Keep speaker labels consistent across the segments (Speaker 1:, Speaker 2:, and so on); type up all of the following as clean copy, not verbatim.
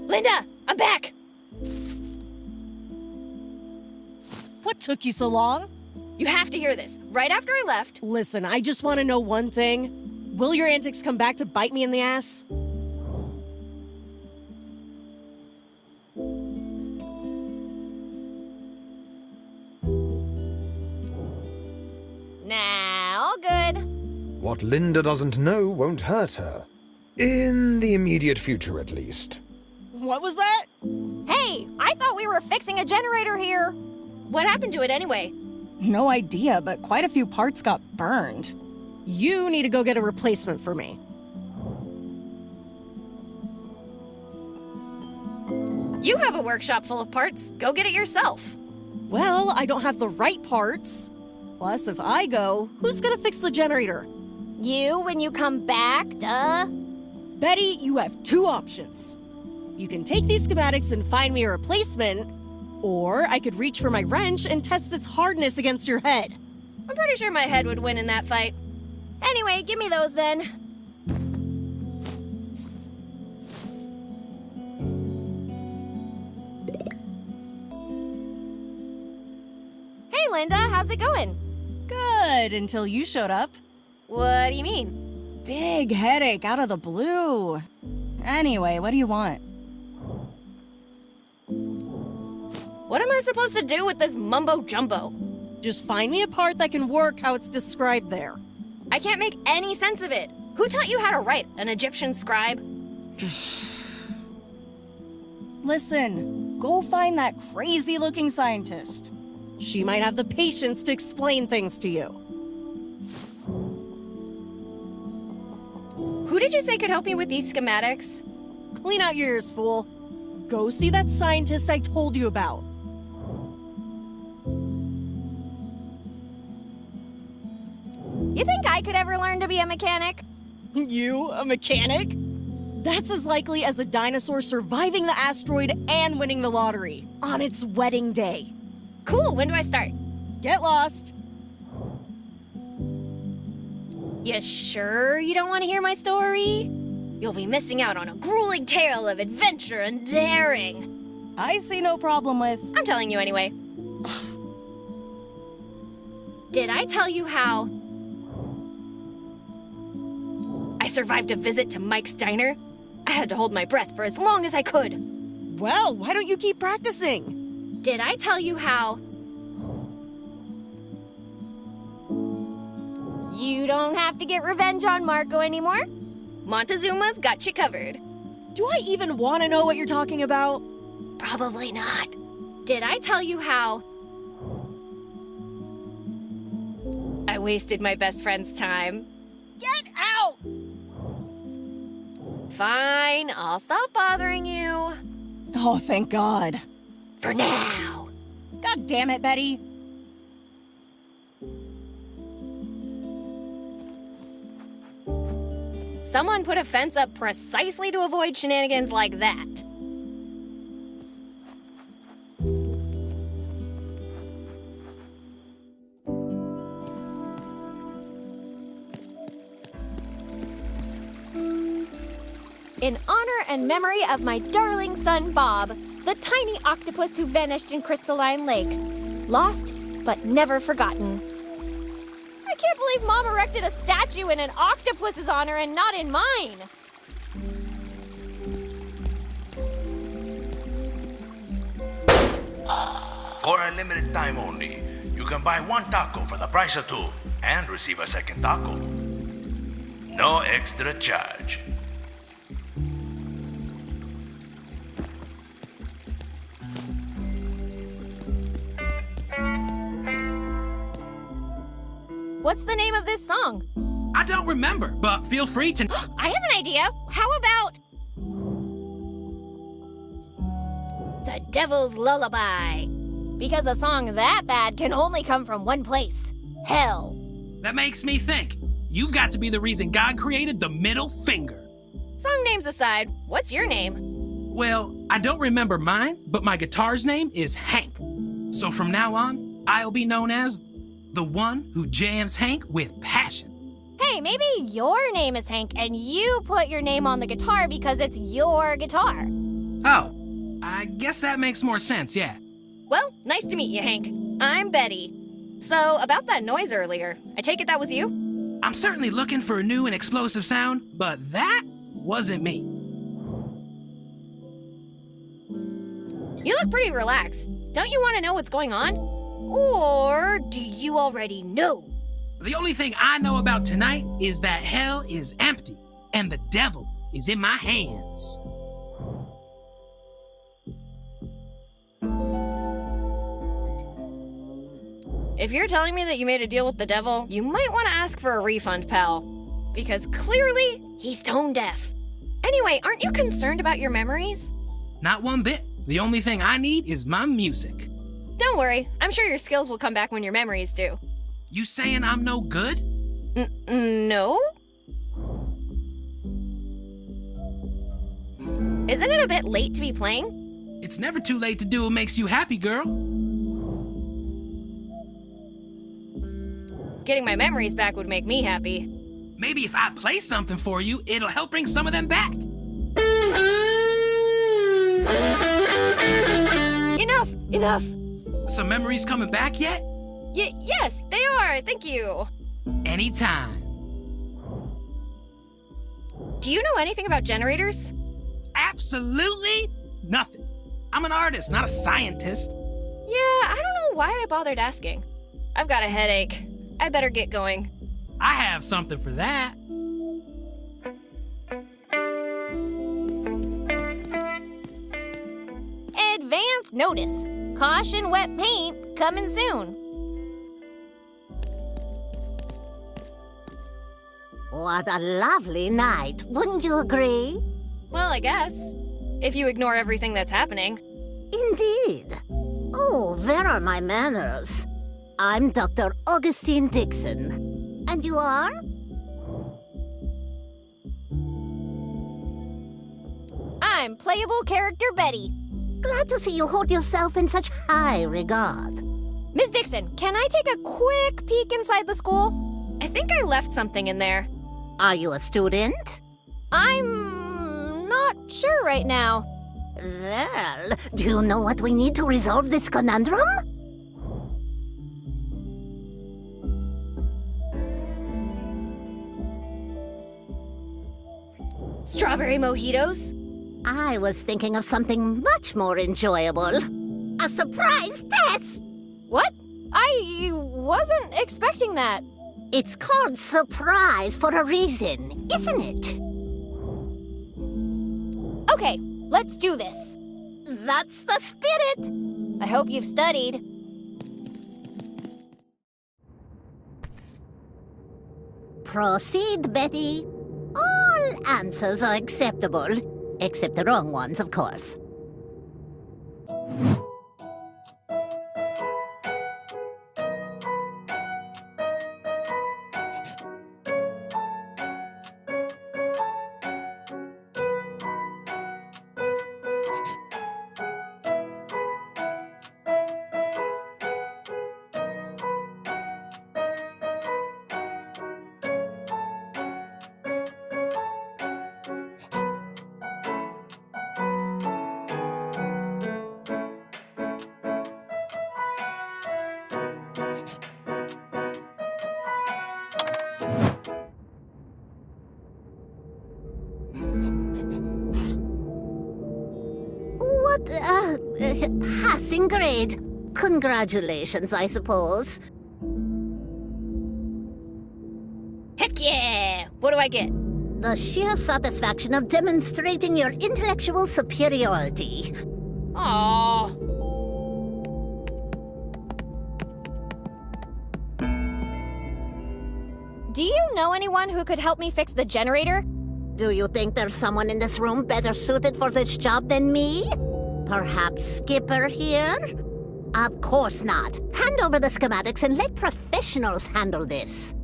Speaker 1: Linda, I'm back!
Speaker 2: What took you so long?
Speaker 1: You have to hear this. Right after I left...
Speaker 2: Listen, I just want to know one thing. Will your antics come back to bite me in the ass?
Speaker 1: Nah, all good.
Speaker 3: What Linda doesn't know won't hurt her. In the immediate future, at least.
Speaker 2: What was that?
Speaker 1: Hey, I thought we were fixing a generator here. What happened to it anyway?
Speaker 4: No idea, but quite a few parts got burned.
Speaker 2: You need to go get a replacement for me.
Speaker 1: You have a workshop full of parts. Go get it yourself.
Speaker 2: Well, I don't have the right parts. Plus, if I go, who's gonna fix the generator?
Speaker 1: You when you come back, duh.
Speaker 2: Betty, you have two options. You can take these schematics and find me a replacement, or I could reach for my wrench and test its hardness against your head.
Speaker 1: I'm pretty sure my head would win in that fight. Anyway, give me those then. Hey Linda, how's it going?
Speaker 4: Good, until you showed up.
Speaker 1: What do you mean?
Speaker 4: Big headache out of the blue. Anyway, what do you want?
Speaker 1: What am I supposed to do with this mumbo-jumbo?
Speaker 2: Just find me a part that can work how it's described there.
Speaker 1: I can't make any sense of it. Who taught you how to write? An Egyptian scribe?
Speaker 4: Listen, go find that crazy-looking scientist.
Speaker 2: She might have the patience to explain things to you.
Speaker 1: Who did you say could help me with these schematics?
Speaker 2: Clean out your ears, fool. Go see that scientist I told you about.
Speaker 1: You think I could ever learn to be a mechanic?
Speaker 2: You, a mechanic? That's as likely as a dinosaur surviving the asteroid and winning the lottery on its wedding day.
Speaker 1: Cool, when do I start?
Speaker 2: Get lost.
Speaker 1: You sure you don't want to hear my story? You'll be missing out on a grueling tale of adventure and daring.
Speaker 4: I see no problem with...
Speaker 1: I'm telling you anyway. Did I tell you how I survived a visit to Mike's diner? I had to hold my breath for as long as I could.
Speaker 2: Well, why don't you keep practicing?
Speaker 1: Did I tell you how you don't have to get revenge on Marco anymore? Montezuma's got you covered.
Speaker 2: Do I even want to know what you're talking about?
Speaker 1: Probably not. Did I tell you how I wasted my best friend's time?
Speaker 2: Get out!
Speaker 1: Fine, I'll stop bothering you.
Speaker 4: Oh, thank God.
Speaker 1: For now.
Speaker 4: God damn it, Betty.
Speaker 1: Someone put a fence up precisely to avoid shenanigans like that. In honor and memory of my darling son, Bob, the tiny octopus who vanished in Crystalline Lake. Lost, but never forgotten. I can't believe Mom erected a statue in an octopus's honor and not in mine.
Speaker 5: For a limited time only, you can buy one taco for the price of two and receive a second taco. No extra charge.
Speaker 1: What's the name of this song?
Speaker 6: I don't remember, but feel free to...
Speaker 1: I have an idea. How about The Devil's Lullaby? Because a song that bad can only come from one place. Hell.
Speaker 6: That makes me think. You've got to be the reason God created the middle finger.
Speaker 1: Song names aside, what's your name?
Speaker 6: Well, I don't remember mine, but my guitar's name is Hank. So from now on, I'll be known as the one who jams Hank with passion.
Speaker 1: Hey, maybe your name is Hank and you put your name on the guitar because it's your guitar.
Speaker 6: Oh, I guess that makes more sense, yeah.
Speaker 1: Well, nice to meet you, Hank. I'm Betty. So, about that noise earlier, I take it that was you?
Speaker 6: I'm certainly looking for a new and explosive sound, but that wasn't me.
Speaker 1: You look pretty relaxed. Don't you want to know what's going on? Or do you already know?
Speaker 6: The only thing I know about tonight is that hell is empty, and the devil is in my hands.
Speaker 1: If you're telling me that you made a deal with the devil, you might want to ask for a refund, pal. Because clearly, he's tone deaf. Anyway, aren't you concerned about your memories?
Speaker 6: Not one bit. The only thing I need is my music.
Speaker 1: Don't worry, I'm sure your skills will come back when your memories do.
Speaker 6: You saying I'm no good?
Speaker 1: No? Isn't it a bit late to be playing?
Speaker 6: It's never too late to do what makes you happy, girl.
Speaker 1: Getting my memories back would make me happy.
Speaker 6: Maybe if I play something for you, it'll help bring some of them back.
Speaker 1: Enough!
Speaker 6: Some memories coming back yet?
Speaker 1: Yes, they are, thank you.
Speaker 6: Anytime.
Speaker 1: Do you know anything about generators?
Speaker 6: Absolutely nothing. I'm an artist, not a scientist.
Speaker 1: Yeah, I don't know why I bothered asking. I've got a headache. I better get going.
Speaker 6: I have something for that.
Speaker 1: Advance notice. Caution wet paint coming soon.
Speaker 7: What a lovely night, wouldn't you agree?
Speaker 1: Well, I guess. If you ignore everything that's happening.
Speaker 7: Indeed. Oh, where are my manners? I'm Dr. Augustine Dixon. And you are?
Speaker 1: I'm playable character Betty.
Speaker 7: Glad to see you hold yourself in such high regard.
Speaker 1: Miss Dixon, can I take a quick peek inside the school? I think I left something in there.
Speaker 7: Are you a student?
Speaker 1: I'm not sure right now.
Speaker 7: Well, do you know what we need to resolve this conundrum?
Speaker 1: Strawberry mojitos?
Speaker 7: I was thinking of something much more enjoyable. A surprise test!
Speaker 1: What? I wasn't expecting that.
Speaker 7: It's called surprise for a reason, isn't it?
Speaker 1: Okay, let's do this.
Speaker 7: That's the spirit!
Speaker 1: I hope you've studied.
Speaker 7: Proceed, Betty. All answers are acceptable, except the wrong ones, of course. Passing grade. Congratulations, I suppose.
Speaker 1: Heck yeah! What do I get?
Speaker 7: The sheer satisfaction of demonstrating your intellectual superiority.
Speaker 1: Aww. Do you know anyone who could help me fix the generator?
Speaker 7: Do you think there's someone in this room better suited for this job than me? Perhaps Skipper here? Of course not. Hand over the schematics and let professionals handle this.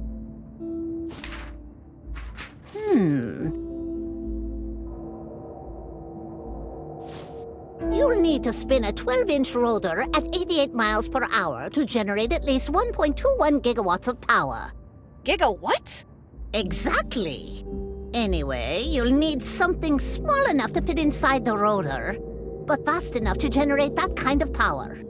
Speaker 7: You'll need to spin a 12-inch rotor at 88 miles per hour to generate at least 1.21 gigawatts of power.
Speaker 1: Giga what?
Speaker 7: Exactly. Anyway, you'll need something small enough to fit inside the rotor, but fast enough to generate that kind of power.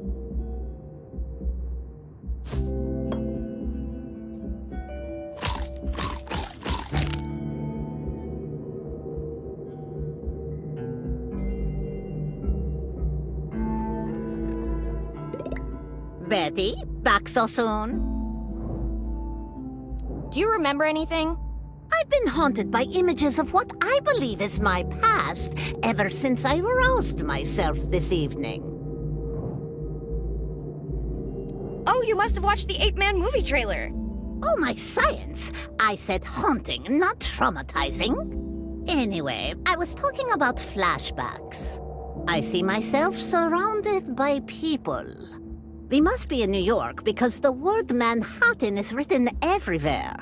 Speaker 7: Betty, back so soon?
Speaker 1: Do you remember anything?
Speaker 7: I've been haunted by images of what I believe is my past ever since I roused myself this evening.
Speaker 1: Oh, you must have watched the 8-Man movie trailer.
Speaker 7: Oh, my science! I said haunting, not traumatizing. Anyway, I was talking about flashbacks. I see myself surrounded by people. We must be in New York because the word Manhattan is written everywhere.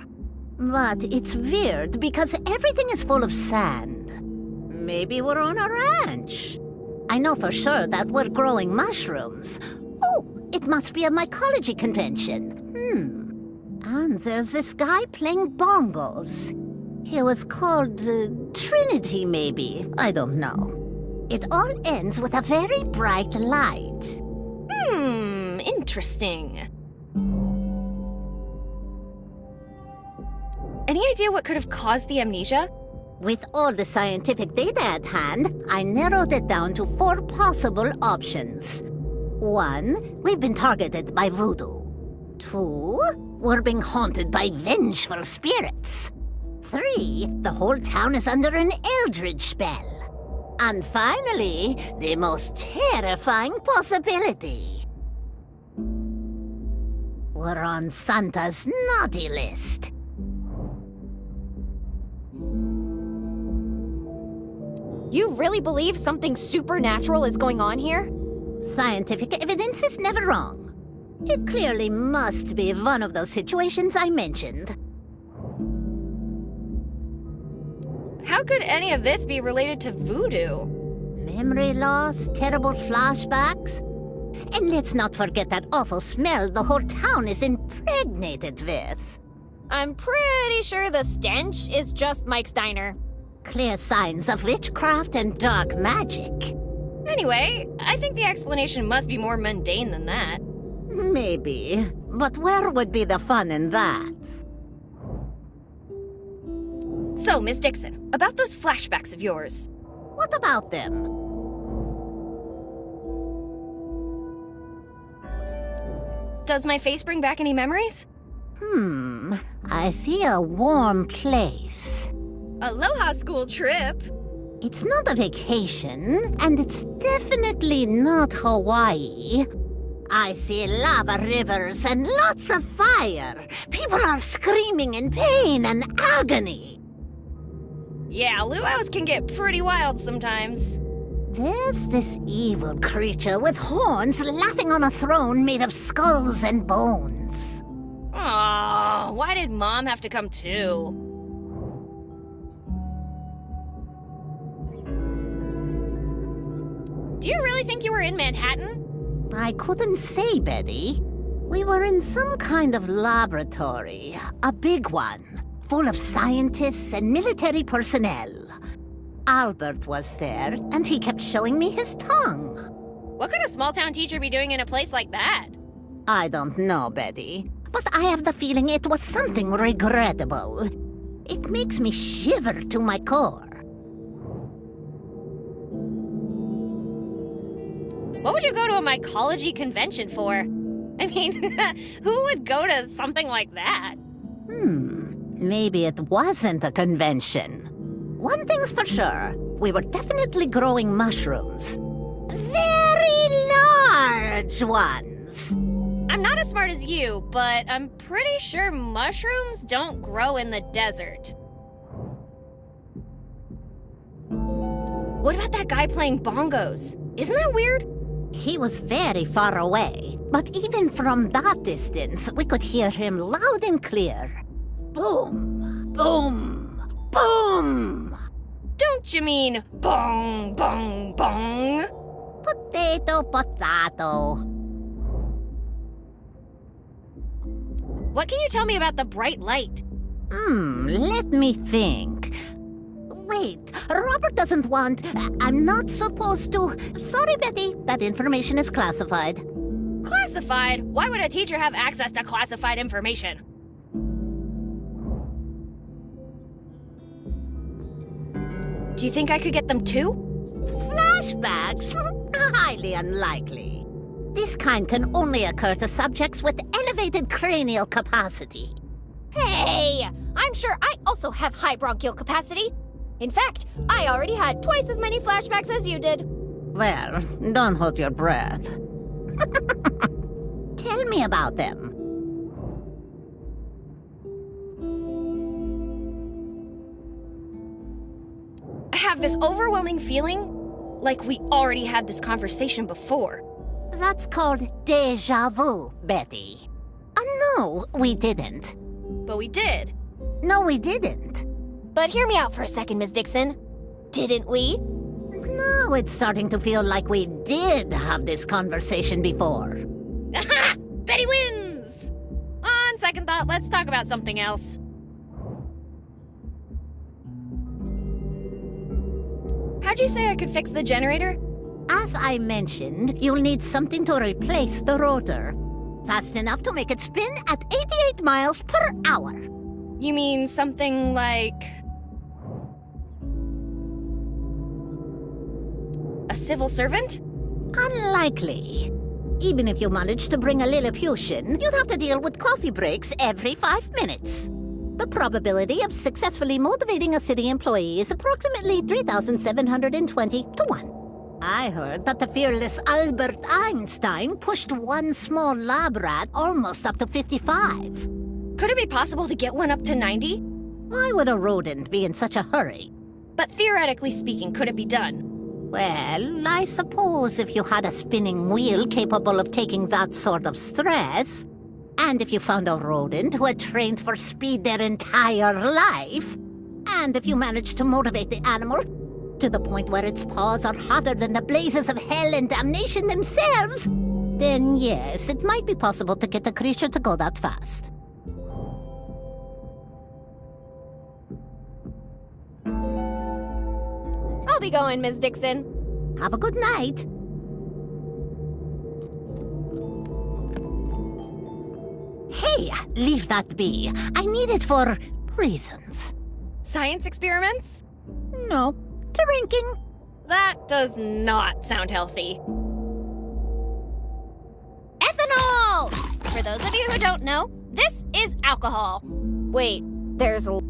Speaker 7: But it's weird because everything is full of sand. Maybe we're on a ranch. I know for sure that we're growing mushrooms. Oh, it must be a mycology convention. And there's this guy playing bongos. He was called Trinity, maybe. I don't know. It all ends with a very bright light.
Speaker 1: Interesting. Any idea what could have caused the amnesia?
Speaker 7: With all the scientific data at hand, I narrowed it down to 4 possible options. 1, we've been targeted by voodoo. 2, we're being haunted by vengeful spirits. 3, the whole town is under an eldritch spell. And finally, the most terrifying possibility. We're on Santa's naughty list.
Speaker 1: You really believe something supernatural is going on here?
Speaker 7: Scientific evidence is never wrong. It clearly must be one of those situations I mentioned.
Speaker 1: How could any of this be related to voodoo?
Speaker 7: Memory loss, terrible flashbacks. And let's not forget that awful smell the whole town is impregnated with.
Speaker 1: I'm pretty sure the stench is just Mike's diner.
Speaker 7: Clear signs of witchcraft and dark magic.
Speaker 1: Anyway, I think the explanation must be more mundane than that.
Speaker 7: Maybe, but where would be the fun in that?
Speaker 1: So, Miss Dixon, about those flashbacks of yours.
Speaker 7: What about them?
Speaker 1: Does my face bring back any memories?
Speaker 7: I see a warm place.
Speaker 1: Aloha school trip.
Speaker 7: It's not a vacation, and it's definitely not Hawaii. I see lava rivers and lots of fire. People are screaming in pain and agony.
Speaker 1: Yeah, luau's can get pretty wild sometimes.
Speaker 7: There's this evil creature with horns laughing on a throne made of skulls and bones.
Speaker 1: Aw, why did Mom have to come too? Do you really think you were in Manhattan?
Speaker 7: I couldn't say, Betty. We were in some kind of laboratory, a big one, full of scientists and military personnel. Albert was there, and he kept showing me his tongue.
Speaker 1: What could a small-town teacher be doing in a place like that?
Speaker 7: I don't know, Betty, but I have the feeling it was something regrettable. It makes me shiver to my core.
Speaker 1: What would you go to a mycology convention for? I mean, who would go to something like that?
Speaker 7: Maybe it wasn't a convention. One thing's for sure, we were definitely growing mushrooms. Very large ones.
Speaker 1: I'm not as smart as you, but I'm pretty sure mushrooms don't grow in the desert. What about that guy playing bongos? Isn't that weird?
Speaker 7: He was very far away, but even from that distance, we could hear him loud and clear. Boom, boom, boom!
Speaker 1: Don't you mean bong, bong, bong?
Speaker 7: Potato, potato.
Speaker 1: What can you tell me about the bright light?
Speaker 7: Let me think. Wait, Robert doesn't want... I'm not supposed to... Sorry, Betty, that information is classified.
Speaker 1: Classified? Why would a teacher have access to classified information? Do you think I could get them too?
Speaker 7: Flashbacks? Highly unlikely. This kind can only occur to subjects with elevated cranial capacity.
Speaker 1: Hey! I'm sure I also have high bronchial capacity. In fact, I already had twice as many flashbacks as you did.
Speaker 7: Well, don't hold your breath. Tell me about them.
Speaker 1: I have this overwhelming feeling like we already had this conversation before.
Speaker 7: That's called déjà vu, Betty. No, we didn't.
Speaker 1: But we did.
Speaker 7: No, we didn't.
Speaker 1: But hear me out for a second, Ms. Dixon. Didn't we?
Speaker 7: Now it's starting to feel like we did have this conversation before.
Speaker 1: Aha! Betty wins! On second thought, let's talk about something else. How'd you say I could fix the generator?
Speaker 7: As I mentioned, you'll need something to replace the rotor. Fast enough to make it spin at 88 miles per hour.
Speaker 1: You mean something like... a civil servant?
Speaker 7: Unlikely. Even if you managed to bring a Lilliputian, you'd have to deal with coffee breaks every 5 minutes. The probability of successfully motivating a city employee is approximately 3,720 to 1. I heard that the fearless Albert Einstein pushed one small lab rat almost up to 55.
Speaker 1: Could it be possible to get one up to 90?
Speaker 7: Why would a rodent be in such a hurry?
Speaker 1: But theoretically speaking, could it be done?
Speaker 7: Well, I suppose if you had a spinning wheel capable of taking that sort of stress, and if you found a rodent who had trained for speed their entire life, and if you managed to motivate the animal to the point where its paws are hotter than the blazes of hell and damnation themselves, then yes, it might be possible to get the creature to go that fast.
Speaker 1: I'll be going, Ms. Dixon.
Speaker 7: Have a good night. Hey, leave that be. I need it for reasons.
Speaker 1: Science experiments?
Speaker 7: No, drinking.
Speaker 1: That does not sound healthy. Ethanol! For those of you who don't know, this is alcohol. Wait, there's a...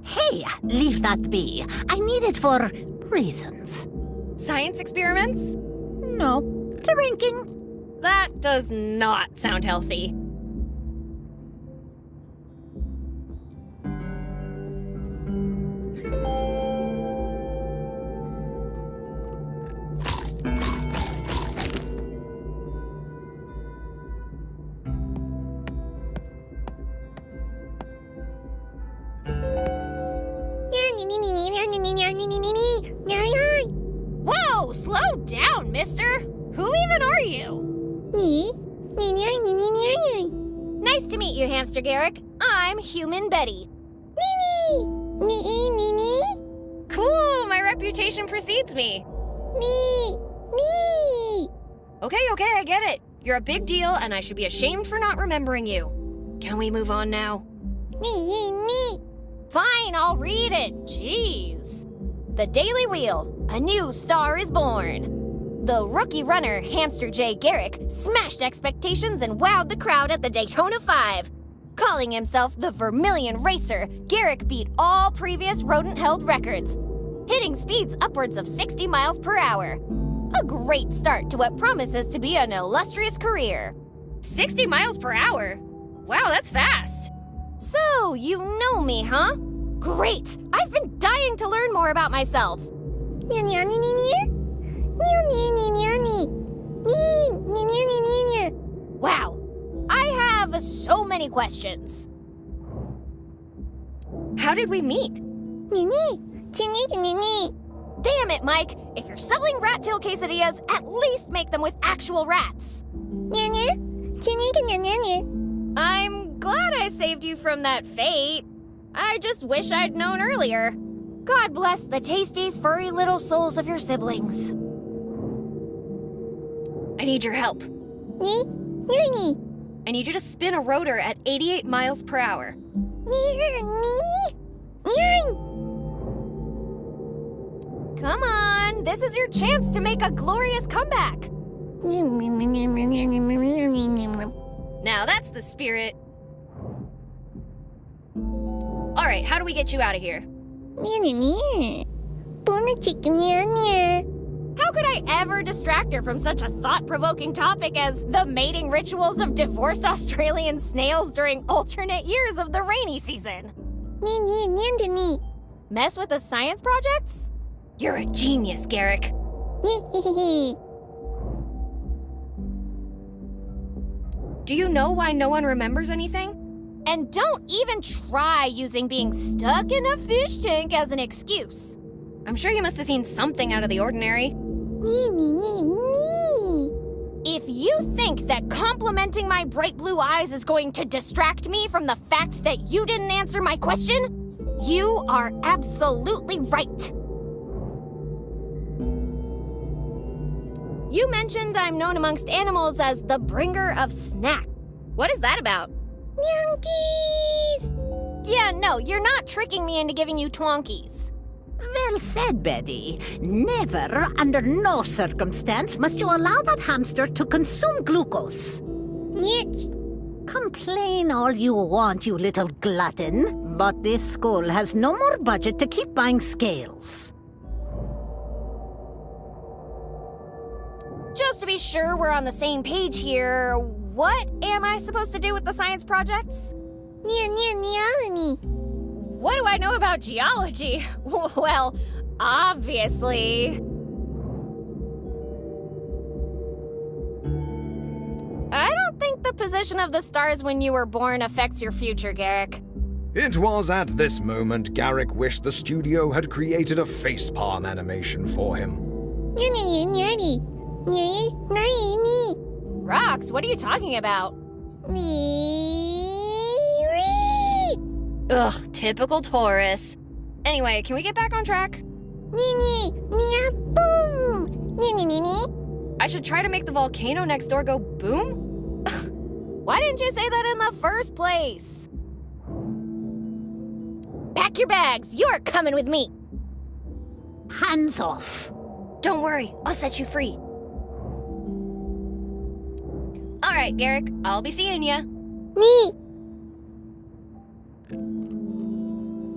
Speaker 7: Hey, leave that be. I need it for reasons.
Speaker 1: Science experiments?
Speaker 7: No, drinking.
Speaker 1: That does not sound healthy. Whoa, slow down, mister. Who even are you? Nice to meet you, Hamster Garrick. I'm Human Betty. Cool, my reputation precedes me. Okay, I get it. You're a big deal, and I should be ashamed for not remembering you. Can we move on now? Fine, I'll read it. Jeez. The Daily Wheel. A new star is born. The rookie runner, Hamster J. Garrick, smashed expectations and wowed the crowd at the Daytona 5. Calling himself the Vermilion Racer, Garrick beat all previous rodent-held records, hitting speeds upwards of 60 miles per hour. A great start to what promises to be an illustrious career. 60 miles per hour? Wow, that's fast. So, you know me, huh? Great! I've been dying to learn more about myself. Wow, I have so many questions. How did we meet? Damn it, Mike! If you're selling rat tail quesadillas, at least make them with actual rats. I'm glad I I saved you from that fate. I just wish I'd known earlier. God bless the tasty, furry little souls of your siblings. I need your help. I need you to spin a rotor at 88 miles per hour. Come on, this is your chance to make a glorious comeback. Now that's the spirit. All right, how do we get you out of here? How could I ever distract her from such a thought-provoking topic as the mating rituals of divorced Australian snails during alternate years of the rainy season? Mess with the science projects? You're a genius, Garrick. Do you know why no one remembers anything? And don't even try using being stuck in a fish tank as an excuse. I'm sure you must have seen something out of the ordinary. If you think that complimenting my bright blue eyes is going to distract me from the fact that you didn't answer my question, you are absolutely right. You mentioned I'm known amongst animals as the bringer of snack. What is that about? Twonkies! Yeah, no, you're not tricking me into giving you twonkies.
Speaker 7: Well said, Betty. Never, under no circumstance, must you allow that hamster to consume glucose. Complain all you want, you little glutton, but this school has no more budget to keep buying scales.
Speaker 1: Just to be sure we're on the same page here, what am I supposed to do with the science projects? What do I know about geology? Well, obviously. I don't think the position of the stars when you were born affects your future, Garrick.
Speaker 3: It was at this moment Garrick wished the studio had created a facepalm animation for him.
Speaker 1: Rox, what are you talking about? Ugh, typical Taurus. Anyway, can we get back on track? I should try to make the volcano next door go boom? Why didn't you say that in the first place? Pack your bags. You're coming with me.
Speaker 7: Hands off.
Speaker 1: Don't worry, I'll set you free. All right, Garrick, I'll be seeing ya.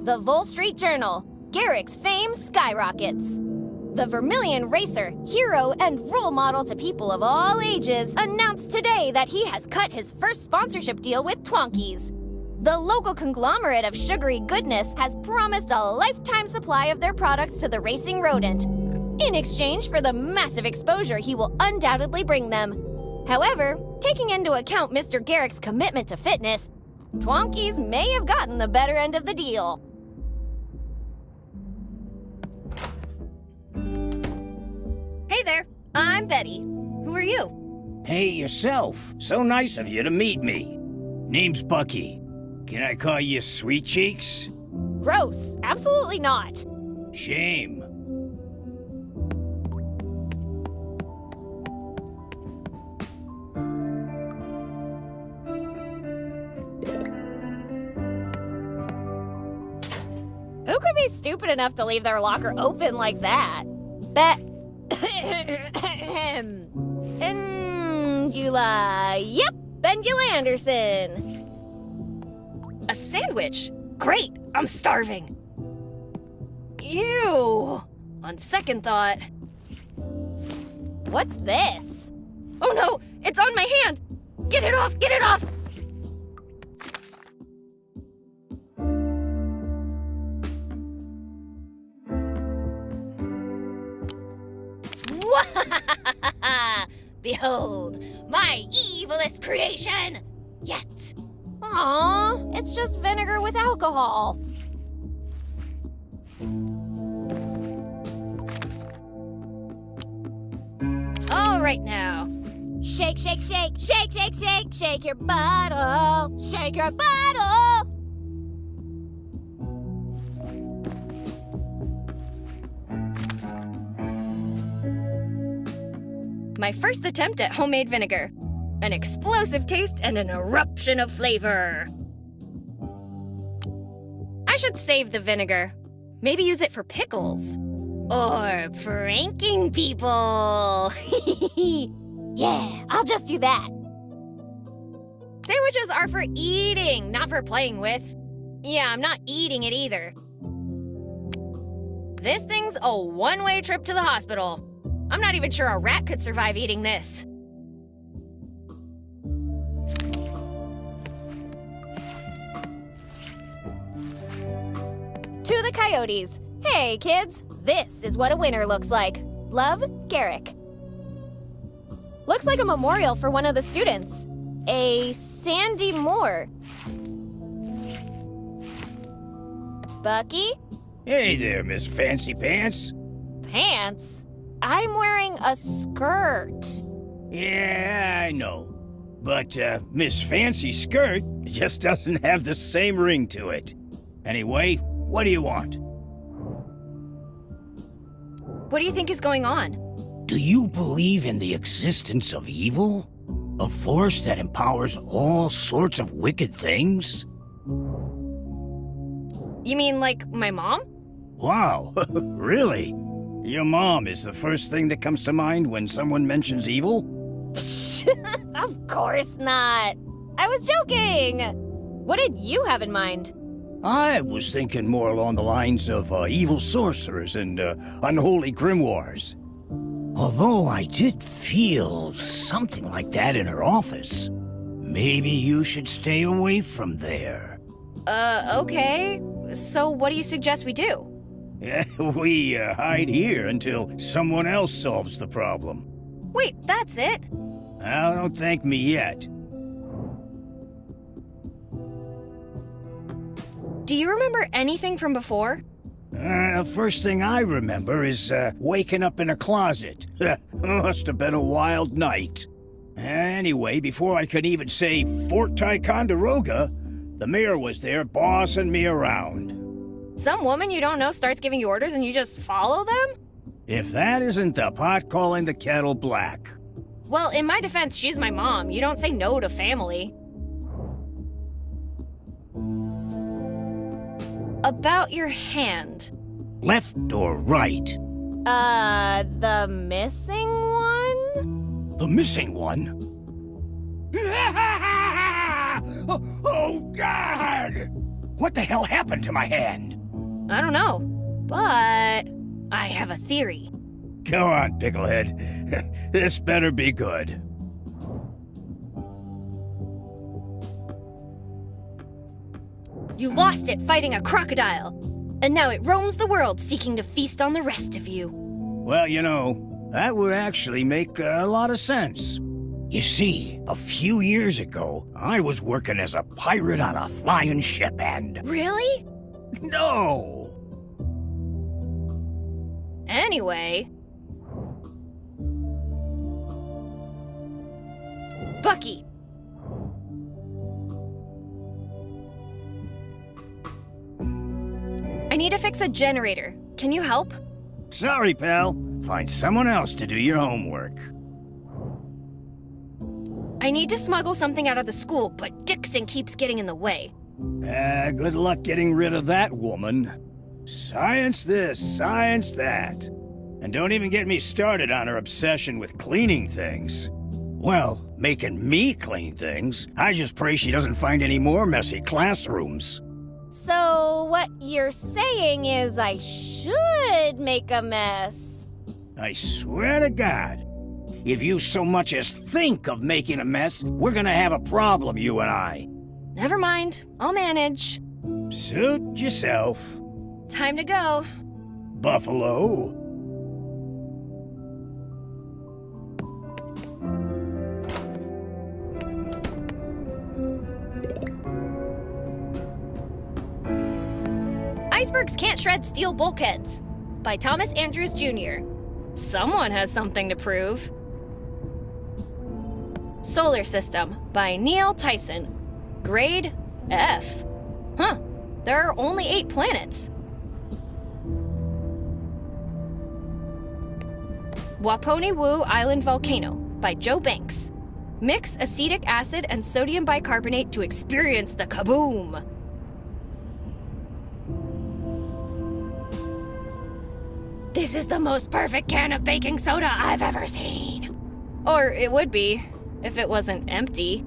Speaker 1: The Vol Street Journal. Garrick's fame skyrockets. The Vermilion racer, hero, and role model to people of all ages announced today that he has cut his first sponsorship deal with Twonkies. The local conglomerate of sugary goodness has promised a lifetime supply of their products to the racing rodent, in exchange for the massive exposure he will undoubtedly bring them. However, taking into account Mr. Garrick's commitment to fitness, Twonkies may have gotten the better end of the deal. Hey there, I'm Betty. Who are you?
Speaker 8: Hey, yourself. So nice of you to meet me. Name's Bucky. Can I call you Sweet Cheeks?
Speaker 1: Gross, absolutely not.
Speaker 8: Shame.
Speaker 1: Who could be stupid enough to leave their locker open like that? Angela. Yep, Bengula Anderson. A sandwich? Great, I'm starving. Ew. On second thought. What's this? Oh no, it's on my hand. Get it off, get it off. Behold, my evilest creation! Yet. Aww, it's just vinegar with alcohol. All right now. Shh! Shake, shake, shake, shake, shake, shake, shake your bottle, shake your bottle. My first attempt at homemade vinegar. An explosive taste and an eruption of flavor. I should save the vinegar. Maybe use it for pickles. Or pranking people. Yeah, I'll just do that. Sandwiches are for eating, not for playing with. Yeah, I'm not eating it either. This thing's a one-way trip to the hospital. I'm not even sure a rat could survive eating this. To the coyotes. Hey, kids. This is what a winner looks like. Love, Garrick. Looks like a memorial for one of the students. A Sandy Moore. Bucky?
Speaker 8: Hey there, Miss Fancy Pants.
Speaker 1: Pants? I'm wearing a skirt.
Speaker 8: Yeah, I know. But Miss Fancy Skirt just doesn't have the same ring to it. Anyway, what do you want?
Speaker 1: What do you think is going on?
Speaker 8: Do you believe in the existence of evil? A force that empowers all sorts of wicked things?
Speaker 1: You mean like my mom?
Speaker 8: Wow, really? Your mom is the first thing that comes to mind when someone mentions evil?
Speaker 1: Of course not. I was joking. What did you have in mind?
Speaker 8: I was thinking more along the lines of evil sorcerers and unholy grimoires. Although I did feel something like that in her office. Maybe you should stay away from there.
Speaker 1: Okay. So what do you suggest we do?
Speaker 8: We hide here until someone else solves the problem.
Speaker 1: Wait, that's it?
Speaker 8: Well, don't thank me yet.
Speaker 1: Do you remember anything from before?
Speaker 8: The first thing I remember is waking up in a closet. Must have been a wild night. Anyway, before I could even say Fort Ticonderoga, the mayor was there bossing me around.
Speaker 1: Some woman you don't know starts giving you orders and you just follow them?
Speaker 8: If that isn't the pot calling the kettle black.
Speaker 1: Well, in my defense, she's my mom. You don't say no to family. About your hand.
Speaker 8: Left or right?
Speaker 1: The missing one?
Speaker 8: The missing one? Oh, God! What the hell happened to my hand?
Speaker 1: I don't know, but I have a theory.
Speaker 8: Go on, Picklehead. This better be good.
Speaker 1: You lost it fighting a crocodile, and now it roams the world seeking to feast on the rest of you.
Speaker 8: Well, you know, that would actually make a lot of sense. You see, a few years ago, I was working as a pirate on a flying ship and...
Speaker 1: Really?
Speaker 8: No!
Speaker 1: Anyway... Bucky! I need to fix a generator. Can you help?
Speaker 8: Sorry, pal. Find someone else to do your homework.
Speaker 1: I need to smuggle something out of the school, but Dixon keeps getting in the way.
Speaker 8: Good luck getting rid of that woman. Science this, science that. And don't even get me started on her obsession with cleaning things. Well, making me clean things. I just pray she doesn't find any more messy classrooms.
Speaker 1: So, what you're saying is I should make a mess?
Speaker 8: I swear to God, if you so much as think of making a mess, we're gonna have a problem, you and I.
Speaker 1: Never mind, I'll manage.
Speaker 8: Suit yourself.
Speaker 1: Time to go.
Speaker 8: Buffalo.
Speaker 1: Icebergs Can't Shred Steel Bulkheads by Thomas Andrews Jr. Someone has something to prove. Solar System by Neil Tyson. Grade F. Huh, there are only 8 planets. Waponi-Wu Island Volcano by Joe Banks. Mix acetic acid and sodium bicarbonate to experience the kaboom. This is the most perfect can of baking soda I've ever seen. Or it would be, if it wasn't empty.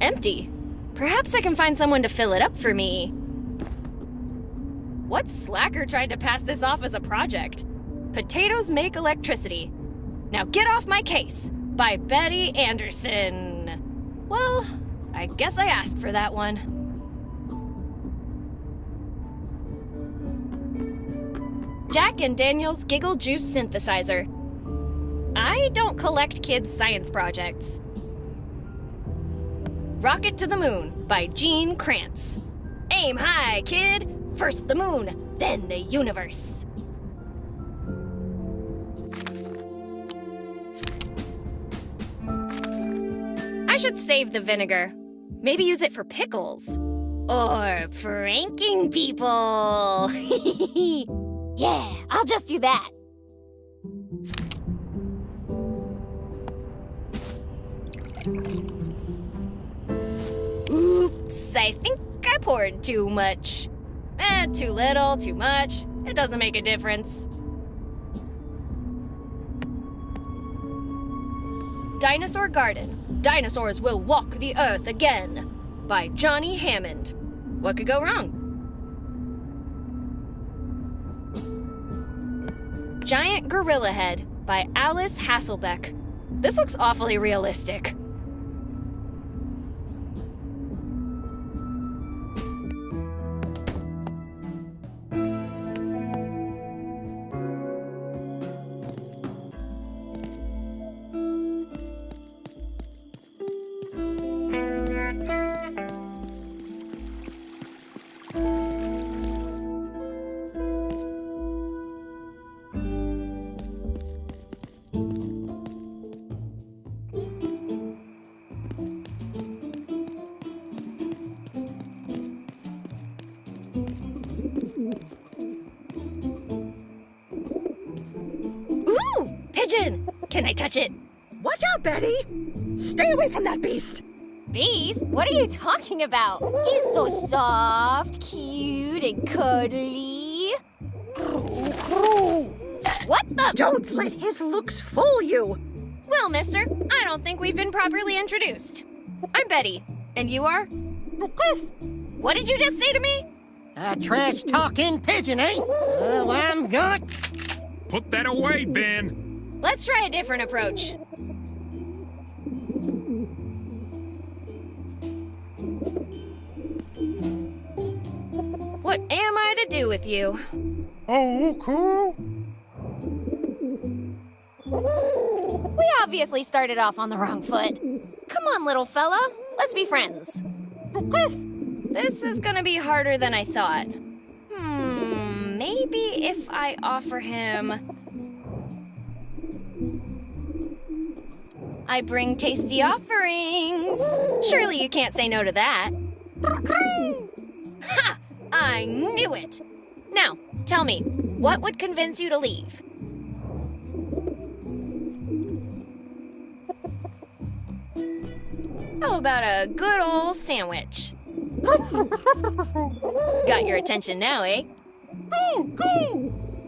Speaker 1: Empty. Perhaps I can find someone to fill it up for me. What slacker tried to pass this off as a project? Potatoes make electricity. Now get off my case, by Betty Anderson. Well, I guess I asked for that one. Jack and Daniel's Giggle Juice Synthesizer. I don't collect kids' science projects. Rocket to the Moon by Gene Kranz. Aim high, kid! First the moon, then the universe. I should save the vinegar. Maybe use it for pickles. Or pranking people. Yeah, I'll just do that. Oops, I think I poured too much. Too little, too much. It doesn't make a difference. Dinosaur Garden. Dinosaurs Will Walk the Earth Again by Johnny Hammond. What could go wrong? Giant Gorilla Head by Alice Hasselbeck. This looks awfully realistic. Pigeon! Can I touch it?
Speaker 2: Watch out, Betty! Stay away from that beast!
Speaker 1: Beast? What are you talking about? He's so soft, cute, and cuddly. What the?
Speaker 2: Don't let his looks fool you!
Speaker 1: Well, mister, I don't think we've been properly introduced. I'm Betty, and you are? What did you just say to me?
Speaker 9: A trash-talking pigeon, eh? Oh, I'm gonna...
Speaker 10: Put that away, Ben!
Speaker 1: Let's try a different approach. What am I to do with you?
Speaker 10: Oh, cool.
Speaker 1: We obviously started off on the wrong foot. Come on, little fella. Let's be friends. This is gonna be harder than I thought. Maybe if I offer him... I bring tasty offerings. Surely you can't say no to that. Ha! I knew it. Now, tell me, what would convince you to leave? How about a good old sandwich? Got your attention now, eh?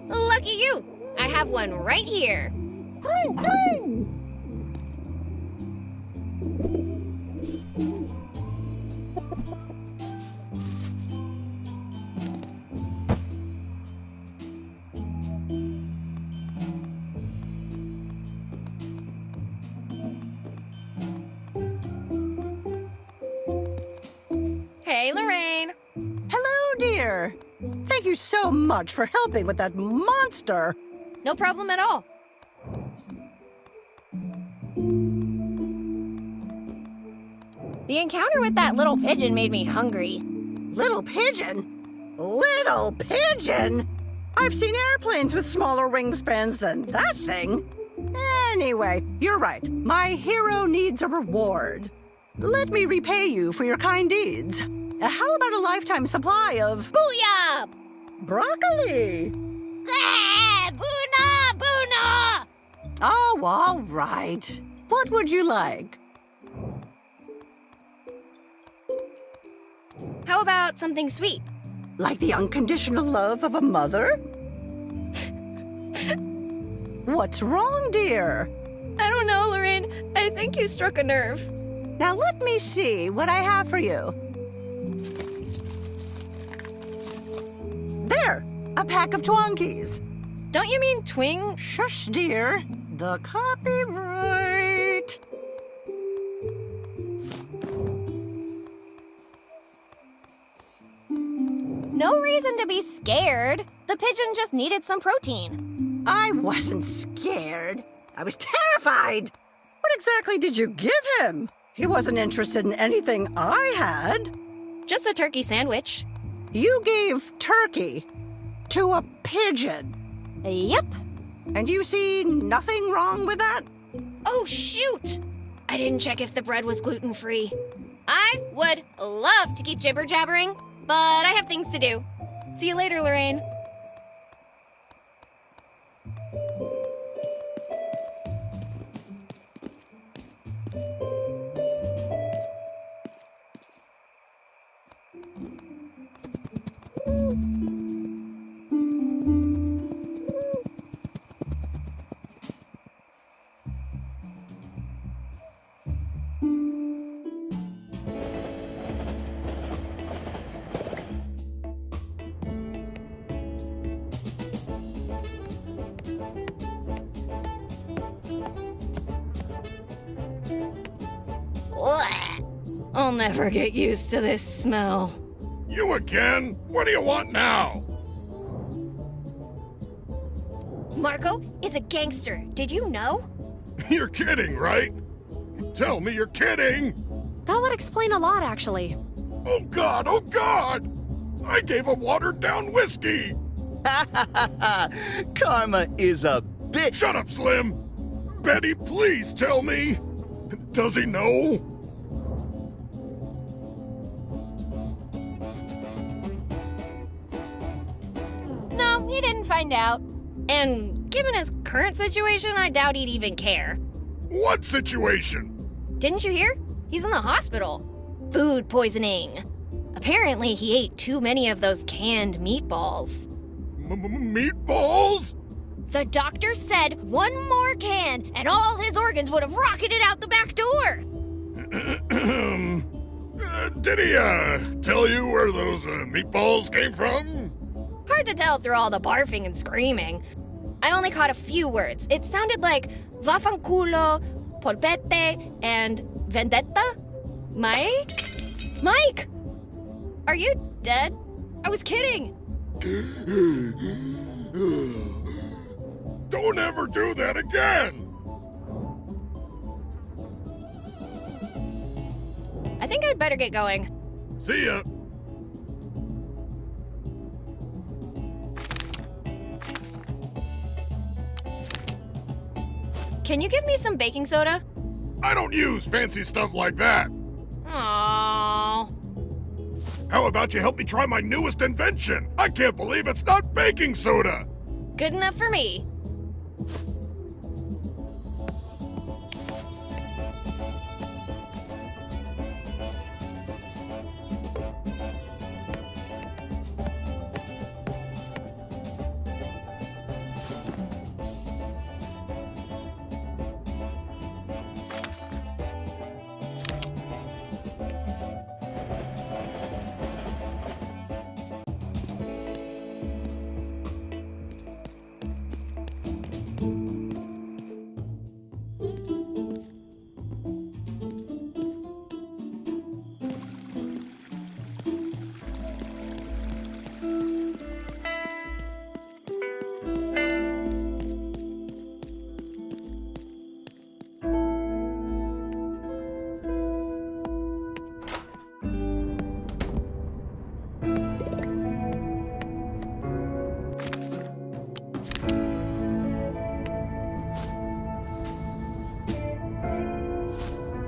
Speaker 1: Lucky you! I have one right here. Hey, Lorraine.
Speaker 2: Hello, dear. Thank you so much for helping with that monster.
Speaker 1: No problem at all. The encounter with that little pigeon made me hungry.
Speaker 2: Little pigeon? Little pigeon?
Speaker 11: I've seen airplanes with smaller wingspans than that thing. Anyway, you're right. My hero needs a reward. Let me repay you for your kind deeds. How about a lifetime supply of...
Speaker 1: Booyah!
Speaker 11: broccoli?
Speaker 1: Boona! Boona!
Speaker 11: Oh, all right. What would you like?
Speaker 1: How about something sweet?
Speaker 11: Like the unconditional love of a mother? What's wrong, dear?
Speaker 1: I don't know, Lorraine. I think you struck a nerve.
Speaker 11: Now let me see what I have for you. There, a pack of Twonkies.
Speaker 1: Don't you mean twing?
Speaker 11: Shush, dear. The copyright.
Speaker 1: No reason to be scared. The pigeon just needed some protein.
Speaker 11: I wasn't scared. I was terrified. What exactly did you give him? He wasn't interested in anything I had.
Speaker 1: Just a turkey sandwich.
Speaker 11: You gave turkey to a pigeon.
Speaker 1: Yep.
Speaker 11: And you see nothing wrong with that?
Speaker 1: Oh, shoot! I didn't check if the bread was gluten-free. I would love to keep jibber-jabbering, but I have things to do. See you later, Lorraine. I'll never get used to this smell.
Speaker 10: You again? What do you want now?
Speaker 1: Marco is a gangster. Did you know?
Speaker 10: You're kidding, right? Tell me you're kidding!
Speaker 1: That would explain a lot, actually.
Speaker 10: Oh God, oh God! I gave him watered-down whiskey!
Speaker 12: Karma is a bitch!
Speaker 10: Shut up, Slim! Betty, please tell me! Does he know?
Speaker 1: No, he didn't find out. And given his current situation, I doubt he'd even care.
Speaker 10: What situation?
Speaker 1: Didn't you hear? He's in the hospital. Food poisoning. Apparently, he ate too many of those canned meatballs.
Speaker 10: Meatballs?
Speaker 1: The doctor said one more can and all his organs would have rocketed out the back door.
Speaker 10: Did he, tell you where those, meatballs came from?
Speaker 1: Hard to tell through all the barfing and screaming. I only caught a few words. It sounded like vaffanculo, polpette, and vendetta. Mike? Mike! Are you dead? I was kidding.
Speaker 10: Don't ever do that again!
Speaker 1: I think I'd better get going.
Speaker 10: See ya.
Speaker 1: Can you give me some baking soda?
Speaker 10: I don't use fancy stuff like that.
Speaker 1: Aww.
Speaker 10: How about you help me try my newest invention? I can't believe it's not baking soda!
Speaker 1: Good enough for me.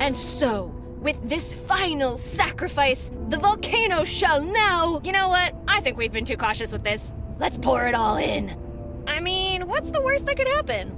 Speaker 1: And so, with this final sacrifice, the volcano shall now... You know what? I think we've been too cautious with this. Let's pour it all in. I mean, what's the worst that could happen?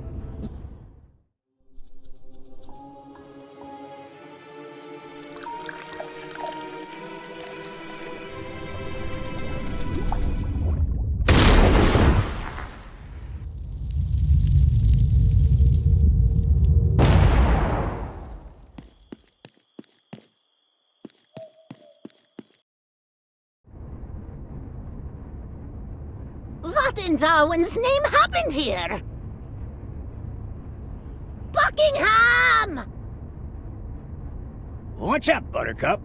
Speaker 7: What in Darwin's name happened here? Buckingham!
Speaker 8: What's up, Buttercup?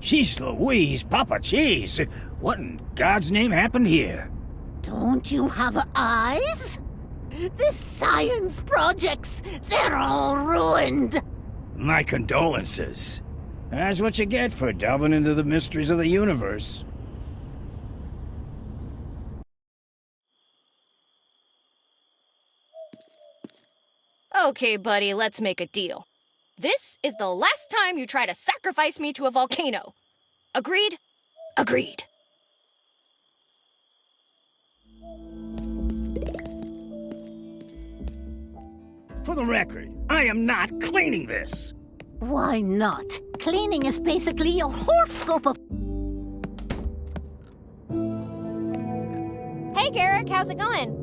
Speaker 8: Jeez Louise, Papa Cheese! What in God's name happened here?
Speaker 7: Don't you have eyes? The science projects, they're all ruined!
Speaker 8: My condolences. That's what you get for delving into the mysteries of the universe.
Speaker 1: Okay, buddy, let's make a deal. This is the last time you try to sacrifice me to a volcano. Agreed? Agreed.
Speaker 8: For the record, I am not cleaning this.
Speaker 7: Why not? Cleaning is basically your horoscope of...
Speaker 1: Hey, Garrick, how's it going?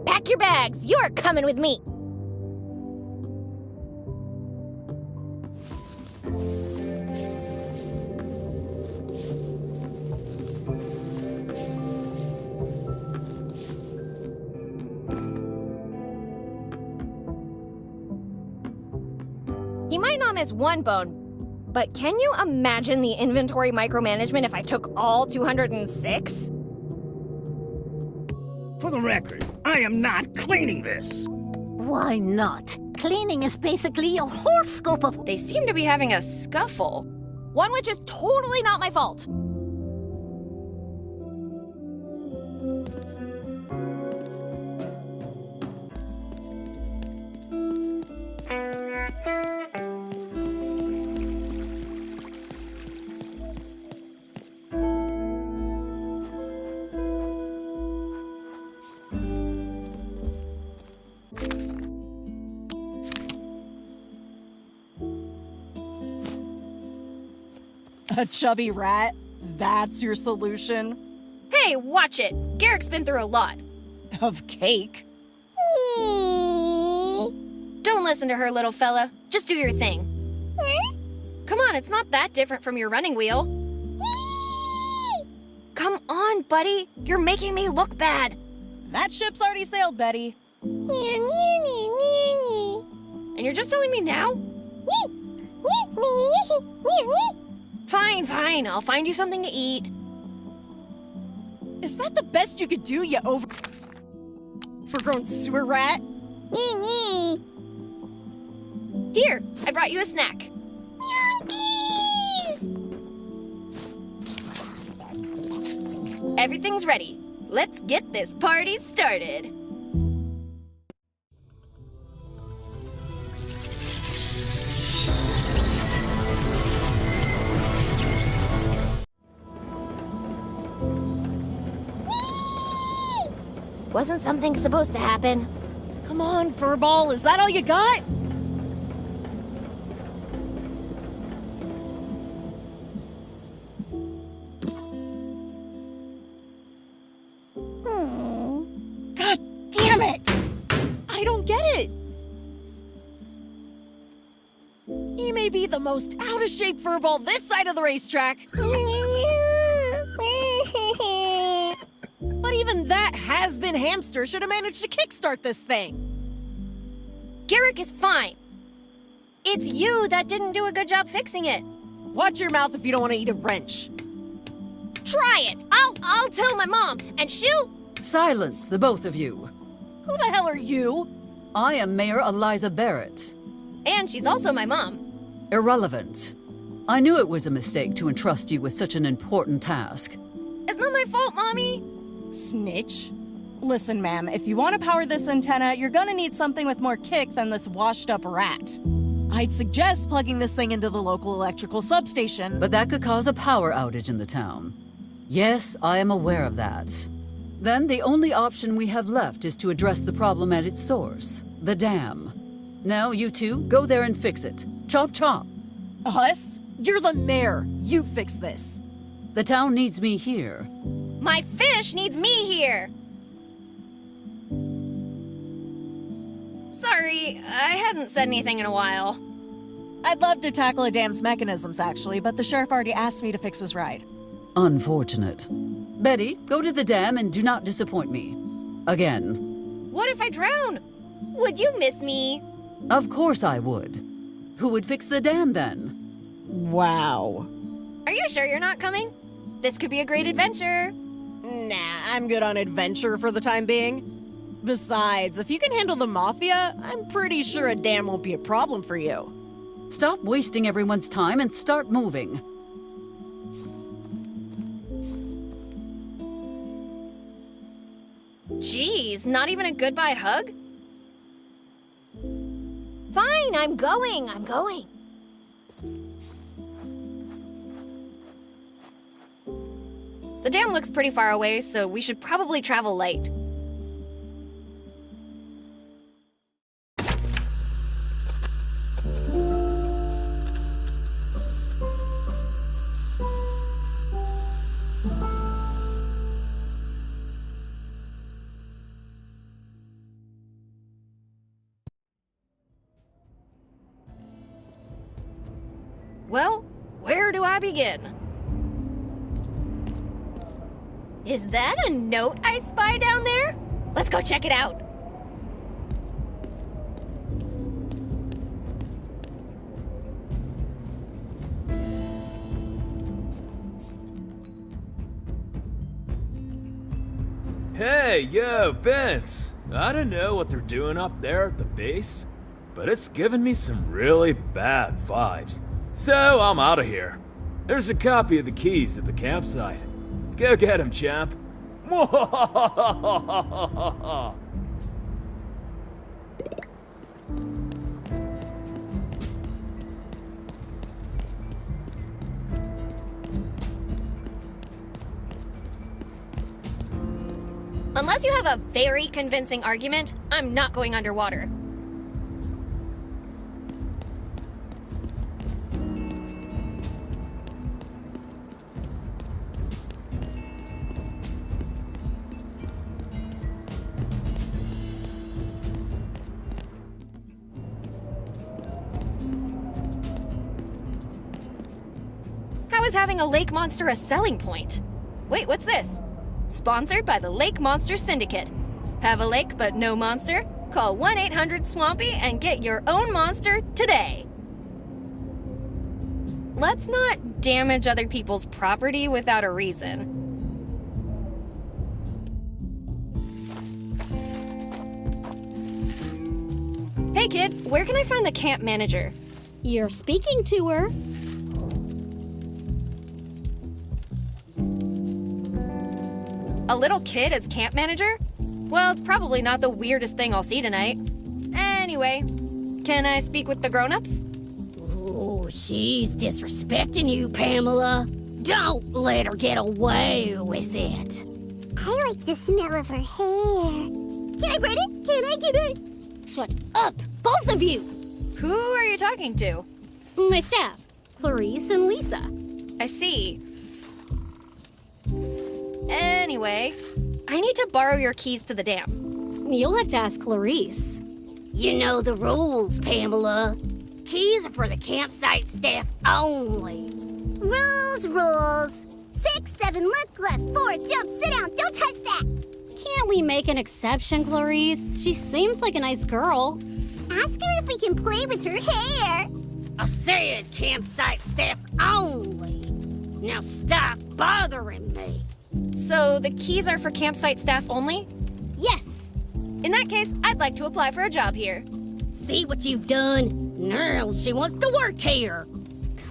Speaker 1: Pack your bags. You're coming with me. He might not miss one bone, but can you imagine the inventory micromanagement if I took all 206?
Speaker 8: For the record, I am not cleaning this.
Speaker 7: Why not? Cleaning is basically your horoscope of...
Speaker 1: They seem to be having a scuffle. One which is totally not my fault.
Speaker 2: A chubby rat? That's your solution?
Speaker 1: Hey, watch it. Garrick's been through a lot.
Speaker 2: Of cake?
Speaker 1: Don't listen to her, little fella. Just do your thing. Come on, it's not that different from your running wheel. Come on, buddy. You're making me look bad.
Speaker 2: That ship's already sailed, Betty.
Speaker 1: And you're just telling me now? Fine, fine. I'll find you something to eat.
Speaker 2: Is that the best you could do, you overgrown sewer rat?
Speaker 1: Here, I brought you a snack. Everything's ready. Let's get this party started. Wasn't something supposed to happen?
Speaker 2: Come on, Furball, is that all you got? God damn it! I don't get it! He may be the most out-of-shape Furball this side of the racetrack. But even that has-been hamster should have managed to kickstart this thing.
Speaker 1: Garrick is fine. It's you that didn't do a good job fixing it.
Speaker 2: Watch your mouth if you don't want to eat a wrench.
Speaker 1: Try it. I'll tell my mom, and she'll...
Speaker 13: Silence, the both of you.
Speaker 2: Who the hell are you?
Speaker 13: I am Mayor Eliza Barrett.
Speaker 1: And she's also my mom.
Speaker 13: Irrelevant. I knew it was a mistake to entrust you with such an important task.
Speaker 1: It's not my fault, Mommy!
Speaker 4: Snitch. Listen, ma'am, if you want to power this antenna, you're gonna need something with more kick than this washed-up rat. I'd suggest plugging this thing into the local electrical substation.
Speaker 13: But that could cause a power outage in the town. Yes, I am aware of that. Then the only option we have left is to address the problem at its source, the dam. Now, you two, go there and fix it. Chop chop.
Speaker 4: Us? You're the mayor. You fix this.
Speaker 13: The town needs me here.
Speaker 1: My fish needs me here! Sorry, I hadn't said anything in a while.
Speaker 4: I'd love to tackle a dam's mechanisms, actually, but the sheriff already asked me to fix his ride.
Speaker 13: Unfortunate. Betty, go to the dam and do not disappoint me. Again.
Speaker 1: What if I drown? Would you miss me?
Speaker 13: Of course I would. Who would fix the dam then?
Speaker 4: Wow.
Speaker 1: Are you sure you're not coming? This could be a great adventure.
Speaker 2: Nah, I'm good on adventure for the time being. Besides, if you can handle the mafia, I'm pretty sure a dam won't be a problem for you.
Speaker 13: Stop wasting everyone's time and start moving.
Speaker 1: Jeez, not even a goodbye hug? Fine, I'm going. The dam looks pretty far away, so we should probably travel light. Well, where do I begin? Is that a note I spy down there? Let's go check it out.
Speaker 14: Hey, yo, Vince! I don't know what they're doing up there at the base, but it's giving me some really bad vibes. So I'm out of here. There's a copy of the keys at the campsite. Go get him, champ.
Speaker 1: Unless you have a very convincing argument, I'm not going underwater. How is having a lake monster a selling point? Wait, what's this? Sponsored by the Lake Monster Syndicate. Have a lake but no monster? Call 1-800-SWAMPY and get your own monster today. Let's not damage other people's property without a reason. Hey kid, where can I find the camp manager?
Speaker 15: You're speaking to her.
Speaker 1: A little kid as camp manager? Well, it's probably not the weirdest thing I'll see tonight. Anyway, can I speak with the grown-ups?
Speaker 15: Oh, she's disrespecting you, Pamela. Don't let her get away with it.
Speaker 7: I like the smell of her hair. Can I burn it? Can I?
Speaker 15: Shut up, both of you!
Speaker 1: Who are you talking to?
Speaker 15: My staff, Clarice and Lisa.
Speaker 1: I see. Anyway, I need to borrow your keys to the dam.
Speaker 15: You'll have to ask Clarice. You know the rules, Pamela. Keys are for the campsite staff only.
Speaker 7: Rules. 6, 7, look left, 4, jump, sit down, don't touch that.
Speaker 15: Can't we make an exception, Clarice? She seems like a nice girl.
Speaker 7: Ask her if we can play with her hair.
Speaker 15: I said campsite staff only. Now stop bothering me.
Speaker 1: So the keys are for campsite staff only?
Speaker 15: Yes.
Speaker 1: In that case, I'd like to apply for a job here.
Speaker 15: See what you've done? Now she wants to work here.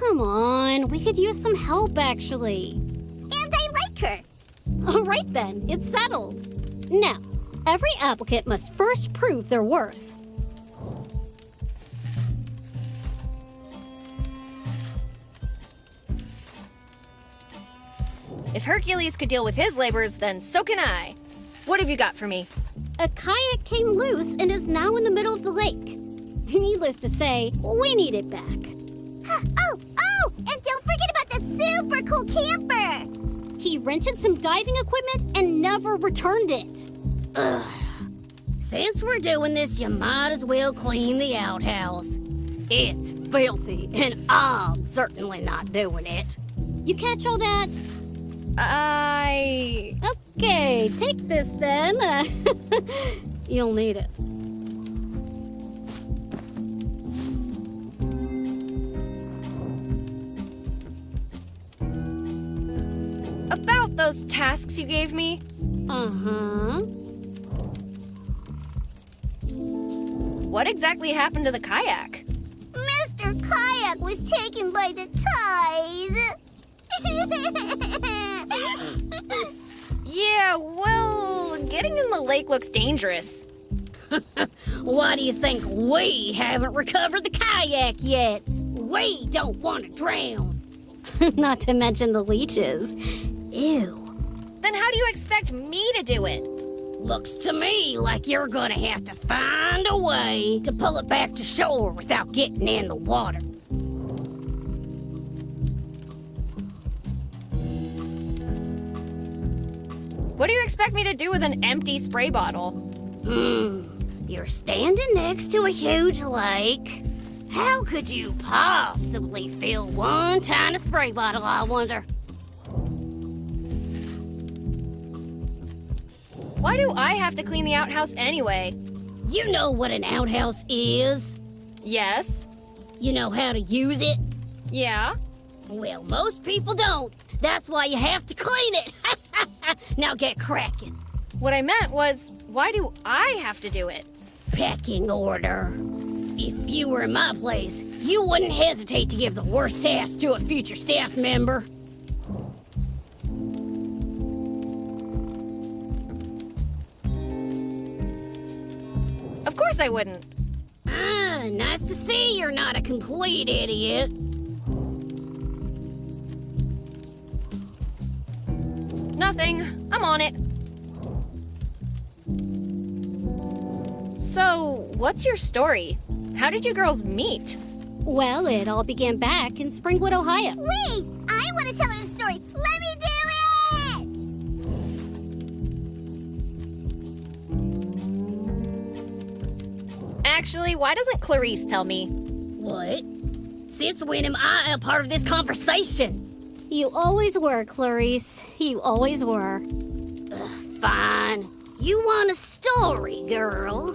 Speaker 15: Come on, we could use some help, actually.
Speaker 7: And I like her.
Speaker 15: All right then, it's settled. Now, every applicant must first prove their worth.
Speaker 1: If Hercules could deal with his labors, then so can I. What have you got for me?
Speaker 15: A kayak came loose and is now in the middle of the lake. Needless to say, we need it back.
Speaker 7: Oh, and don't forget about that super cool camper.
Speaker 15: He rented some diving equipment and never returned it.
Speaker 16: Ugh. Since we're doing this, you might as well clean the outhouse. It's filthy, and I'm certainly not doing it.
Speaker 15: You catch all that? Okay, take this then. You'll need it.
Speaker 1: About those tasks you gave me?
Speaker 15: Uh-huh.
Speaker 1: What exactly happened to the kayak?
Speaker 7: Mr. Kayak was taken by the tide.
Speaker 1: Yeah, well, getting in the lake looks dangerous.
Speaker 16: Why do you think we haven't recovered the kayak yet? We don't want to drown.
Speaker 15: Not to mention the leeches. Ew.
Speaker 1: Then how do you expect me to do it?
Speaker 16: Looks to me like you're gonna have to find a way to pull it back to shore without getting in the water.
Speaker 1: What do you expect me to do with an empty spray bottle?
Speaker 16: You're standing next to a huge lake. How could you possibly fill one tiny spray bottle, I wonder?
Speaker 1: Why do I have to clean the outhouse anyway?
Speaker 16: You know what an outhouse is?
Speaker 1: Yes.
Speaker 16: You know how to use it?
Speaker 1: Yeah.
Speaker 16: Well, most people don't. That's why you have to clean it. Now get cracking.
Speaker 1: What I meant was, why do I have to do it?
Speaker 16: Pecking order. If you were in my place, you wouldn't hesitate to give the worst task to a future staff member.
Speaker 1: Of course I wouldn't.
Speaker 16: Nice to see you're not a complete idiot.
Speaker 1: Nothing. I'm on it. So, what's your story? How did you girls meet?
Speaker 15: Well, it all began back in Springwood, Ohio.
Speaker 7: Wait! I want to tell her the story. Let me do it!
Speaker 1: Actually, why doesn't Clarice tell me?
Speaker 16: What? Since when am I a part of this conversation?
Speaker 15: You always were, Clarice. You always were.
Speaker 16: Fine. You want a story, girl?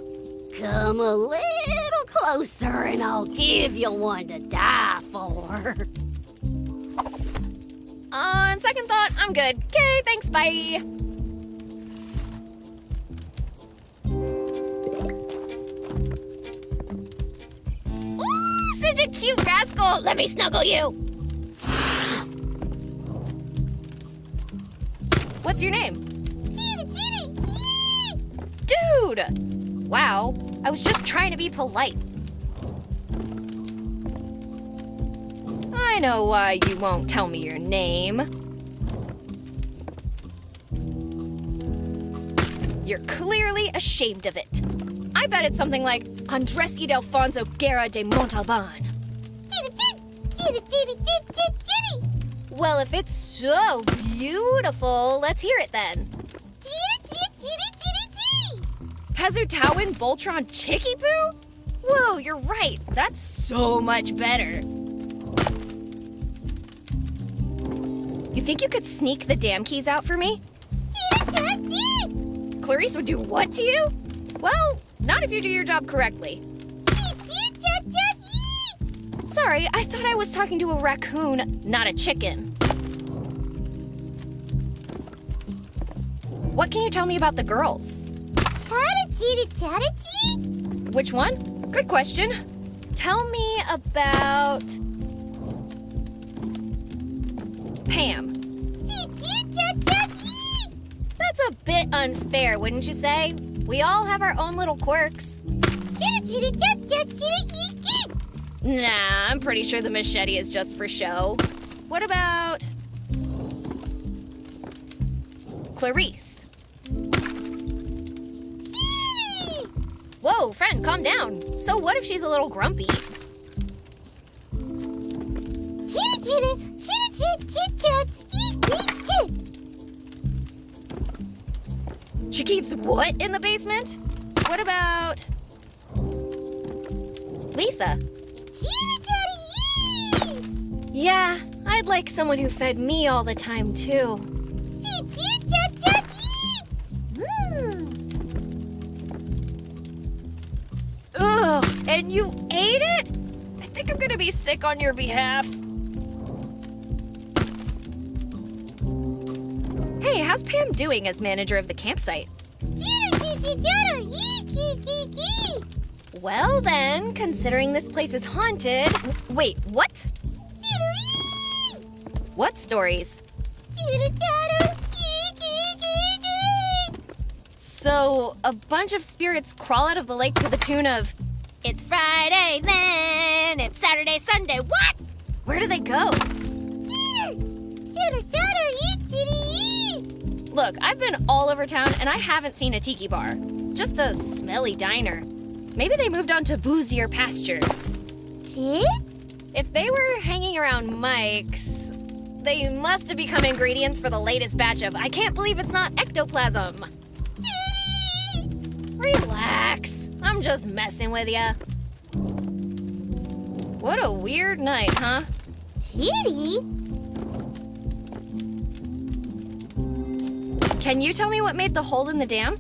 Speaker 16: Come a little closer and I'll give you one to die for.
Speaker 1: On second thought, I'm good. Okay, thanks, bye. Ooh, such a cute rascal.
Speaker 16: Let me snuggle you.
Speaker 1: What's your name?
Speaker 7: Ginny!
Speaker 1: Dude! Wow, I was just trying to be polite. I know why you won't tell me your name. You're clearly ashamed of it. I bet it's something like Andres Ildefonso Guerra de Montalban.
Speaker 7: Ginny!
Speaker 1: Well, if it's so beautiful, let's hear it then. Pezertowin Voltron Chicky Poo? Whoa, you're right. That's so much better. You think you could sneak the dam keys out for me? Clarice would do what to you? Well, not if you do your job correctly. Sorry, I thought I was talking to a raccoon, not a chicken. What can you tell me about the girls? Which one? Good question. Tell me about Pam. That's a bit unfair, wouldn't you say? We all have our own little quirks. Nah, I'm pretty sure the machete is just for show. What about Clarice? Whoa, friend, calm down. So what if she's a little grumpy? She keeps what in the basement? What about Lisa? Yeah, I'd like someone who fed me all the time, too. Ugh, and you ate it? I think I'm gonna be sick on your behalf. Hey, how's Pam doing as manager of the campsite? Well then, considering this place is haunted... Wait, what? What stories? So, a bunch of spirits crawl out of the lake to the tune of, "It's Friday then, it's Saturday, Sunday, what?" Where do they go? Look, I've been all over town and I haven't seen a tiki bar. Just a smelly diner. Maybe they moved on to boozier pastures. If they were hanging around Mike's, they must have become ingredients for the latest batch of I can't believe it's not ectoplasm. Relax, I'm just messing with ya. What a weird night, huh? Can you tell me what made the hole in the dam?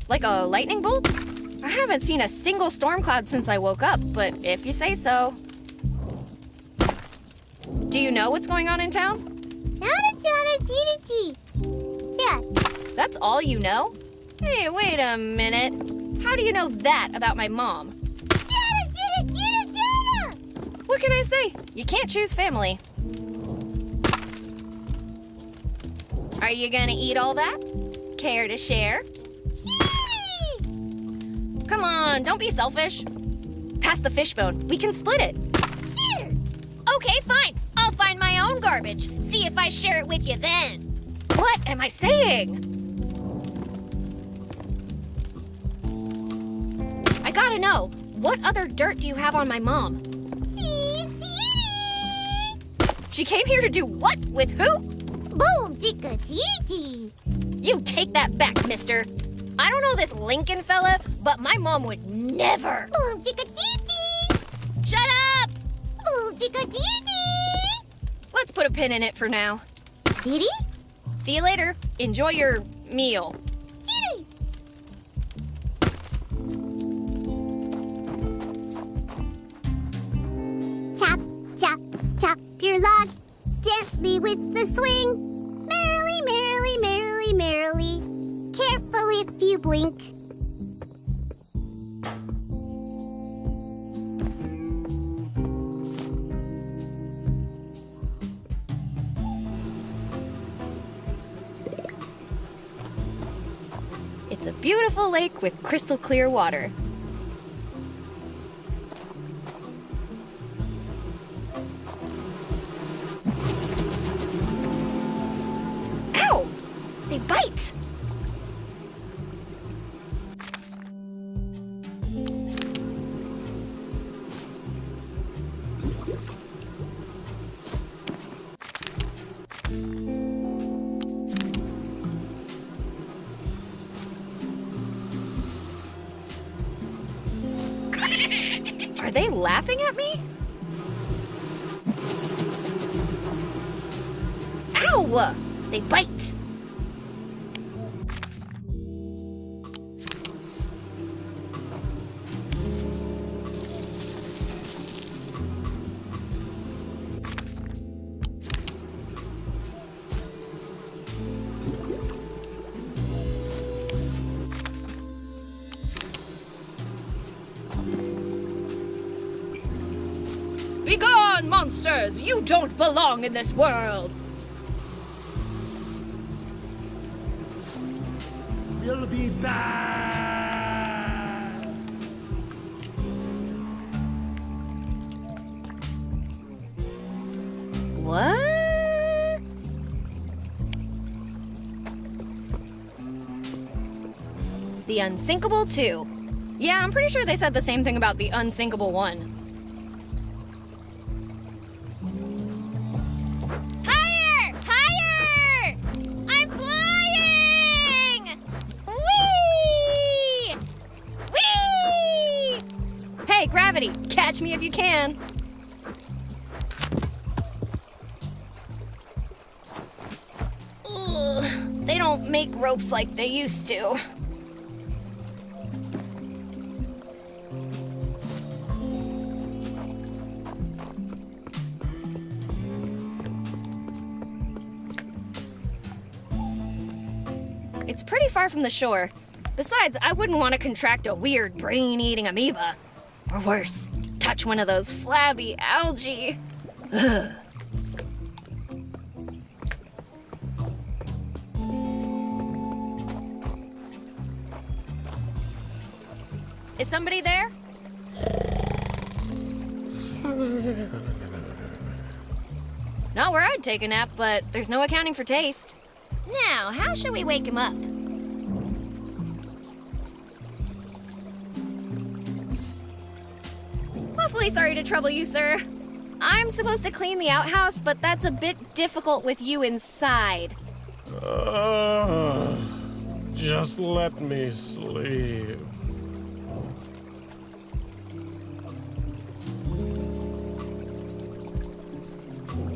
Speaker 1: Like a lightning bolt? I haven't seen a single storm cloud since I woke up, but if you say so. Do you know what's going on in town? That's all you know? Hey, wait a minute. How do you know that about my mom? What can I say? You can't choose family. Are you gonna eat all that? Care to share? Come on, don't be selfish. Pass the fishbone. We can split it. Okay, fine. I'll find my own garbage. See if I share it with you then. What am I saying? I gotta know, what other dirt do you have on my mom? She came here to do what? With who?
Speaker 7: Boom, chicka cheesy.
Speaker 1: You take that back, mister. I don't know this Lincoln fella, but my mom would never.
Speaker 7: Boom, chicka cheesy.
Speaker 1: Shut up!
Speaker 7: Boom, chicka cheesy.
Speaker 1: Let's put a pin in it for now.
Speaker 7: Diddy?
Speaker 1: See you later. Enjoy your meal.
Speaker 7: Diddy. Chop, chop, chop your log gently with the swing. Merrily, merrily, merrily, merrily. Careful if you blink.
Speaker 1: It's a beautiful lake with crystal clear water. Ow! They bite! Are they laughing at me? Ow! They bite! Begone, monsters! You don't belong in this world!
Speaker 17: We'll be back!
Speaker 1: What? The Unsinkable 2. Yeah, I'm pretty sure they said the same thing about the Unsinkable 1. Higher! Higher! I'm flying! Whee! Whee! Hey, gravity, catch me if you can. Ugh, they don't make ropes like they used to. It's pretty far from the shore. Besides, I wouldn't want to contract a weird brain-eating amoeba. Or worse, touch one of those flabby algae. Ugh. Is somebody there? Not where I'd take a nap, but there's no accounting for taste. Now, how should we wake him up? Awfully sorry to trouble you, sir. I'm supposed to clean the outhouse, but that's a bit difficult with you inside.
Speaker 18: Just let me sleep.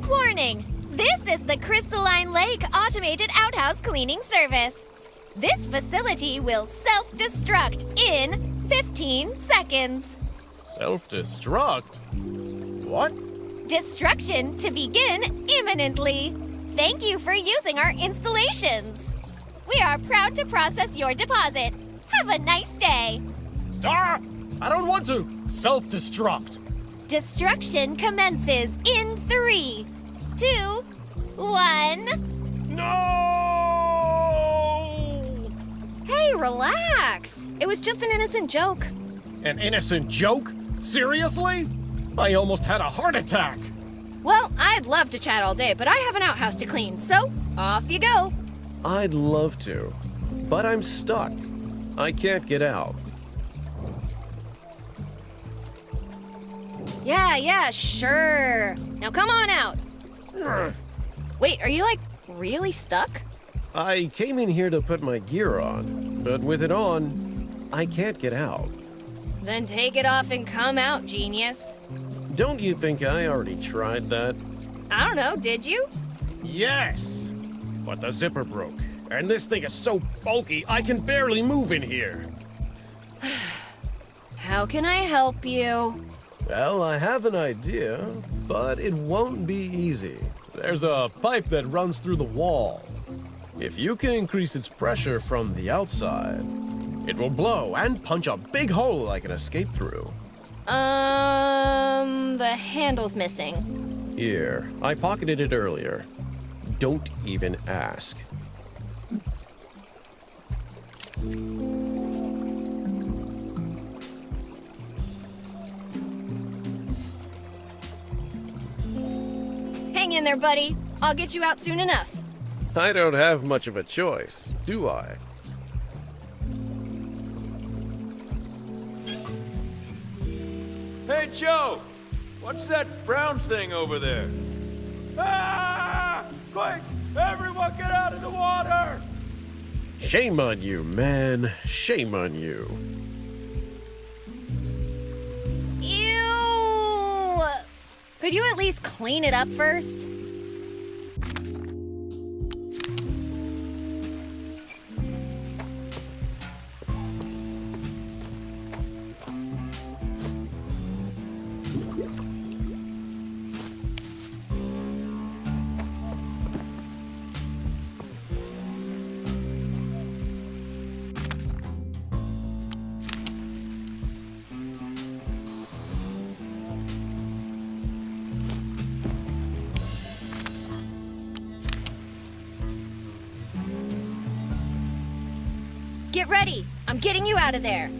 Speaker 1: Warning! This is the Crystalline Lake Automated Outhouse Cleaning Service. This facility will self-destruct in 15 seconds.
Speaker 18: Self-destruct? What?
Speaker 1: Destruction to begin imminently. Thank you for using our installations. We are proud to process your deposit. Have a nice day.
Speaker 18: Stop! I don't want to self-destruct.
Speaker 1: Destruction commences in 3, 2, 1.
Speaker 18: No!
Speaker 1: Hey, relax. It was just an innocent joke.
Speaker 18: An innocent joke? Seriously? I almost had a heart attack.
Speaker 1: Well, I'd love to chat all day, but I have an outhouse to clean, so off you go.
Speaker 19: I'd love to, but I'm stuck. I can't get out.
Speaker 1: Yeah, sure. Now come on out. Wait, are you, like, really stuck?
Speaker 19: I came in here to put my gear on, but with it on, I can't get out.
Speaker 1: Then take it off and come out, genius.
Speaker 19: Don't you think I already tried that?
Speaker 1: I don't know, did you?
Speaker 18: Yes, but the zipper broke, and this thing is so bulky I can barely move in here.
Speaker 1: How can I help you?
Speaker 19: Well, I have an idea, but it won't be easy.
Speaker 18: There's a pipe that runs through the wall.
Speaker 19: If you can increase its pressure from the outside,
Speaker 18: it will blow and punch a big hole I can escape through.
Speaker 1: The handle's missing.
Speaker 19: Here, I pocketed it earlier. Don't even ask.
Speaker 1: Hang in there, buddy. I'll get you out soon enough.
Speaker 19: I don't have much of a choice, do I?
Speaker 14: Hey, Joe! What's that brown thing over there? Ah! Quick! Everyone get out of the water!
Speaker 19: Shame on you, man. Shame on you.
Speaker 1: Ew! Could you at least clean it up first? Get ready. I'm getting you out of there.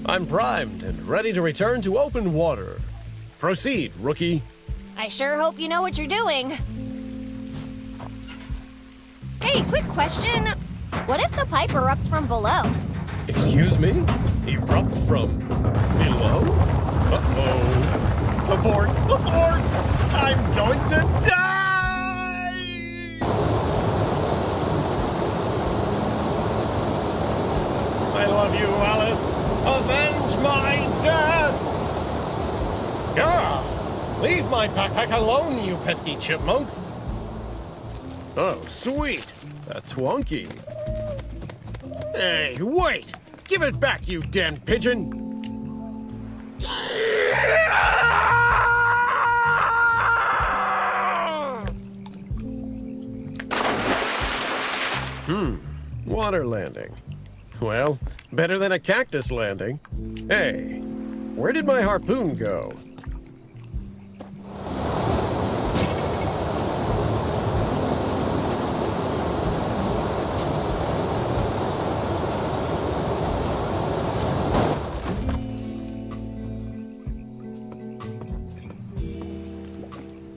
Speaker 19: I'm primed and ready to return to open water. Proceed, rookie.
Speaker 1: I sure hope you know what you're doing. Hey, quick question. What if the pipe erupts from below?
Speaker 19: Excuse me? Erupt from below? Uh-oh. Abort! Abort! I'm going to die! I love you, Alice. Avenge my death! Ah! Leave my backpack alone, you pesky chipmunks! Oh, sweet! A Twonky. Hey, wait! Give it back, you damn pigeon! Water landing. Well, better than a cactus landing. Hey, where did my harpoon go?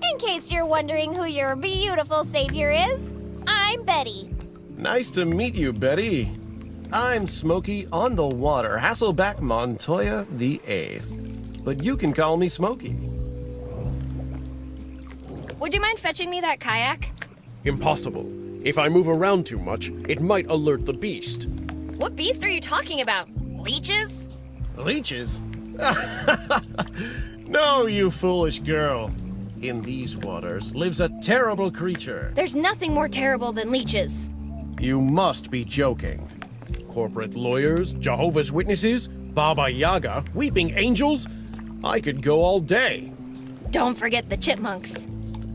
Speaker 1: In case you're wondering who your beautiful savior is, I'm Betty.
Speaker 19: Nice to meet you, Betty. I'm Smokey on the water, Hasselback Montoya the 8th. But you can call me Smokey.
Speaker 1: Would you mind fetching me that kayak?
Speaker 19: Impossible. If I move around too much, it might alert the beast.
Speaker 1: What beast are you talking about? Leeches?
Speaker 19: Leeches? No, you foolish girl. In these waters lives a terrible creature.
Speaker 1: There's nothing more terrible than leeches.
Speaker 19: You must be joking. Corporate lawyers, Jehovah's Witnesses, Baba Yaga, weeping angels? I could go all day.
Speaker 1: Don't forget the chipmunks.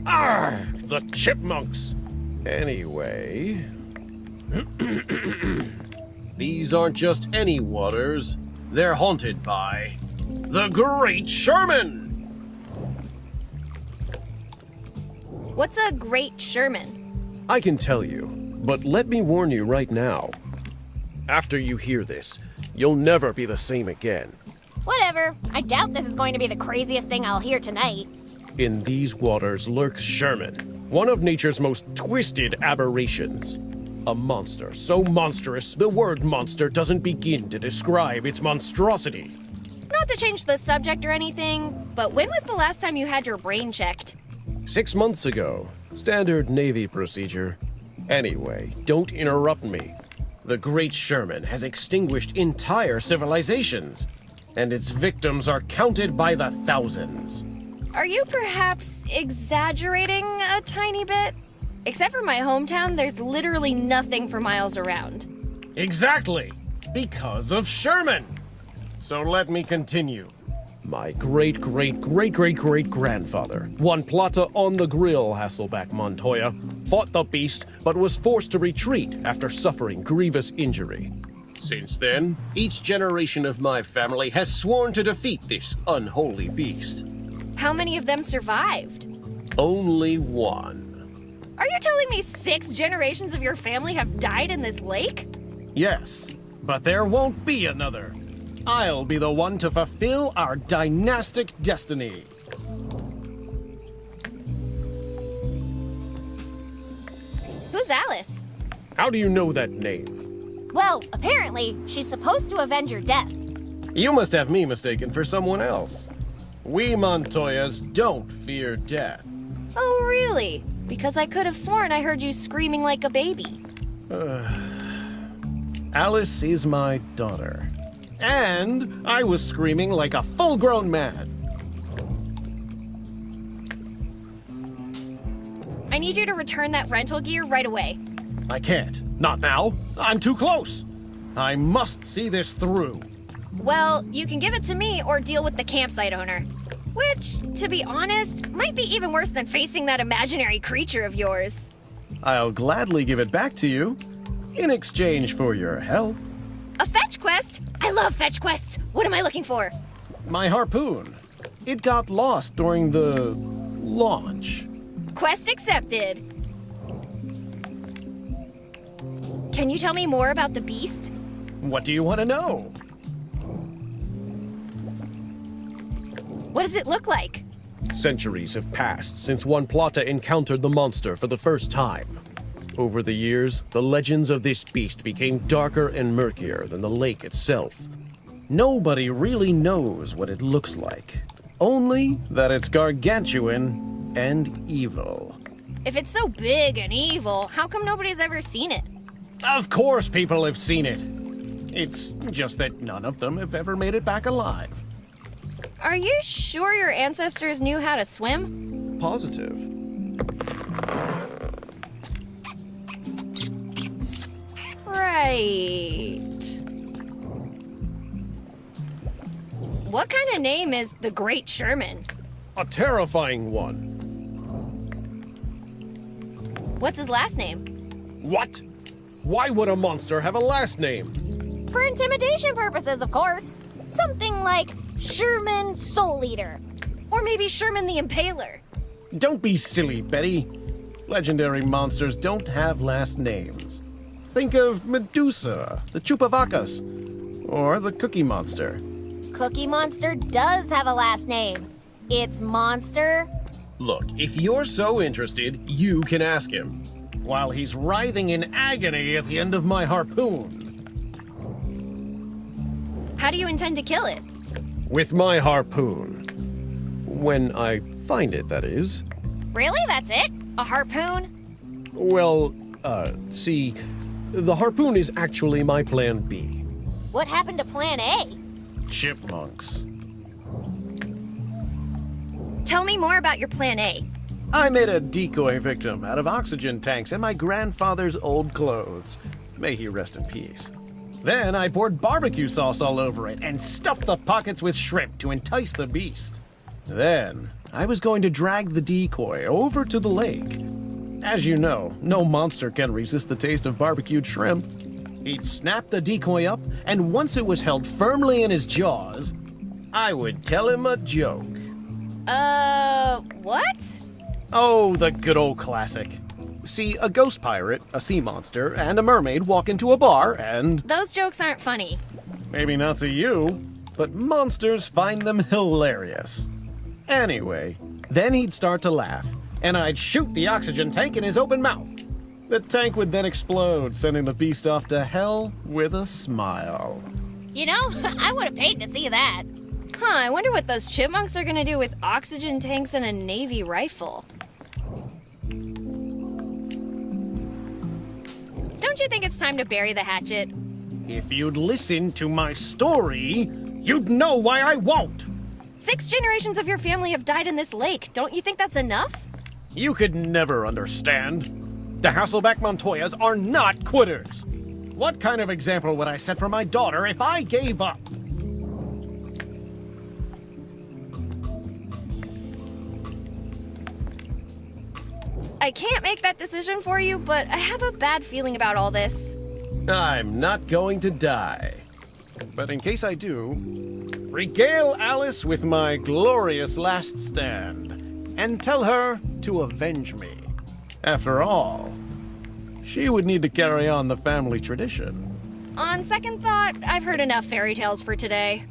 Speaker 19: Arrgh, the chipmunks. Anyway... These aren't just any waters. They're haunted by... the Great Sherman!
Speaker 1: What's a Great Sherman?
Speaker 19: I can tell you, but let me warn you right now. After you hear this, you'll never be the same again.
Speaker 1: Whatever. I doubt this is going to be the craziest thing I'll hear tonight.
Speaker 19: In these waters lurks Sherman, one of nature's most twisted aberrations. A monster so monstrous, the word monster doesn't begin to describe its monstrosity.
Speaker 1: Not to change the subject or anything, but when was the last time you had your brain checked?
Speaker 19: 6 months ago. Standard Navy procedure. Anyway, don't interrupt me. The Great Sherman has extinguished entire civilizations, and its victims are counted by the thousands.
Speaker 1: Are you perhaps exaggerating a tiny bit? Except for my hometown, there's literally nothing for miles around.
Speaker 19: Exactly! Because of Sherman! So let me continue. My great-great-great-great-great-grandfather, Juan Plata on the Grill Hasselback Montoya, fought the beast but was forced to retreat after suffering grievous injury. Since then, each generation of my family has sworn to defeat this unholy beast.
Speaker 1: How many of them survived?
Speaker 19: Only one.
Speaker 1: Are you telling me 6 generations of your family have died in this lake?
Speaker 19: Yes, but there won't be another. I'll be the one to fulfill our dynastic destiny.
Speaker 1: Who's Alice?
Speaker 19: How do you know that name?
Speaker 1: Well, apparently, she's supposed to avenge your death.
Speaker 19: You must have me mistaken for someone else. We Montoyas don't fear death.
Speaker 1: Oh, really? Because I could have sworn I heard you screaming like a baby.
Speaker 19: Alice is my daughter. And I was screaming like a full-grown man.
Speaker 1: I need you to return that rental gear right away.
Speaker 19: I can't. Not now. I'm too close. I must see this through.
Speaker 1: Well, you can give it to me or deal with the campsite owner. Which, to be honest, might be even worse than facing that imaginary creature of yours.
Speaker 19: I'll gladly give it back to you in exchange for your help.
Speaker 1: A fetch quest? I love fetch quests. What am I looking for?
Speaker 19: My harpoon. It got lost during the launch.
Speaker 1: Quest accepted. Can you tell me more about the beast?
Speaker 19: What do you want to know?
Speaker 1: What does it look like?
Speaker 19: Centuries have passed since one plotter encountered the monster for the first time. Over the years, the legends of this beast became darker and murkier than the lake itself. Nobody really knows what it looks like, only that it's gargantuan and evil.
Speaker 1: If it's so big and evil, how come nobody's ever seen it?
Speaker 19: Of course people have seen it. It's just that none of them have ever made it back alive.
Speaker 1: Are you sure your ancestors knew how to swim?
Speaker 19: Positive.
Speaker 1: Right. What kind of name is the Great Sherman?
Speaker 19: A terrifying one.
Speaker 1: What's his last name?
Speaker 19: What? Why would a monster have a last name?
Speaker 1: For intimidation purposes, of course. Something like Sherman Soul Eater. Or maybe Sherman the Impaler.
Speaker 19: Don't be silly, Betty. Legendary monsters don't have last names. Think of Medusa, the Chupavacas, or the Cookie Monster.
Speaker 1: Cookie Monster does have a last name. It's Monster.
Speaker 19: Look, if you're so interested, you can ask him. While he's writhing in agony at the end of my harpoon.
Speaker 1: How do you intend to kill it?
Speaker 19: With my harpoon. When I find it, that is.
Speaker 1: Really? That's it? A harpoon?
Speaker 19: Well, see, the harpoon is actually my plan B.
Speaker 1: What happened to plan A?
Speaker 19: Chipmunks.
Speaker 1: Tell me more about your plan A.
Speaker 19: I made a decoy victim out of oxygen tanks and my grandfather's old clothes. May he rest in peace. Then I poured barbecue sauce all over it and stuffed the pockets with shrimp to entice the beast. Then I was going to drag the decoy over to the lake. As you know, no monster can resist the taste of barbecued shrimp. He'd snap the decoy up, and once it was held firmly in his jaws, I would tell him a joke.
Speaker 1: What?
Speaker 19: Oh, the good old classic. See, a ghost pirate, a sea monster, and a mermaid walk into a bar and...
Speaker 1: Those jokes aren't funny.
Speaker 19: Maybe not to you, but monsters find them hilarious. Anyway, then he'd start to laugh, and I'd shoot the oxygen tank in his open mouth. The tank would then explode, sending the beast off to hell with a smile.
Speaker 1: You know, I would have paid to see that. Huh, I wonder what those chipmunks are gonna do with oxygen tanks and a Navy rifle. Don't you think it's time to bury the hatchet?
Speaker 19: If you'd listen to my story, you'd know why I won't.
Speaker 1: 6 generations of your family have died in this lake. Don't you think that's enough?
Speaker 19: You could never understand. The Hasselback Montoyas are not quitters. What kind of example would I set for my daughter if I gave up?
Speaker 1: I can't make that decision for you, but I have a bad feeling about all this.
Speaker 19: I'm not going to die. But in case I do, regale Alice with my glorious last stand and tell her to avenge me. After all, she would need to carry on the family tradition.
Speaker 1: On second thought, I've heard enough fairy tales for today.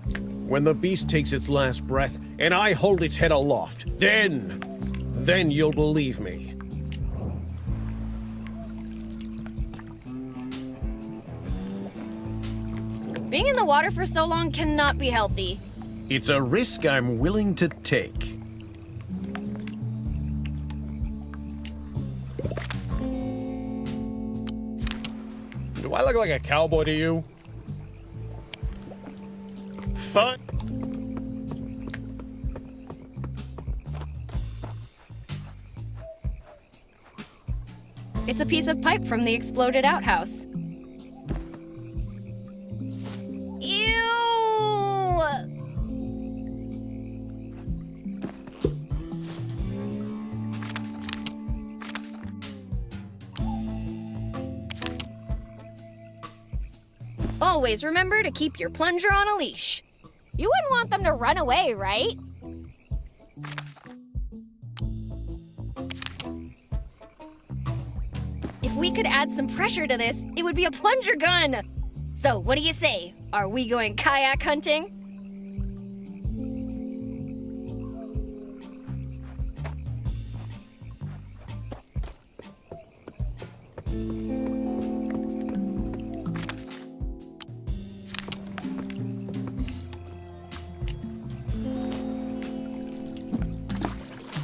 Speaker 19: When the beast takes its last breath and I hold its head aloft, then you'll believe me.
Speaker 1: Being in the water for so long cannot be healthy.
Speaker 19: It's a risk I'm willing to take. Do I look like a cowboy to you? Fuck.
Speaker 1: It's a piece of pipe from the exploded outhouse. Ew! Always remember to keep your plunger on a leash. You wouldn't want them to run away, right? If we could add some pressure to this, it would be a plunger gun! So, what do you say? Are we going kayak hunting?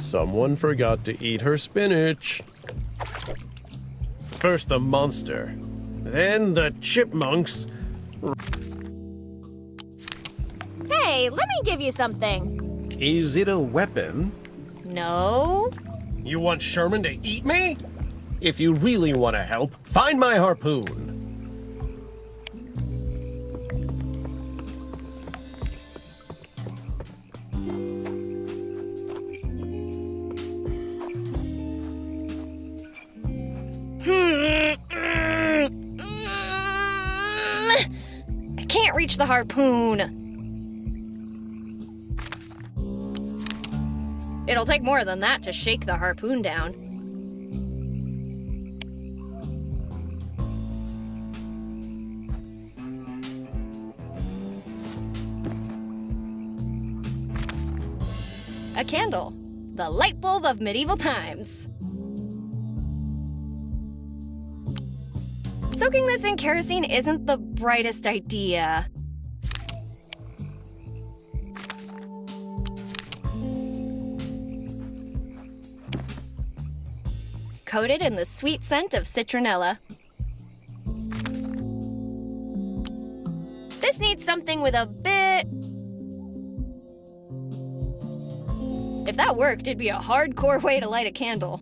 Speaker 19: Someone forgot to eat her spinach. First the monster, then the chipmunks.
Speaker 1: Hey, let me give you something.
Speaker 19: Is it a weapon?
Speaker 1: No.
Speaker 19: You want Sherman to eat me? If you really want to help, find my harpoon.
Speaker 1: I can't reach the harpoon. It'll take more than that to shake the harpoon down. A candle. The light bulb of medieval times. Soaking this in kerosene isn't the brightest idea. Coated in the sweet scent of citronella. This needs something with a bit... If that worked, it'd be a hardcore way to light a candle.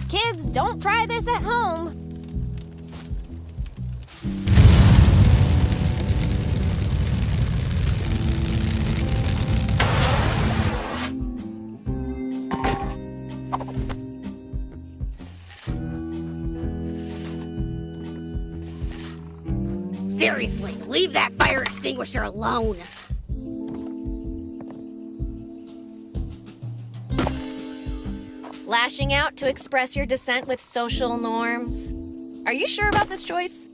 Speaker 1: Kids, don't try this at home.
Speaker 15: Seriously, leave that fire extinguisher alone.
Speaker 1: Lashing out to express your dissent with social norms. Are you sure about this choice?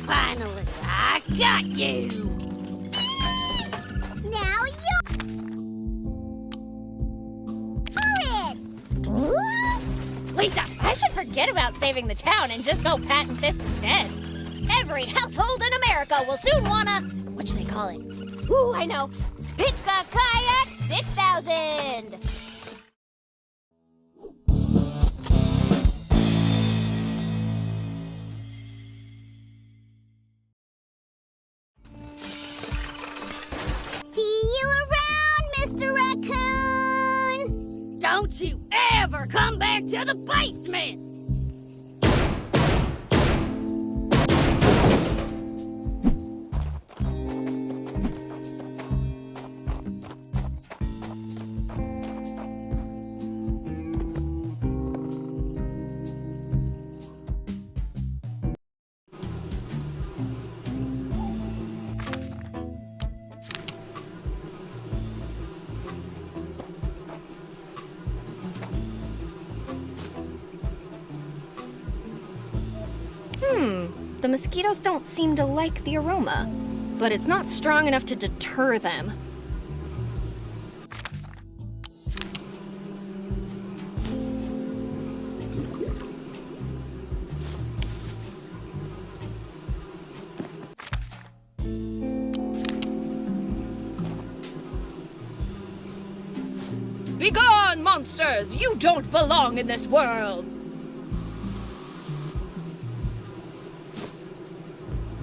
Speaker 15: Finally, I got you!
Speaker 16: Now you're it!
Speaker 1: Lisa, I should forget about saving the town and just go patent this instead. Every household in America will soon wanna... What should I call it? Ooh, I know. Pick a Kayak 6000!
Speaker 15: Don't you ever come back to the basement!
Speaker 1: The mosquitoes don't seem to like the aroma, but it's not strong enough to deter them. Begone, monsters! You don't belong in this world!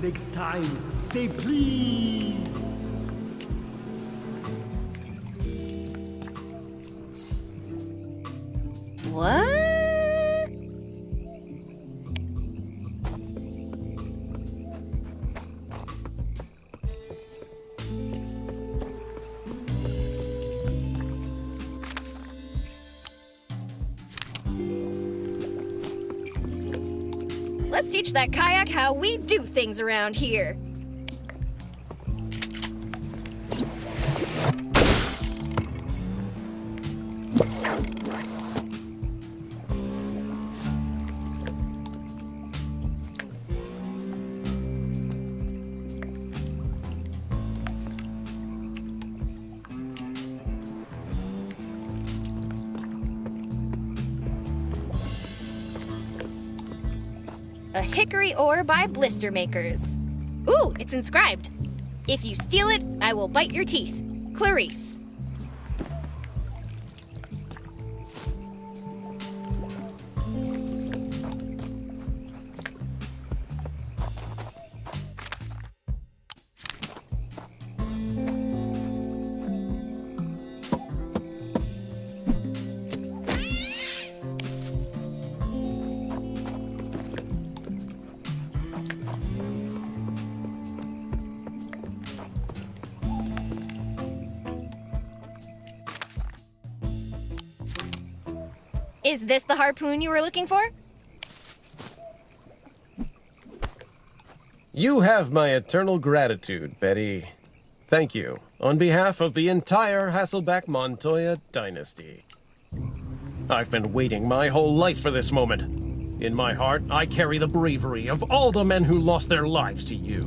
Speaker 17: Next time, say please.
Speaker 1: What? Let's teach that kayak how we do things around here. A hickory ore by blister makers. Ooh, it's inscribed. If you steal it, I will bite your teeth. Clarice. Is this the harpoon you were looking for?
Speaker 19: You have my eternal gratitude, Betty. Thank you, on behalf of the entire Hasselback-Montoya dynasty. I've been waiting my whole life for this moment. In my heart, I carry the bravery of all the men who lost their lives to you.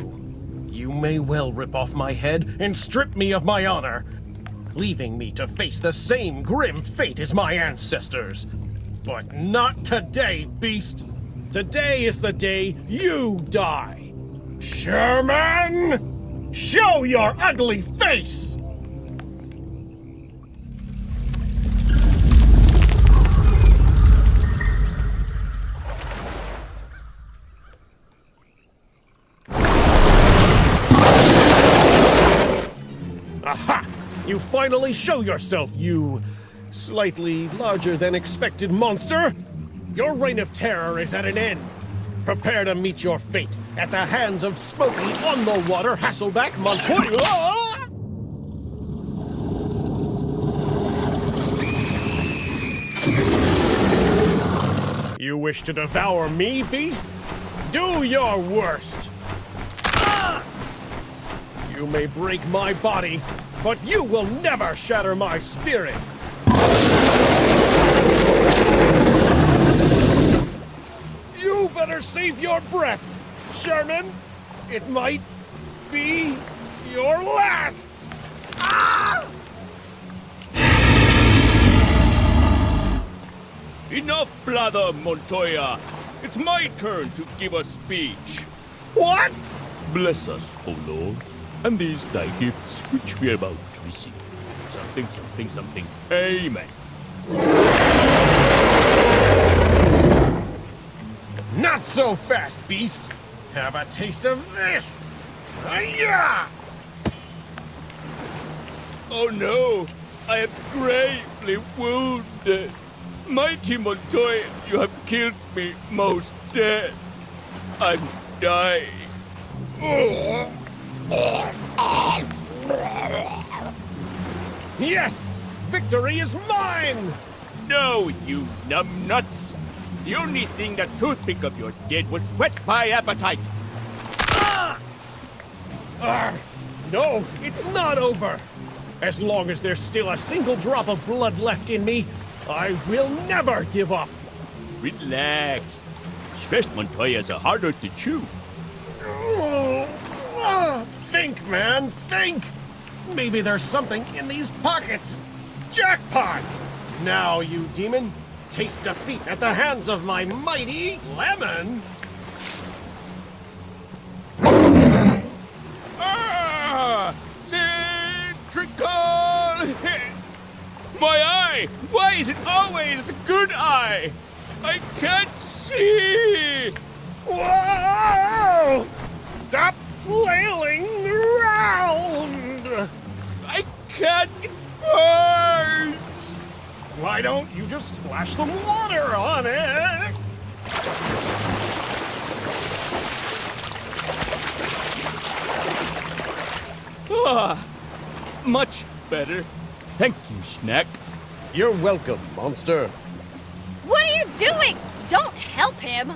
Speaker 19: You may well rip off my head and strip me of my honor, leaving me to face the same grim fate as my ancestors. But not today, beast! Today is the day you die! Sherman! Show your ugly face! Aha! You finally show yourself, you slightly larger than expected monster! Your reign of terror is at an end. Prepare to meet your fate at the hands of Smokey on the water Hasselback-Montoya! You wish to devour me, beast? Do your worst! You may break my body, but you will never shatter my spirit! You better save your breath, Sherman! It might be your last!
Speaker 20: Enough blather, Montoya! It's my turn to give a speech.
Speaker 19: What?
Speaker 20: Bless us, O Lord, and these thy gifts which we are about to receive. Something, something, something. Amen.
Speaker 19: Not so fast, beast! Have a taste of this! Hi-ya!
Speaker 20: Oh no! I am gravely wounded. Mighty Montoya, you have killed me most dead. I'm dying.
Speaker 19: Yes! Victory is mine!
Speaker 20: No, you numbnuts! The only thing that toothpick of yours did was whet my appetite.
Speaker 19: No, it's not over! As long as there's still a single drop of blood left in me, I will never give up!
Speaker 20: Relax. Stressed Montoyas are harder to chew.
Speaker 19: Think, man, think! Maybe there's something in these pockets! Jackpot! Now, you demon, taste defeat at the hands of my mighty lemon!
Speaker 20: Centrical hit! My eye! Why is it always the good eye? I can't see!
Speaker 19: Whoa!
Speaker 18: Stop flailing around!
Speaker 20: I can't get burns!
Speaker 18: Why don't you just splash some water on it?
Speaker 20: Ah, much better. Thank you, Snack.
Speaker 19: You're welcome, monster.
Speaker 1: What are you doing? Don't help him.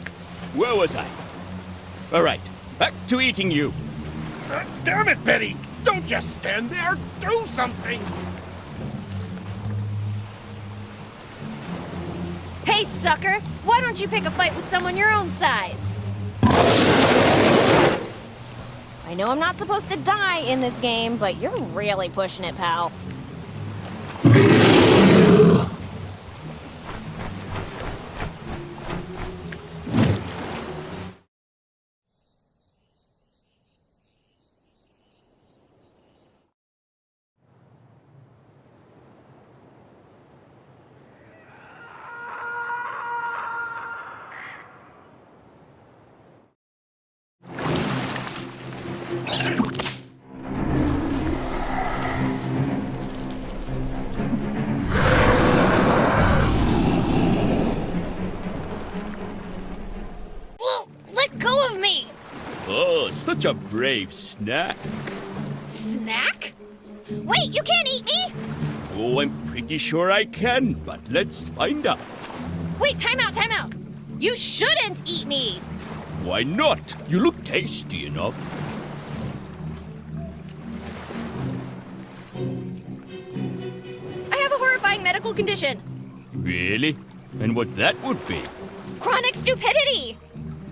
Speaker 20: Where was I? All right, back to eating you.
Speaker 18: Damn it, Betty! Don't just stand there! Do something!
Speaker 1: Hey, sucker! Why don't you pick a fight with someone your own size? I know I'm not supposed to die in this game, but you're really pushing it, pal. Let go of me!
Speaker 20: Oh, such a brave Snack.
Speaker 1: Snack? Wait, you can't eat me?
Speaker 20: Oh, I'm pretty sure I can, but let's find out.
Speaker 1: Wait, time out, time out. You shouldn't eat me.
Speaker 20: Why not? You look tasty enough.
Speaker 1: I have a horrifying medical condition.
Speaker 20: Really? And what that would be?
Speaker 1: Chronic stupidity.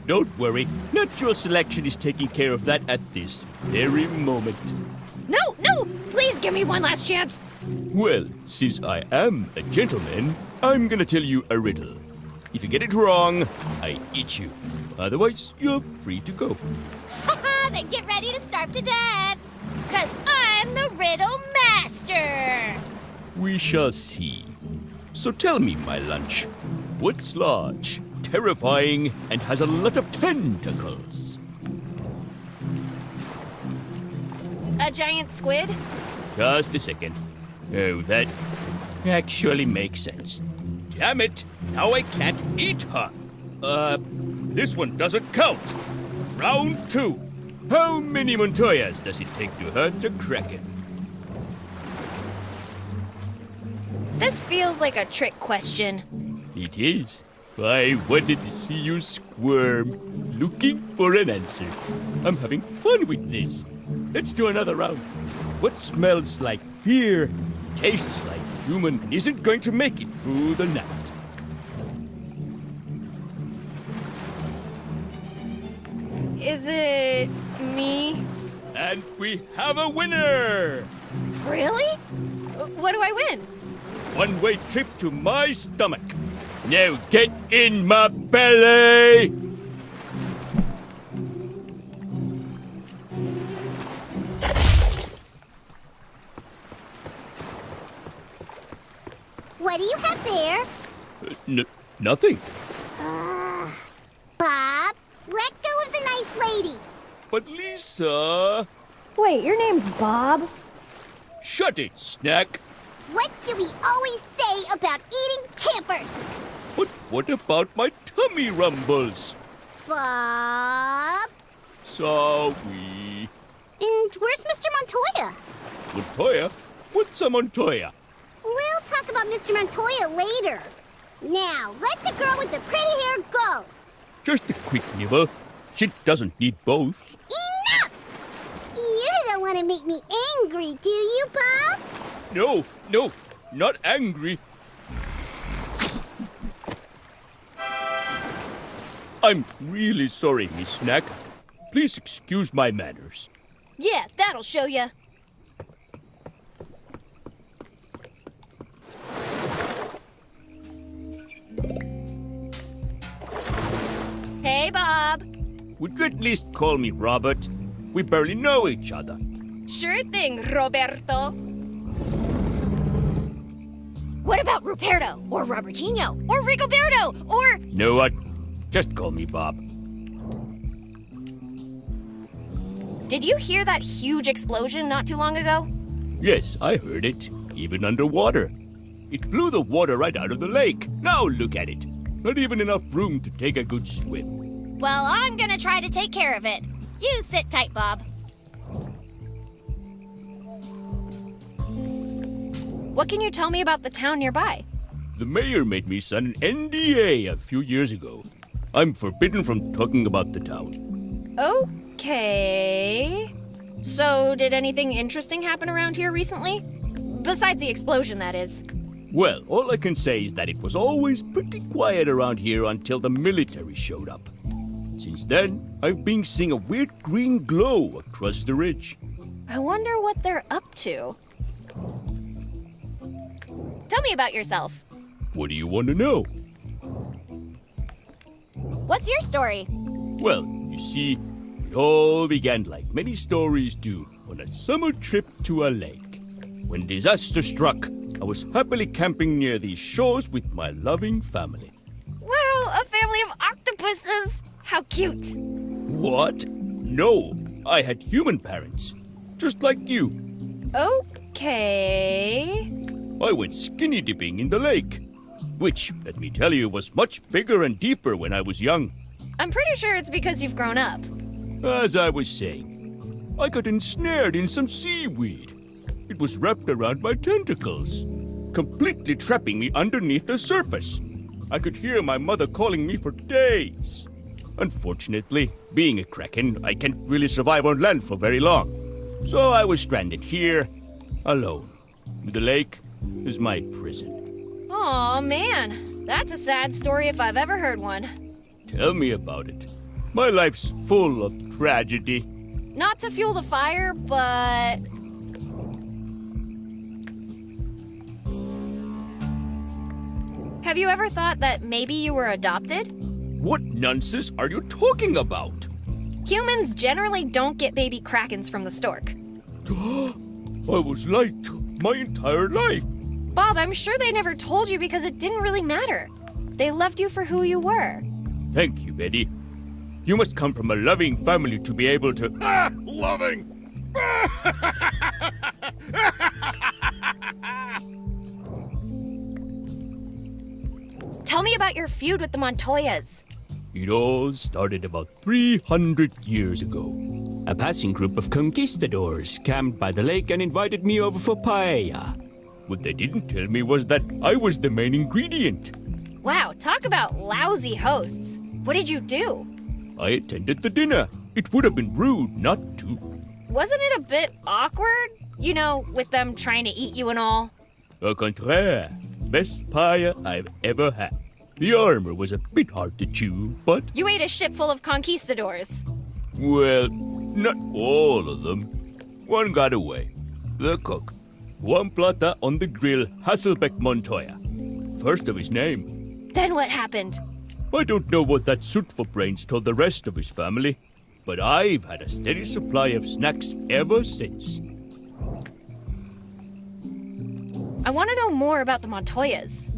Speaker 20: Don't worry, natural selection is taking care of that at this very moment.
Speaker 1: No, no, please give me one last chance.
Speaker 20: Well, since I am a gentleman, I'm gonna tell you a riddle. If you get it wrong, I eat you. Otherwise, you're free to go.
Speaker 1: Haha, then get ready to starve to death. 'Cause I'm the riddle master.
Speaker 20: We shall see. So tell me, my lunch, what's large, terrifying, and has a lot of tentacles?
Speaker 1: A giant squid?
Speaker 20: Just a second. Oh, that actually makes sense. Damn it! Now I can't eat her! This one doesn't count. Round 2. How many Montoyas does it take to hurt a Kraken?
Speaker 1: This feels like a trick question.
Speaker 20: It is. I wanted to see you squirm, looking for an answer. I'm having fun with this. Let's do another round. What smells like fear, tastes like human, and isn't going to make it through the night?
Speaker 1: Is it me?
Speaker 20: And we have a winner!
Speaker 1: Really? What do I win?
Speaker 20: One-way trip to my stomach. Now get in my belly!
Speaker 16: What do you have there?
Speaker 20: Nothing.
Speaker 16: Bob, let go of the nice lady.
Speaker 20: But Lisa...
Speaker 1: Wait, your name's Bob?
Speaker 20: Shut it, Snack.
Speaker 16: What do we always say about eating campers?
Speaker 20: But what about my tummy rumbles?
Speaker 16: Bob?
Speaker 20: Sorry.
Speaker 16: And where's Mr. Montoya?
Speaker 20: Montoya? What's a Montoya?
Speaker 16: We'll talk about Mr. Montoya later. Now, let the girl with the pretty hair go.
Speaker 20: Just a quick nibble. She doesn't need both.
Speaker 16: Enough! You don't want to make me angry, do you, Bob?
Speaker 20: No, not angry. I'm really sorry, Miss Snack. Please excuse my manners.
Speaker 1: Yeah, that'll show ya. Hey, Bob.
Speaker 20: Would you at least call me Robert? We barely know each other.
Speaker 1: Sure thing, Roberto. What about Ruperto, or Robertinho, or Rigoberto, or...
Speaker 20: Know what? Just call me Bob.
Speaker 1: Did you hear that huge explosion not too long ago?
Speaker 20: Yes, I heard it, even underwater. It blew the water right out of the lake. Now look at it. Not even enough room to take a good swim.
Speaker 1: Well, I'm gonna try to take care of it. You sit tight, Bob. What can you tell me about the town nearby?
Speaker 20: The mayor made me sign an NDA a few years ago. I'm forbidden from talking about the town.
Speaker 1: Okay. So, did anything interesting happen around here recently? Besides the explosion, that is.
Speaker 20: Well, all I can say is that it was always pretty quiet around here until the military showed up. Since then, I've been seeing a weird green glow across the ridge.
Speaker 1: I wonder what they're up to. Tell me about yourself.
Speaker 20: What do you want to know?
Speaker 1: What's your story?
Speaker 20: Well, you see, it all began like many stories do on a summer trip to a lake. When disaster struck, I was happily camping near these shores with my loving family.
Speaker 1: Wow, a family of octopuses! How cute!
Speaker 20: What? No, I had human parents, just like you.
Speaker 1: Okay.
Speaker 20: I went skinny dipping in the lake, which, let me tell you, was much bigger and deeper when I was young.
Speaker 1: I'm pretty sure it's because you've grown up.
Speaker 20: As I was saying, I got ensnared in some seaweed. It was wrapped around my tentacles, completely trapping me underneath the surface. I could hear my mother calling me for days. Unfortunately, being a kraken, I can't really survive on land for very long. So I was stranded here, alone. The lake is my prison.
Speaker 1: Aw, man. That's a sad story if I've ever heard one.
Speaker 20: Tell me about it. My life's full of tragedy.
Speaker 1: Not to fuel the fire, but... Have you ever thought that maybe you were adopted?
Speaker 20: What nonsense are you talking about?
Speaker 1: Humans generally don't get baby krakens from the stork.
Speaker 20: I was lied to my entire life.
Speaker 1: Bob, I'm sure they never told you because it didn't really matter. They loved you for who you were.
Speaker 20: Thank you, Betty. You must come from a loving family to be able to...
Speaker 10: Loving!
Speaker 1: Tell me about your feud with the Montoyas.
Speaker 20: It all started about 300 years ago. A passing group of conquistadors camped by the lake and invited me over for paella. What they didn't tell me was that I was the main ingredient.
Speaker 1: Wow, talk about lousy hosts. What did you do?
Speaker 20: I attended the dinner. It would have been rude not to.
Speaker 1: Wasn't it a bit awkward? You know, with them trying to eat you and all?
Speaker 20: Au contraire. Best paella I've ever had. The armor was a bit hard to chew, but...
Speaker 1: You ate a ship full of conquistadors.
Speaker 20: Well, not all of them. One got away. The cook. Juan Plata on the grill, Hasselbeck Montoya. First of his name.
Speaker 1: Then what happened?
Speaker 20: I don't know what that suit for brains told the rest of his family, but I've had a steady supply of snacks ever since.
Speaker 1: I want to know more about the Montoyas.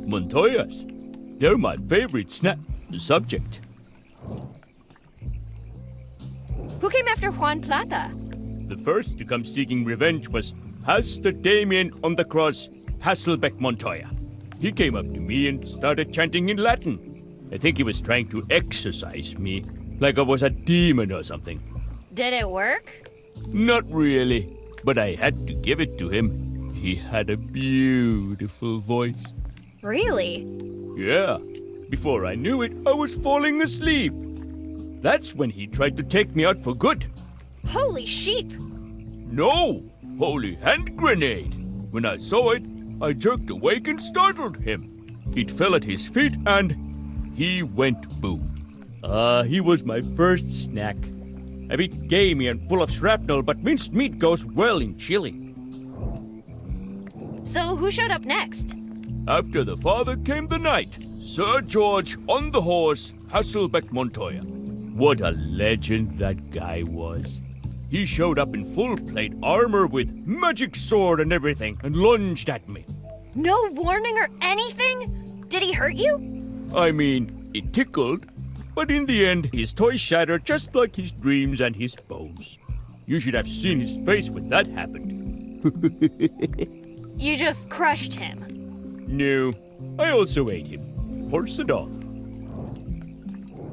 Speaker 20: Montoyas? They're my favorite subject.
Speaker 1: Who came after Juan Plata?
Speaker 20: The first to come seeking revenge was Pastor Damien on the cross, Hasselbeck Montoya. He came up to me and started chanting in Latin. I think he was trying to exorcise me, like I was a demon or something.
Speaker 1: Did it work?
Speaker 20: Not really, but I had to give it to him. He had a beautiful voice.
Speaker 1: Really?
Speaker 20: Yeah. Before I knew it, I was falling asleep. That's when he tried to take me out for good.
Speaker 1: Holy sheep!
Speaker 20: No! Holy hand grenade! When I saw it, I jerked awake and startled him. It fell at his feet and he went boom. He was my first snack. A bit gamey and full of shrapnel, but minced meat goes well in chili.
Speaker 1: So who showed up next?
Speaker 20: After the father came the knight, Sir George on the horse, Hasselbeck Montoya. What a legend that guy was. He showed up in full plate armor with magic sword and everything and lunged at me.
Speaker 1: No warning or anything? Did he hurt you?
Speaker 20: I mean, it tickled, but in the end, his toy shattered just like his dreams and his bones. You should have seen his face when that happened.
Speaker 1: You just crushed him.
Speaker 20: No, I also ate him. Horse and all.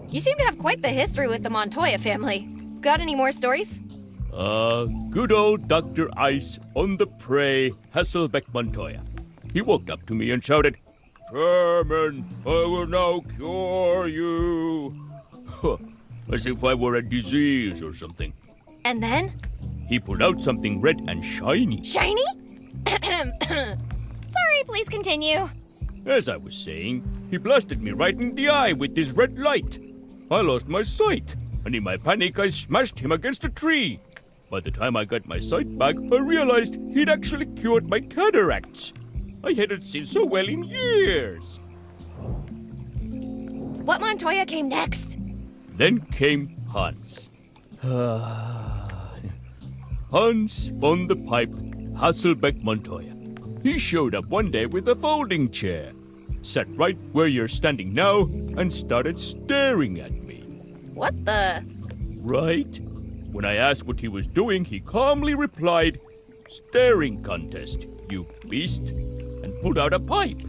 Speaker 1: You seem to have quite the history with the Montoya family. Got any more stories?
Speaker 20: Good old Dr. Ice on the prey, Hasselbeck Montoya. He walked up to me and shouted, "Sherman, I will now cure you." As if I were a disease or something.
Speaker 1: And then?
Speaker 20: He pulled out something red and shiny.
Speaker 1: Shiny? Sorry, please continue.
Speaker 20: As I was saying, he blasted me right in the eye with this red light. I lost my sight, and in my panic I smashed him against a tree. By the time I got my sight back, I realized he'd actually cured my cataracts. I hadn't seen so well in years.
Speaker 1: What Montoya came next?
Speaker 20: Then came Hans. Hans on the pipe, Hasselbeck Montoya. He showed up one day with a folding chair, sat right where you're standing now, and started staring at me.
Speaker 1: What the?
Speaker 20: Right? When I asked what he was doing, he calmly replied, "Staring contest, you beast," and pulled out a pipe.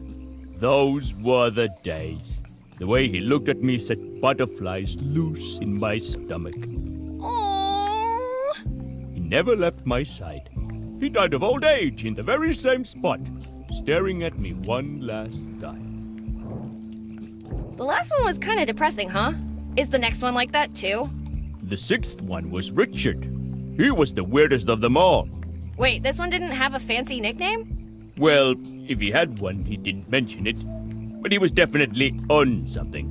Speaker 20: Those were the days. The way he looked at me set butterflies loose in my stomach.
Speaker 1: Aww.
Speaker 20: He never left my side. He died of old age in the very same spot, staring at me one last time.
Speaker 1: The last one was kind of depressing, huh? Is the next one like that too?
Speaker 20: The sixth one was Richard. He was the weirdest of them all.
Speaker 1: Wait, this one didn't have a fancy nickname?
Speaker 20: Well, if he had one, he didn't mention it. But he was definitely on something.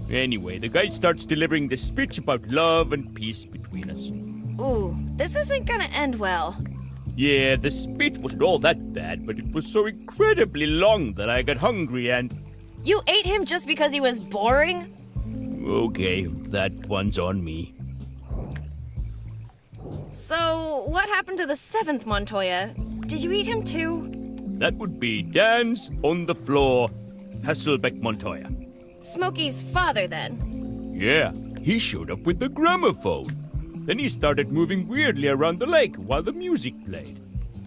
Speaker 20: Anyway, the guy starts delivering this speech about love and peace between us.
Speaker 1: Ooh, this isn't gonna end well.
Speaker 20: Yeah, the speech wasn't all that bad, but it was so incredibly long that I got hungry and...
Speaker 1: You ate him just because he was boring?
Speaker 20: Okay, that one's on me.
Speaker 1: So, what happened to the seventh Montoya? Did you eat him too?
Speaker 20: That would be Dan's on the floor, Hasselbeck Montoya.
Speaker 1: Smokey's father, then?
Speaker 20: Yeah, he showed up with the gramophone. Then he started moving weirdly around the lake while the music played.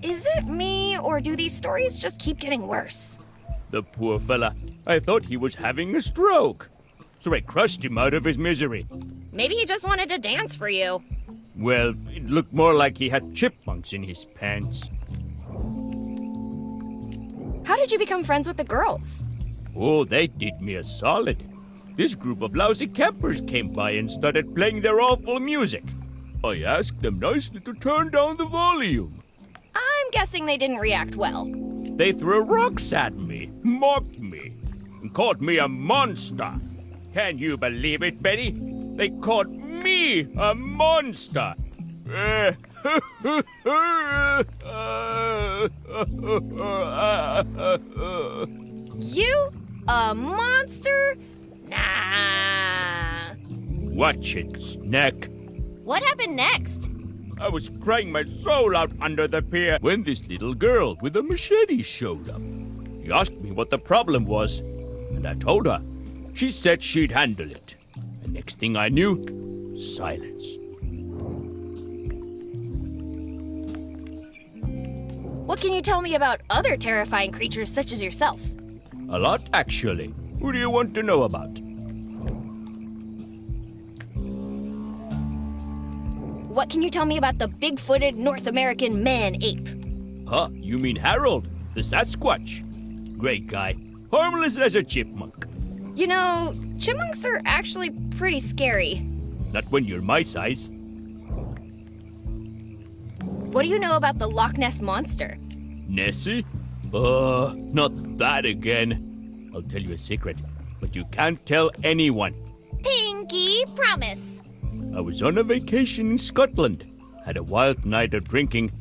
Speaker 1: Is it me, or do these stories just keep getting worse?
Speaker 20: The poor fella. I thought he was having a stroke. So I crushed him out of his misery.
Speaker 1: Maybe he just wanted to dance for you.
Speaker 20: Well, it looked more like he had chipmunks in his pants.
Speaker 1: How did you become friends with the girls?
Speaker 20: Oh, they did me a solid. This group of lousy campers came by and started playing their awful music. I asked them nicely to turn down the volume.
Speaker 1: I'm guessing they didn't react well.
Speaker 20: They threw rocks at me, mocked me, and called me a monster. Can you believe it, Betty? They called me a monster.
Speaker 1: You? A monster? Nah.
Speaker 20: Watch it, Snack.
Speaker 1: What happened next?
Speaker 20: I was crying my soul out under the pier when this little girl with a machete showed up. She asked me what the problem was, and I told her. She said she'd handle it. And next thing I knew, silence.
Speaker 1: What can you tell me about other terrifying creatures such as yourself?
Speaker 20: A lot, actually. Who do you want to know about?
Speaker 1: What can you tell me about the big-footed North American man-ape?
Speaker 20: Huh, you mean Harold, the Sasquatch? Great guy. Harmless as a chipmunk.
Speaker 1: You know, chipmunks are actually pretty scary.
Speaker 20: Not when you're my size.
Speaker 1: What do you know about the Loch Ness Monster?
Speaker 20: Nessie? Not that again. I'll tell you a secret, but you can't tell anyone.
Speaker 1: Pinky promise.
Speaker 20: I was on a vacation in Scotland. Had a wild night of drinking.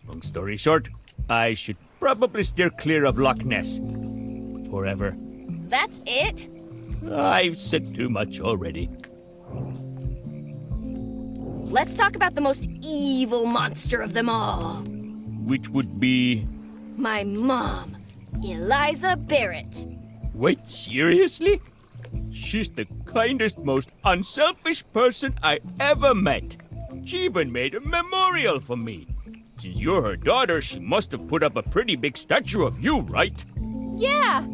Speaker 20: Long story short, I should probably steer clear of Loch Ness. Forever.
Speaker 1: That's it?
Speaker 20: I've said too much already.
Speaker 1: Let's talk about the most evil monster of them all.
Speaker 20: Which would be...
Speaker 1: My mom, Eliza Barrett.
Speaker 20: Wait, seriously? She's the kindest, most unselfish person I ever met. She even made a memorial for me. Since you're her daughter, she must have put up a pretty big statue of you, right?
Speaker 1: Yeah,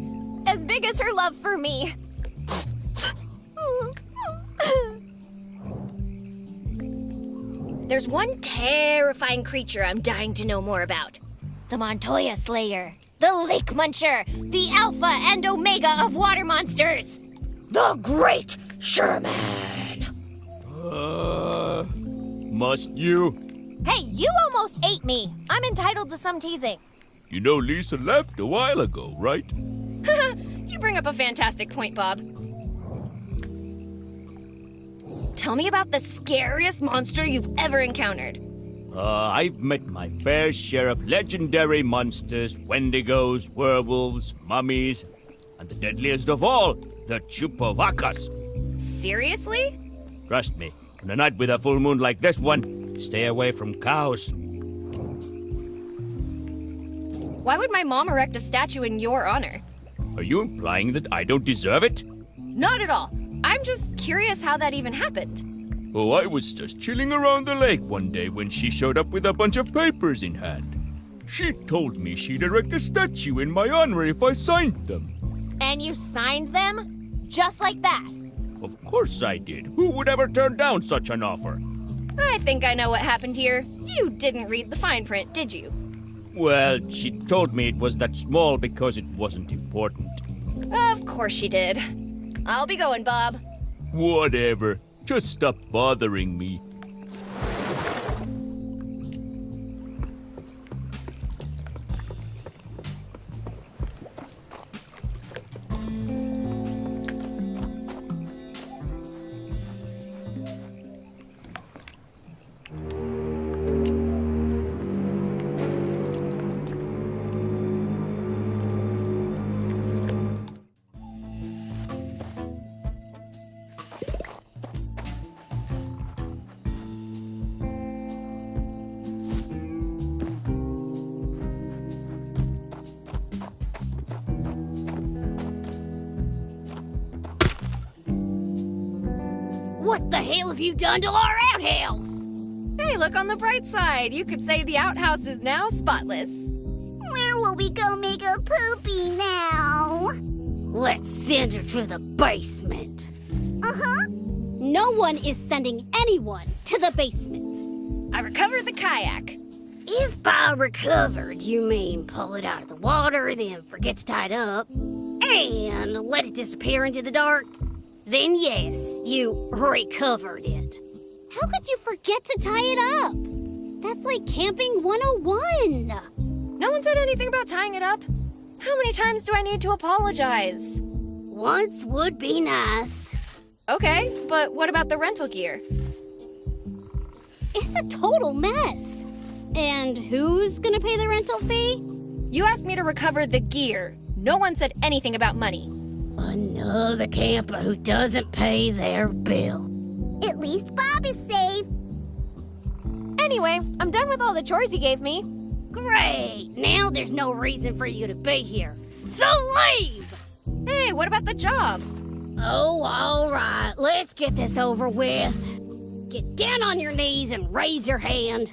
Speaker 1: as big as her love for me. There's one terrifying creature I'm dying to know more about. The Montoya Slayer, the Lake Muncher, the Alpha and Omega of water monsters. The Great Sherman.
Speaker 20: Must you?
Speaker 1: Hey, you almost ate me. I'm entitled to some teasing.
Speaker 20: You know Lisa left a while ago, right?
Speaker 1: You bring up a fantastic point, Bob. Tell me about the scariest monster you've ever encountered.
Speaker 20: I've met my fair share of legendary monsters, wendigos, werewolves, mummies, and the deadliest of all, the Chupavacas.
Speaker 1: Seriously?
Speaker 20: Trust me, on a night with a full moon like this one, stay away from cows.
Speaker 1: Why would my mom erect a statue in your honor?
Speaker 20: Are you implying that I don't deserve it?
Speaker 1: Not at all. I'm just curious how that even happened.
Speaker 20: Oh, I was just chilling around the lake one day when she showed up with a bunch of papers in hand. She told me she'd erect a statue in my honor if I signed them.
Speaker 1: And you signed them? Just like that?
Speaker 20: Of course I did. Who would ever turn down such an offer?
Speaker 1: I think I know what happened here. You didn't read the fine print, did you?
Speaker 20: Well, she told me it was that small because it wasn't important.
Speaker 1: Of course she did. I'll be going, Bob.
Speaker 20: Whatever. Just stop bothering me.
Speaker 15: What the hell have you done to our outhouse?
Speaker 1: Hey, look on the bright side. You could say the outhouse is now spotless.
Speaker 16: Where will we go make a poopy now?
Speaker 15: Let's send her to the basement.
Speaker 16: Uh-huh.
Speaker 15: No one is sending anyone to the basement.
Speaker 1: I recovered the kayak.
Speaker 15: If by recovered you mean pull it out of the water, then forget to tie it up, and let it disappear into the dark, then yes, you recovered it.
Speaker 16: How could you forget to tie it up? That's like camping 101.
Speaker 1: No one said anything about tying it up. How many times do I need to apologize?
Speaker 15: Once would be nice.
Speaker 1: Okay, but what about the rental gear?
Speaker 15: It's a total mess. And who's gonna pay the rental fee?
Speaker 1: You asked me to recover the gear. No one said anything about money.
Speaker 15: Another camper who doesn't pay their bill.
Speaker 16: At least Bob is safe.
Speaker 1: Anyway, I'm done with all the chores you gave me.
Speaker 15: Great! Now there's no reason for you to be here. So leave!
Speaker 1: Hey, what about the job?
Speaker 15: Oh, all right. Let's get this over with. Get down on your knees and raise your hand.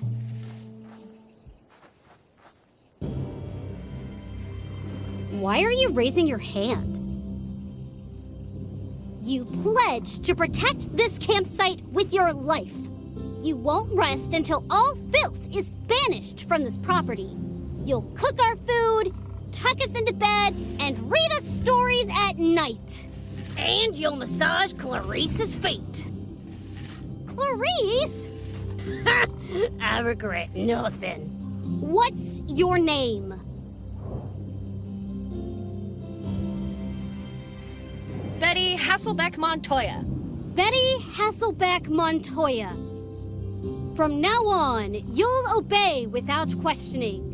Speaker 16: Why are you raising your hand? You pledge to protect this campsite with your life. You won't rest until all filth is banished from this property. You'll cook our food, tuck us into bed, and read us stories at night.
Speaker 15: And you'll massage Clarice's feet.
Speaker 16: Clarice?
Speaker 15: I regret nothing.
Speaker 16: What's your name?
Speaker 1: Betty Hasselbeck Montoya.
Speaker 16: Betty Hasselbeck Montoya. From now on, you'll obey without questioning.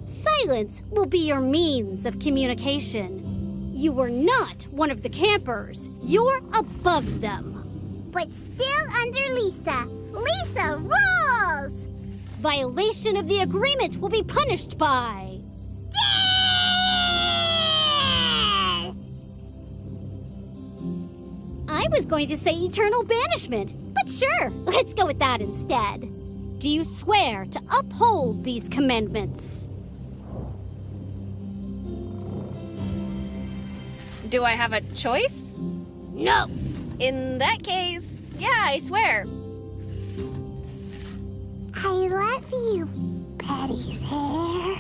Speaker 16: Silence will be your means of communication. You were not one of the campers. You're above them.
Speaker 7: But still under Lisa. Lisa rules!
Speaker 16: Violation of the agreement will be punished by... I was going to say eternal banishment, but Sure, let's go with that instead. Do you swear to uphold these commandments?
Speaker 1: Do I have a choice?
Speaker 16: No.
Speaker 1: In that case, yeah, I swear.
Speaker 7: I love you, Patty's hair.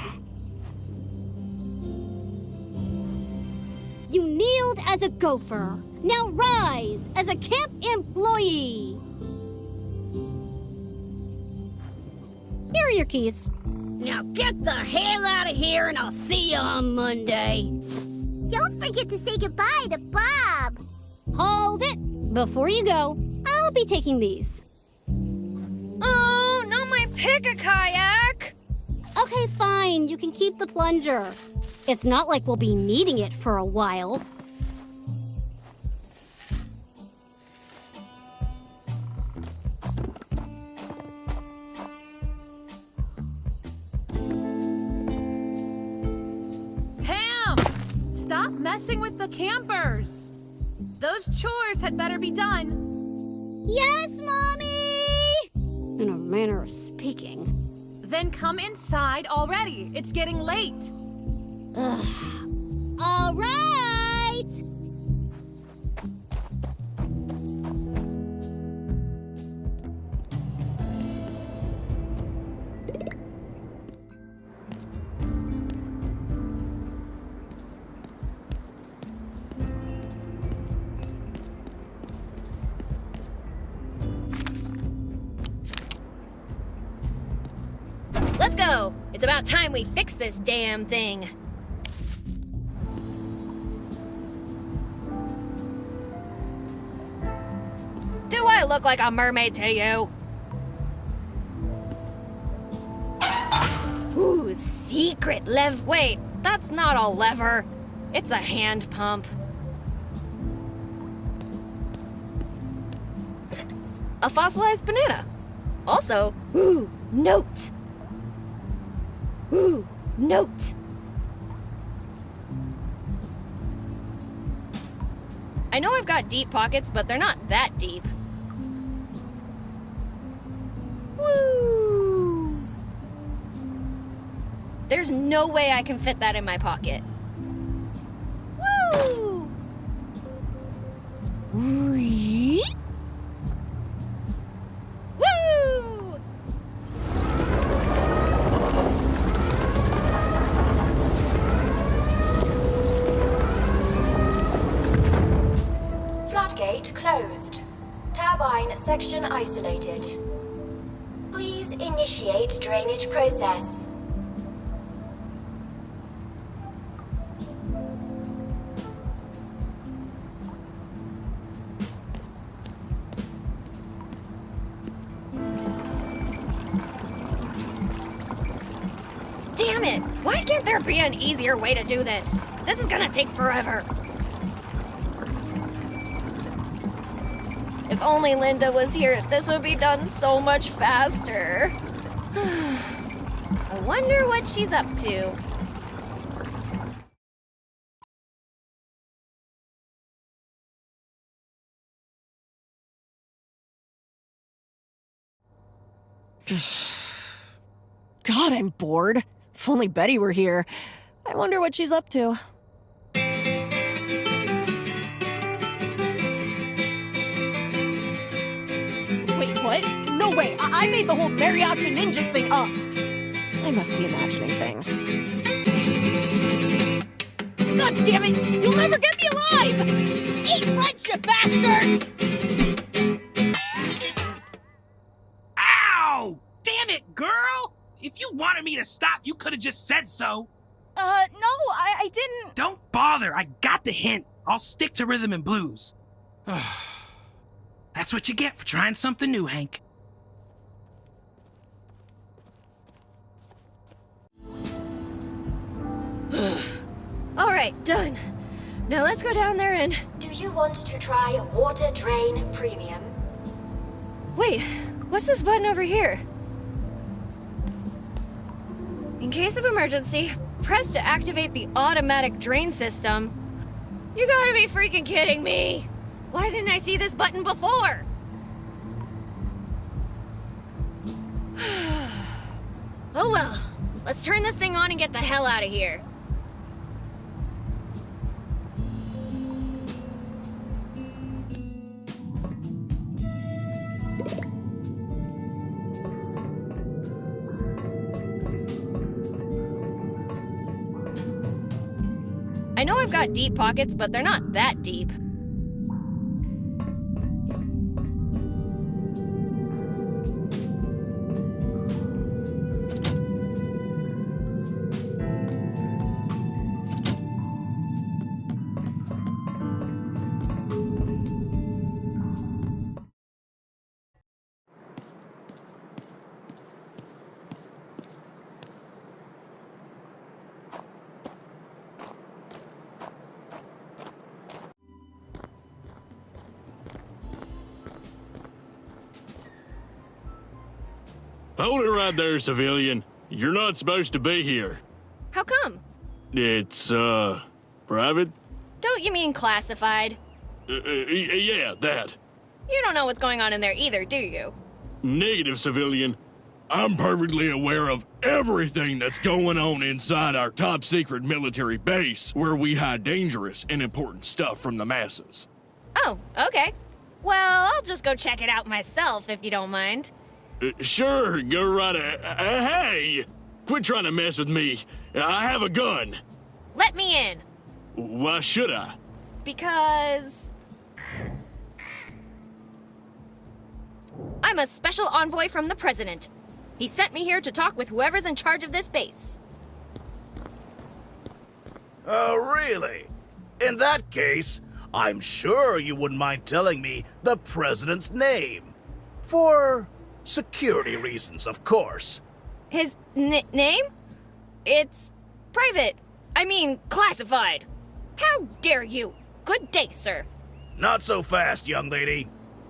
Speaker 16: You kneeled as a gopher. Now rise as a camp employee. Here are your keys.
Speaker 15: Now get the hell out of here and I'll see you on Monday.
Speaker 7: Don't forget to say goodbye to Bob.
Speaker 16: Hold it. Before you go, I'll be taking these.
Speaker 1: Oh, not my pick-a-kayak!
Speaker 16: Okay, fine. You can keep the plunger. It's not like we'll be needing it for a while.
Speaker 21: Stop messing with the campers. Those chores had better be done.
Speaker 16: Yes, Mommy! In a manner of speaking.
Speaker 21: Then come inside already. It's getting late.
Speaker 16: Ugh. All right!
Speaker 1: Let's go! It's about time we fix this damn thing. Do I look like a mermaid to you? Ooh, secret Wait, that's not a lever. It's a hand pump. A fossilized banana. Also, ooh, note. Ooh, note. I know I've got deep pockets, but they're not that deep. Woo! There's no way I can fit that in my pocket. Woo! Wee! Woo!
Speaker 22: Floodgate closed. Turbine section isolated. Please initiate drainage process.
Speaker 1: Damn it! Why can't there be an easier way to do this? This is gonna take forever. If only Linda was here, this would be done so much faster. I wonder what she's up to.
Speaker 2: God, I'm bored. If only Betty were here. I wonder what she's up to. Wait, what? No way! I made the whole mariachi ninjas thing up! I must be imagining things. God damn it! You'll never get me alive! Eat lunch, you bastards!
Speaker 6: Ow! Damn it, girl! If you wanted me to stop, you could have just said so.
Speaker 4: No, I didn't.
Speaker 6: Don't bother. I got the hint. I'll stick to rhythm and blues. That's what you get for trying something new, Hank.
Speaker 1: All right, done. Now let's go down there and...
Speaker 22: Do you want to try water drain premium?
Speaker 1: Wait, what's this button over here? In case of emergency, press to activate the automatic drain system. You gotta be freaking kidding me! Why didn't I see this button before? Oh well, let's turn this thing on and get the hell out of here. I know I've got deep pockets, but they're not that deep.
Speaker 3: Hold it right there, civilian. You're not supposed to be here.
Speaker 1: How come?
Speaker 3: It's, private?
Speaker 1: Don't you mean classified?
Speaker 3: Yeah, that.
Speaker 1: You don't know what's going on in there either, do you?
Speaker 3: Negative, civilian. I'm perfectly aware of everything that's going on inside our top-secret military base, where we hide dangerous and important stuff from the masses.
Speaker 1: Oh, okay. Well, I'll just go check it out myself, if you don't mind.
Speaker 3: Sure, go right ahead. Hey! Quit trying to mess with me. I have a gun.
Speaker 1: Let me in.
Speaker 3: Why should I?
Speaker 1: Because... I'm a special envoy from the president. He sent me here to talk with whoever's in charge of this base.
Speaker 5: Oh, really? In that case, I'm sure you wouldn't mind telling me the president's name. For security reasons, of course.
Speaker 1: His name? It's private. I mean, classified. How dare you? Good day, sir.
Speaker 5: Not so fast, young lady.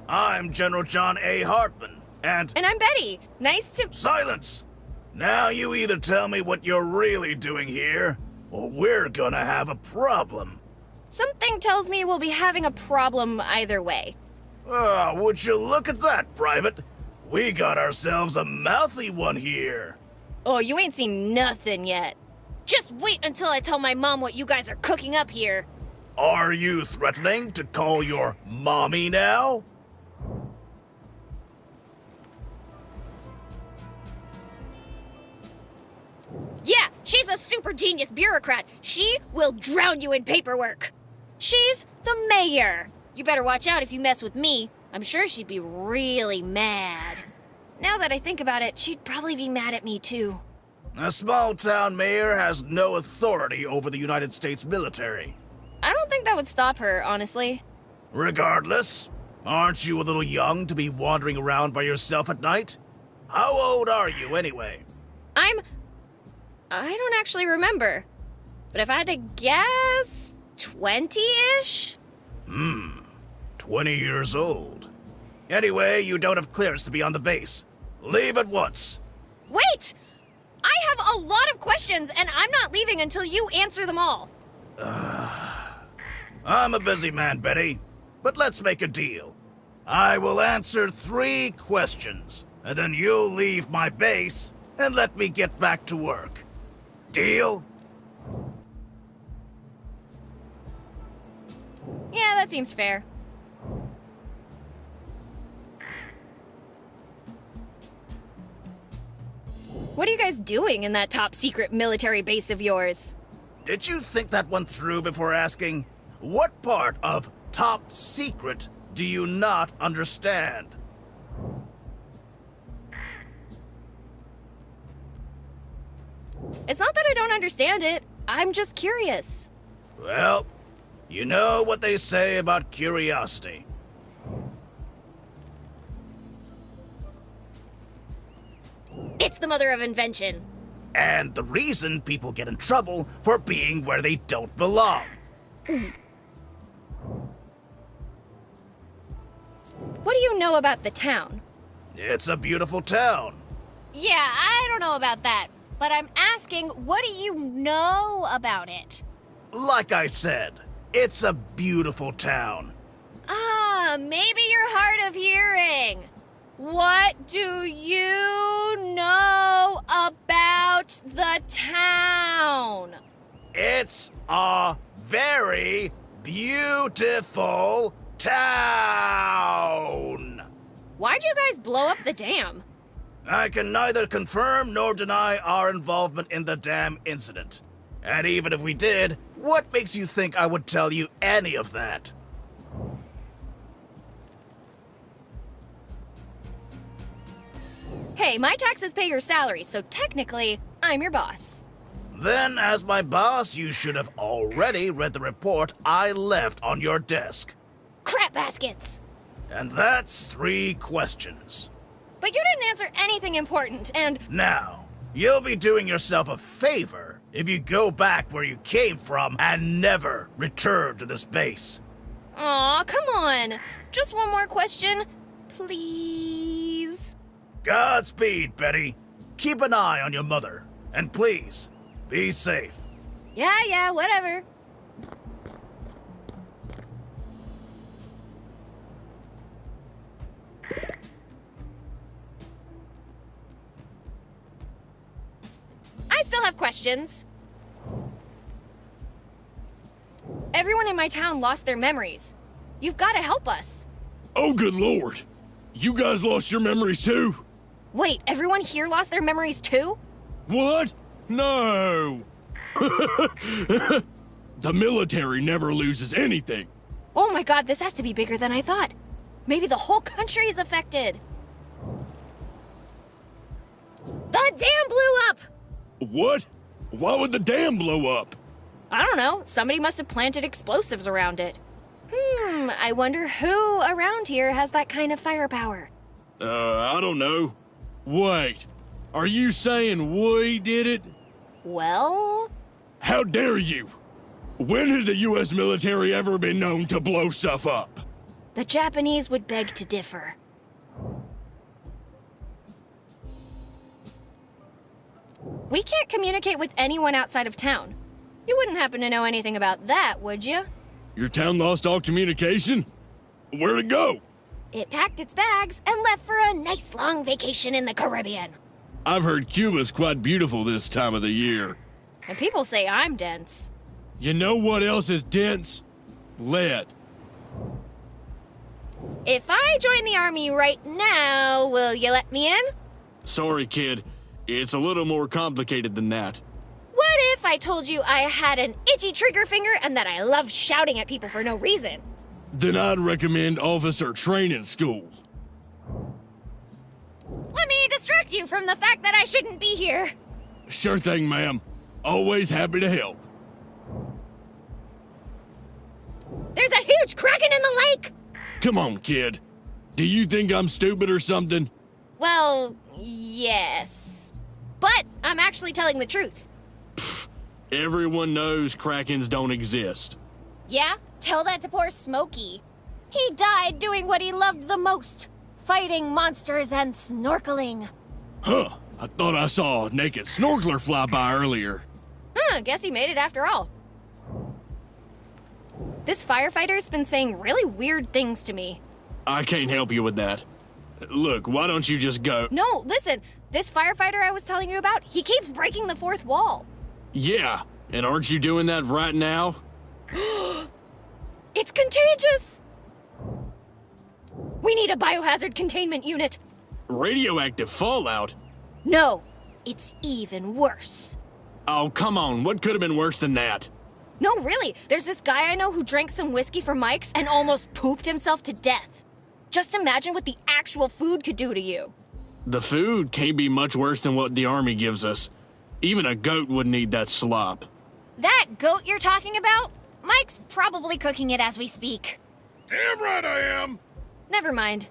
Speaker 5: I'm General John A. Hartman, and
Speaker 1: I'm Betty. Nice to...
Speaker 5: Silence! Now you either tell me what you're really doing here, or we're gonna have a problem.
Speaker 1: Something tells me we'll be having a problem either way.
Speaker 5: Would you look at that, Private? We got ourselves a mouthy one here.
Speaker 1: Oh, you ain't seen nothing yet. Just wait until I tell my mom what you guys are cooking up here.
Speaker 5: Are you threatening to call your mommy now?
Speaker 1: Yeah, she's a super genius bureaucrat. She will drown you in paperwork. She's the mayor. You better watch out if you mess with me. I'm sure she'd be really mad. Now that I think about it, she'd probably be mad at me too.
Speaker 5: A small-town mayor has no authority over the United States military.
Speaker 1: I don't think that would stop her, honestly.
Speaker 5: Regardless, aren't you a little young to be wandering around by yourself at night? How old are you, anyway?
Speaker 1: I don't actually remember. But if I had to guess, 20-ish?
Speaker 5: 20 years old. Anyway, you don't have clearance to be on the base. Leave at once.
Speaker 1: Wait! I have a lot of questions, and I'm not leaving until you answer them all.
Speaker 5: I'm a busy man, Betty, but let's make a deal. I will answer 3 questions, and then you'll leave my base and let me get back to work. Deal?
Speaker 1: Yeah, that seems fair. What are you guys doing in that top secret military base of yours?
Speaker 5: Did you think that one through before asking? What part of top secret do you not understand?
Speaker 1: It's not that I don't understand it. I'm just curious.
Speaker 5: Well, you know what they say about curiosity.
Speaker 1: It's the mother of invention.
Speaker 5: And the reason people get in trouble for being where they don't belong.
Speaker 1: What do you know about the town?
Speaker 5: It's a beautiful town.
Speaker 1: Yeah, I don't know about that. But I'm asking, what do you know about it?
Speaker 5: Like I said, it's a beautiful town.
Speaker 1: Ah, maybe you're hard of hearing. What do you know about about the town.
Speaker 5: It's a very beautiful town.
Speaker 1: Why'd you guys blow up the dam?
Speaker 5: I can neither confirm nor deny our involvement in the dam incident. And even if we did, what makes you think I would tell you any of that?
Speaker 1: Hey, my taxes pay your salary, so technically, I'm your boss.
Speaker 5: Then, as my boss, you should have already read the report I left on your desk.
Speaker 1: Crap baskets!
Speaker 5: And that's 3 questions.
Speaker 1: But you didn't answer anything important, and...
Speaker 5: Now, you'll be doing yourself a favor if you go back where you came from and never return to this base.
Speaker 1: Aw, come on. Just one more question, please.
Speaker 5: Godspeed, Betty. Keep an eye on your mother. And please, be safe.
Speaker 1: Yeah, whatever. I still have questions. Everyone in my town lost their memories. You've got to help us.
Speaker 3: Oh, good lord. You guys lost your memories too?
Speaker 1: Wait, everyone here lost their memories too?
Speaker 3: What? No. The military never loses anything.
Speaker 1: Oh my god, this has to be bigger than I thought. Maybe the whole country is affected. The dam blew up!
Speaker 3: What? Why would the dam blow up?
Speaker 1: I don't know. Somebody must have planted explosives around it. I wonder who around here has that kind of firepower.
Speaker 3: I don't know. Wait, are you saying we did it?
Speaker 1: Well?
Speaker 3: How dare you? When has the U.S. military ever been known to blow stuff up?
Speaker 1: The Japanese would beg to differ. We can't communicate with anyone outside of town. You wouldn't happen to know anything about that, would you?
Speaker 3: Your town lost all communication? Where'd it go?
Speaker 1: It packed its bags and left for a nice long vacation in the Caribbean.
Speaker 3: I've heard Cuba's quite beautiful this time of the year.
Speaker 1: And people say I'm dense.
Speaker 3: You know what else is dense? Lead.
Speaker 1: If I join the army right now, will you let me in?
Speaker 3: Sorry, kid. It's a little more complicated than that.
Speaker 1: What if I told you I had an itchy trigger finger and that I loved shouting at people for no reason?
Speaker 3: Then I'd recommend officer training school.
Speaker 1: Let me distract you from the fact that I shouldn't be here.
Speaker 3: Sure thing, ma'am. Always happy to help.
Speaker 1: There's a huge kraken in the lake!
Speaker 3: Come on, kid. Do you think I'm stupid or something?
Speaker 1: Well, yes. But I'm actually telling the truth.
Speaker 3: Everyone knows krakens don't exist.
Speaker 1: Yeah? Tell that to poor Smokey. He died doing what he loved the most. Fighting monsters and snorkeling.
Speaker 3: Huh. I thought I saw a naked snorkeler fly by earlier.
Speaker 1: Guess he made it after all. This firefighter's been saying really weird things to me.
Speaker 3: I can't help you with that. Look, why don't you just go?
Speaker 1: No, listen. This firefighter I was telling you about, he keeps breaking the fourth wall.
Speaker 3: Yeah, and aren't you doing that right now?
Speaker 1: It's contagious! We need a biohazard containment unit.
Speaker 3: Radioactive fallout?
Speaker 1: No, it's even worse.
Speaker 3: Oh, come on. What could have been worse than that?
Speaker 1: No, really. There's this guy I know who drank some whiskey from Mike's and almost pooped himself to death. Just imagine what the actual food could do to you.
Speaker 3: The food can't be much worse than what the army gives us. Even a goat wouldn't eat that slop.
Speaker 1: That goat you're talking about? Mike's probably cooking it as we speak.
Speaker 10: Damn right I am!
Speaker 1: Never mind.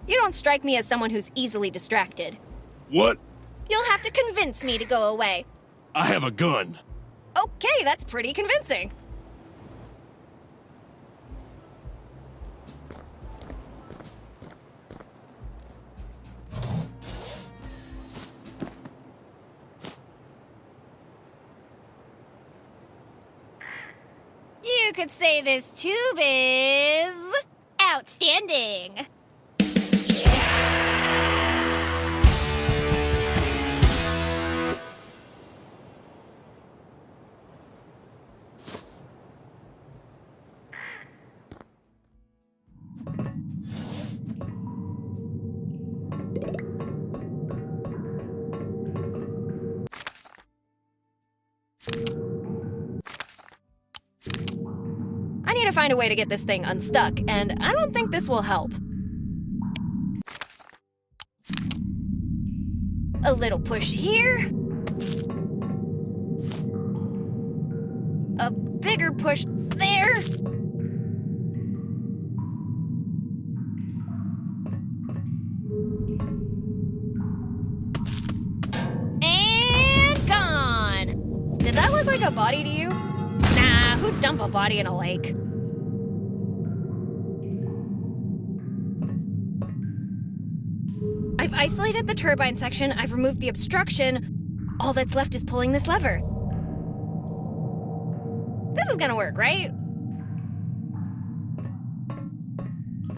Speaker 1: You don't strike me as someone who's easily distracted.
Speaker 3: What?
Speaker 1: You'll have to convince me to go away.
Speaker 3: I have a gun.
Speaker 1: Okay, that's pretty convincing. You could say this tube is outstanding. find a way to get this thing unstuck, and I don't think this will help. A little push here. A bigger push there. And gone. Did that look like a body to you? Nah, who'd dump a body in a lake? I've isolated the turbine section, I've removed the obstruction. All that's left is pulling this lever. This is gonna work, right?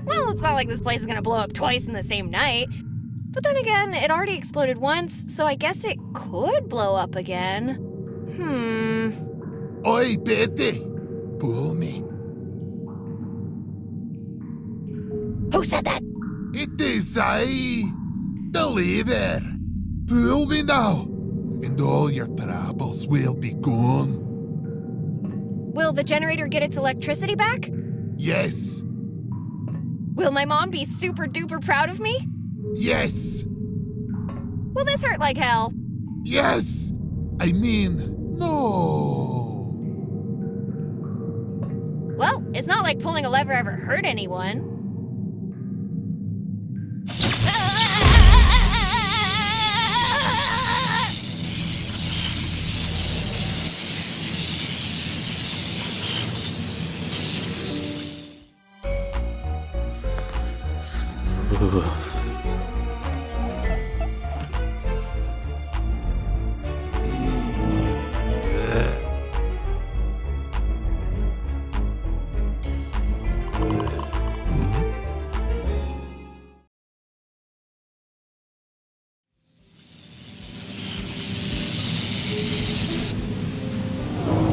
Speaker 1: Well, it's not like this place is gonna blow up twice in the same night. But then again, it already exploded once, so I guess it could blow up again.
Speaker 9: Oi, Betty! Pull me.
Speaker 1: Who said that?
Speaker 9: It is I, the lever. Pull me now, and all your troubles will be gone.
Speaker 1: Will the generator get its electricity back?
Speaker 9: Yes.
Speaker 1: Will my mom be super duper proud of me?
Speaker 9: Yes.
Speaker 1: Will this hurt like hell?
Speaker 9: Yes. I mean, no.
Speaker 1: Well, it's not like pulling a lever ever hurt anyone.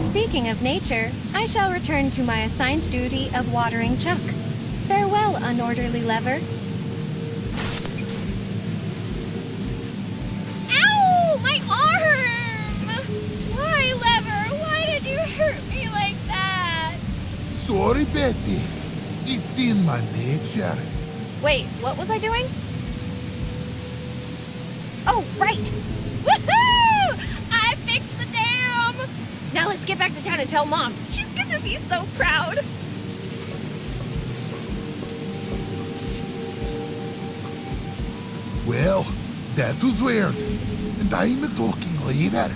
Speaker 1: Speaking of nature, I shall return to my assigned duty of watering Chuck. Farewell, unorderly lever. Ow! My arm! Why, lever? Why did you hurt me like that?
Speaker 9: Sorry, Betty. It's in my nature.
Speaker 1: Wait, what was I doing? Oh, right! Woohoo! I fixed the dam! Now let's get back to town and tell Mom. She's gonna be so proud.
Speaker 9: Well, that was weird. And I'm talking later.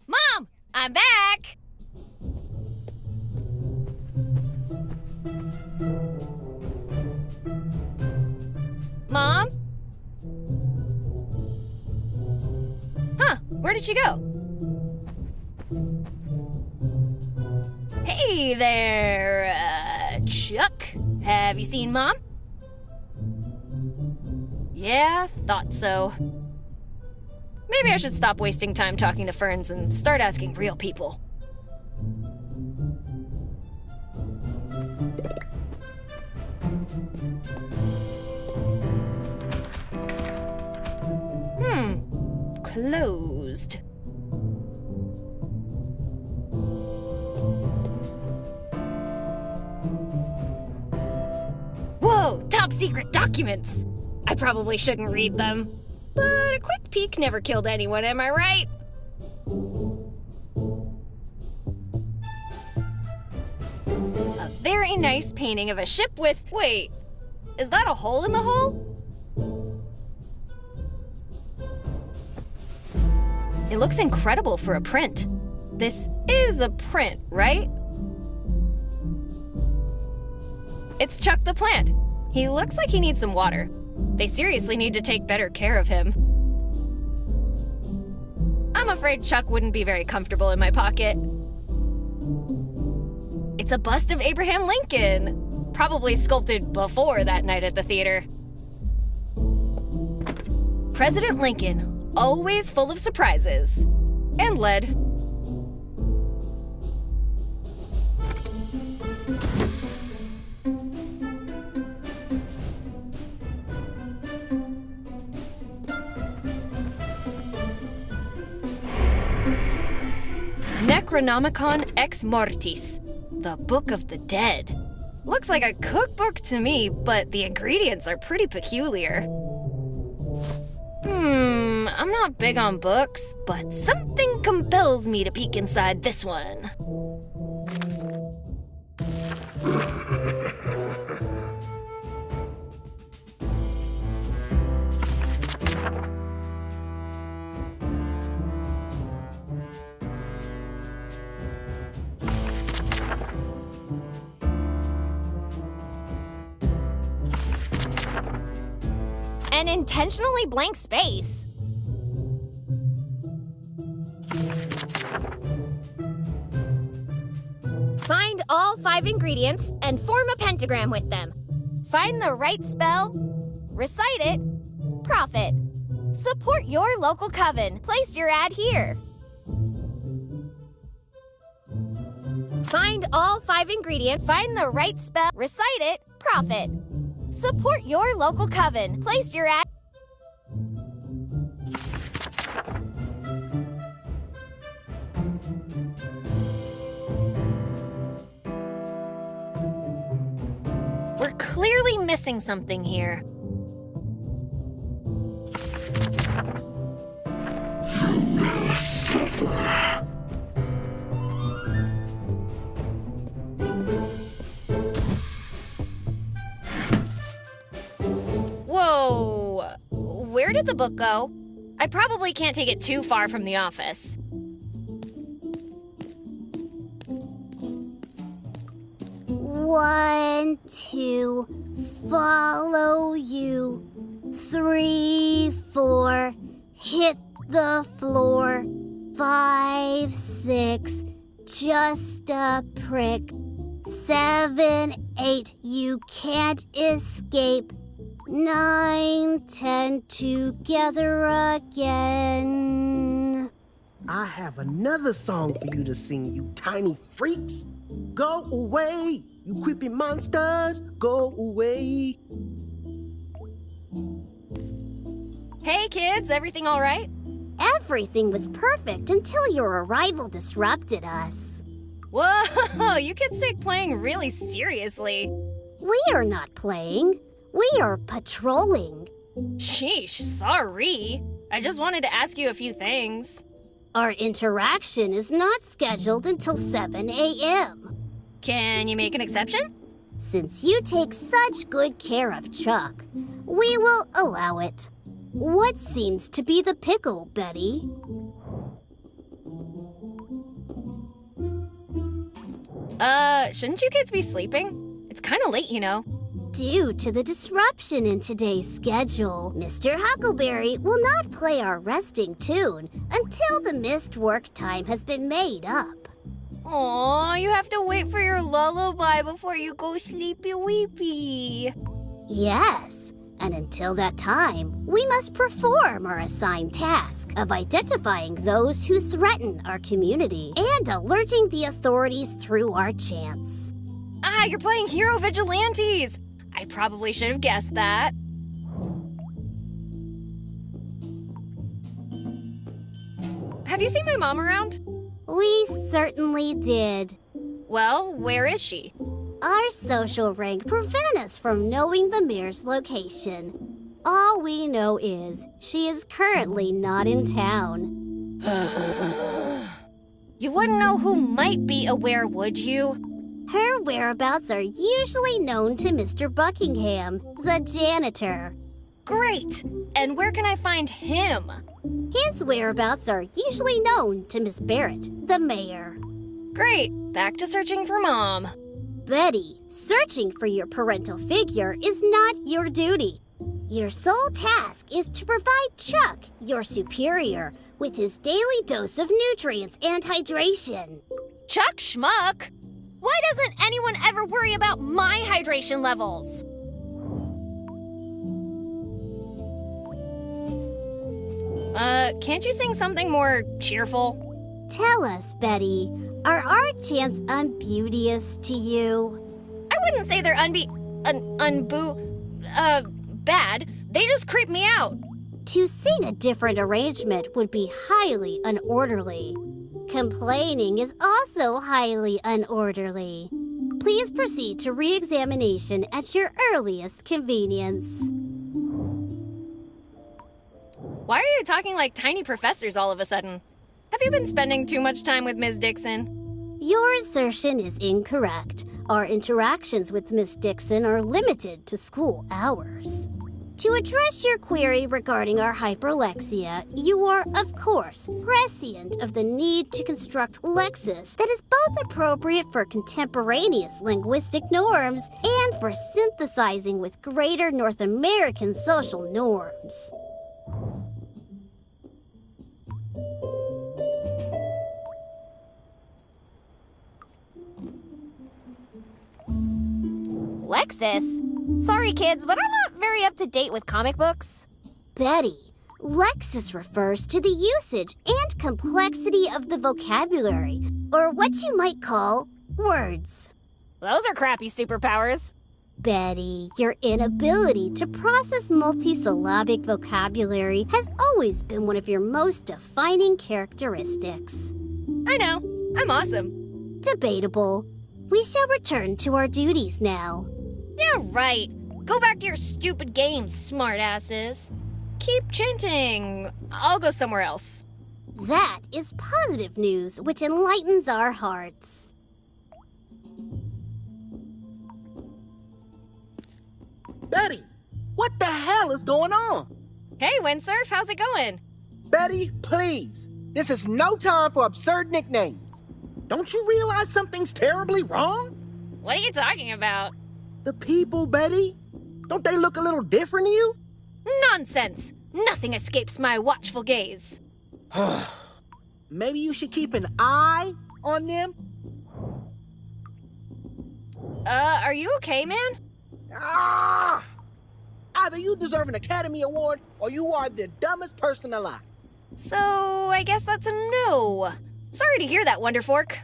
Speaker 1: Mom, I'm back! Mom? Huh, where did she go? Hey there, Chuck. Have you seen Mom? Yeah, thought so. Maybe I should stop wasting time talking to ferns and start asking real people. Closed. Whoa, top secret documents! I probably shouldn't read them. But a quick peek never killed anyone, am I right? A very nice painting of a ship with... Wait, is that a hole in the hull? It looks incredible for a print. This is a print, right? It's Chuck the plant. He looks like he needs some water. They seriously need to take better care of him. I'm afraid Chuck wouldn't be very comfortable in my pocket. It's a bust of Abraham Lincoln, probably sculpted before that night at the theater. President Lincoln, always full of surprises. And lead. Necronomicon Ex Mortis, the Book of the Dead. Looks like a cookbook to me, but the ingredients are pretty peculiar. I'm not big on books, but something compels me to peek inside this one. An intentionally blank space. Find all 5 ingredients and form a pentagram with them. Find the right spell, recite it, profit. Support your local coven. Place your ad here. Find all 5 ingredients, find the right spell, recite it, profit. Support your local coven. Place your ad. We're clearly missing something here.
Speaker 9: You will suffer.
Speaker 1: Whoa! Where did the book go? I probably can't take it too far from the office.
Speaker 16: 1, 2, follow you. 3, 4, hit the floor. 5, 6, just a prick. 7, 8, you can't escape. 9, 10, together again.
Speaker 17: I have another song for you to sing, you tiny freaks. Go away, you creepy monsters, go away.
Speaker 1: Hey kids, everything all right?
Speaker 16: Everything was perfect until your arrival disrupted us.
Speaker 1: Whoa, you kids take playing really seriously.
Speaker 16: We are not playing. We are patrolling.
Speaker 1: Sheesh, sorry. I just wanted to ask you a few things.
Speaker 16: Our interaction is not scheduled until 7 a.m.
Speaker 1: Can you make an exception?
Speaker 16: Since you take such good care of Chuck, we will allow it. What seems to be the pickle, Betty?
Speaker 1: Shouldn't you kids be sleeping? It's kind of late, you know.
Speaker 16: Due to the disruption in today's schedule, Mr. Huckleberry will not play our resting tune until the missed work time has been made up.
Speaker 1: Aw, you have to wait for your lullaby before you go sleepy weepy.
Speaker 16: Yes, and until that time, we must perform our assigned task of identifying those who threaten our community and alerting the authorities through our chants.
Speaker 1: Ah, you're playing Hero Vigilantes! I probably should have guessed that. Have you seen my mom around?
Speaker 16: We certainly did.
Speaker 1: Well, where is she?
Speaker 16: Our social rank prevents us from knowing the mayor's location. All we know is she is currently not in town.
Speaker 1: You wouldn't know who might be aware, would you?
Speaker 16: Her whereabouts are usually known to Mr. Buckingham, the janitor.
Speaker 1: Great! And where can I find him?
Speaker 16: His whereabouts are usually known to Miss Barrett, the mayor.
Speaker 1: Great! Back to searching for Mom.
Speaker 16: Betty, searching for your parental figure is not your duty. Your sole task is to provide Chuck, your superior, with his daily dose of nutrients and hydration.
Speaker 1: Chuck Schmuck? Why doesn't anyone ever worry about my hydration levels? Can't you sing something more cheerful?
Speaker 16: Tell us, Betty, are our chants unbeauteous to you?
Speaker 1: I wouldn't say they're bad. They just creep me out.
Speaker 16: To sing a different arrangement would be highly unorderly. Complaining is also highly unorderly. Please proceed to re-examination at your earliest convenience.
Speaker 1: Why are you talking like tiny professors all of a sudden? Have you been spending too much time with Ms. Dixon?
Speaker 16: Your assertion is incorrect. Our interactions with Miss Dixon are limited to school hours. To address your query regarding our hyperlexia, you are, of course, prescient of the need to construct lexis that is both appropriate for contemporaneous linguistic norms and for synthesizing with greater North American social norms.
Speaker 1: Lexis? Sorry, kids, but I'm not very up to date with comic books.
Speaker 16: Betty, lexis refers to the usage and complexity of the vocabulary, or what you might call words.
Speaker 1: Those are crappy superpowers.
Speaker 16: Betty, your inability to process multisyllabic vocabulary has always been one of your most defining characteristics.
Speaker 1: I know. I'm awesome.
Speaker 16: Debatable. We shall return to our duties now.
Speaker 1: Yeah, right. Go back to your stupid games, smartasses. Keep chanting. I'll go somewhere else.
Speaker 16: That is positive news, which enlightens our hearts.
Speaker 17: Betty, what the hell is going on?
Speaker 1: Hey, Windsurf, how's it going?
Speaker 17: Betty, please. This is no time for absurd nicknames. Don't you realize something's terribly wrong?
Speaker 1: What are you talking about?
Speaker 17: The people, Betty. Don't they look a little different to you?
Speaker 1: Nonsense! Nothing escapes my watchful gaze.
Speaker 17: Maybe you should keep an eye on them?
Speaker 1: Are you okay, man?
Speaker 17: Ah! Either you deserve an Academy Award or you are the dumbest person alive.
Speaker 1: So, I guess that's a no. Sorry to hear that, Wonderfork.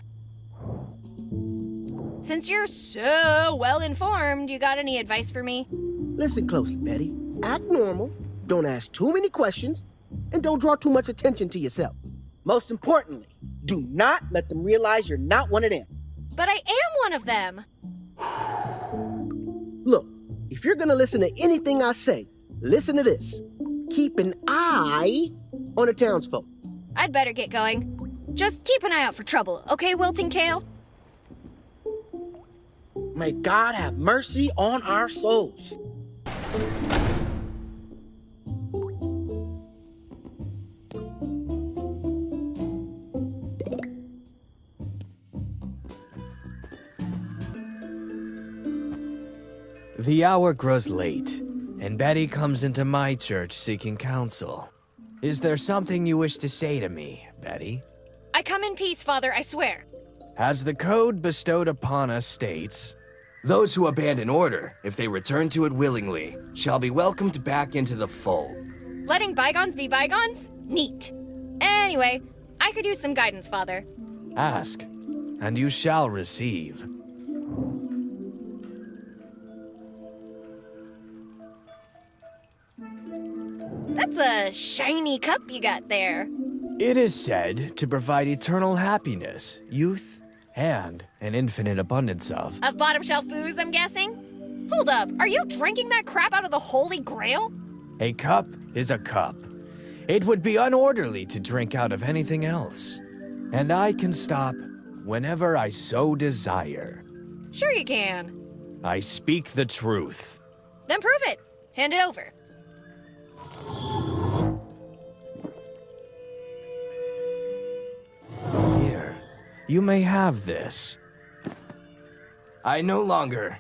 Speaker 1: Since you're so well informed, you got any advice for me?
Speaker 17: Listen closely, Betty. Act normal, don't ask too many questions, and don't draw too much attention to yourself. Most importantly, do not let them realize you're not one of them.
Speaker 1: But I am one of them.
Speaker 17: Look, if you're gonna listen to anything I say, listen to this. Keep an eye on the townsfolk.
Speaker 1: I'd better get going. Just keep an eye out for trouble, okay, Wilting Kale?
Speaker 17: May God have mercy on our souls.
Speaker 11: The hour grows late, and Betty comes into my church seeking counsel. Is there something you wish to say to me, Betty?
Speaker 1: I come in peace, Father, I swear.
Speaker 11: As the code bestowed upon us states, those who abandon order, if they return to it willingly, shall be welcomed back into the fold.
Speaker 1: Letting bygones be bygones? Neat. Anyway, I could use some guidance, Father.
Speaker 11: Ask, and you shall receive.
Speaker 1: That's a shiny cup you got there.
Speaker 11: It is said to provide eternal happiness, youth, and an infinite abundance of
Speaker 1: bottom shelf booze, I'm guessing? Hold up, are you drinking that crap out of the Holy Grail?
Speaker 11: A cup is a cup. It would be unorderly to drink out of anything else. And I can stop whenever I so desire.
Speaker 1: Sure you can.
Speaker 11: I speak the truth.
Speaker 1: Then prove it. Hand it over.
Speaker 11: Here, you may have this. I no longer...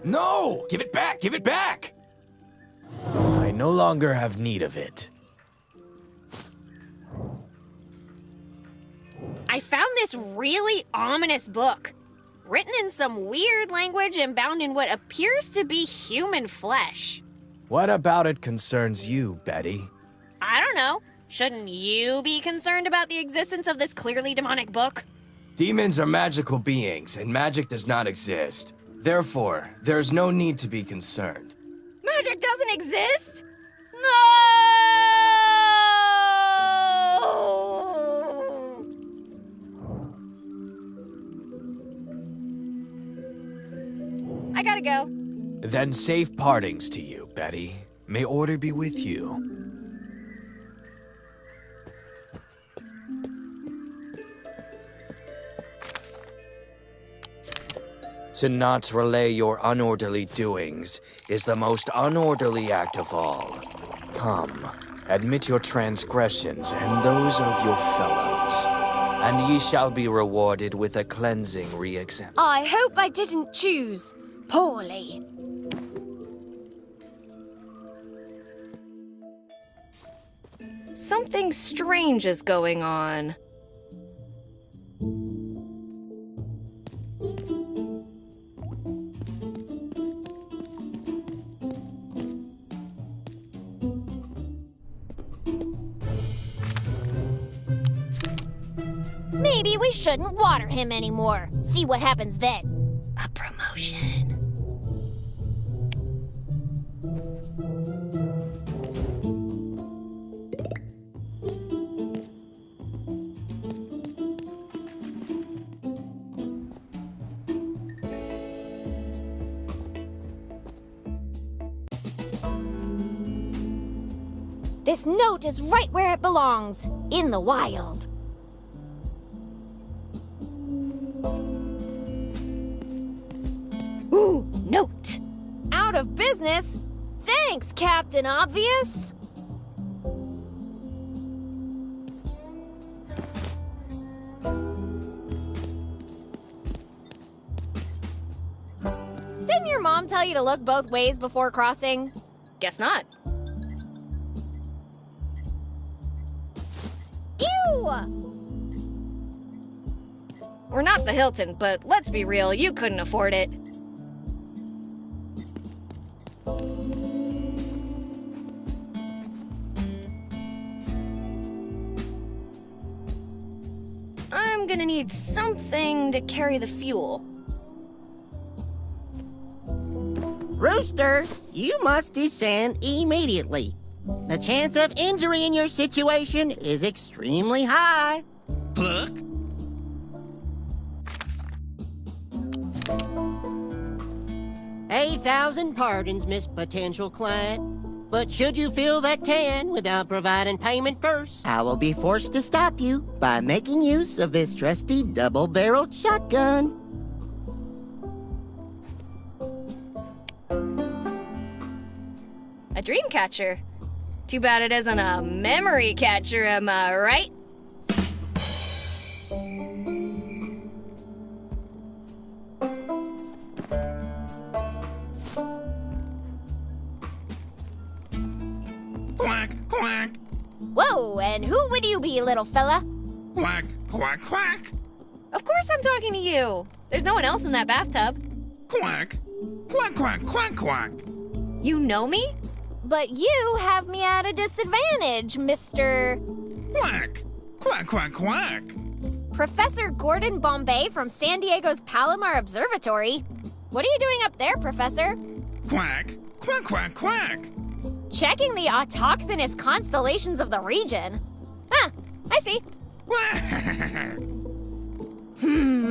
Speaker 11: No! Give it back! Give it back! I no longer have need of it.
Speaker 1: I found this really ominous book. Written in some weird language and bound in what appears to be human flesh.
Speaker 11: What about it concerns you, Betty?
Speaker 1: I don't know. Shouldn't you be concerned about the existence of this clearly demonic book?
Speaker 11: Demons are magical beings, and magic does not exist. Therefore, there's no need to be concerned.
Speaker 1: Magic doesn't exist? No! gotta go.
Speaker 11: Then safe partings to you, Betty. May order be with you. To not relay your unorderly doings is the most unorderly act of all. Come, admit your transgressions and those of your fellows, and ye shall be rewarded with a cleansing re-exam.
Speaker 1: I hope I didn't choose poorly. Something strange is going on.
Speaker 8: Maybe we shouldn't water him anymore. See what happens then.
Speaker 1: A promotion.
Speaker 8: This note is right where it belongs, in the wild.
Speaker 1: Ooh, note. Out of business? Thanks, Captain Obvious. Didn't your mom tell you to look both ways before crossing? Guess not. Ew! We're not the Hilton, but let's be real, you couldn't afford it. I'm gonna need something to carry the fuel.
Speaker 12: Rooster, you must descend immediately. The chance of injury in your situation is extremely high.
Speaker 6: Pluck?
Speaker 12: A 1,000 pardons, Miss Potential Client. But should you feel that can without providing payment first, I will be forced to stop you by making use of this trusty double-barreled shotgun.
Speaker 1: A dream catcher. Too bad it isn't a memory catcher, am I right?
Speaker 6: Quack, quack.
Speaker 8: Whoa, and who would you be, little fella?
Speaker 6: Quack, quack, quack.
Speaker 1: Of course I'm talking to you. There's no one else in that bathtub.
Speaker 6: Quack, quack, quack, quack, quack.
Speaker 1: You know me?
Speaker 8: But you have me at a disadvantage, Mr.
Speaker 6: Quack, quack, quack, quack.
Speaker 8: Professor Gordon Bombay from San Diego's Palomar Observatory. What are you doing up there, Professor?
Speaker 6: Quack, quack, quack, quack.
Speaker 8: Checking the autochthonous constellations of the region. Ah, I see.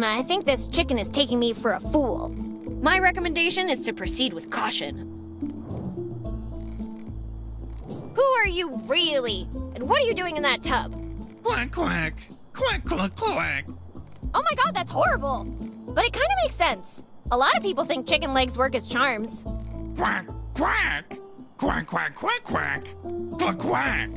Speaker 8: I think this chicken is taking me for a fool.
Speaker 1: My recommendation is to proceed with caution.
Speaker 8: Who are you really? And what are you doing in that tub?
Speaker 6: Quack, quack, quack, quack, quack.
Speaker 8: Oh my god, that's horrible. But it kind of makes sense. A lot of people think chicken legs work as charms.
Speaker 6: Quack, quack, quack, quack, quack, quack, quack, quack.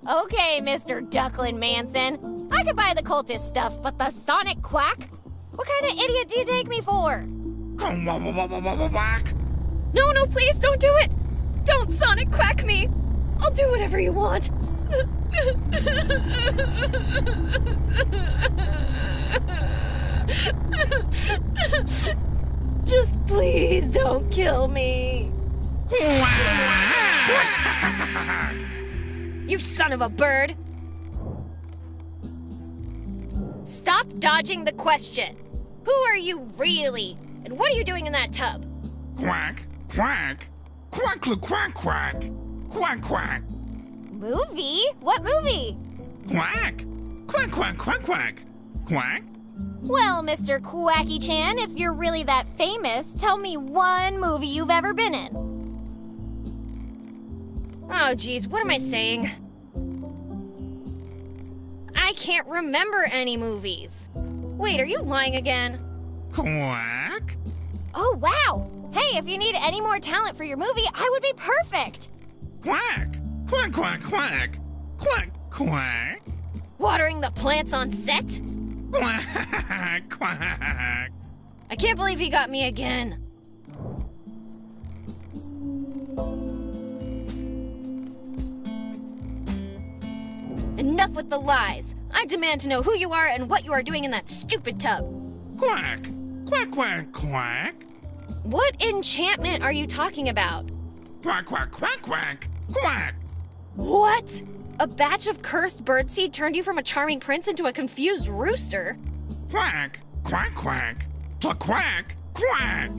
Speaker 8: Okay, Mr. Duckland Manson. I could buy the cultist stuff, but the sonic quack? What kind of idiot do you take me for?
Speaker 6: Quack.
Speaker 1: No, please don't do it. Don't sonic quack me. I'll do whatever you want. Just please don't kill me. You son of a bird. Stop dodging the question. Who are you really? And what are you doing in that tub?
Speaker 6: Quack, quack, quack, quack, quack, quack, quack.
Speaker 8: Movie? What movie?
Speaker 6: Quack, quack, quack, quack, quack, quack.
Speaker 1: Well, Mr. Quacky-chan, if you're really that famous, tell me one movie you've ever been in. Oh, geez, what am I saying? I can't remember any movies. Wait, are you lying again?
Speaker 6: Quack?
Speaker 1: Oh, wow! Hey, if you need any more talent for your movie, I would be perfect!
Speaker 6: Quack! Quack, quack, quack! Quack, quack!
Speaker 1: Watering the plants on set?
Speaker 6: Quack, quack!
Speaker 1: I can't believe he got me again. Enough with the lies. I demand to know who you are and what you are doing in that stupid tub.
Speaker 6: Quack! Quack, quack, quack!
Speaker 1: What enchantment are you talking about?
Speaker 6: Quack, quack, quack, quack! Quack!
Speaker 1: What? A batch of cursed birdseed turned you from a charming prince into a confused rooster?
Speaker 6: Quack! Quack, quack! Quack, quack! Quack!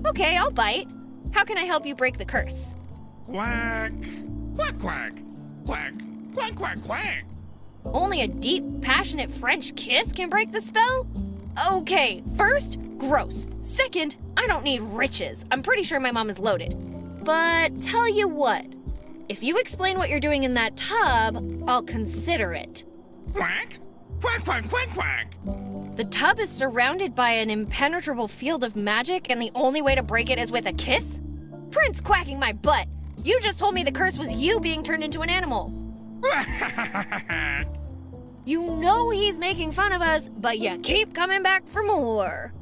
Speaker 1: Okay, I'll bite. How can I help you break the curse?
Speaker 6: Quack! Quack, quack! Quack! Quack, quack, quack!
Speaker 1: Only a deep, passionate French kiss can break the spell? Okay, first, gross. Second, I don't need riches. I'm pretty sure my mom is loaded. But tell you what, if you explain what you're doing in that tub, I'll consider it.
Speaker 6: Quack! Quack, quack, quack, quack!
Speaker 1: The tub is surrounded by an impenetrable field of magic, and the only way to break it is with a kiss? Prince quacking my butt! You just told me the curse was you being turned into an animal. You know he's making fun of us, but you keep coming back for more.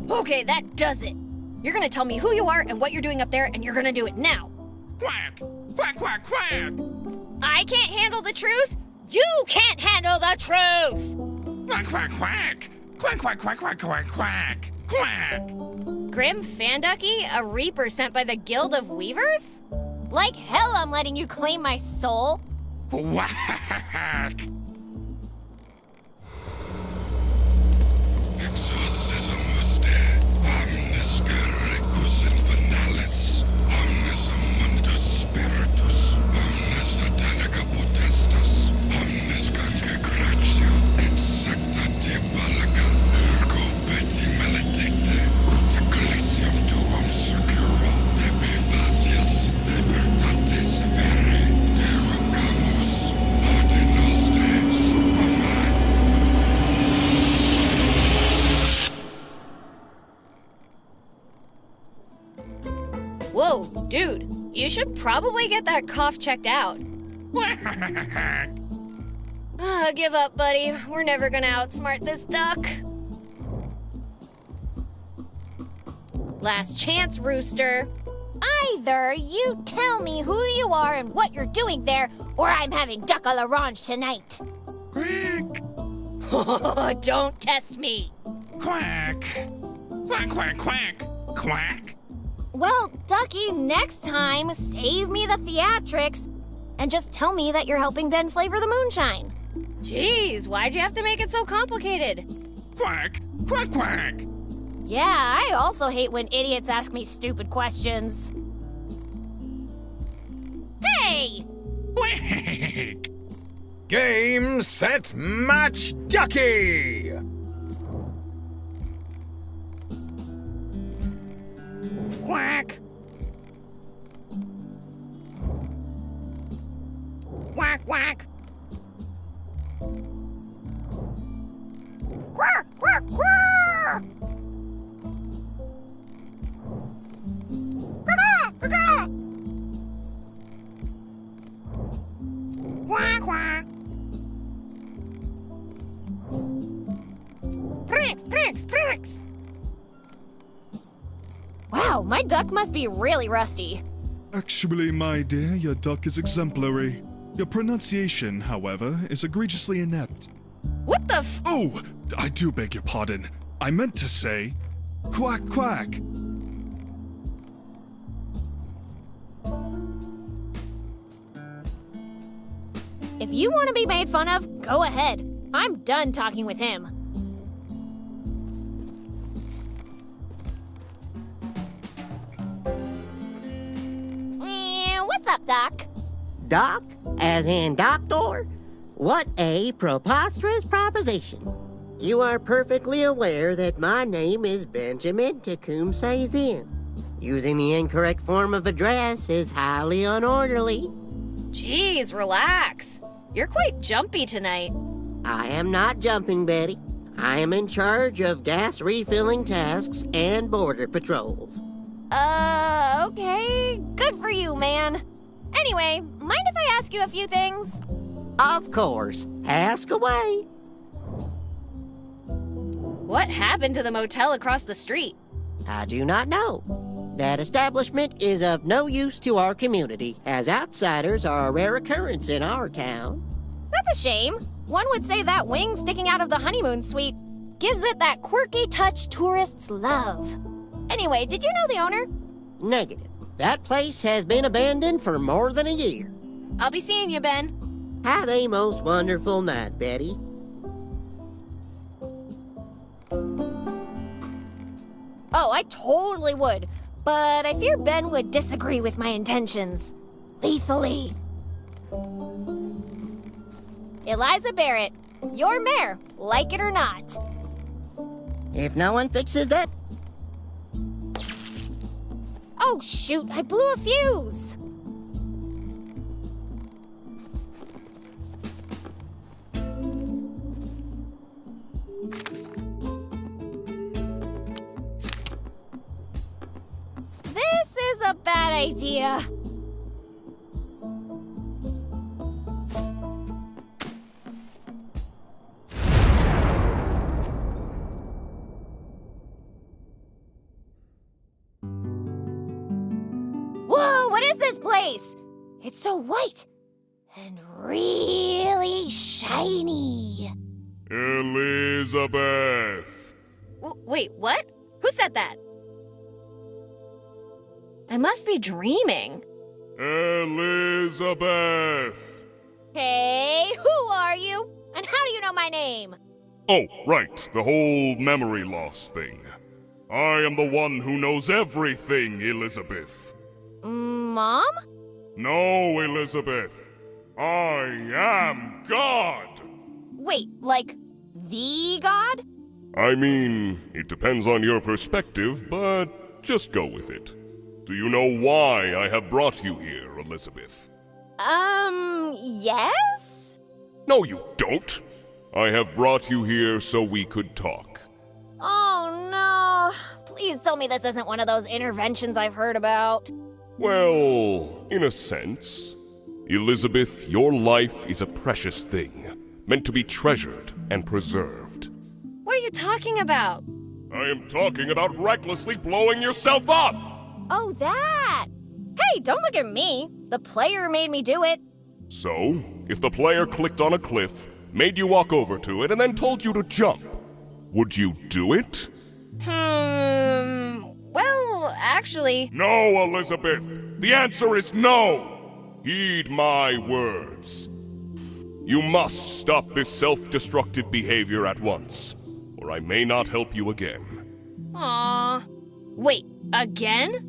Speaker 1: Okay, that does it. You're gonna tell me who you are and what you're doing up there, and you're gonna do it now.
Speaker 6: Quack! Quack, quack, quack!
Speaker 1: I can't handle the truth. You can't handle the truth.
Speaker 6: Quack, quack, quack! Quack, quack, quack, quack, quack, quack! Quack!
Speaker 1: Grim Fanducky, a reaper sent by the Guild of Weavers? Like hell I'm letting you claim my soul.
Speaker 6: Quack!
Speaker 9: Exorcismus de omnis caricus infernales, omnis mundus spiritus, omnis satanica potestas, omnis gange gratio, et secta diabolica, ergo peti maledicte, ut ecclesiam tuum secura, de vivacias, libertate severe, de rocamus, ade noste superman.
Speaker 1: Whoa, dude, you should probably get that cough checked out. Give up, buddy. We're never gonna outsmart this duck. Last chance, Rooster. Either you tell me who you are and what you're doing there, or I'm having duck à l'orange tonight.
Speaker 6: Quack!
Speaker 1: Don't test me.
Speaker 6: Quack! Quack, quack, quack! Quack!
Speaker 1: Well, Ducky, next time, save me the theatrics and just tell me that you're helping Ben flavor the moonshine. Jeez, why'd you have to make it so complicated?
Speaker 6: Quack! Quack, quack!
Speaker 1: Yeah, I also hate when idiots ask me stupid questions. Hey!
Speaker 6: Quack!
Speaker 18: Game, set, match, Ducky!
Speaker 1: Quack! Quack, quack! Quack, quack, quack! Quack, quack! Pricks, pricks, pricks! Wow, my duck must be really rusty.
Speaker 13: Actually, my dear, your duck is exemplary. Your pronunciation, however, is egregiously inept.
Speaker 1: What the
Speaker 13: Oh, I do beg your pardon. I meant to say, quack, quack.
Speaker 1: If you want to be made fun of, go ahead. I'm done talking with him.
Speaker 8: What's up, Doc?
Speaker 12: Doc? As in doctor? What a preposterous proposition. You are perfectly aware that my name is Benjamin Tecumseh's Inn. Using the incorrect form of address is highly unorderly.
Speaker 1: Jeez, relax. You're quite jumpy tonight.
Speaker 12: I am not jumping, Betty. I am in charge of gas refilling tasks and border patrols.
Speaker 1: Okay. Good for you, man. Anyway, mind if I ask you a few things?
Speaker 12: Of course. Ask away.
Speaker 1: What happened to the motel across the street?
Speaker 12: I do not know. That establishment is of no use to our community, as outsiders are a rare occurrence in our town.
Speaker 1: That's a shame. One would say that wing sticking out of the honeymoon suite gives it that quirky touch tourists love. Anyway, did you know the owner?
Speaker 12: Negative. That place has been abandoned for more than a year.
Speaker 1: I'll be seeing you, Ben.
Speaker 12: Have a most wonderful night, Betty.
Speaker 1: Oh, I totally would. But I fear Ben would disagree with my intentions. Lethally. Eliza Barrett, your mayor, like it or not.
Speaker 12: If no one fixes that...
Speaker 1: Oh, shoot, I blew a fuse. This is a bad idea. Whoa, what is this place? It's so white and really shiny.
Speaker 10: Elizabeth!
Speaker 1: Wait, what? Who said that? I must be dreaming.
Speaker 10: Elizabeth!
Speaker 1: Hey, who are you? And how do you know my name?
Speaker 10: Oh, right, the whole memory loss thing. I am the one who knows everything, Elizabeth.
Speaker 1: Mom?
Speaker 10: No, Elizabeth. I am God!
Speaker 1: Wait, like the god?
Speaker 10: I mean, it depends on your perspective, but just go with it. Do you know why I have brought you here, Elizabeth?
Speaker 1: Yes?
Speaker 10: No, you don't. I have brought you here so we could talk.
Speaker 1: Oh, no. Please tell me this isn't one of those interventions I've heard about.
Speaker 10: Well, in a sense. Elizabeth, your life is a precious thing, meant to be treasured and preserved.
Speaker 1: What are you talking about?
Speaker 10: I am talking about recklessly blowing yourself up!
Speaker 1: Oh, that! Hey, don't look at me. The player made me do it.
Speaker 10: So, if the player clicked on a cliff, made you walk over to it, and then told you to jump, would you do it?
Speaker 1: Well, actually...
Speaker 10: No, Elizabeth! The answer is no! Heed my words. You must stop this self-destructive behavior at once, or I may not help you again.
Speaker 1: Aww. Wait, again?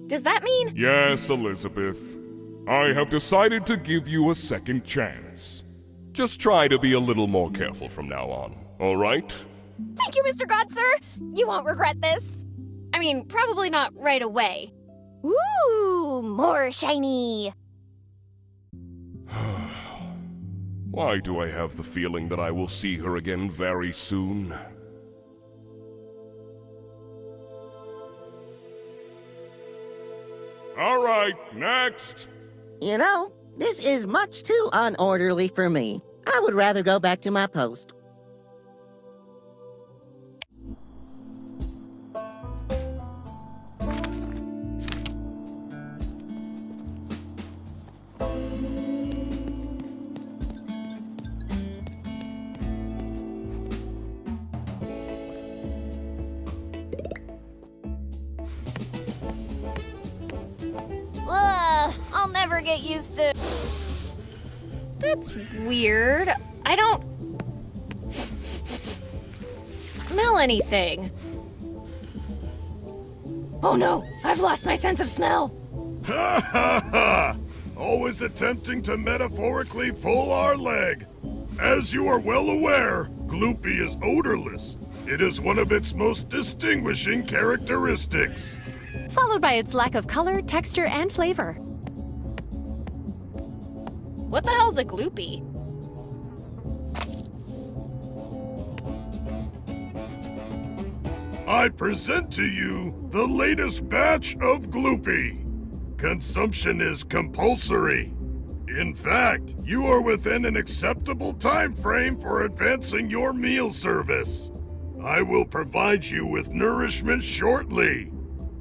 Speaker 1: Does that mean...
Speaker 10: Yes, Elizabeth. I have decided to give you a second chance. Just try to be a little more careful from now on, all right?
Speaker 1: Thank you, Mr. God, sir. You won't regret this. I mean, probably not right away. Ooh, more shiny.
Speaker 10: Why do I have the feeling that I will see her again very soon? All right, next.
Speaker 12: You know, this is much too unorderly for me. I would rather go back to my post.
Speaker 1: I'll never get used to... That's weird. I don't... smell anything. Oh no, I've lost my sense of smell.
Speaker 10: Ha ha ha! Always attempting to metaphorically pull our leg.
Speaker 14: As you are well aware, Gloopy is odorless. It is one of its most distinguishing characteristics.
Speaker 1: Followed by its lack of color, texture, and flavor.
Speaker 8: What the hell's a gloopy?
Speaker 14: I present to you the latest batch of Gloopy. Consumption is compulsory. In fact, you are within an acceptable time frame for advancing your meal service. I will provide you with nourishment shortly.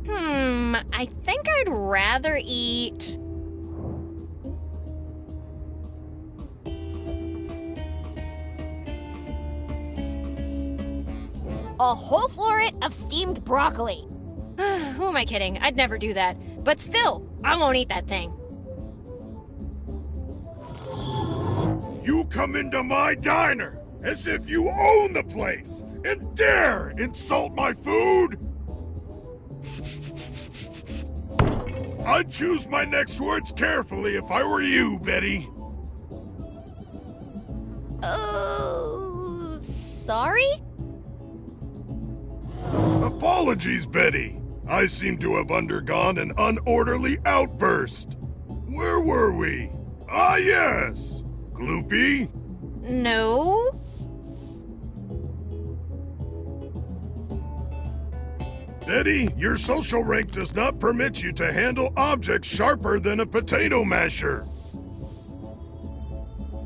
Speaker 8: I think I'd rather eat... a whole floret of steamed broccoli. Who am I kidding? I'd never do that. But still, I won't eat that thing.
Speaker 14: You come into my diner as if you own the place and dare insult my food? I'd choose my next words carefully if I were you, Betty.
Speaker 8: Sorry?
Speaker 14: Apologies, Betty. I seem to have undergone an unorderly outburst. Where were we? Ah, yes. Gloopy?
Speaker 8: No.
Speaker 14: Betty, your social rank does not permit you to handle objects sharper than a potato masher.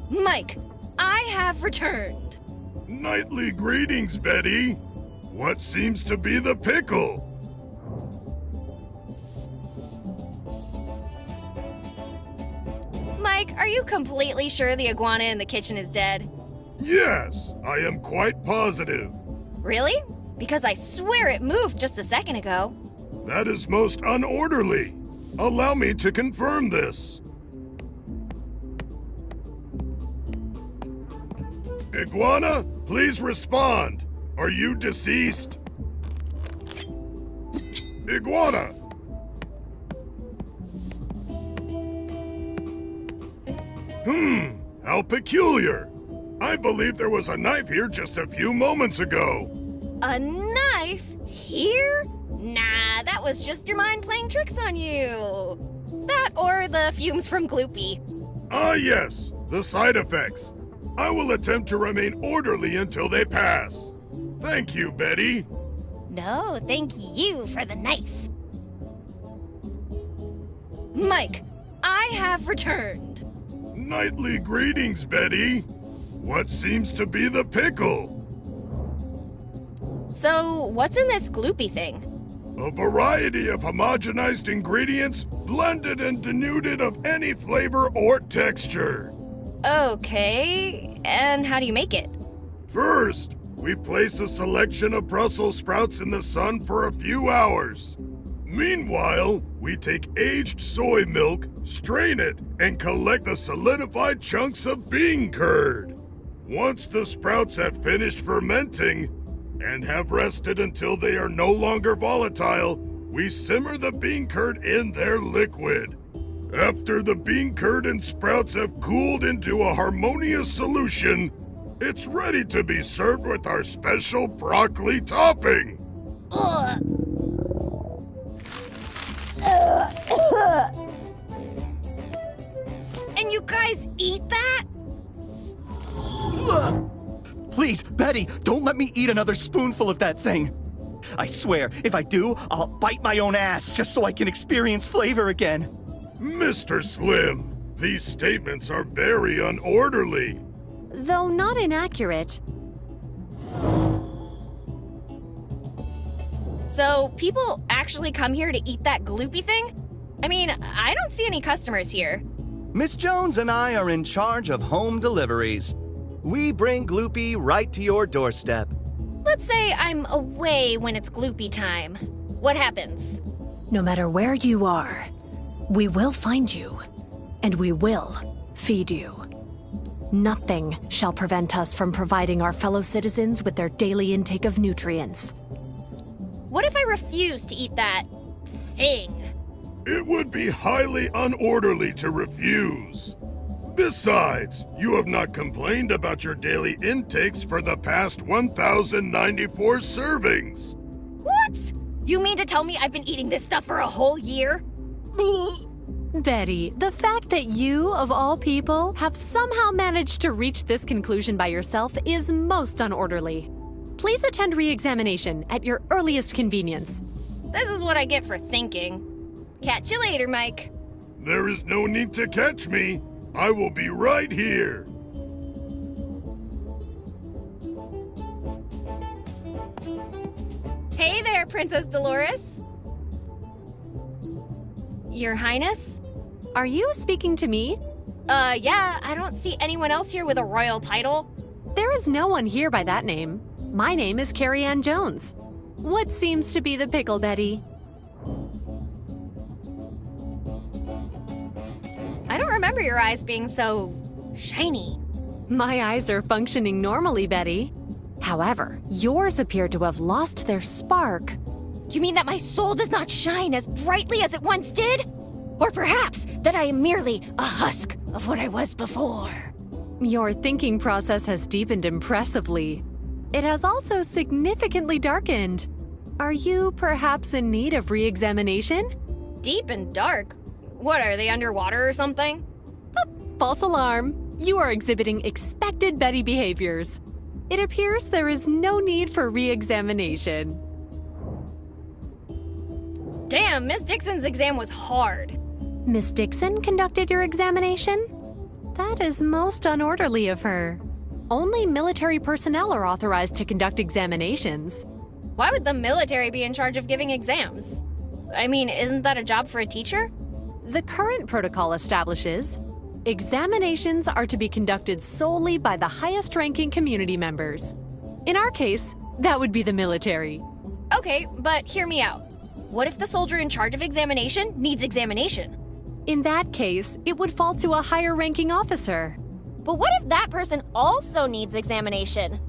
Speaker 8: Mike, I have returned.
Speaker 14: Nightly greetings, Betty. What seems to be the pickle?
Speaker 8: Mike, are you completely sure the iguana in the kitchen is dead?
Speaker 14: Yes, I am quite positive.
Speaker 8: Really? Because I swear it moved just a second ago.
Speaker 14: That is most unorderly. Allow me to confirm this. Iguana, please respond. Are you deceased? Iguana! How peculiar. I believe there was a knife here just a few moments ago.
Speaker 8: A knife? Here? Nah, that was just your mind playing tricks on you. That or the fumes from Gloopy.
Speaker 14: Ah, yes, the side effects. I will attempt to remain orderly until they pass. Thank you, Betty.
Speaker 8: No, thank you for the knife.
Speaker 1: Mike, I have returned.
Speaker 14: Nightly greetings, Betty. What seems to be the pickle?
Speaker 8: So, what's in this Gloopy thing?
Speaker 14: A variety of homogenized ingredients blended and denuded of any flavor or texture.
Speaker 8: Okay, and how do you make it?
Speaker 14: First, we place a selection of Brussels sprouts in the sun for a few hours. Meanwhile, we take aged soy milk, strain it, and collect the solidified chunks of bean curd. Once the sprouts have finished fermenting and have rested until they are no longer volatile, we simmer the bean curd in their liquid. After the bean curd and sprouts have cooled into a harmonious solution, it's ready to be served with our special broccoli topping.
Speaker 8: And you guys eat that?
Speaker 19: Please, Betty, don't let me eat another spoonful of that thing. I swear, if I do, I'll bite my own ass just so I can experience flavor again.
Speaker 14: Mr. Slim, these statements are very unorderly.
Speaker 1: Though not inaccurate.
Speaker 8: So, people actually come here to eat that Gloopy thing? I mean, I don't see any customers here.
Speaker 19: Miss Jones and I are in charge of home deliveries. We bring Gloopy right to your doorstep.
Speaker 8: Let's say I'm away when it's Gloopy time. What happens?
Speaker 4: No matter where you are, we will find you, and we will feed you. Nothing shall prevent us from providing our fellow citizens with their daily intake of nutrients.
Speaker 8: What if I refuse to eat that thing?
Speaker 14: It would be highly unorderly to refuse. Besides, you have not complained about your daily intakes for the past 1,094 servings.
Speaker 8: What? You mean to tell me I've been eating this stuff for a whole year?
Speaker 4: Betty, the fact that you, of all people, have somehow managed to reach this conclusion by yourself is most unorderly. Please attend re-examination at your earliest convenience.
Speaker 8: This is what I get for thinking. Catch you later, Mike.
Speaker 14: There is no need to catch me. I will be right here.
Speaker 8: Hey there, Princess Dolores. Your Highness?
Speaker 4: Are you speaking to me?
Speaker 8: Yeah, I don't see anyone else here with a royal title.
Speaker 4: There is no one here by that name. My name is Carrie Ann Jones. What seems to be the pickle, Betty?
Speaker 8: I don't remember your eyes being so shiny.
Speaker 4: My eyes are functioning normally, Betty. However, yours appear to have lost their spark.
Speaker 8: You mean that my soul does not shine as brightly as it once did? Or perhaps that I am merely a husk of what I was before?
Speaker 4: Your thinking process has deepened impressively. It has also significantly darkened. Are you perhaps in need of re-examination?
Speaker 8: Deep and dark? What, are they underwater or something?
Speaker 4: False alarm. You are exhibiting expected Betty behaviors. It appears there is no need for re-examination.
Speaker 8: Damn, Miss Dixon's exam was hard.
Speaker 4: Miss Dixon conducted your examination? That is most unorderly of her. Only military personnel are authorized to conduct examinations.
Speaker 8: Why would the military be in charge of giving exams? I mean, isn't that a job for a teacher?
Speaker 4: The current protocol establishes examinations are to be conducted solely by the highest-ranking community members. In our case, that would be the military.
Speaker 8: Okay, but hear me out. What if the soldier in charge of examination needs examination?
Speaker 4: In that case, it would fall to a higher-ranking officer.
Speaker 8: But what if that person also needs examination?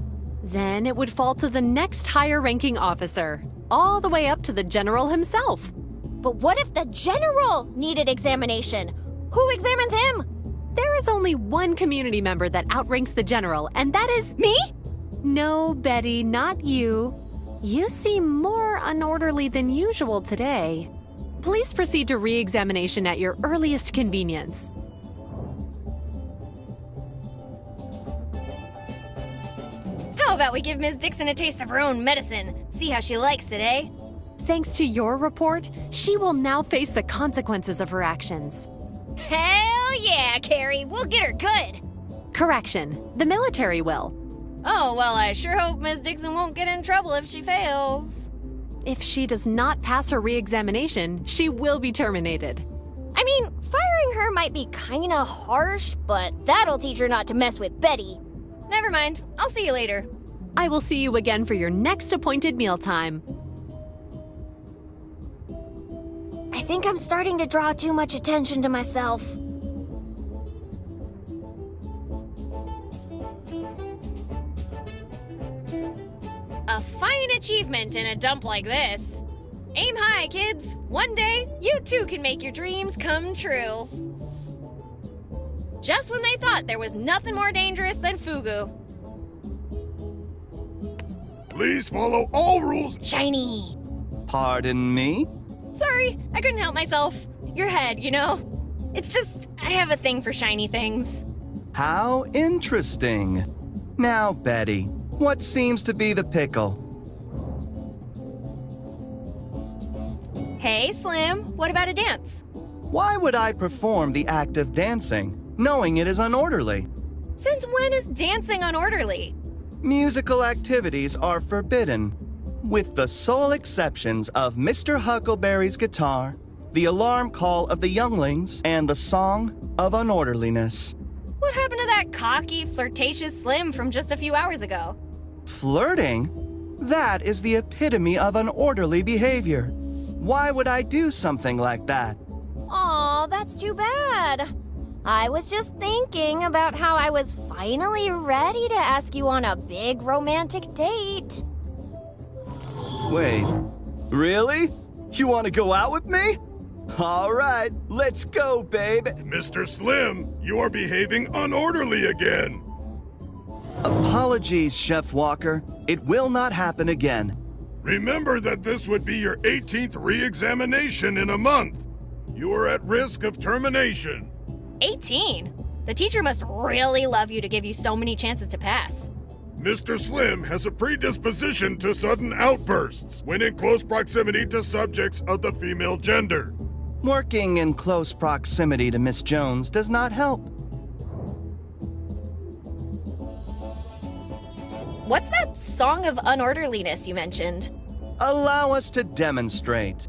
Speaker 4: Then it would fall to the next higher-ranking officer, all the way up to the general himself.
Speaker 8: But what if the general needed examination? Who examines him?
Speaker 4: There is only one community member that outranks the general, and that is...
Speaker 8: Me?
Speaker 4: No, Betty, not you. You seem more unorderly than usual today. Please proceed to re-examination at your earliest convenience.
Speaker 8: How about we give Ms. Dixon a taste of her own medicine? See how she likes it, eh?
Speaker 4: Thanks to your report, she will now face the consequences of her actions.
Speaker 8: Hell yeah, Carrie! We'll get her good!
Speaker 4: Correction. The military will.
Speaker 8: Oh, well, I sure hope Ms. Dixon won't get in trouble if she fails.
Speaker 4: If she does not pass her re-examination, she will be terminated.
Speaker 8: I mean, firing her might be kinda harsh, but that'll teach her not to mess with Betty. Never mind. I'll see you later.
Speaker 4: I will see you again for your next appointed mealtime.
Speaker 1: I think I'm starting to draw too much attention to myself.
Speaker 8: A fine achievement in a dump like this. Aim high, kids. One day, you too can make your dreams come true. Just when they thought there was nothing more dangerous than fugu.
Speaker 14: Please follow all rules.
Speaker 8: Shiny.
Speaker 19: Pardon me?
Speaker 8: Sorry, I couldn't help myself. Your head, you know? It's just, I have a thing for shiny things.
Speaker 19: How interesting. Now, Betty, what seems to be the pickle?
Speaker 8: Hey, Slim, what about a dance?
Speaker 19: Why would I perform the act of dancing, knowing it is unorderly?
Speaker 8: Since when is dancing unorderly?
Speaker 19: Musical activities are forbidden, with the sole exceptions of Mr. Huckleberry's guitar, the alarm call of the younglings, and the song of unorderliness.
Speaker 8: What happened to that cocky, flirtatious Slim from just a few hours ago?
Speaker 19: Flirting? That is the epitome of unorderly behavior. Why would I do something like that?
Speaker 1: Aw, that's too bad. I was just thinking about how I was finally ready to ask you on a big romantic date.
Speaker 19: Wait, really? You want to go out with me? All right, let's go, babe.
Speaker 14: Mr. Slim, you are behaving unorderly again.
Speaker 19: Apologies, Chef Walker. It will not happen again.
Speaker 14: Remember that this would be your 18th re-examination in a month. You are at risk of termination.
Speaker 8: 18? The teacher must really love you to give you so many chances to pass.
Speaker 14: Mr. Slim has a predisposition to sudden outbursts when in close proximity to subjects of the female gender.
Speaker 19: Working in close proximity to Miss Jones does not help.
Speaker 8: What's that song of unorderliness you mentioned?
Speaker 19: Allow us to demonstrate.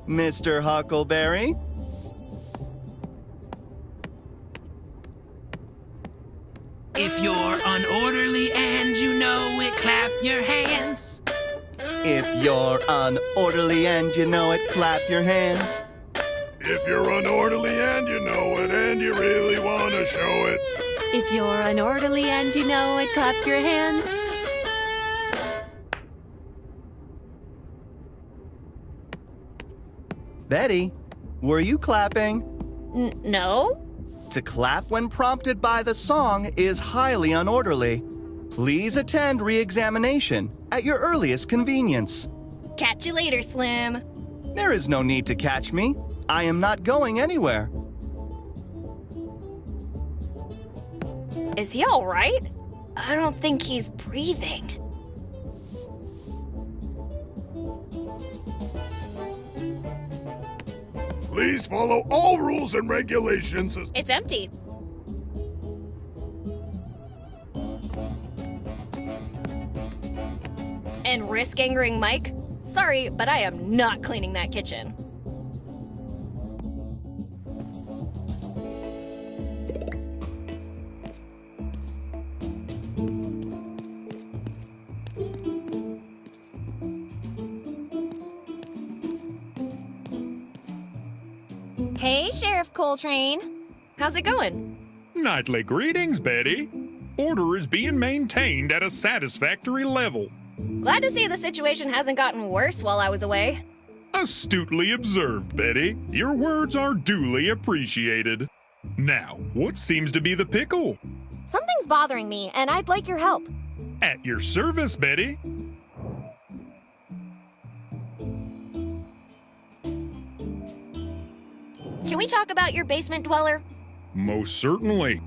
Speaker 19: Mr. Huckleberry?
Speaker 6: If you're unorderly and you know it, clap your hands.
Speaker 19: If you're unorderly and you know it, clap your hands.
Speaker 14: If you're unorderly and you know it and you really want to show it.
Speaker 4: If you're unorderly and you know it, clap your hands.
Speaker 19: Betty, were you clapping?
Speaker 8: No?
Speaker 19: To clap when prompted by the song is highly unorderly. Please attend re-examination at your earliest convenience.
Speaker 8: Catch you later, Slim.
Speaker 19: There is no need to catch me. I am not going anywhere.
Speaker 8: Is he all right? I don't think he's breathing.
Speaker 14: Please follow all rules and regulations.
Speaker 8: It's empty. And risk angering Mike? Sorry, but I am not cleaning that kitchen. Hey, Sheriff Coltrane. How's it going?
Speaker 15: Nightly greetings, Betty. Order is being maintained at a satisfactory level.
Speaker 8: Glad to see the situation hasn't gotten worse while I was away.
Speaker 15: Astutely observed, Betty. Your words are duly appreciated. Now, what seems to be the pickle?
Speaker 1: Something's bothering me, and I'd like your help.
Speaker 15: At your service, Betty.
Speaker 8: Can we talk about your basement dweller?
Speaker 15: Most certainly.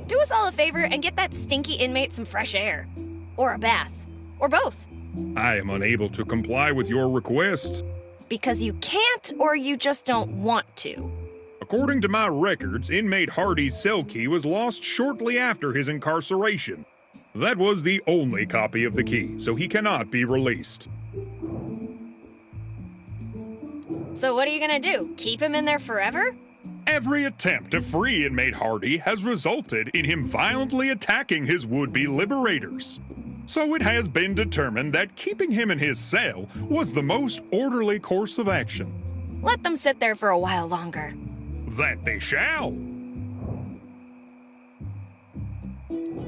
Speaker 8: Do us all a favor and get that stinky inmate some fresh air. Or a bath. Or both.
Speaker 15: I am unable to comply with your requests.
Speaker 8: Because you can't, or you just don't want to.
Speaker 15: According to my records, inmate Hardy's cell key was lost shortly after his incarceration. That was the only copy of the key, so he cannot be released.
Speaker 8: So what are you gonna do? Keep him in there forever?
Speaker 15: Every attempt to free inmate Hardy has resulted in him violently attacking his would-be liberators. So it has been determined that keeping him in his cell was the most orderly course of action.
Speaker 8: Let them sit there for a while longer.
Speaker 15: That they shall.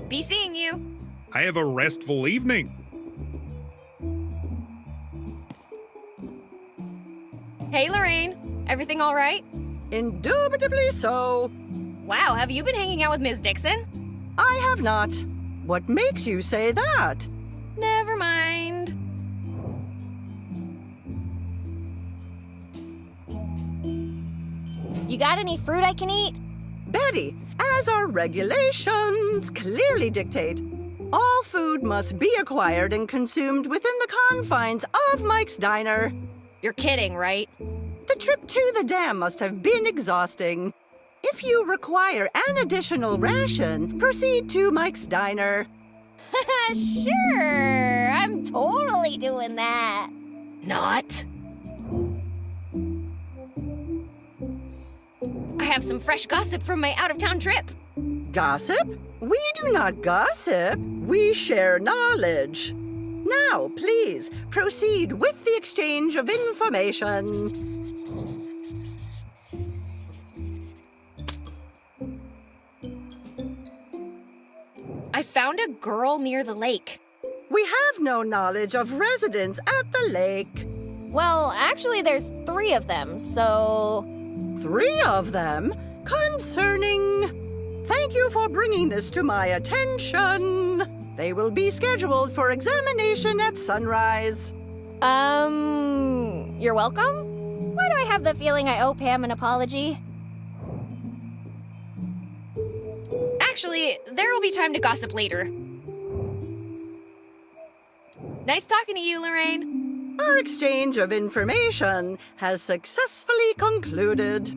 Speaker 8: Be seeing you.
Speaker 15: I have a restful evening.
Speaker 8: Hey, Lorraine. Everything all right?
Speaker 20: Indubitably so.
Speaker 8: Wow, have you been hanging out with Ms. Dixon?
Speaker 20: I have not. What makes you say that?
Speaker 8: Never mind.
Speaker 1: You got any fruit I can eat?
Speaker 20: Betty, as our regulations clearly dictate, all food must be acquired and consumed within the confines of Mike's Diner.
Speaker 8: You're kidding, right?
Speaker 20: The trip to the dam must have been exhausting. If you require an additional ration, proceed to Mike's Diner.
Speaker 1: Sure, I'm totally doing that.
Speaker 8: Not. I have some fresh gossip from my out-of-town trip.
Speaker 20: Gossip? We do not gossip. We share knowledge. Now, please, proceed with the exchange of information.
Speaker 8: I found a girl near the lake.
Speaker 20: We have no knowledge of residents at the lake.
Speaker 1: Well, actually, there's 3 of them, so...
Speaker 20: 3 of them? Concerning... Thank you for bringing this to my attention. They will be scheduled for examination at sunrise.
Speaker 1: You're welcome? Why do I have the feeling I owe Pam an apology?
Speaker 8: Actually, there will be time to gossip later. Nice talking to you, Lorraine.
Speaker 20: Our exchange of information has successfully concluded.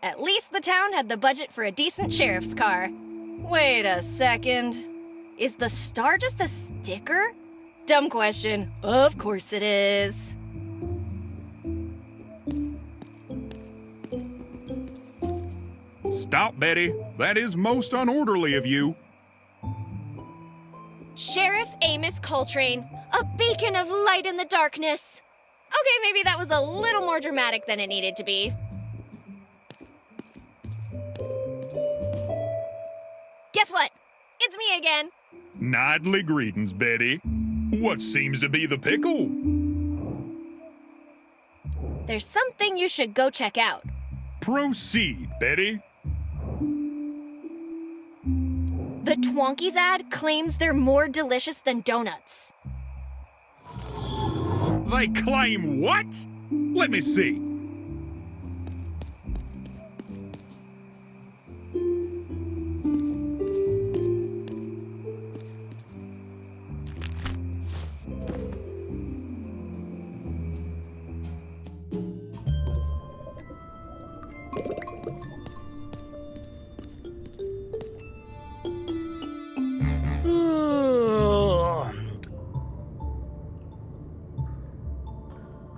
Speaker 8: At least the town had the budget for a decent sheriff's car. Wait a second. Is the star just a sticker? Dumb question. Of course it is.
Speaker 15: Stop, Betty. That is most unorderly of you.
Speaker 8: Sheriff Amos Coltrane, a beacon of light in the darkness. Okay, maybe that was a little more dramatic than it needed to be. Guess what? It's me again.
Speaker 15: Nightly greetings, Betty. What seems to be the pickle?
Speaker 8: There's something you should go check out.
Speaker 15: Proceed, Betty.
Speaker 8: The Twonkies ad claims they're more delicious than donuts.
Speaker 15: They claim what? Let me see.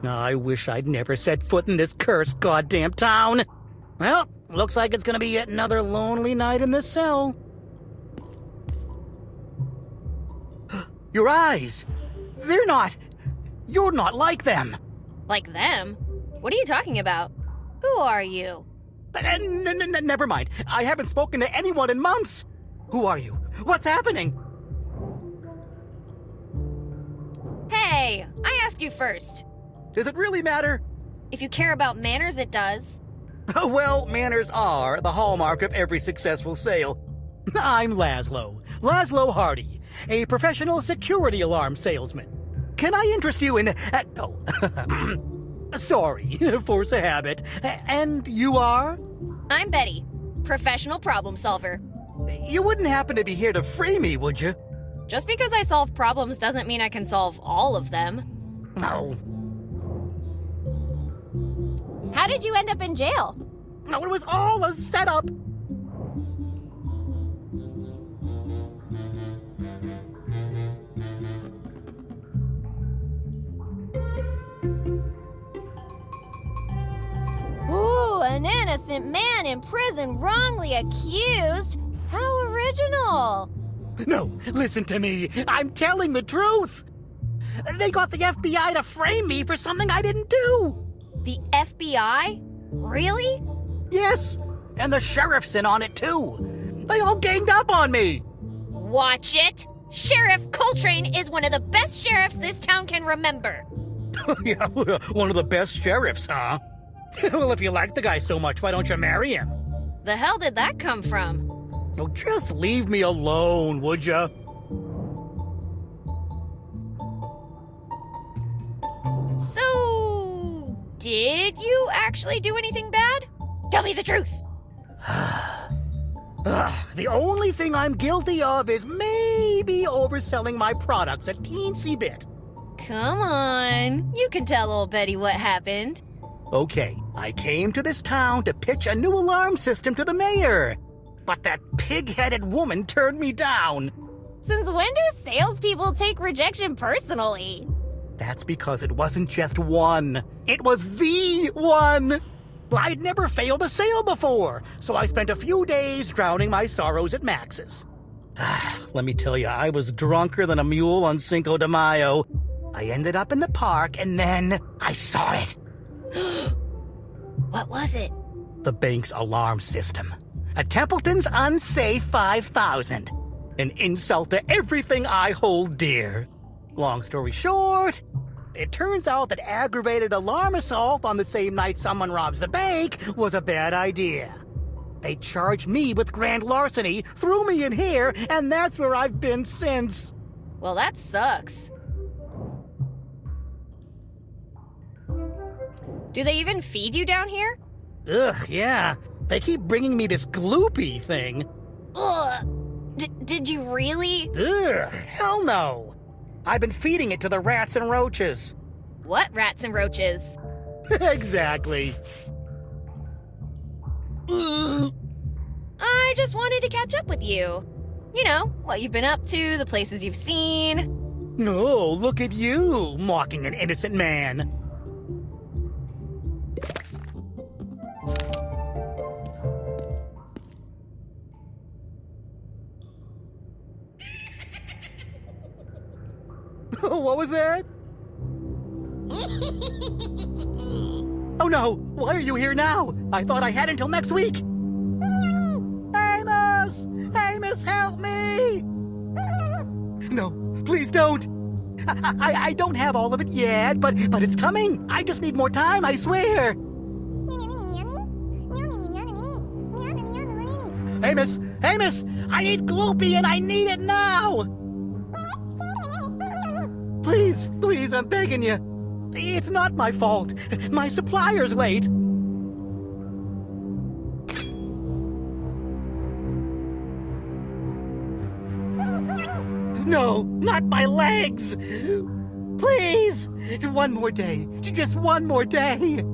Speaker 7: I wish I'd never set foot in this cursed goddamn town. Well, looks like it's gonna be yet another lonely night in the cell. Your eyes! You're not like them!
Speaker 8: Like them? What are you talking about? Who are you?
Speaker 7: Never mind. I haven't spoken to anyone in months. Who are you? What's happening?
Speaker 8: Hey, I asked you first.
Speaker 7: Does it really matter?
Speaker 8: If you care about manners, it does.
Speaker 7: Well, manners are the hallmark of every successful sale. I'm Laszlo Hardy, a professional security alarm salesman. Can I interest you in... no. Sorry, force a habit. And you are?
Speaker 8: I'm Betty, professional problem solver.
Speaker 7: You wouldn't happen to be here to free me, would you?
Speaker 8: Just because I solve problems doesn't mean I can solve all of them.
Speaker 7: No.
Speaker 1: How did you end up in jail?
Speaker 7: No, it was all a setup.
Speaker 1: Ooh, an innocent man in prison wrongly accused? How original!
Speaker 7: No, listen to me. I'm telling the truth. They got the FBI to frame me for something I didn't do.
Speaker 8: The FBI? Really?
Speaker 7: Yes, and the sheriff's in on it too. They all ganged up on me.
Speaker 8: Watch it! Sheriff Coltrane is one of the best sheriffs this town can remember.
Speaker 7: Yeah, one of the best sheriffs, huh? Well, if you like the guy so much, why don't you marry him?
Speaker 8: The hell did that come from?
Speaker 7: Oh, just leave me alone, would ya?
Speaker 8: So, did you actually do anything bad? Tell me the truth.
Speaker 7: The only thing I'm guilty of is maybe overselling my products a teensy bit.
Speaker 8: Come on, you can tell old Betty what happened.
Speaker 7: Okay, I came to this town to pitch a new alarm system to the mayor. But that pig-headed woman turned me down.
Speaker 1: Since when do salespeople take rejection personally?
Speaker 7: That's because it wasn't just one. It was the one. I'd never failed a sale before, so I spent a few days drowning my sorrows at Max's. Let me tell you, I was drunker than a mule on Cinco de Mayo. I ended up in the park, and then I saw it.
Speaker 8: What was it?
Speaker 7: The bank's alarm system. A Templeton's Unsafe 5000. An insult to everything I hold dear. Long story short, it turns out that aggravated alarm assault on the same night someone robs the bank was a bad idea. They charged me with grand larceny, threw me in here, and that's where I've been since.
Speaker 8: Well, that sucks. Do they even feed you down here?
Speaker 7: Ugh, yeah. They keep bringing me this gloopy thing.
Speaker 8: Ugh. Did you really?
Speaker 7: Ugh, hell no. I've been feeding it to the rats and roaches.
Speaker 8: What rats and roaches?
Speaker 7: Exactly.
Speaker 8: I just wanted to catch up with you. You know, what you've been up to, the places you've seen.
Speaker 7: Oh, look at you, mocking an innocent man. What was that? Oh no! Why are you here now? I thought I had until next week! Amos! Amos, help me! No, please don't! I don't have all of it yet, but it's coming! I just need more time, I swear! Amos! Amos! I need Gloopy and I need it now! Please, I'm begging you. It's not my fault. My supplier's late. No, not my legs! Please! One more day. Just one more day.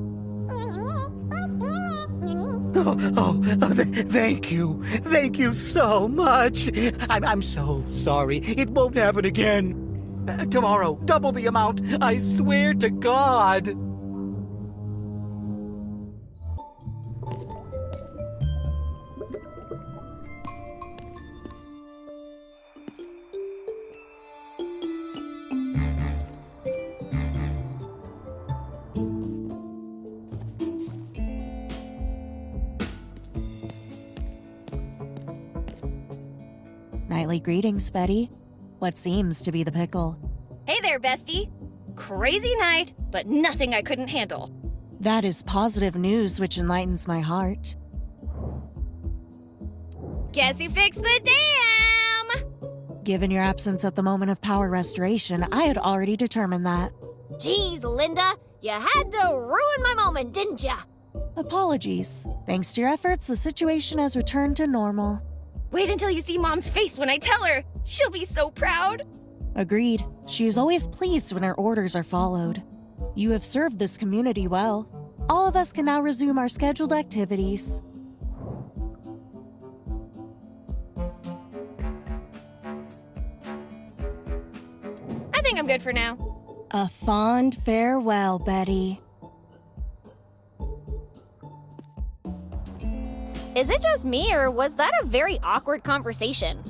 Speaker 7: Thank you. Thank you so much. I'm so sorry. It won't happen again. Tomorrow, double the amount. I swear to God.
Speaker 2: Nightly greetings, Betty. What seems to be the pickle?
Speaker 8: Hey there, bestie. Crazy night, but nothing I couldn't handle.
Speaker 2: That is positive news which enlightens my heart.
Speaker 8: Guess who fixed the dam?
Speaker 2: Given your absence at the moment of power restoration, I had already determined that.
Speaker 1: Jeez, Linda, you had to ruin my moment, didn't ya?
Speaker 2: Apologies. Thanks to your efforts, the situation has returned to normal.
Speaker 8: Wait until you see Mom's face when I tell her. She'll be so proud.
Speaker 2: Agreed. She is always pleased when her orders are followed. You have served this community well. All of us can now resume our scheduled activities.
Speaker 8: I think I'm good for now.
Speaker 2: A fond farewell, Betty.
Speaker 1: Is it just me, or was that a very awkward conversation?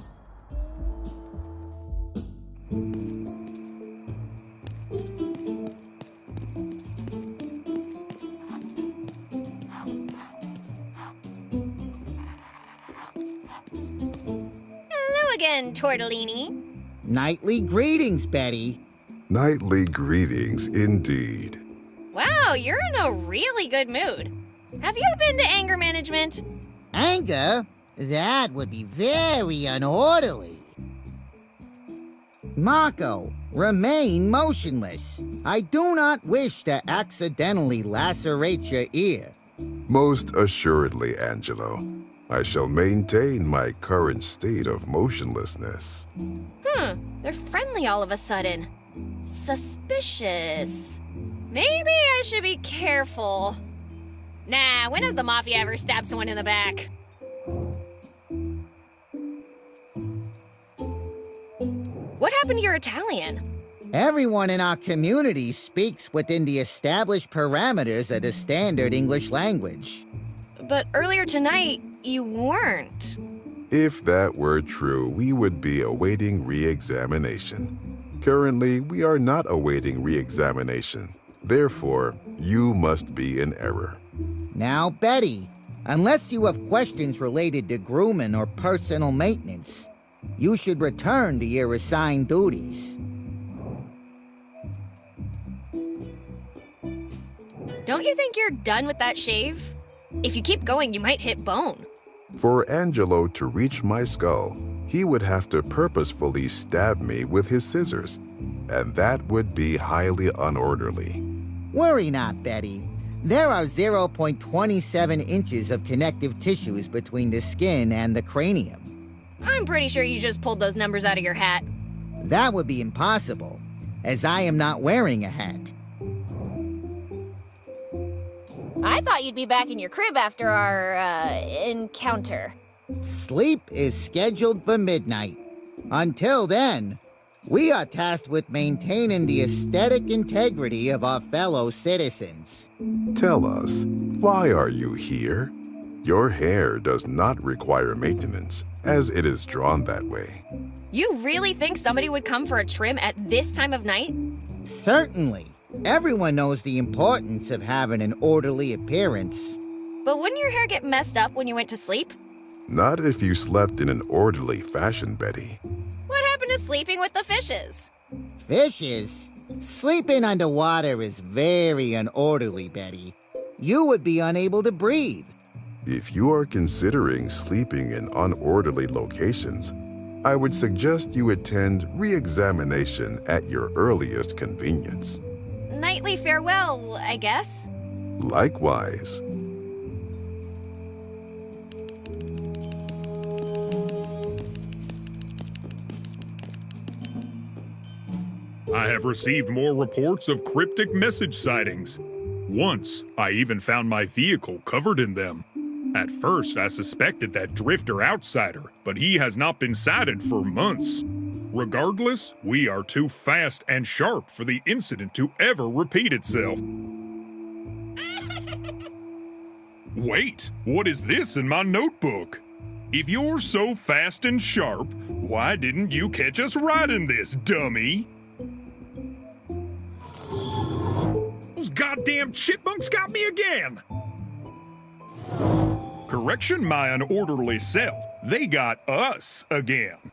Speaker 8: Hello again, Tortellini.
Speaker 12: Nightly greetings, Betty.
Speaker 21: Nightly greetings, indeed.
Speaker 8: Wow, you're in a really good mood. Have you been to anger management?
Speaker 12: Anger? That would be very unorderly. Marco, remain motionless. I do not wish to accidentally lacerate your ear.
Speaker 21: Most assuredly, Angelo. I shall maintain my current state of motionlessness.
Speaker 8: They're friendly all of a sudden. Suspicious. Maybe I should be careful. Nah, when has the Mafia ever stabbed someone in the back? What happened to your Italian?
Speaker 12: Everyone in our community speaks within the established parameters of the standard English language.
Speaker 8: But earlier tonight, you weren't.
Speaker 21: If that were true, we would be awaiting re-examination. Currently, we are not awaiting re-examination. Therefore, you must be in error.
Speaker 12: Now, Betty, unless you have questions related to grooming or personal maintenance,
Speaker 5: You should return to your assigned duties.
Speaker 8: Don't you think you're done with that shave? If you keep going, you might hit bone.
Speaker 21: For Angelo to reach my skull, he would have to purposefully stab me with his scissors, and that would be highly unorderly.
Speaker 5: Worry not, Betty. There are 0.27 inches of connective tissues between the skin and the cranium.
Speaker 8: I'm pretty sure you just pulled those numbers out of your hat.
Speaker 5: That would be impossible, as I am not wearing a hat.
Speaker 1: I thought you'd be back in your crib after our, encounter.
Speaker 5: Sleep is scheduled for midnight. Until then, we are tasked with maintaining the aesthetic integrity of our fellow citizens.
Speaker 21: Tell us, why are you here? Your hair does not require maintenance, as it is drawn that way.
Speaker 8: You really think somebody would come for a trim at this time of night?
Speaker 5: Certainly. Everyone knows the importance of having an orderly appearance.
Speaker 8: But wouldn't your hair get messed up when you went to sleep?
Speaker 21: Not if you slept in an orderly fashion, Betty.
Speaker 8: What happened to sleeping with the fishes?
Speaker 5: Fishes? Sleeping underwater is very unorderly, Betty. You would be unable to breathe.
Speaker 21: If you are considering sleeping in unorderly locations, I would suggest you attend re-examination at your earliest convenience.
Speaker 8: Nightly farewell, I guess.
Speaker 21: Likewise.
Speaker 15: I have received more reports of cryptic message sightings. Once, I even found my vehicle covered in them. At first, I suspected that drifter outsider, but he has not been sighted for months. Regardless, we are too fast and sharp for the incident to ever repeat itself. Wait, what is this in my notebook? If you're so fast and sharp, why didn't you catch us riding this, dummy? Those goddamn chipmunks got me again! Correction, my unorderly self. They got us again.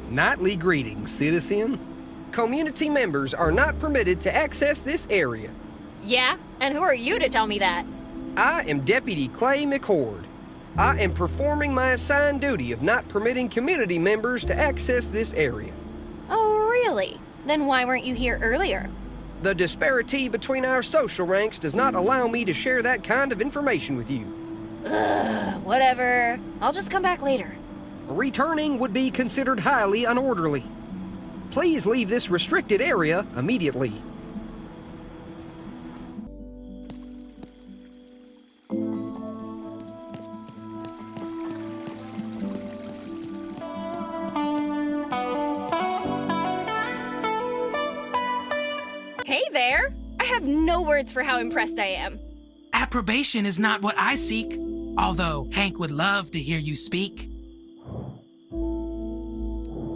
Speaker 22: Nightly greetings, citizen. Community members are not permitted to access this area.
Speaker 8: Yeah? And who are you to tell me that?
Speaker 22: I am Deputy Clay McCord. I am performing my assigned duty of not permitting community members to access this area.
Speaker 8: Oh, really? Then why weren't you here earlier?
Speaker 22: The disparity between our social ranks does not allow me to share that kind of information with you.
Speaker 8: Ugh, whatever. I'll just come back later.
Speaker 22: Returning would be considered highly unorderly. Please leave this restricted area immediately.
Speaker 8: Hey there! I have no words for how impressed I am.
Speaker 6: Approbation is not what I seek, although Hank would love to hear you speak.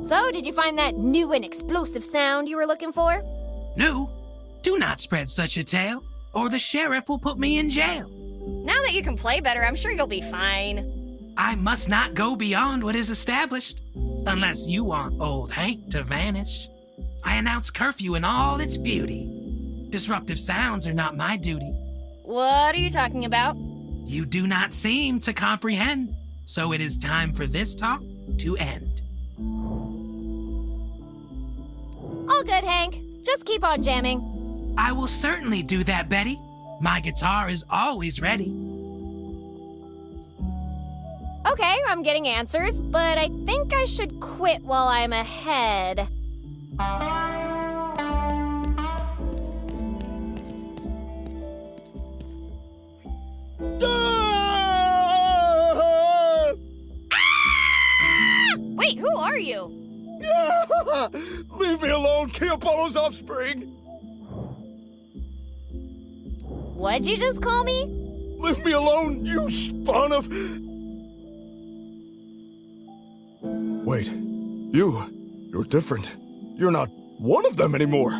Speaker 1: So, did you find that new and explosive sound you were looking for?
Speaker 6: No, do not spread such a tale, or the sheriff will put me in jail.
Speaker 8: Now that you can play better, I'm sure you'll be fine.
Speaker 6: I must not go beyond what is established, unless you want old Hank to vanish. I announce curfew in all its beauty. Disruptive sounds are not my duty.
Speaker 8: What are you talking about?
Speaker 6: You do not seem to comprehend, so it is time for this talk to end.
Speaker 1: All good, Hank. Just keep on jamming.
Speaker 6: I will certainly do that, Betty. My guitar is always ready.
Speaker 1: Okay, I'm getting answers, but I think I should quit while I'm ahead.
Speaker 8: Wait, who are you?
Speaker 3: Leave me alone, King Apollo's offspring!
Speaker 1: What'd you just call me?
Speaker 3: Leave me alone, you spawn of... Wait, you're different. You're not one of them anymore.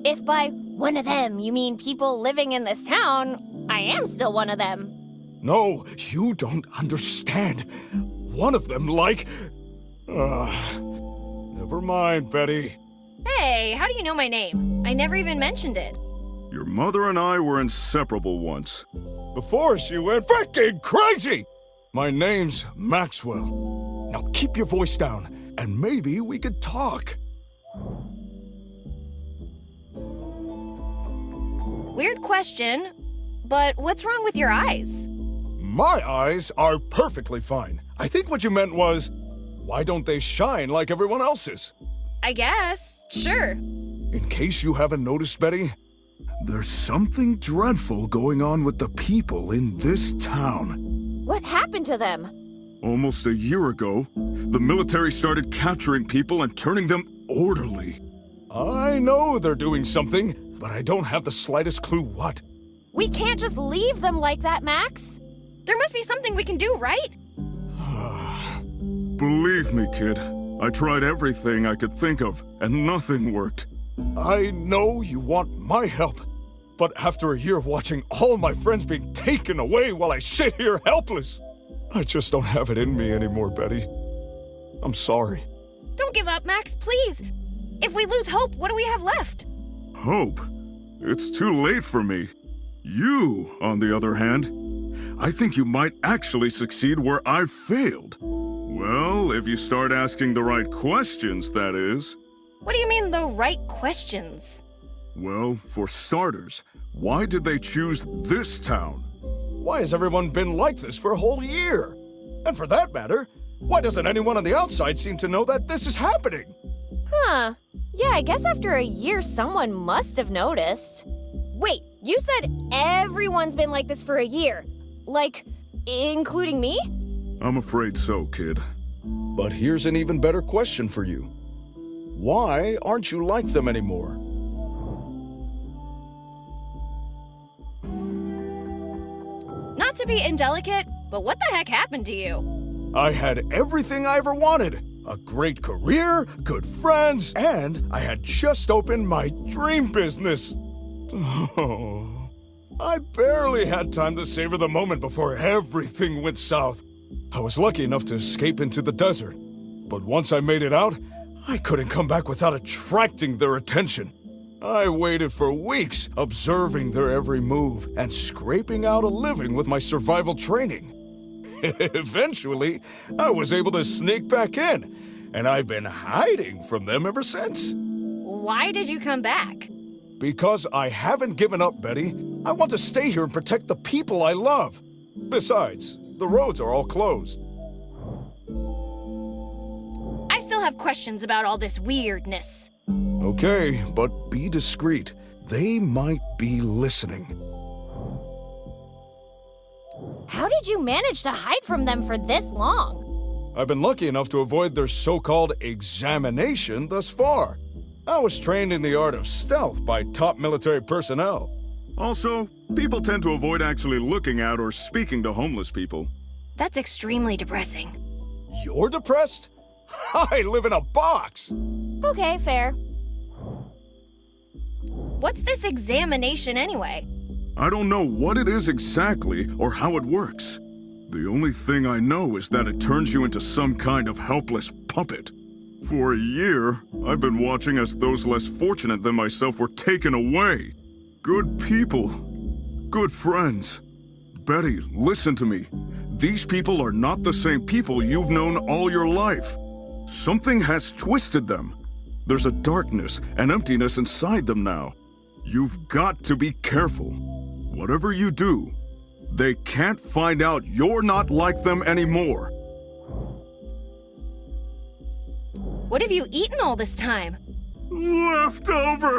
Speaker 1: If by one of them you mean people living in this town, I am still one of them.
Speaker 3: No, you don't understand. One of them, like... never mind, Betty.
Speaker 8: Hey, how do you know my name? I never even mentioned it.
Speaker 3: Your mother and I were inseparable once. Before she went freaking crazy! My name's Maxwell. Now keep your voice down, and maybe we could talk.
Speaker 8: Weird question, but what's wrong with your eyes?
Speaker 3: My eyes are perfectly fine. I think what you meant was, why don't they shine like everyone else's?
Speaker 8: I guess, sure.
Speaker 3: In case you haven't noticed, Betty, there's something dreadful going on with the people in this town.
Speaker 1: What happened to them?
Speaker 3: Almost a year ago, the military started capturing people and turning them orderly. I know they're doing something, but I don't have the slightest clue what.
Speaker 1: We can't just leave them like that, Max.
Speaker 8: There must be something we can do, right?
Speaker 3: Believe me, kid, I tried everything I could think of, and nothing worked. I know you want my help, but after a year watching all my friends being taken away while I sit here helpless, I just don't have it in me anymore, Betty. I'm sorry.
Speaker 8: Don't give up, Max, please. If we lose hope, what do we have left?
Speaker 3: Hope? It's too late for me. You, on the other hand, I think you might actually succeed where I've failed. Well, if you start asking the right questions, that is.
Speaker 8: What do you mean, the right questions?
Speaker 3: Well, for starters, why did they choose this town? Why has everyone been like this for a whole year? And for that matter, why doesn't anyone on the outside seem to know that this is happening?
Speaker 1: Huh. Yeah, I guess after a year someone must have noticed. Wait, you said everyone's been like this for a year. Like, including me?
Speaker 3: I'm afraid so, kid. But here's an even better question for you. Why aren't you like them anymore?
Speaker 8: Not to be indelicate, but what the heck happened to you?
Speaker 3: I had everything I ever wanted. A great career, good friends, and I had just opened my dream business. Oh, I barely had time to savor the moment before everything went south. I was lucky enough to escape into the desert, but once I made it out, I couldn't come back without attracting their attention. I waited for weeks, observing their every move and scraping out a living with my survival training. Eventually, I was able to sneak back in, and I've been hiding from them ever since.
Speaker 8: Why did you come back?
Speaker 3: Because I haven't given up, Betty. I want to stay here and protect the people I love. Besides, the roads are all closed.
Speaker 8: I still have questions about all this weirdness.
Speaker 3: Okay, but be discreet. They might be listening.
Speaker 1: How did you manage to hide from them for this long?
Speaker 3: I've been lucky enough to avoid their so-called examination thus far. I was trained in the art of stealth by top military personnel. Also, people tend to avoid actually looking at or speaking to homeless people.
Speaker 8: That's extremely depressing.
Speaker 3: You're depressed? I live in a box!
Speaker 1: Okay, fair.
Speaker 8: What's this examination anyway?
Speaker 3: I don't know what it is exactly or how it works. The only thing I know is that it turns you into some kind of helpless puppet. For a year, I've been watching as those less fortunate than myself were taken away. Good people. Good friends. Betty, listen to me. These people are not the same people you've known all your life. Something has twisted them. There's a darkness and emptiness inside them now. You've got to be careful. Whatever you do, they can't find out you're not like them anymore.
Speaker 8: What have you eaten all this time?
Speaker 3: Leftovers!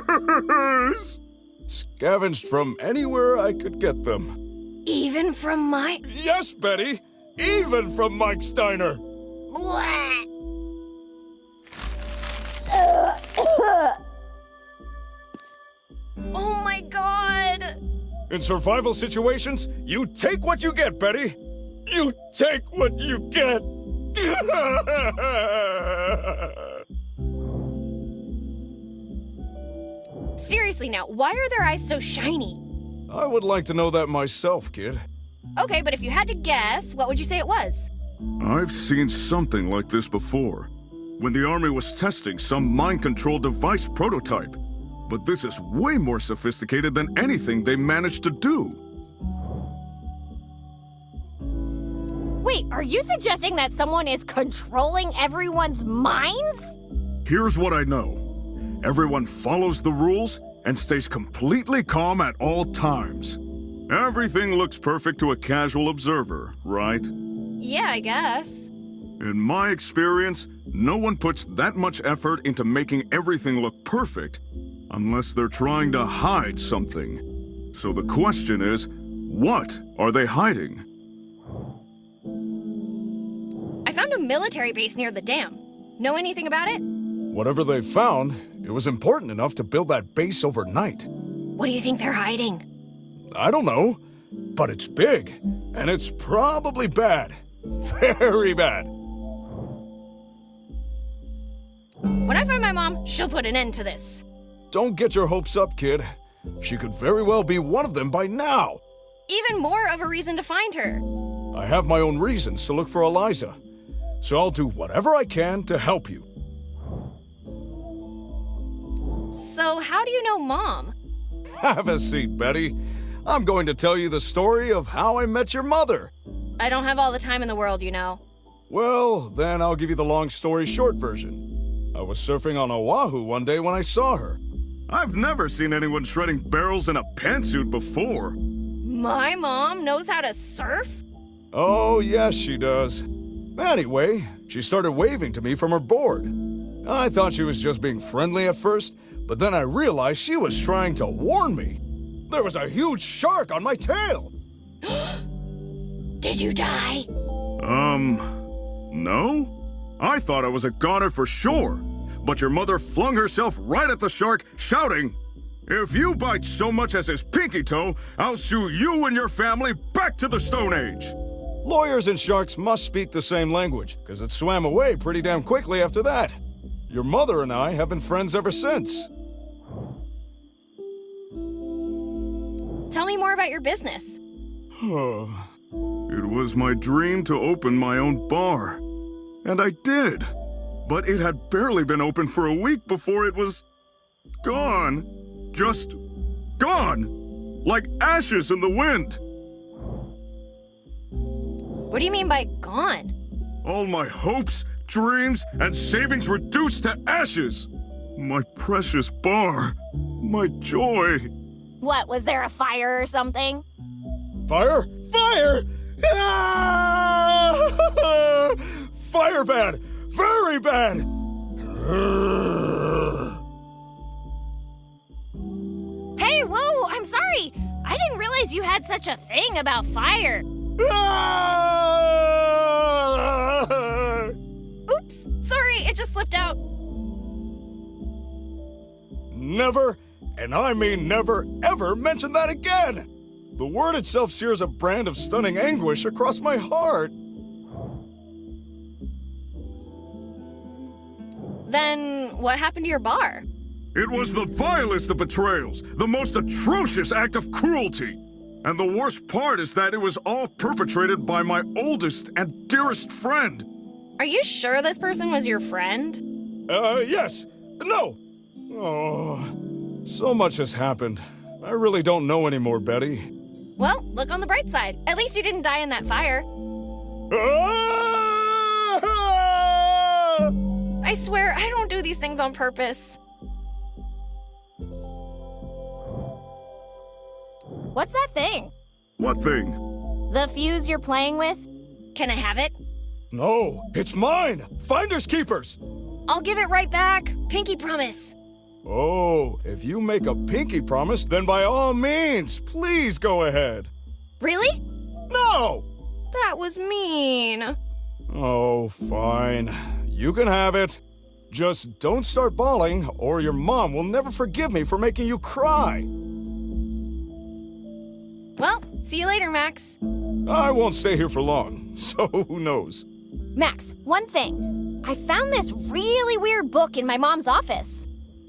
Speaker 3: Scavenged from anywhere I could get them.
Speaker 8: Even from my...
Speaker 3: Yes, Betty! Even from Mike Steiner!
Speaker 8: Blah. Oh my god!
Speaker 16: In survival situations, you take what you get, Betty. You take what you get.
Speaker 8: Seriously now, why are their eyes so shiny?
Speaker 16: I would like to know that myself, kid.
Speaker 8: Okay, but if you had to guess, what would you say it was?
Speaker 3: I've seen something like this before, when the Army was testing some mind-control device prototype. But this is way more sophisticated than anything they managed to do.
Speaker 1: Wait, are you suggesting that someone is controlling everyone's minds?
Speaker 3: Here's what I know. Everyone follows the rules and stays completely calm at all times. Everything looks perfect to a casual observer, right?
Speaker 8: Yeah, I guess.
Speaker 3: In my experience, no one puts that much effort into making everything look perfect unless they're trying to hide something. So the question is, what are they hiding?
Speaker 8: I found a military base near the dam. Know anything about it?
Speaker 16: Whatever they found, it was important enough to build that base overnight.
Speaker 8: What do you think they're hiding?
Speaker 16: I don't know, but it's big, and it's probably bad. Very bad.
Speaker 8: When I find my mom, she'll put an end to this.
Speaker 16: Don't get your hopes up, kid. She could very well be one of them by now.
Speaker 8: Even more of a reason to find her.
Speaker 16: I have my own reasons to look for Eliza, so I'll do whatever I can to help you.
Speaker 8: So how do you know Mom?
Speaker 16: Have a seat, Betty. I'm going to tell you the story of how I met your mother.
Speaker 8: I don't have all the time in the world, you know.
Speaker 16: Well, then I'll give you the long story short version. I was surfing on Oahu one day when I saw her.
Speaker 3: I've never seen anyone shredding barrels in a pantsuit before.
Speaker 8: My mom knows how to surf?
Speaker 16: Oh, yes, she does. Anyway, she started waving to me from her board. I thought she was just being friendly at first, but then I realized she was trying to warn me. There was a huge shark on my tail.
Speaker 8: Did you die?
Speaker 3: No? I thought I was a goner for sure. But your mother flung herself right at the shark, shouting, "If you bite so much as his pinky toe, I'll sue you and your family back to the Stone Age."
Speaker 16: Lawyers and sharks must speak the same language, because it swam away pretty damn quickly after that. Your mother and I have been friends ever since.
Speaker 8: Tell me more about your business.
Speaker 3: It was my dream to open my own bar. And I did. But it had barely been open for a week before it was gone. Just gone. Like ashes in the wind.
Speaker 8: What do you mean by gone?
Speaker 3: All my hopes, dreams, and savings reduced to ashes. My precious bar. My joy.
Speaker 1: What, was there a fire or something?
Speaker 16: Fire? Fire! Ah! Fire bad! Very bad!
Speaker 1: Hey, whoa, I'm sorry. I didn't realize you had such a thing about fire.
Speaker 8: Oops, sorry, it just slipped out.
Speaker 16: Never, and I mean never, ever mention that again! The word itself sears a brand of stunning anguish across my heart.
Speaker 8: Then what happened to your bar?
Speaker 3: It was the vilest of betrayals, the most atrocious act of cruelty. And the worst part is that it was all perpetrated by my oldest and dearest friend.
Speaker 8: Are you sure this person was your friend?
Speaker 16: Yes. No. Oh, so much has happened. I really don't know anymore, Betty.
Speaker 8: Well, look on the bright side. At least you didn't die in that fire. I swear, I don't do these things on purpose.
Speaker 1: What's that thing?
Speaker 3: What thing?
Speaker 1: The fuse you're playing with?
Speaker 8: Can I have it?
Speaker 16: No, it's mine! Finders keepers!
Speaker 8: I'll give it right back. Pinky promise.
Speaker 16: Oh, if you make a pinky promise, then by all means, please go ahead.
Speaker 8: Really?
Speaker 16: No!
Speaker 8: That was mean.
Speaker 16: Oh, fine. You can have it. Just don't start bawling, or your mom will never forgive me for making you cry.
Speaker 8: Well, see you later, Max.
Speaker 16: I won't stay here for long, so who knows?
Speaker 1: Max, one thing. I found this really weird book in my mom's office.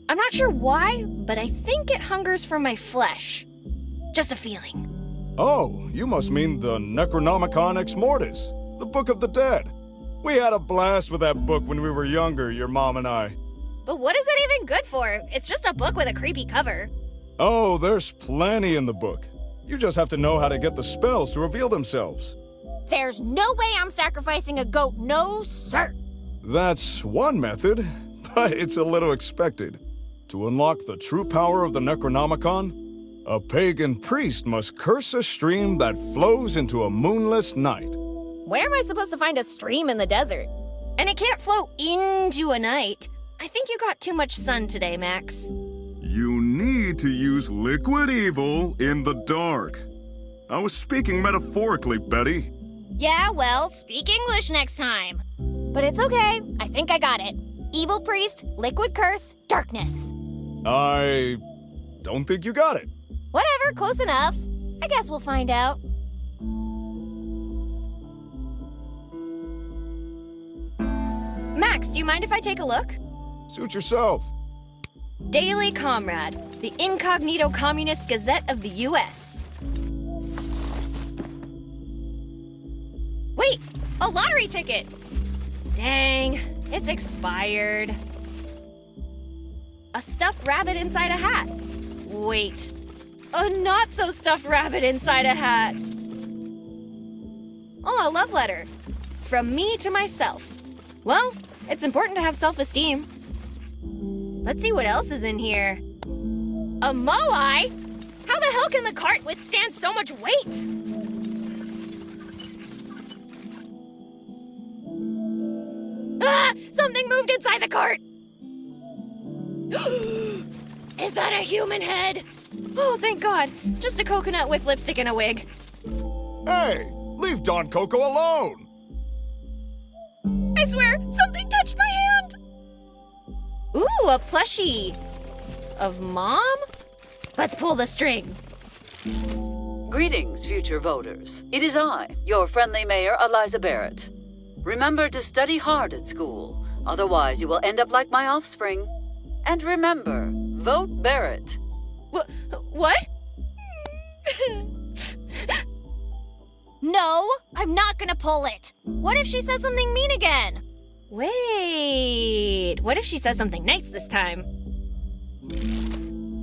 Speaker 8: I'm not sure why, but I think it hungers for my flesh. Just a feeling.
Speaker 16: Oh, you must mean the Necronomicon Ex Mortis, the Book of the Dead. We had a blast with that book when we were younger, your mom and I.
Speaker 8: But what is it even good for? It's just a book with a creepy cover.
Speaker 16: Oh, there's plenty in the book. You just have to know how to get the spells to reveal themselves.
Speaker 1: There's no way I'm sacrificing a goat, no sir.
Speaker 16: That's one method, but it's a little expected. To unlock the true power of the Necronomicon, a pagan priest must curse a stream that flows into a moonless night.
Speaker 1: Where am I supposed to find a stream in the desert?
Speaker 8: And it can't flow into a night. I think you got too much sun today, Max.
Speaker 3: You need to use liquid evil in the dark. I was speaking metaphorically, Betty.
Speaker 1: Yeah, well, speak English next time. But it's okay. I think I got it. Evil priest, liquid curse, darkness.
Speaker 16: I don't think you got it.
Speaker 1: Whatever, close enough. I guess we'll find out.
Speaker 8: Max, do you mind if I take a look?
Speaker 16: Suit yourself.
Speaker 8: Daily Comrade, the Incognito Communist Gazette of the U.S. Wait, a lottery ticket! Dang, it's expired. A stuffed rabbit inside a hat. Wait, a not-so-stuffed rabbit inside a hat. Oh, a love letter. From me to myself. Well, it's important to have self-esteem. Let's see what else is in here. A moai? How the hell can the cart withstand so much weight? Ah! Something moved inside the cart! Is that a human head? Oh, thank God. Just a coconut with lipstick and a wig.
Speaker 16: Hey, leave Don Coco alone!
Speaker 8: I swear, something touched my hand! Ooh, a plushie. Of Mom? Let's pull the string.
Speaker 11: Greetings, future voters. It is I, your friendly mayor, Eliza Barrett. Remember to study hard at school, otherwise you will end up like my offspring. And remember, vote Barrett.
Speaker 8: What?
Speaker 1: No, I'm not gonna pull it. What if she says something mean again?
Speaker 8: Wait, what if she says something nice this time?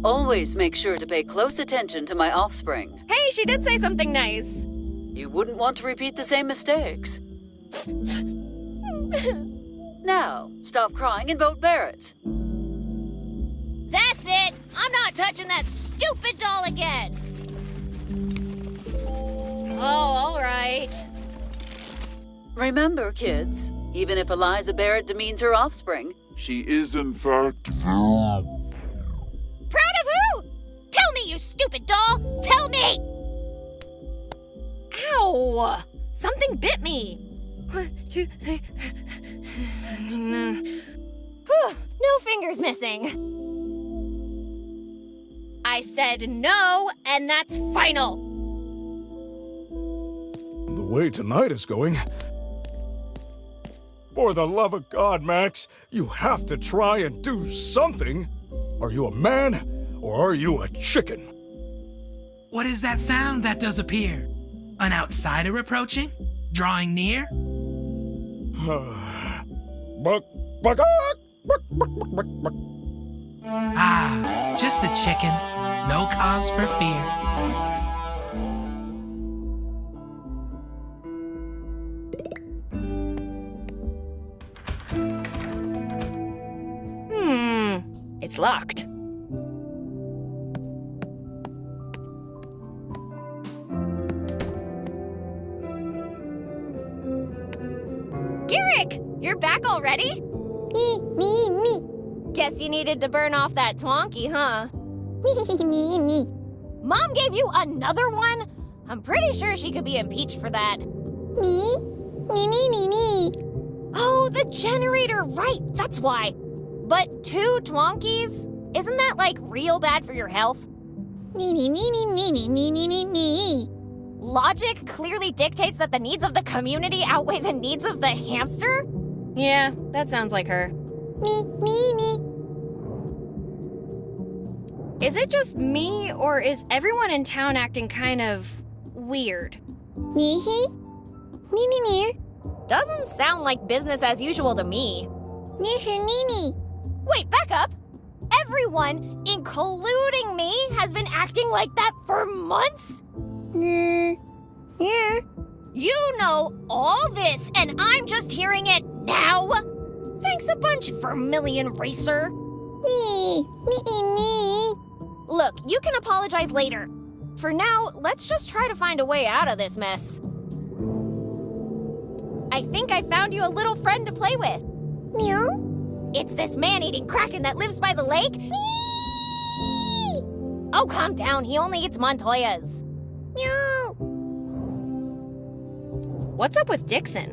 Speaker 11: Always make sure to pay close attention to my offspring.
Speaker 8: Hey, she did say something nice.
Speaker 11: You wouldn't want to repeat the same mistakes. Now, stop crying and vote Barrett.
Speaker 1: That's it! I'm not touching that stupid doll again!
Speaker 8: Oh, all right.
Speaker 11: Remember, kids, even if Eliza Barrett demeans her offspring,
Speaker 9: she is in fact
Speaker 1: proud of who? Tell me, you stupid doll! Tell me!
Speaker 8: Ow! Something bit me. 1, 2, 3.
Speaker 1: Whew, no fingers missing.
Speaker 8: I said no, and that's final.
Speaker 16: The way tonight is going... For the love of God, Max, you have to try and do something. Are you a man, or are you a chicken?
Speaker 6: What is that sound that does appear? An outsider approaching? Drawing near? Ah, just a chicken. No cause for fear.
Speaker 8: It's locked.
Speaker 1: Garrick, you're back already? Me. Guess you needed to burn off that twonky, huh? Me. Mom gave you another one? I'm pretty sure she could be impeached for that. Me. Oh, the generator, right, that's why. But 2 twonkies? Isn't that, like, real bad for your health? Logic clearly dictates that the needs of the community outweigh the needs of the hamster?
Speaker 8: Yeah, that sounds like her. Is it just me, or is everyone in town acting kind of weird?
Speaker 1: Doesn't sound like business as usual to me. Wait, back up! Everyone, including me, has been acting like that for months? You know all this, and I'm just hearing it now? Thanks a bunch, Vermilion Racer. Look, you can apologize later. For now, let's just try to find a way out of this mess. I think I found you a little friend to play with. Meow? It's this man-eating kraken that lives by the lake. Oh, calm down. He only eats Montoyas. Meow.
Speaker 8: What's up with Dixon?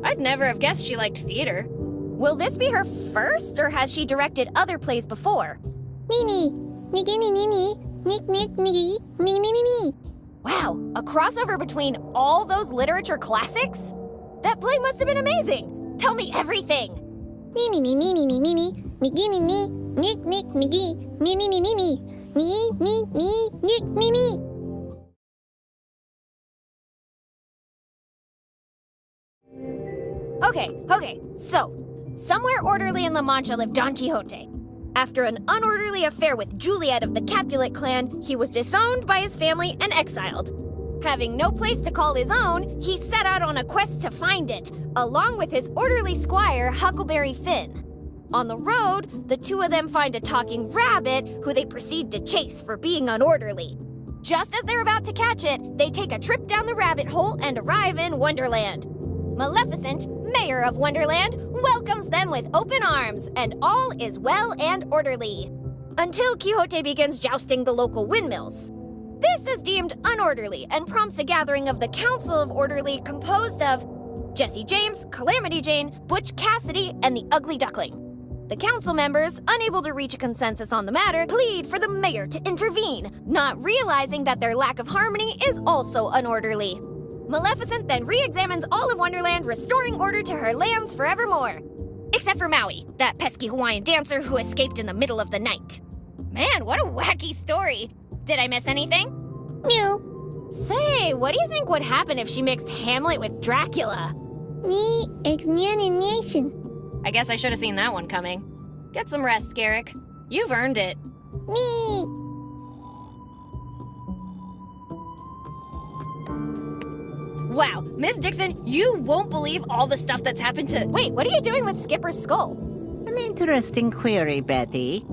Speaker 8: I'd never have guessed she liked theater.
Speaker 1: Will this be her first, or has she directed other plays before? Wow, a crossover between all those literature classics? That play must have been amazing. Tell me everything. Okay, so, somewhere orderly in La Mancha lived Don Quixote. After an unorderly affair with Juliet of the Capulet clan, he was disowned by his family and exiled. Having no place to call his own, he set out on a quest to find it, along with his orderly squire, Huckleberry Finn. On the road, the two of them find a talking rabbit who they proceed to chase for being unorderly. Just as they're about to catch it, they take a trip down the rabbit hole and arrive in Wonderland. Maleficent, mayor of Wonderland, welcomes them with open arms, and all is well and orderly. Until Quixote begins jousting the local windmills. This is deemed unorderly and prompts a gathering of the Council of Orderly composed of Jesse James, Calamity Jane, Butch Cassidy, and the Ugly Duckling. The council members, unable to reach a consensus on the matter, plead for the mayor to intervene, not realizing that their lack of harmony is also unorderly. Maleficent then re-examines all of Wonderland, restoring order to her lands forevermore. Except for Maui, that pesky Hawaiian dancer who escaped in the middle of the night. Man, what a wacky story. Did I miss anything? No. Say, what do you think would happen if she mixed Hamlet with Dracula?
Speaker 8: I guess I should have seen that one coming. Get some rest, Garrick. You've earned it. Wow, Miss Dixon, you won't believe all the stuff that's happened to...
Speaker 1: Wait, what are you doing with Skipper's skull?
Speaker 12: An interesting query, Betty.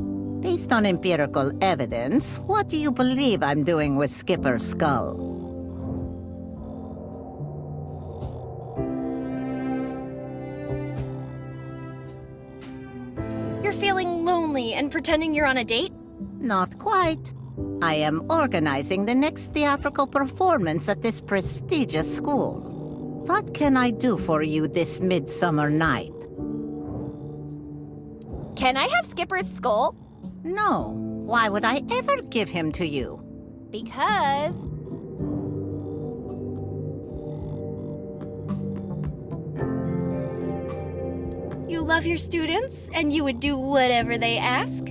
Speaker 12: Based on empirical evidence, what do you believe I'm doing with Skipper's skull?
Speaker 8: You're feeling lonely and pretending you're on a date?
Speaker 12: Not quite. I am organizing the next theatrical performance at this prestigious school. What can I do for you this midsummer night?
Speaker 1: Can I have Skipper's skull?
Speaker 12: No. Why would I ever give him to you?
Speaker 1: Because...
Speaker 8: You love your students, and you would do whatever they ask?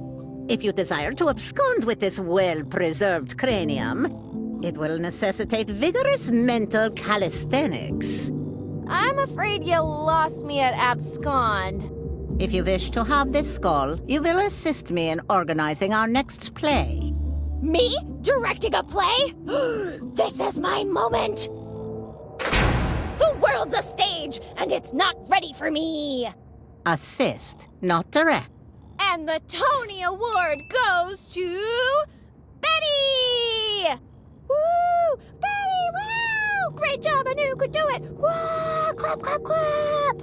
Speaker 12: If you desire to abscond with this well-preserved cranium, it will necessitate vigorous mental calisthenics.
Speaker 1: I'm afraid you lost me at abscond.
Speaker 12: If you wish to have this skull, you will assist me in organizing our next play.
Speaker 1: Me? Directing a play? This is my moment! The world's a stage, and it's not ready for me!
Speaker 12: Assist, not direct.
Speaker 1: And the Tony Award goes to... Betty! Woo! Betty, wow! Great job, I knew you could do it! Wow! Clap, clap, clap!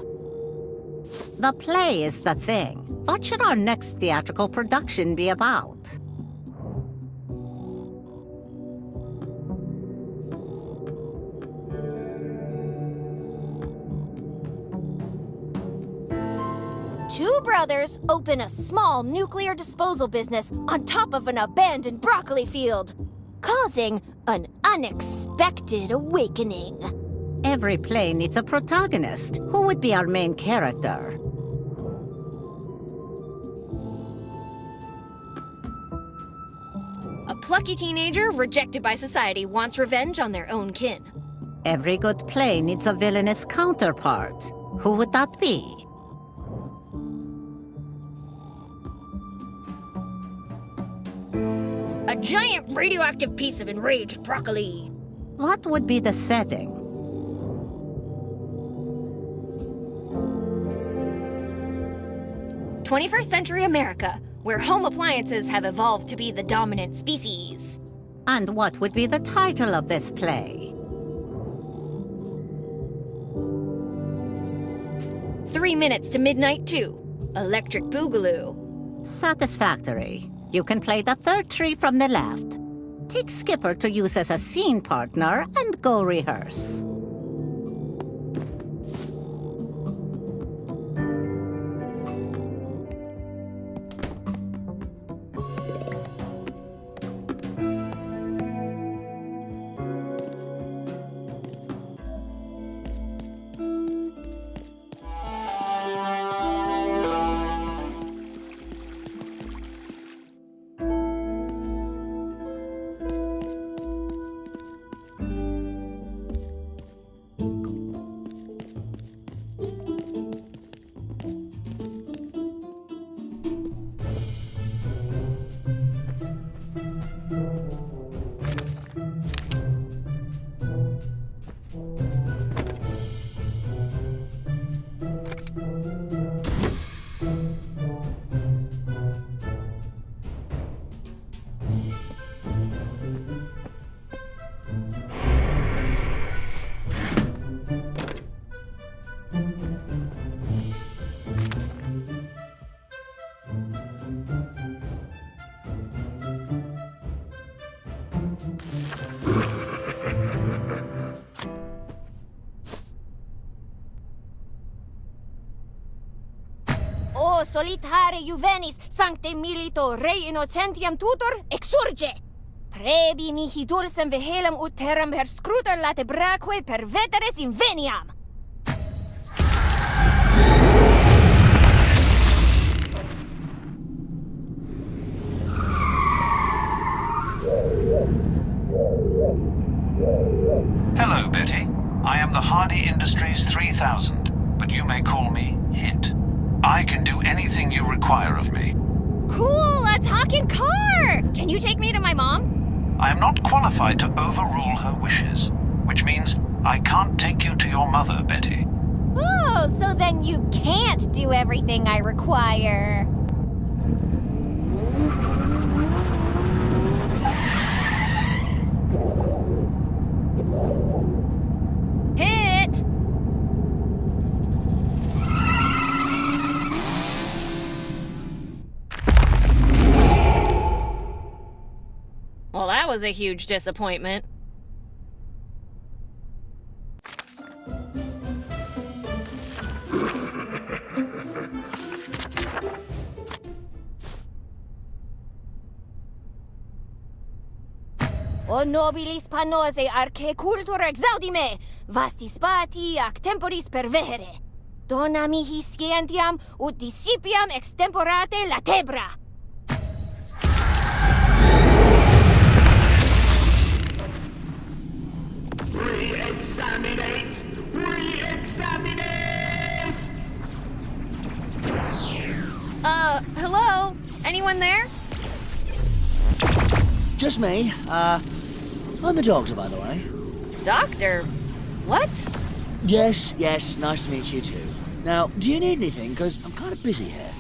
Speaker 12: The play is the thing. What should our next theatrical production be about?
Speaker 1: two brothers open a small nuclear disposal business on top of an abandoned broccoli field, causing an unexpected awakening.
Speaker 17: Every play needs a protagonist. Who would be our main character?
Speaker 8: A plucky teenager rejected by society wants revenge on their own kin.
Speaker 17: Every good play needs a villainous counterpart. Who would that be?
Speaker 8: A giant radioactive piece of enraged broccoli.
Speaker 17: What would be the setting?
Speaker 8: '21st century America, where home appliances have evolved to be the dominant species.
Speaker 17: And what would be the title of this play?
Speaker 8: 3 minutes to midnight 2. Electric Boogaloo.
Speaker 17: Satisfactory. You can play the third tree from the left. Take Skipper to use as a scene partner and go rehearse.
Speaker 1: O solitare juvenis sancte milito rei innocentiam tutor exurge! Prebi mihi dulcem vehelem ut terram per scrutor latebraque per veteres inveniam!
Speaker 18: Hello, Betty. I am the Hardy Industries 3000, but you may call me Hit. I can do anything you require of me.
Speaker 8: Cool, a talking car! Can you take me to my mom?
Speaker 18: I am not qualified to overrule her wishes, which means I can't take you to your mother, Betty.
Speaker 1: Oh, so then you can't do everything I require.
Speaker 8: Hit! Well, that was a huge disappointment.
Speaker 1: O nobilis panose arche cultura exaudime, vastis spati ac temporis pervehere. Dona mihi scientiam ut dissipiam extemporate latebra.
Speaker 23: Re-examinate! Re-examinate!
Speaker 8: Hello? Anyone there?
Speaker 24: Just me. I'm the doctor, by the way.
Speaker 8: Doctor? What?
Speaker 24: Yes, nice to meet you too. Now, do you need anything? Because I'm kind of busy here.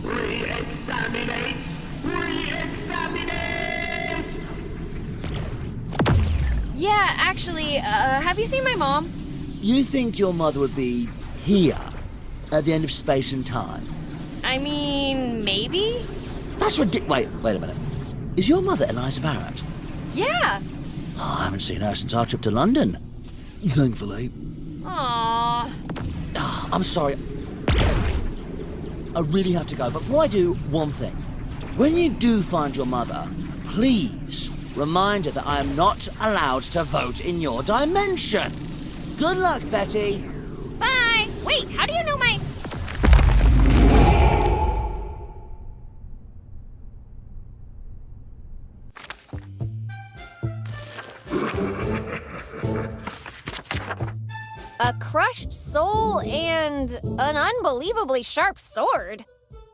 Speaker 23: Re-examinate! Re-examinate!
Speaker 8: Yeah, actually, have you seen my mom?
Speaker 24: You think your mother would be here at the end of space and time?
Speaker 8: I mean, maybe?
Speaker 24: That's ridiculous. Wait a minute. Is your mother Eliza Barrett?
Speaker 8: Yeah.
Speaker 24: Oh, I haven't seen her since our trip to London. Thankfully.
Speaker 8: Aww.
Speaker 24: I'm sorry. I really have to go, but before I do, one thing. When you do find your mother, please remind her that I am not allowed to vote in your dimension. Good luck, Betty.
Speaker 1: Bye! Wait, how do you know my... A crushed soul and an unbelievably sharp sword.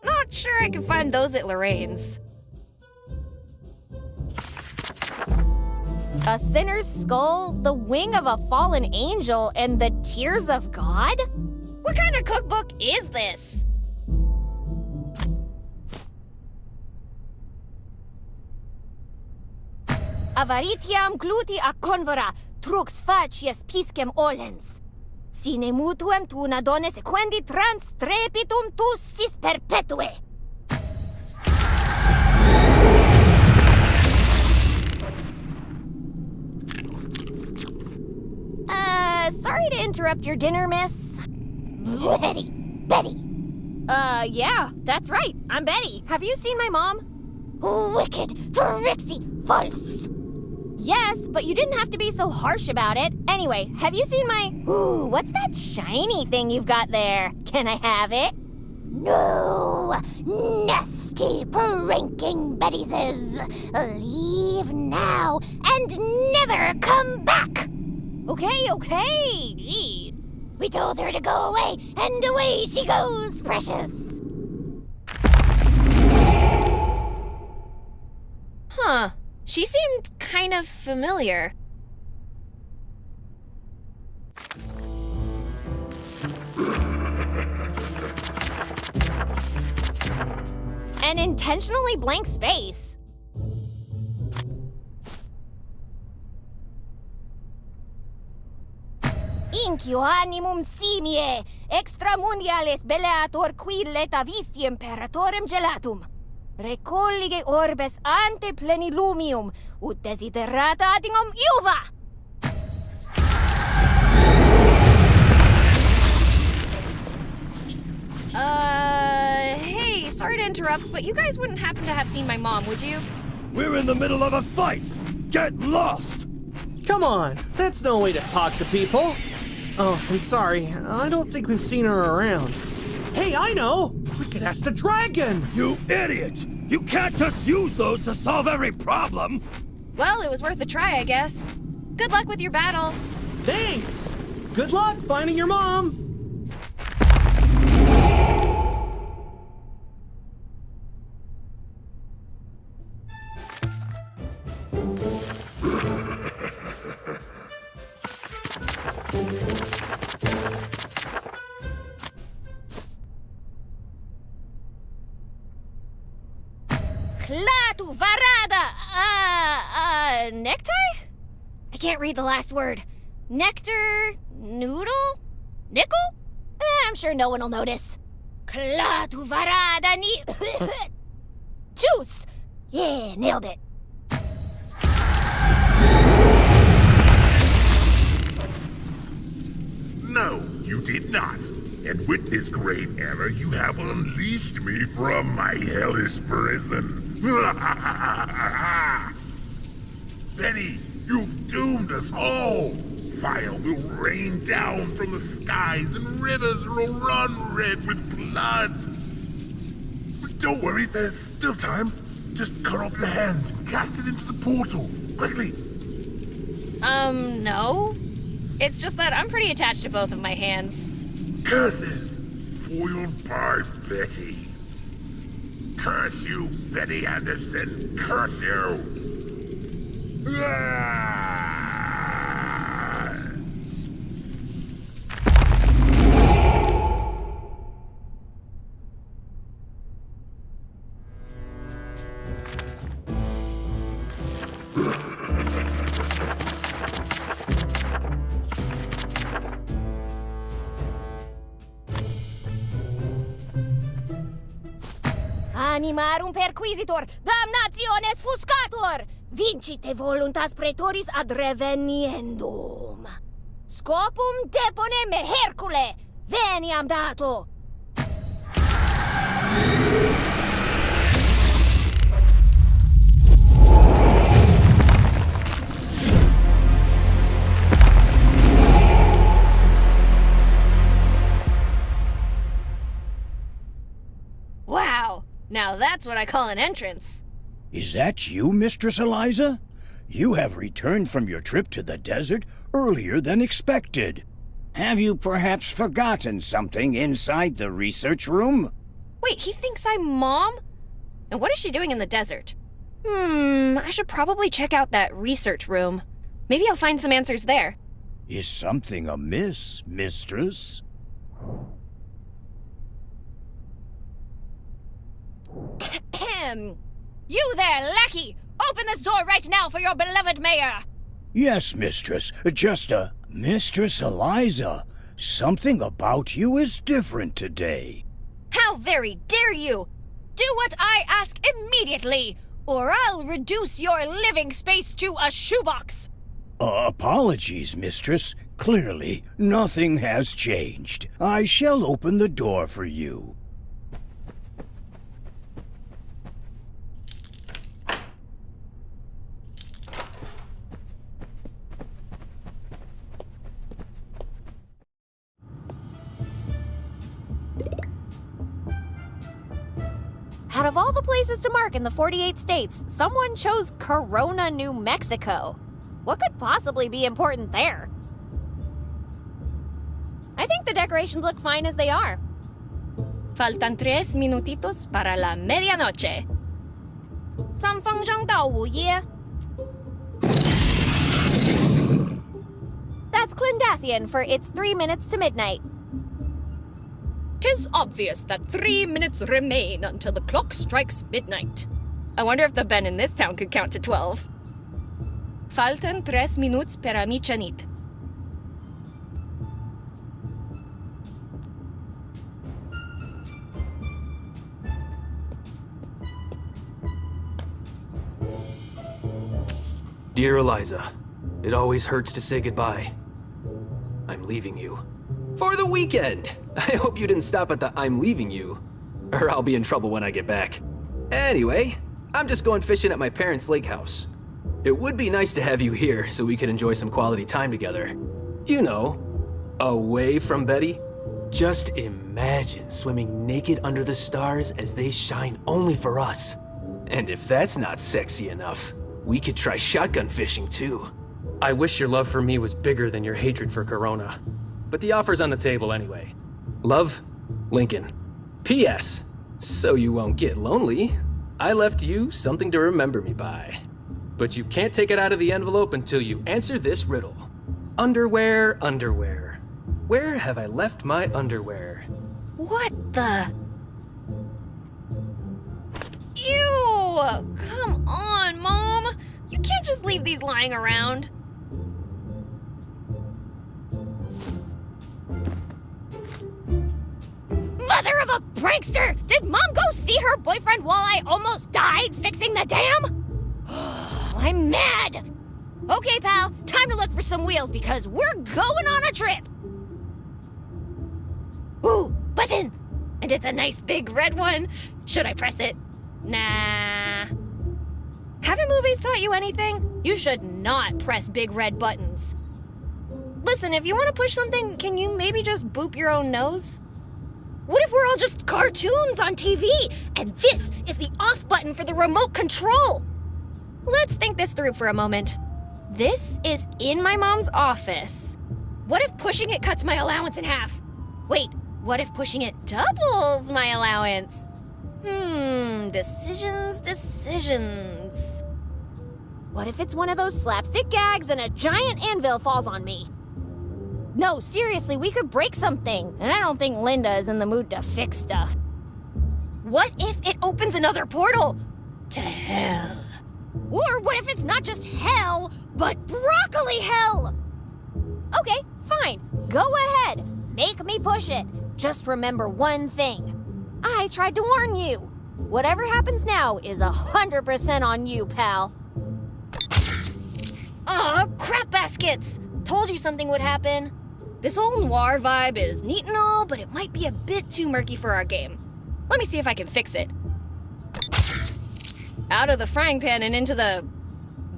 Speaker 8: Not sure I can find those at Lorraine's.
Speaker 1: A sinner's skull, the wing of a fallen angel, and the tears of God?
Speaker 8: What kind of cookbook is this?
Speaker 1: Avaritiam gluti a convora, trux facies piscem olens. Sine mutuem tu nadone sequendi trans trepitum tu sis perpetue. Sorry to interrupt your dinner, miss. Betty. Yeah, that's right. I'm Betty. Have you seen my mom? Wicked, tricksy, false. Yes, but you didn't have to be so harsh about it. Anyway, have you seen my... Ooh, what's that shiny thing you've got there? Can I have it? No, nasty, pranking Bettieses. Leave now and never come back. Okay. We told her to go away, and away she goes, precious.
Speaker 8: Huh. She seemed kind of familiar.
Speaker 1: An intentionally blank space. Incio animum simie, extramundiales belleator qui letavisti imperatorem gelatum. Recollige orbes ante plenilumium, ut desiderata atingum iuva!
Speaker 8: Hey, sorry to interrupt, but you guys wouldn't happen to have seen my mom, would you?
Speaker 4: We're in the middle of a fight! Get lost!
Speaker 10: Come on, that's no way to talk to people. Oh, I'm sorry. I don't think we've seen her around. Hey, I know! We could ask the dragon!
Speaker 4: You idiot! You can't just use those to solve every problem!
Speaker 8: Well, it was worth a try, I guess. Good luck with your battle.
Speaker 10: Thanks! Good luck finding your mom!
Speaker 1: Clatu varada! Necktie? I can't read the last word. Nectar? Noodle? Nickel? I'm sure no one will notice. Clatu varada ni... Juice! Yeah, nailed it.
Speaker 14: No, you did not. And with this great error, you have unleashed me from my hellish prison. Betty, you've doomed us all. Fire will rain down from the skies and rivers will run red with blood. But don't worry, there's still time. Just cut off your hand and cast it into the portal. Quickly.
Speaker 8: No. It's just that I'm pretty attached to both of my hands.
Speaker 14: Curses! Foiled by Betty. Curse you, Betty Anderson! Curse you!
Speaker 1: Animarum perquisitor, damnationes fuscator! Vincite voluntas praetoris ad reveniendum. Scopum depone me Hercule, veniam dato!
Speaker 8: Now that's what I call an entrance.
Speaker 13: Is that you, Mistress Eliza? You have returned from your trip to the desert earlier than expected. Have you perhaps forgotten something inside the research room?
Speaker 8: Wait, he thinks I'm Mom? And what is she doing in the desert? I should probably check out that research room. Maybe I'll find some answers there.
Speaker 13: Is something amiss, Mistress?
Speaker 8: You there, lackey! Open this door right now for your beloved mayor!
Speaker 13: Yes, Mistress. Mistress Eliza, something about you is different today.
Speaker 8: How very dare you! Do what I ask immediately, or I'll reduce your living space to a shoebox!
Speaker 13: Apologies, Mistress. Clearly, nothing has changed. I shall open the door for you.
Speaker 1: Out of all the places to mark in the 48 states, someone chose Corona, New Mexico. What could possibly be important there? I think the decorations look fine as they are.
Speaker 8: Faltan 3 minutitos para la medianoche.
Speaker 1: 3分钟到午夜. That's Clendathian for It's 3 minutes to midnight.
Speaker 8: 'Tis obvious that 3 minutes remain until the clock strikes midnight. I wonder if the Ben in this town could count to 12. Faltan 3 minutos para michanit.
Speaker 19: Dear Eliza, it always hurts to say goodbye. I'm leaving you. For the weekend! I hope you didn't stop at the I'm leaving you, or I'll be in trouble when I get back. Anyway, I'm just going fishing at my parents' lake house. It would be nice to have you here so we could enjoy some quality time together. You know, away from Betty. Just imagine swimming naked under the stars as they shine only for us. And if that's not sexy enough, we could try shotgun fishing too. I wish your love for me was bigger than your hatred for Corona. But the offer's on the table anyway. Love, Lincoln. P.S. So you won't get lonely, I left you something to remember me by. But you can't take it out of the envelope until you answer this riddle. Underwear, underwear. Where have I left my underwear?
Speaker 8: What the? Ew! Come on, Mom! You can't just leave these lying around. Mother of a prankster! Did Mom go see her boyfriend while I almost died fixing the dam? I'm mad! Okay, pal, time to look for some wheels because we're going on a trip! Ooh, button! And it's a nice big red one. Should I press it? Nah. Haven't movies taught you anything? You should not press big red buttons. Listen, if you want to push something, can you maybe just boop your own nose? What if we're all just cartoons on TV, and this is the off button for the remote control? Let's think this through for a moment. This is in my mom's office. What if pushing it cuts my allowance in half? Wait, what if pushing it doubles my allowance? Decisions.
Speaker 1: What if it's one of those slapstick gags and a giant anvil falls on me? No, seriously, we could break something, and I don't think Linda is in the mood to fix stuff.
Speaker 8: What if it opens another portal to hell?
Speaker 1: Or what if it's not just hell, but broccoli hell? Okay, fine. Go ahead. Make me push it. Just remember one thing. I tried to warn you. Whatever happens now is 100% on you, pal.
Speaker 8: Aw, crap baskets! Told you something would happen. This whole noir vibe is neat and all, but it might be a bit too murky for our game. Let me see if I can fix it. Out of the frying pan and into the...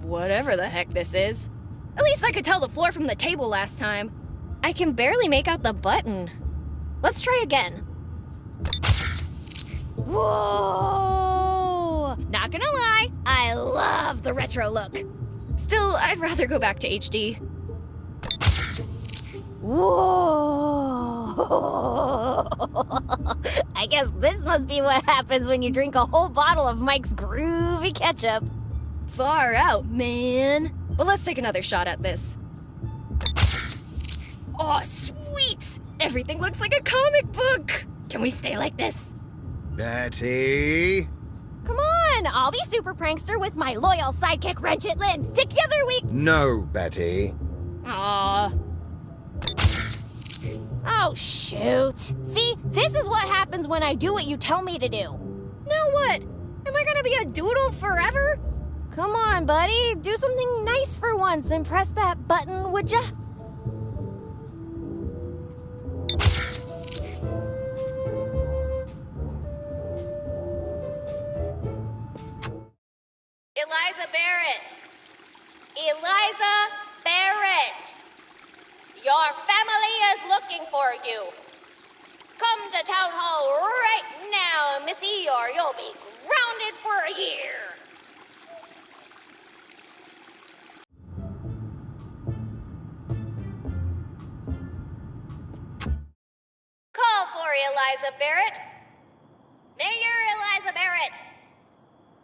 Speaker 8: whatever the heck this is. At least I could tell the floor from the table last time. I can barely make out the button. Let's try again. Whoa! Not gonna lie, I love the retro look. Still, I'd rather go back to HD. Whoa! I guess this must be what happens when you drink a whole bottle of Mike's groovy ketchup. Far out, man. But let's take another shot at this. Oh, sweet! Everything looks like a comic book. Can we stay like this?
Speaker 2: Betty?
Speaker 1: Come on, I'll be super prankster with my loyal sidekick Wrench-It Lynn. Together we...
Speaker 2: No, Betty.
Speaker 1: Aww. Oh, shoot. See, this is what happens when I do what you tell me to do.
Speaker 8: Now what? Am I gonna be a doodle forever?
Speaker 1: Come on, buddy. Do something nice for once and press that button, would ya?
Speaker 8: Eliza Barrett. Eliza Barrett.
Speaker 1: Your family is looking for you. Come to Town Hall right now, Missy, or you'll be grounded for a year.
Speaker 8: Call for Eliza Barrett. Mayor Eliza Barrett.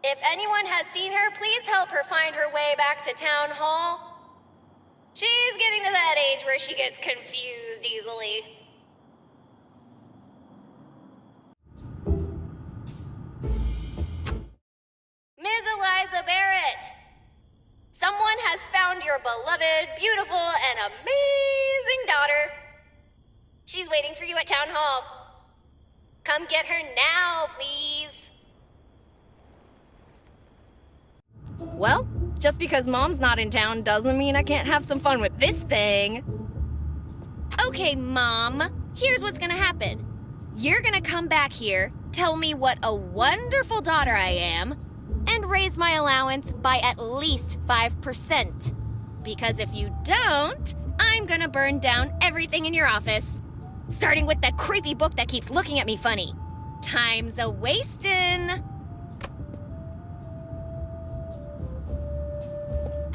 Speaker 8: If anyone has seen her, please help her find her way back to Town Hall. She's getting to that age where she gets confused easily. Ms. Eliza Barrett, someone has found your beloved, beautiful, and amazing daughter. She's waiting for you at Town Hall. Come get her now, please. Well, just because Mom's not in town doesn't mean I can't have some fun with this thing. Okay, Mom, here's what's gonna happen. You're gonna come back here, tell me what a wonderful daughter I am, and raise my allowance by at least 5%. Because if you don't, I'm gonna burn down everything in your office. Starting with that creepy book that keeps looking at me funny. Time's a-wastin'.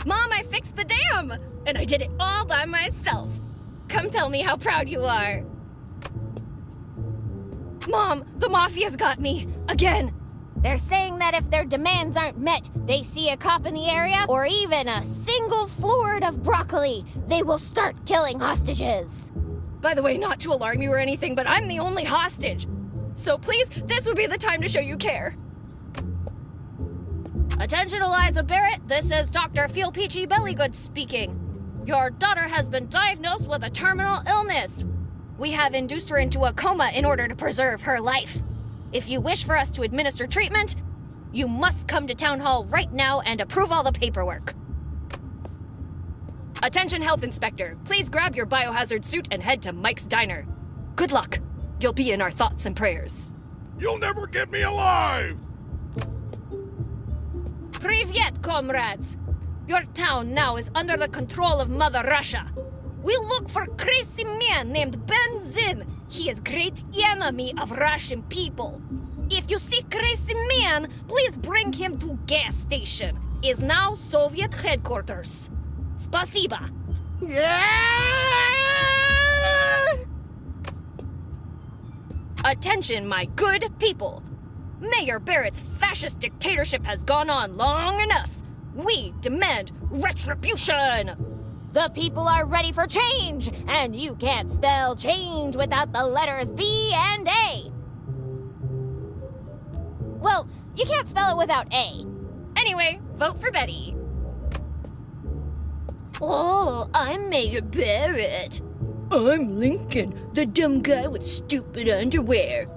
Speaker 8: Mom, I fixed the dam! And I did it all by myself. Come tell me how proud you are. Mom, the Mafia's got me. Again.
Speaker 1: They're saying that if their demands aren't met, they see a cop in the area, or even a single floret of broccoli, they will start killing hostages.
Speaker 8: By the way, not to alarm you or anything, but I'm the only hostage. So please, this would be the time to show you care. Attention, Eliza Barrett. This is Dr. Feel Peachy Bellygood speaking. Your daughter has been diagnosed with a terminal illness. We have induced her into a coma in order to preserve her life. If you wish for us to administer treatment, you must come to Town Hall right now and approve all the paperwork. Attention, Health Inspector. Please grab your biohazard suit and head to Mike's Diner. Good luck. You'll be in our thoughts and prayers.
Speaker 14: You'll never get me alive!
Speaker 1: Privyet, comrades! Your town now is under the control of Mother Russia. We'll look for crazy man named Benzin. He is great enemy of Russian people. If you see crazy man, please bring him to gas station. Is now Soviet headquarters. Spasiba.
Speaker 8: Attention, my good people. Mayor Barrett's fascist dictatorship has gone on long enough. We demand retribution!
Speaker 1: The people are ready for change, and you can't spell change without the letters B and A. Well, you can't spell it without A.
Speaker 8: Anyway, vote for Betty. Oh, I'm Mayor Barrett. I'm Lincoln, the dumb guy with stupid underwear.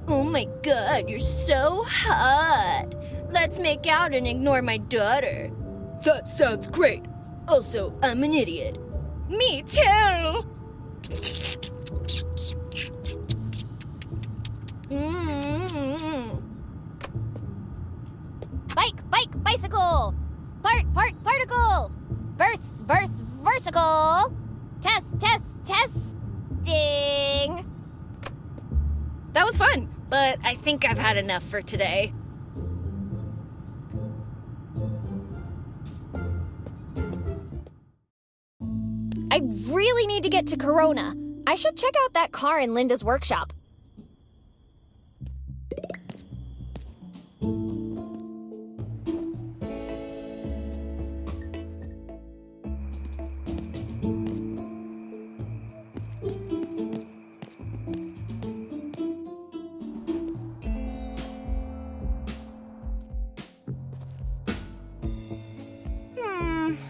Speaker 8: Oh my god, you're so hot. Let's make out and ignore my daughter. That sounds great. Also, I'm an idiot. Me too.
Speaker 1: Bicycle. Particle. Versicle. Testing.
Speaker 8: That was fun. but I think I've had enough for today.
Speaker 1: I really need to get to Corona. I should check out that car in Linda's workshop.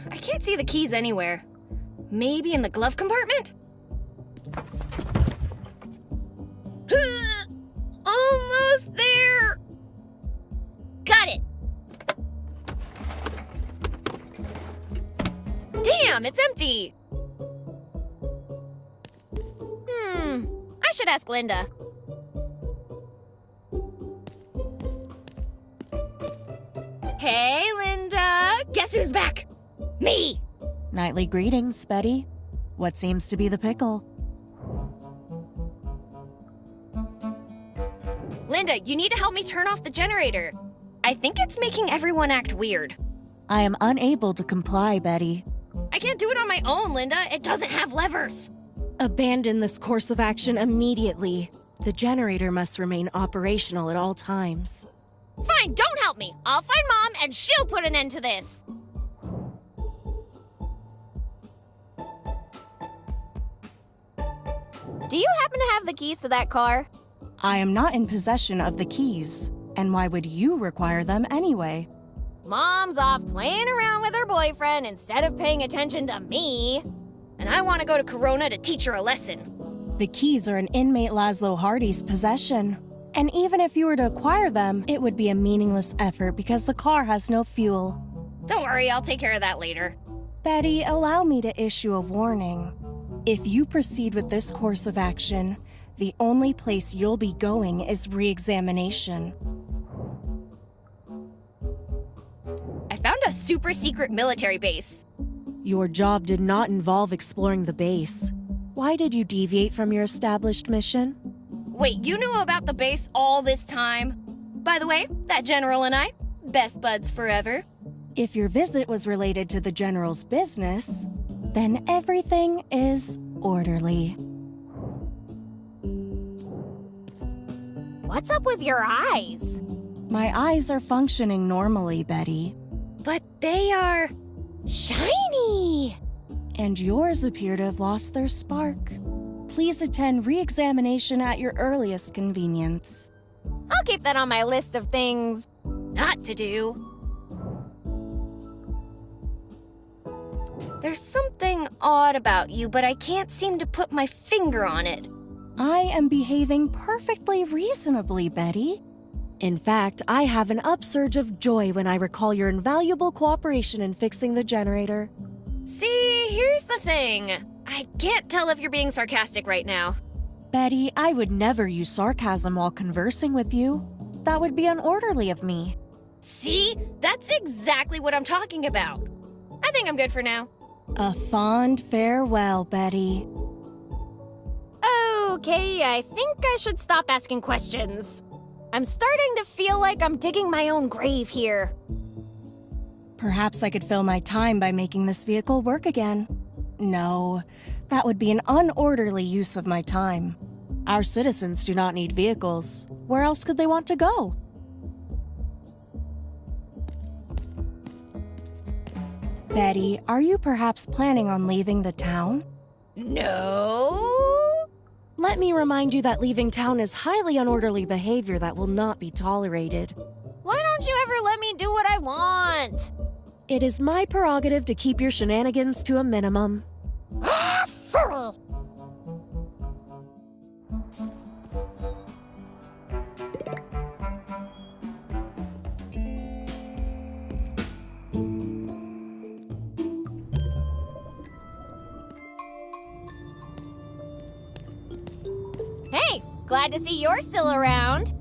Speaker 8: I can't see the keys anywhere. Maybe in the glove compartment? Almost there! Got it! Damn, it's empty!
Speaker 1: I should ask Linda.
Speaker 8: Hey, Linda! Guess who's back? Me!
Speaker 5: Nightly greetings, Betty. What seems to be the pickle?
Speaker 8: Linda, you need to help me turn off the generator. I think it's making everyone act weird.
Speaker 5: I am unable to comply, Betty.
Speaker 8: I can't do it on my own, Linda. It doesn't have levers.
Speaker 5: Abandon this course of action immediately. The generator must remain operational at all times.
Speaker 1: Fine, don't help me. I'll find Mom and she'll put an end to this. Do you happen to have the keys to that car?
Speaker 5: I am not in possession of the keys. And why would you require them anyway?
Speaker 1: Mom's off playing around with her boyfriend instead of paying attention to me.
Speaker 8: And I want to go to Corona to teach her a lesson.
Speaker 5: The keys are in inmate Laszlo Hardy's possession. And even if you were to acquire them, it would be a meaningless effort because the car has no fuel.
Speaker 8: Don't worry, I'll take care of that later.
Speaker 5: Betty, allow me to issue a warning. If you proceed with this course of action, the only place you'll be going is re-examination.
Speaker 8: I found a super secret military base.
Speaker 5: Your job did not involve exploring the base. Why did you deviate from your established mission?
Speaker 8: Wait, you knew about the base all this time? By the way, that general and I, best buds forever.
Speaker 5: If your visit was related to the general's business, then everything is orderly.
Speaker 1: What's up with your eyes?
Speaker 5: My eyes are functioning normally, Betty.
Speaker 8: But they are shiny!
Speaker 5: And yours appear to have lost their spark. Please attend re-examination at your earliest convenience.
Speaker 1: I'll keep that on my list of things
Speaker 8: not to do. There's something odd about you, but I can't seem to put my finger on it.
Speaker 5: I am behaving perfectly reasonably, Betty. In fact, I have an upsurge of joy when I recall your invaluable cooperation in fixing the generator.
Speaker 8: See, here's the thing. I can't tell if you're being sarcastic right now.
Speaker 5: Betty, I would never use sarcasm while conversing with you. That would be unorderly of me.
Speaker 8: See? That's exactly what I'm talking about. I think I'm good for now.
Speaker 5: A fond farewell, Betty.
Speaker 1: Okay, I think I should stop asking questions. I'm starting to feel like I'm digging my own grave here.
Speaker 5: Perhaps I could fill my time by making this vehicle work again. No, that would be an unorderly use of my time. Our citizens do not need vehicles. Where else could they want to go? Betty, are you perhaps planning on leaving the town?
Speaker 8: No.
Speaker 5: Let me remind you that leaving town is highly unorderly behavior that will not be tolerated.
Speaker 1: Why don't you ever let me do what I want?
Speaker 5: It is my prerogative to keep your shenanigans to a minimum.
Speaker 1: Hey, glad to see you're still around.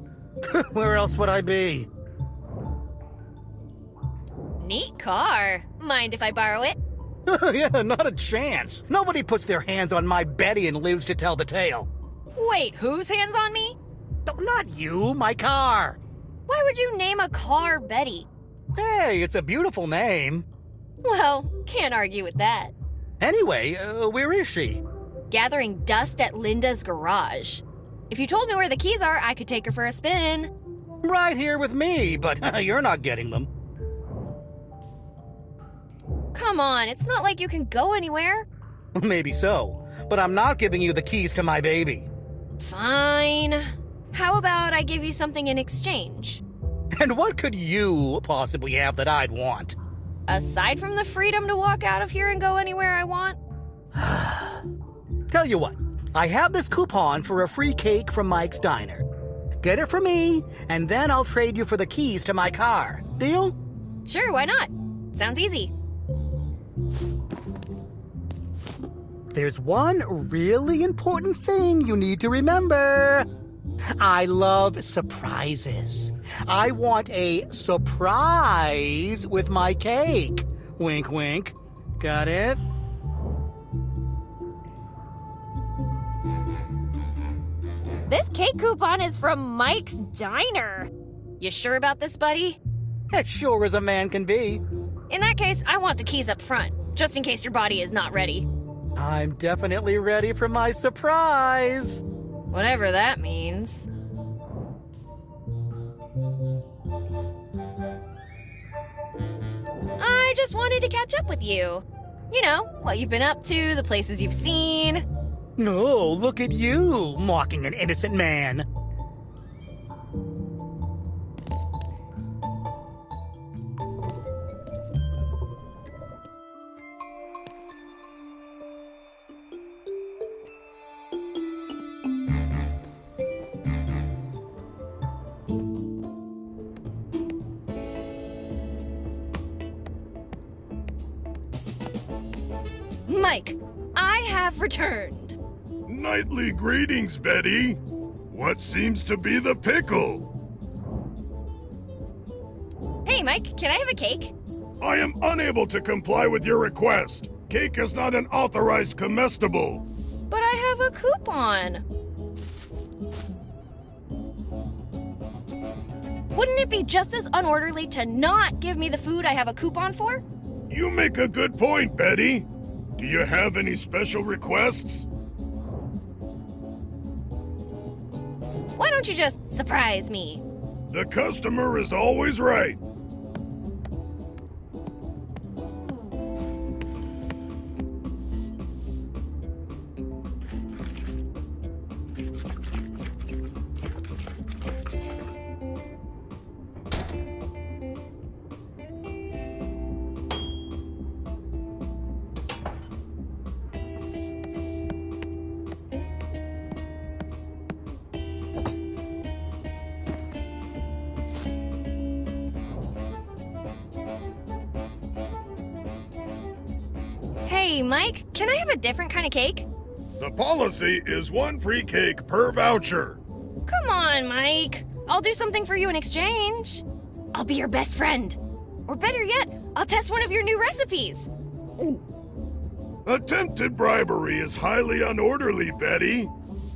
Speaker 7: Where else would I be?
Speaker 8: Neat car. Mind if I borrow it?
Speaker 7: Yeah, not a chance. Nobody puts their hands on my Betty and lives to tell the tale.
Speaker 8: Wait, whose hands on me?
Speaker 7: Not you, my car.
Speaker 8: Why would you name a car Betty?
Speaker 7: Hey, it's a beautiful name.
Speaker 8: Well, can't argue with that.
Speaker 7: Anyway, where is she?
Speaker 8: Gathering dust at Linda's garage. If you told me where the keys are, I could take her for a spin.
Speaker 7: Right here with me, but you're not getting them.
Speaker 8: Come on, it's not like you can go anywhere.
Speaker 7: Maybe so, but I'm not giving you the keys to my baby.
Speaker 8: Fine. How about I give you something in exchange?
Speaker 7: And what could you possibly have that I'd want?
Speaker 8: Aside from the freedom to walk out of here and go anywhere I want?
Speaker 7: Tell you what, I have this coupon for a free cake from Mike's Diner. Get it for me, and then I'll trade you for the keys to my car. Deal?
Speaker 8: Sure, why not? Sounds easy.
Speaker 7: There's one really important thing you need to remember. I love surprises. I want a surprise with my cake. Wink, wink. Got it?
Speaker 1: This cake coupon is from Mike's Diner.
Speaker 8: You sure about this, buddy?
Speaker 7: As sure as a man can be.
Speaker 8: In that case, I want the keys up front, just in case your body is not ready.
Speaker 7: I'm definitely ready for my surprise.
Speaker 8: Whatever that means. I just wanted to catch up with you. You know, what you've been up to, the places you've seen.
Speaker 7: Oh, look at you, mocking an innocent man.
Speaker 8: Mike, I have returned.
Speaker 14: Nightly greetings, Betty. What seems to be the pickle?
Speaker 8: Hey, Mike, can I have a cake?
Speaker 14: I am unable to comply with your request. Cake is not an authorized comestible.
Speaker 8: But I have a coupon. Wouldn't it be just as unorderly to not give me the food I have a coupon for?
Speaker 14: You make a good point, Betty. Do you have any special requests?
Speaker 8: Why don't you just surprise me?
Speaker 14: The customer is always right.
Speaker 8: Hey, Mike, can I have a different kind of cake?
Speaker 14: The policy is one free cake per voucher.
Speaker 8: Come on, Mike. I'll do something for you in exchange. I'll be your best friend. Or better yet, I'll test one of your new recipes.
Speaker 14: Attempted bribery is highly unorderly, Betty.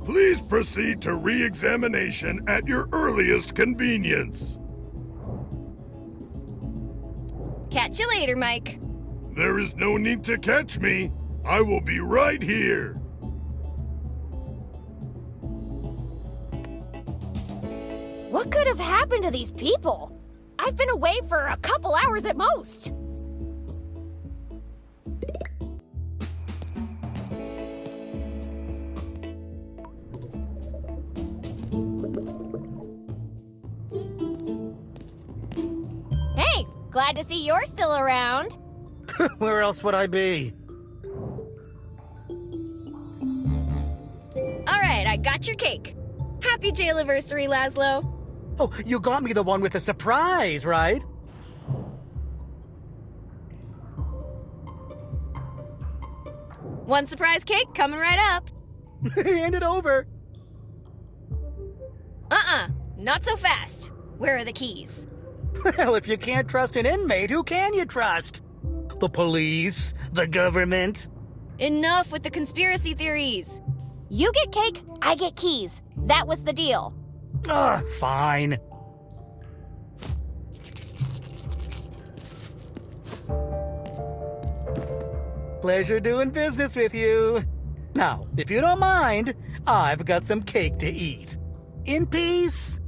Speaker 14: Please proceed to re-examination at your earliest convenience.
Speaker 8: Catch you later, Mike.
Speaker 14: There is no need to catch me. I will be right here.
Speaker 1: What could have happened to these people? I've been away for a couple hours at most. Hey, glad to see you're still around.
Speaker 7: Where else would I be?
Speaker 8: All right, I got your cake. Happy jail-anniversary, Laszlo.
Speaker 7: Oh, you got me the one with the surprise, right?
Speaker 8: One surprise cake coming right up.
Speaker 7: Hand it over.
Speaker 8: Not so fast. Where are the keys?
Speaker 7: Well, if you can't trust an inmate, who can you trust? The police? The government?
Speaker 8: Enough with the conspiracy theories.
Speaker 1: You get cake, I get keys. That was the deal.
Speaker 7: Fine. Pleasure doing business with you. Now, if you don't mind, I've got some cake to eat. In peace.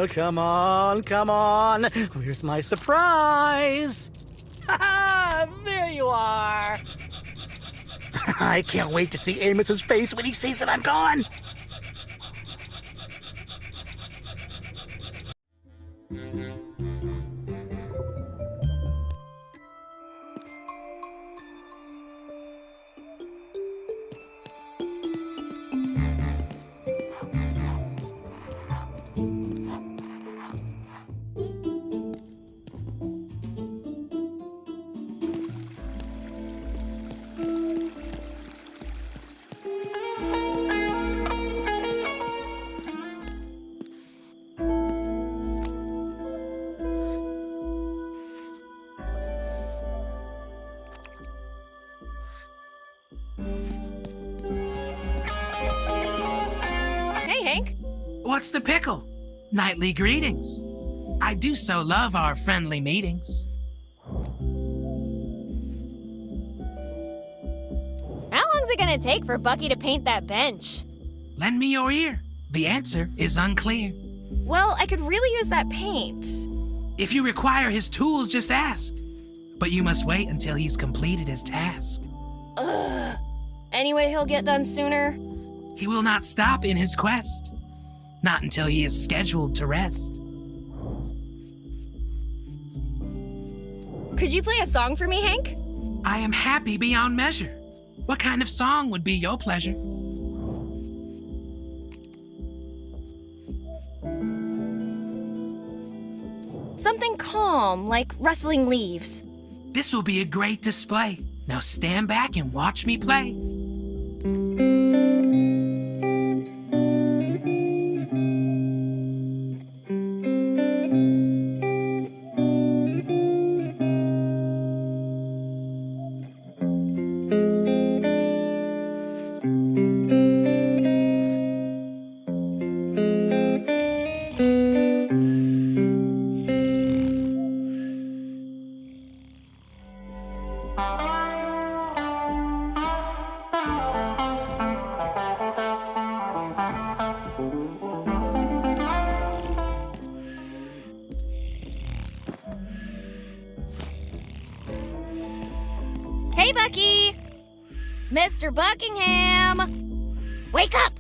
Speaker 7: Come on, come on. Where's my surprise? Ha! There you are. I can't wait to see Amos's face when he sees that I'm gone.
Speaker 8: Hey, Hank.
Speaker 6: What's the pickle? Nightly greetings. I do so love our friendly meetings.
Speaker 1: How long's it gonna take for Bucky to paint that bench?
Speaker 6: Lend me your ear. The answer is unclear.
Speaker 8: Well, I could really use that paint.
Speaker 6: If you require his tools, just ask. But you must wait until he's completed his task.
Speaker 8: Ugh. Anyway, he'll get done sooner.
Speaker 6: He will not stop in his quest. Not until he is scheduled to rest.
Speaker 8: Could you play a song for me, Hank?
Speaker 6: I am happy beyond measure. What kind of song would be your pleasure?
Speaker 8: Something calm, like rustling leaves.
Speaker 6: This will be a great display. Now stand back and watch me play.
Speaker 8: Hey, Bucky! Mr. Buckingham! Wake up!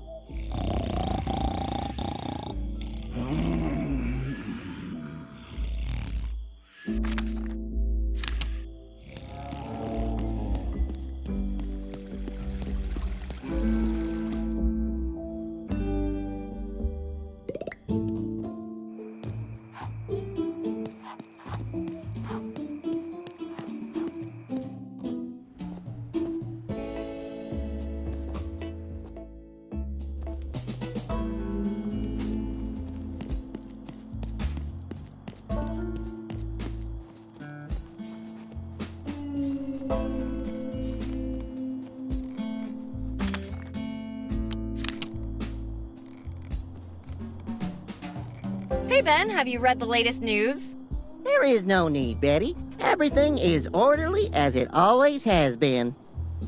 Speaker 8: Hey, Ben, have you read the latest news?
Speaker 12: There is no need, Betty. Everything is orderly as it always has been.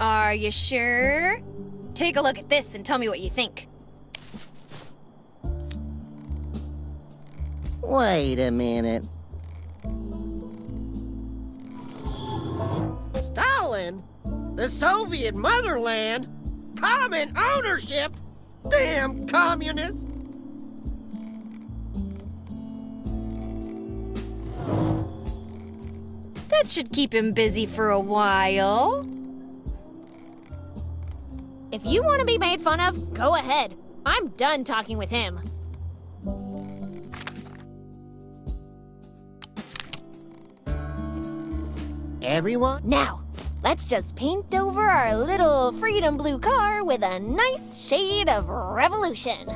Speaker 8: Are you sure? Take a look at this and tell me what you think.
Speaker 12: Wait a minute. Stalin? The Soviet motherland? Common ownership? Damn communists!
Speaker 8: That should keep him busy for a while.
Speaker 1: If you want to be made fun of, go ahead. I'm done talking with him.
Speaker 12: Everyone?
Speaker 1: Now, let's just paint over our little freedom blue car with a nice shade of revolution.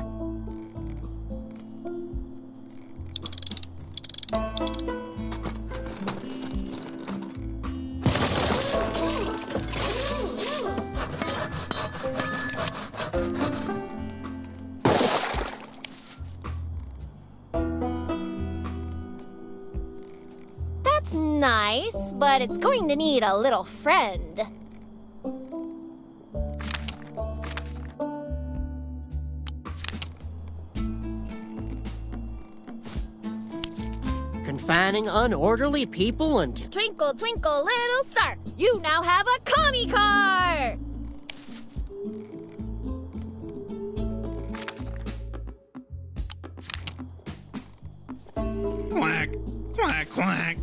Speaker 1: nice, but it's going to need a little friend.
Speaker 12: Confining unorderly people until...
Speaker 1: Twinkle, twinkle, little star, you now have a commie car!
Speaker 6: Quack, quack, quack.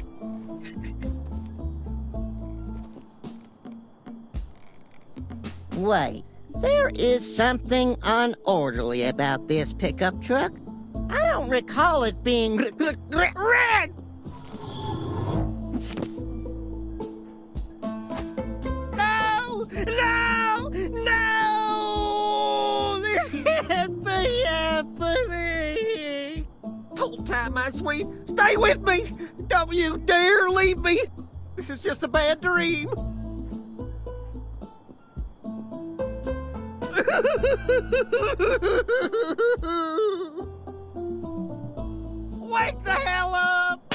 Speaker 12: Wait, there is something unorderly about this pickup truck. I don't recall it being red. No! No! No! This can't be happening! Hold tight, my sweet. Stay with me! Don't you dare leave me! This is just a bad dream. Wake the hell up!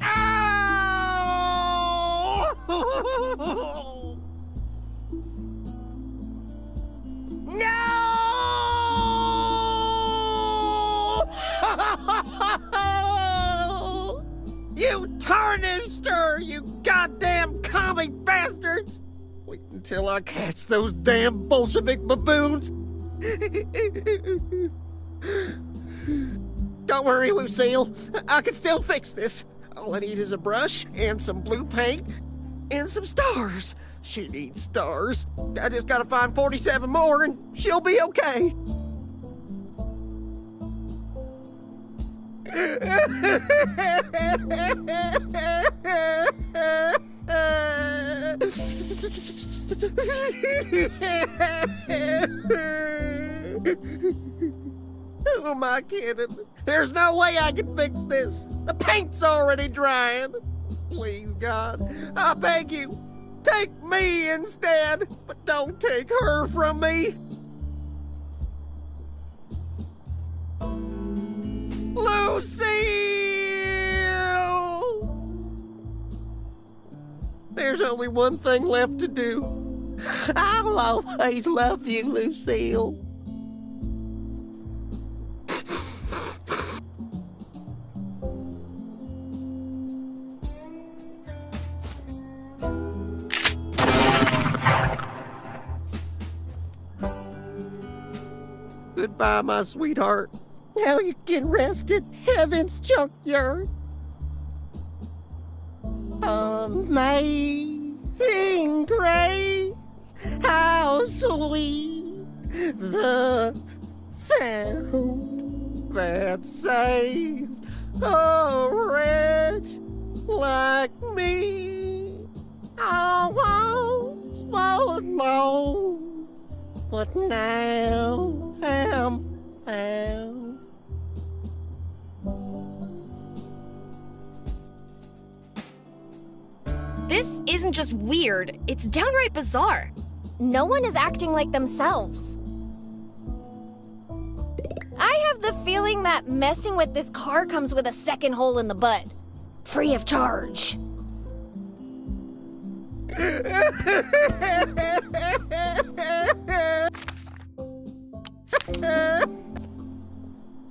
Speaker 12: Ow! No! You tarnished her, you goddamn commie bastards! Wait until I catch those damn Bolshevik baboons! Don't worry, Lucille. I can still fix this. All I need is a brush and some blue paint and some stars. She needs stars. I just gotta find 47 more and she'll be okay. Who am I kidding? There's no way I can fix this. The paint's already drying. Please, God, I beg you, take me instead, but don't take her from me. Lucille! There's only one thing left to do. I'll always love you, Lucille. Goodbye, my sweetheart. Now you can rest in heaven's junkyard. Amazing grace, how sweet the sound that saved a wretch like me. I once was lost, but now am found.
Speaker 8: This isn't just weird, it's downright bizarre.
Speaker 1: No one is acting like themselves. I have the feeling that messing with this car comes with a second hole in the butt. Free of charge.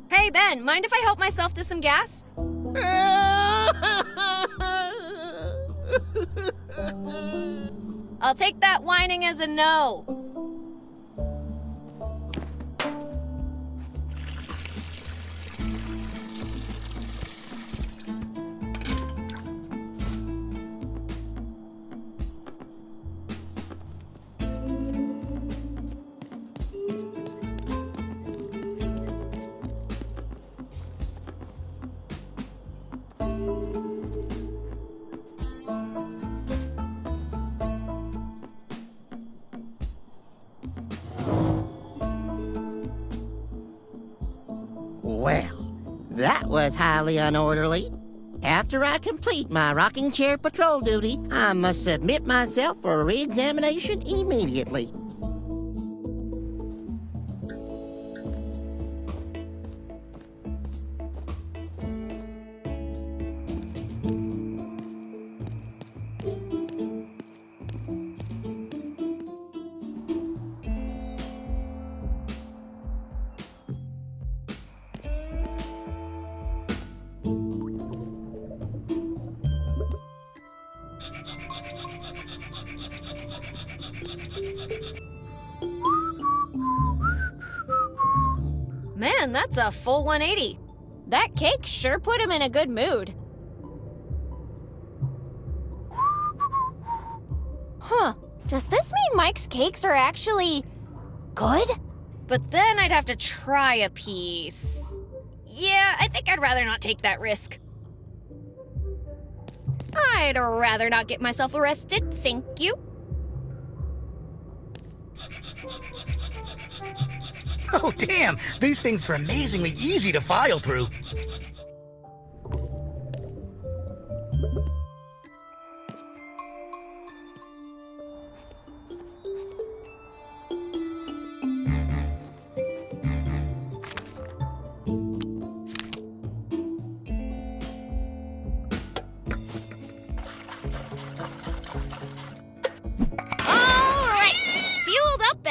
Speaker 8: Hey, Ben, mind if I help myself to some gas? I'll take that whining as a no.
Speaker 12: Well, that was highly unorderly. After I complete my rocking chair patrol duty, I must submit myself for re-examination immediately.
Speaker 1: man, that's a full 180. That cake sure put him in a good mood. Huh, does this mean Mike's cakes are actually good?
Speaker 8: But then I'd have to try a piece. Yeah, I think I'd rather not take that risk.
Speaker 1: I'd rather not get myself arrested, thank you.
Speaker 7: Oh, damn! These things are amazingly easy to file through.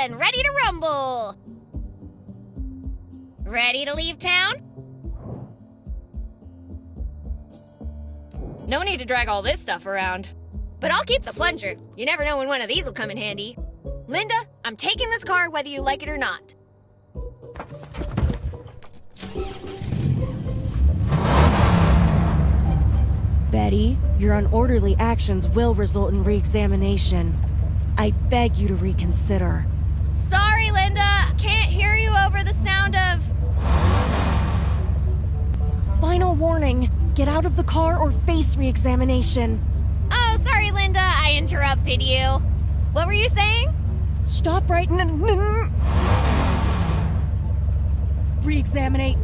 Speaker 1: And ready to rumble. Ready to leave town?
Speaker 8: No need to drag all this stuff around.
Speaker 1: But I'll keep the plunger. You never know when one of these will come in handy. Linda, I'm taking this car whether you like it or not.
Speaker 5: Betty, your unorderly actions will result in re-examination. I beg you to reconsider.
Speaker 1: Sorry, Linda. Can't hear you over the sound of...
Speaker 5: Final warning. Get out of the car or face re-examination.
Speaker 1: Oh, sorry, Linda. I interrupted you. What were you saying?
Speaker 5: Stop right now. Re-examinate.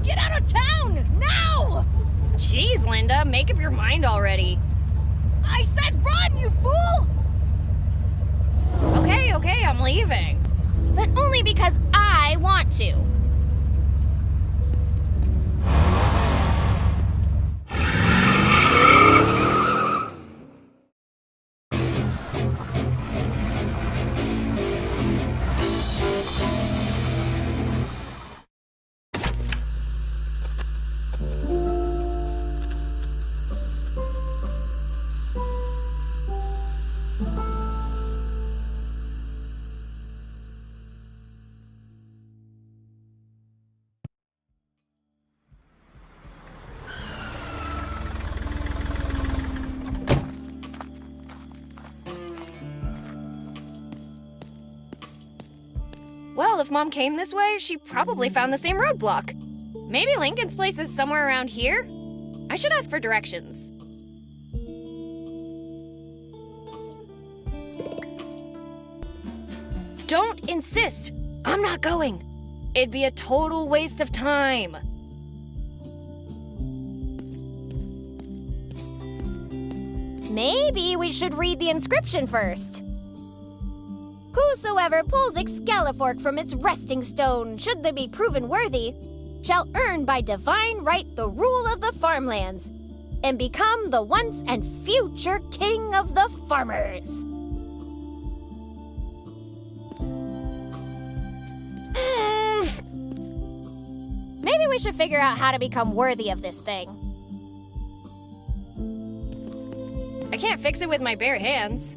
Speaker 5: Get out of town! Now!
Speaker 8: Jeez, Linda, make up your mind already.
Speaker 5: I said run, you fool!
Speaker 8: Okay, I'm leaving.
Speaker 1: But only because I want to.
Speaker 8: Well, if Mom came this way, she probably found the same roadblock. Maybe Lincoln's place is somewhere around here? I should ask for directions. Don't insist! I'm not going! It'd be a total waste of time.
Speaker 1: Maybe we should read the inscription first. Whosoever pulls Excalifork from its resting stone, should they be proven worthy, shall earn by divine right the rule of the farmlands, and become the once and future king of the farmers. Maybe we should figure out how to become worthy of this thing.
Speaker 8: I can't fix it with my bare hands.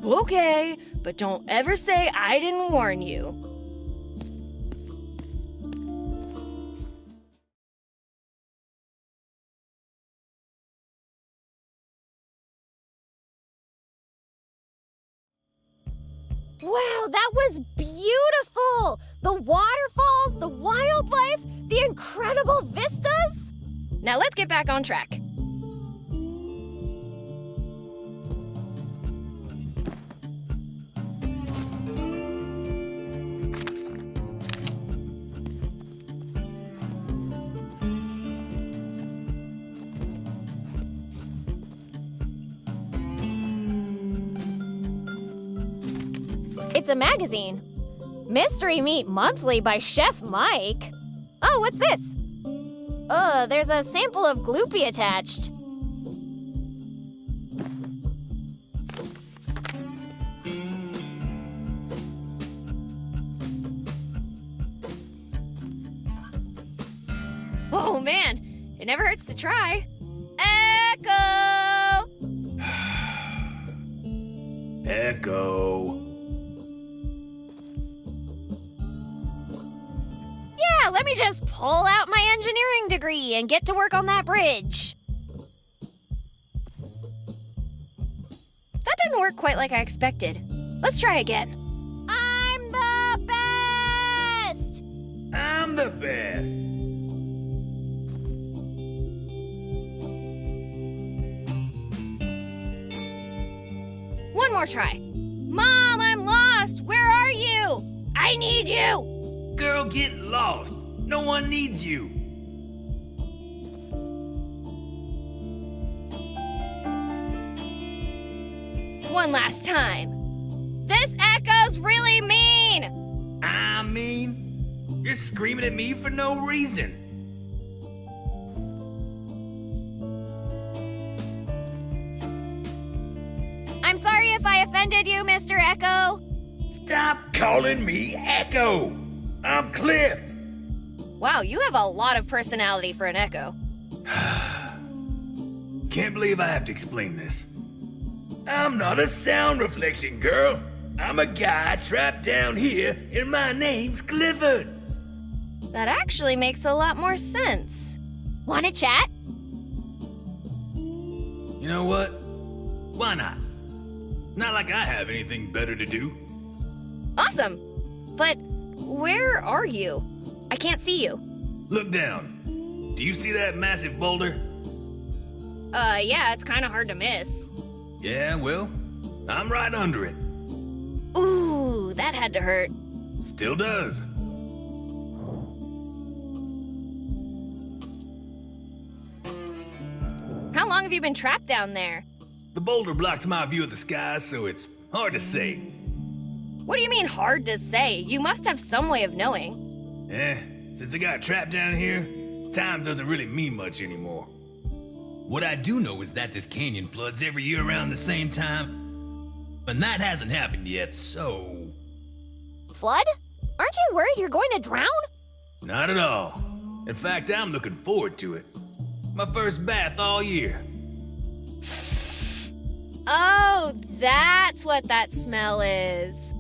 Speaker 8: Okay, but don't ever say I didn't warn you.
Speaker 1: Wow, that was beautiful! The waterfalls, the wildlife, the incredible vistas!
Speaker 8: Now let's get back on track.
Speaker 1: It's a magazine. Mystery Meat Monthly by Chef Mike. Oh, what's this? There's a sample of gloopy attached.
Speaker 8: Oh man, it never hurts to try. Echo!
Speaker 4: Echo.
Speaker 1: Yeah, let me just pull out my engineering degree and get to work on that bridge.
Speaker 8: That didn't work quite like I expected. Let's try again.
Speaker 1: I'm the best!
Speaker 4: I'm the best.
Speaker 8: One more try. Mom, I'm lost! Where are you? I need you!
Speaker 4: Girl, get lost. No one needs you.
Speaker 8: One last time. This echo's really mean!
Speaker 4: I mean, you're screaming at me for no reason.
Speaker 1: I'm sorry if I offended you, Mr. Echo.
Speaker 4: Stop calling me Echo. I'm Cliff.
Speaker 8: Wow, you have a lot of personality for an echo.
Speaker 4: Can't believe I have to explain this. I'm not a sound reflection, girl. I'm a guy trapped down here, and my name's Clifford.
Speaker 8: That actually makes a lot more sense.
Speaker 1: Want to chat?
Speaker 4: You know what? Why not? Not like I have anything better to do.
Speaker 8: Awesome. But where are you? I can't see you.
Speaker 4: Look down. Do you see that massive boulder?
Speaker 8: Yeah, it's kind of hard to miss.
Speaker 4: Yeah, well, I'm right under it.
Speaker 8: Ooh, that had to hurt.
Speaker 4: Still does.
Speaker 8: How long have you been trapped down there?
Speaker 4: The boulder blocks my view of the sky, so it's hard to say.
Speaker 8: What do you mean hard to say? You must have some way of knowing.
Speaker 4: Since I got trapped down here, time doesn't really mean much anymore. What I do know is that this canyon floods every year around the same time, and that hasn't happened yet, so...
Speaker 1: Flood? Aren't you worried you're going to drown?
Speaker 4: Not at all. In fact, I'm looking forward to it. My first bath all year.
Speaker 8: Oh, that's what that smell is.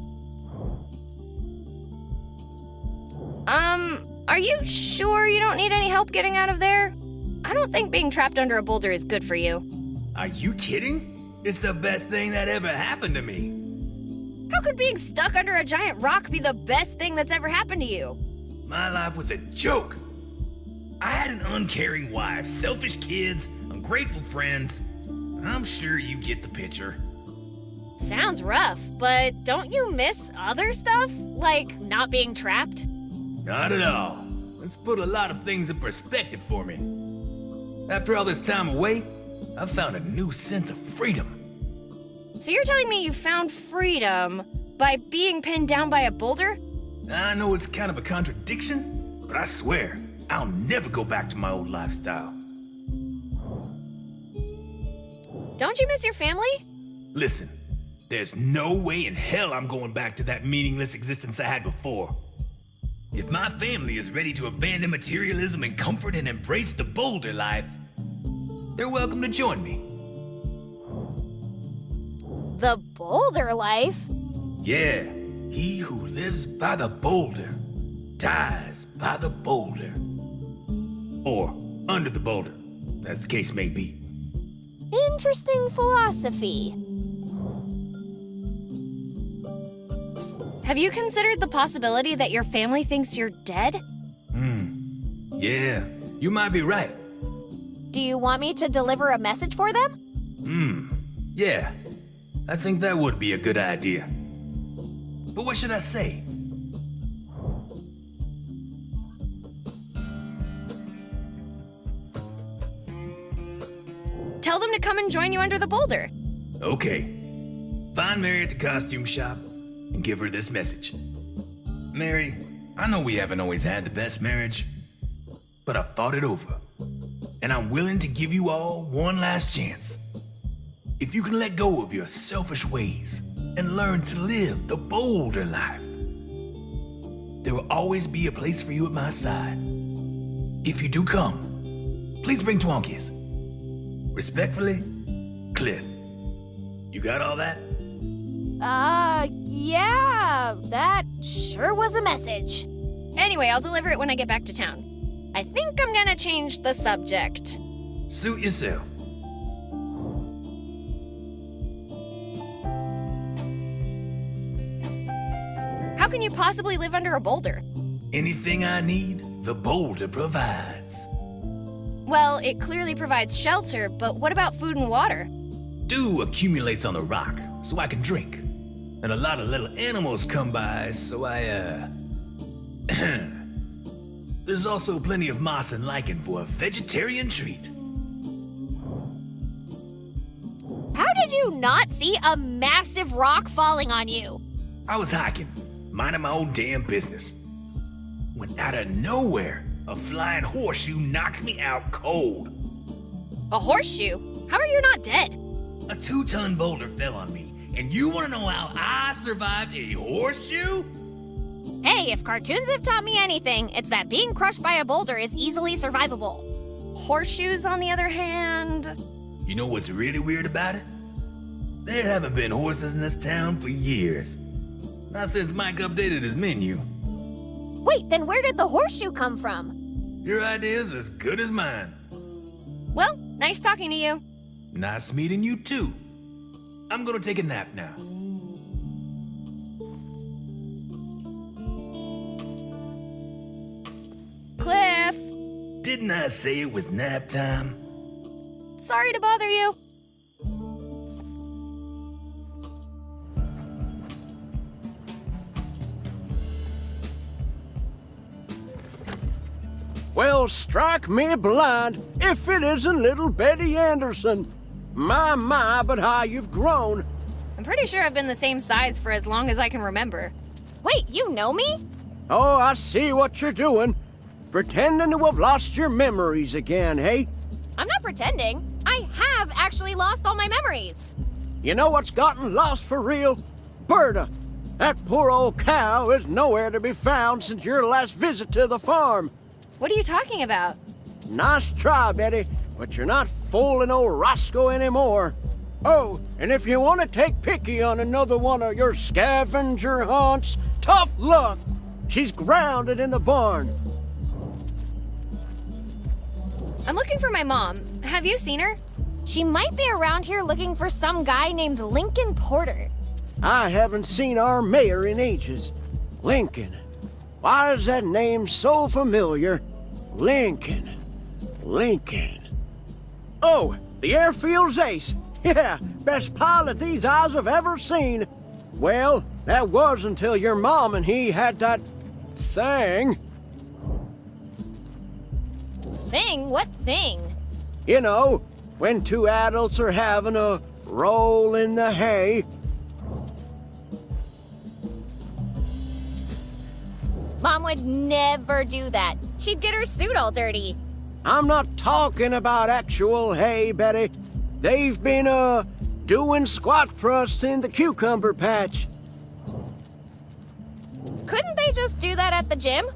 Speaker 8: Are you sure you don't need any help getting out of there? I don't think being trapped under a boulder is good for you.
Speaker 4: Are you kidding? It's the best thing that ever happened to me.
Speaker 8: How could being stuck under a giant rock be the best thing that's ever happened to you?
Speaker 4: My life was a joke. I had an uncaring wife, selfish kids, ungrateful friends. I'm sure you get the picture.
Speaker 8: Sounds rough, but don't you miss other stuff? Like not being trapped?
Speaker 4: Not at all. It's put a lot of things in perspective for me. After all this time away, I've found a new sense of freedom.
Speaker 8: So you're telling me you found freedom by being pinned down by a boulder?
Speaker 4: I know it's kind of a contradiction, but I swear, I'll never go back to my old lifestyle.
Speaker 8: Don't you miss your family?
Speaker 4: Listen, there's no way in hell I'm going back to that meaningless existence I had before. If my family is ready to abandon materialism and comfort and embrace the boulder life, they're welcome to join me.
Speaker 1: The boulder life?
Speaker 4: Yeah, he who lives by the boulder dies by the boulder. Or under the boulder, as the case may be.
Speaker 1: Interesting philosophy.
Speaker 8: Have you considered the possibility that your family thinks you're dead?
Speaker 4: Yeah, you might be right.
Speaker 1: Do you want me to deliver a message for them?
Speaker 4: Yeah, I think that would be a good idea. But what should I say?
Speaker 8: Tell them to come and join you under the boulder.
Speaker 4: Okay. Find Mary at the costume shop and give her this message. Mary, I know we haven't always had the best marriage, but I've thought it over, and I'm willing to give you all one last chance. If you can let go of your selfish ways and learn to live the boulder life, there will always be a place for you at my side. If you do come, please bring Twonkies. Respectfully, Cliff. You got all that?
Speaker 1: Yeah, that sure was a message.
Speaker 8: Anyway, I'll deliver it when I get back to town. I think I'm gonna change the subject.
Speaker 4: Suit yourself.
Speaker 8: How can you possibly live under a boulder?
Speaker 4: Anything I need, the boulder provides.
Speaker 8: Well, it clearly provides shelter, but what about food and water?
Speaker 4: Dew accumulates on the rock, so I can drink. And a lot of little animals come by, so I, There's also plenty of moss and lichen for a vegetarian treat.
Speaker 1: How did you not see a massive rock falling on you?
Speaker 4: I was hiking, minding my own damn business. When out of nowhere, a flying horseshoe knocks me out cold.
Speaker 8: A horseshoe? How are you not dead?
Speaker 4: A 2-ton boulder fell on me, and you want to know how I survived a horseshoe?
Speaker 1: Hey, if cartoons have taught me anything, it's that being crushed by a boulder is easily survivable.
Speaker 8: Horseshoes, on the other hand...
Speaker 4: You know what's really weird about it? There haven't been horses in this town for years. Not since Mike updated his menu.
Speaker 1: Wait, then where did the horseshoe come from?
Speaker 4: Your idea's as good as mine.
Speaker 8: Well, nice talking to you.
Speaker 4: Nice meeting you too. I'm gonna take a nap now.
Speaker 8: Cliff!
Speaker 4: Didn't I say it was nap time?
Speaker 8: Sorry to bother you.
Speaker 15: Well, strike me blind if it isn't little Betty Anderson. My, but how you've grown.
Speaker 8: I'm pretty sure I've been the same size for as long as I can remember.
Speaker 1: Wait, you know me?
Speaker 15: Oh, I see what you're doing. Pretending to have lost your memories again, hey?
Speaker 1: I'm not pretending. I have actually lost all my memories.
Speaker 15: You know what's gotten lost for real? Berta. That poor old cow is nowhere to be found since your last visit to the farm.
Speaker 8: What are you talking about?
Speaker 15: Nice try, Betty, but you're not fooling old Roscoe anymore. Oh, and if you want to take picky on another one of your scavenger hunts, tough luck. She's grounded in the barn.
Speaker 8: I'm looking for my mom. Have you seen her?
Speaker 1: She might be around here looking for some guy named Lincoln Porter.
Speaker 15: I haven't seen our mayor in ages. Lincoln. Why is that name so familiar? Lincoln. Oh, the airfield's ace. Yeah, best pilot these eyes have ever seen. Well, that was until your mom and he had that thing.
Speaker 1: Thing? What thing?
Speaker 15: You know, when two adults are having a roll in the hay.
Speaker 1: Mom would never do that. She'd get her suit all dirty.
Speaker 15: I'm not talking about actual hay, Betty. They've been, doing squat thrusts in the cucumber patch.
Speaker 1: Couldn't they just do that at the gym?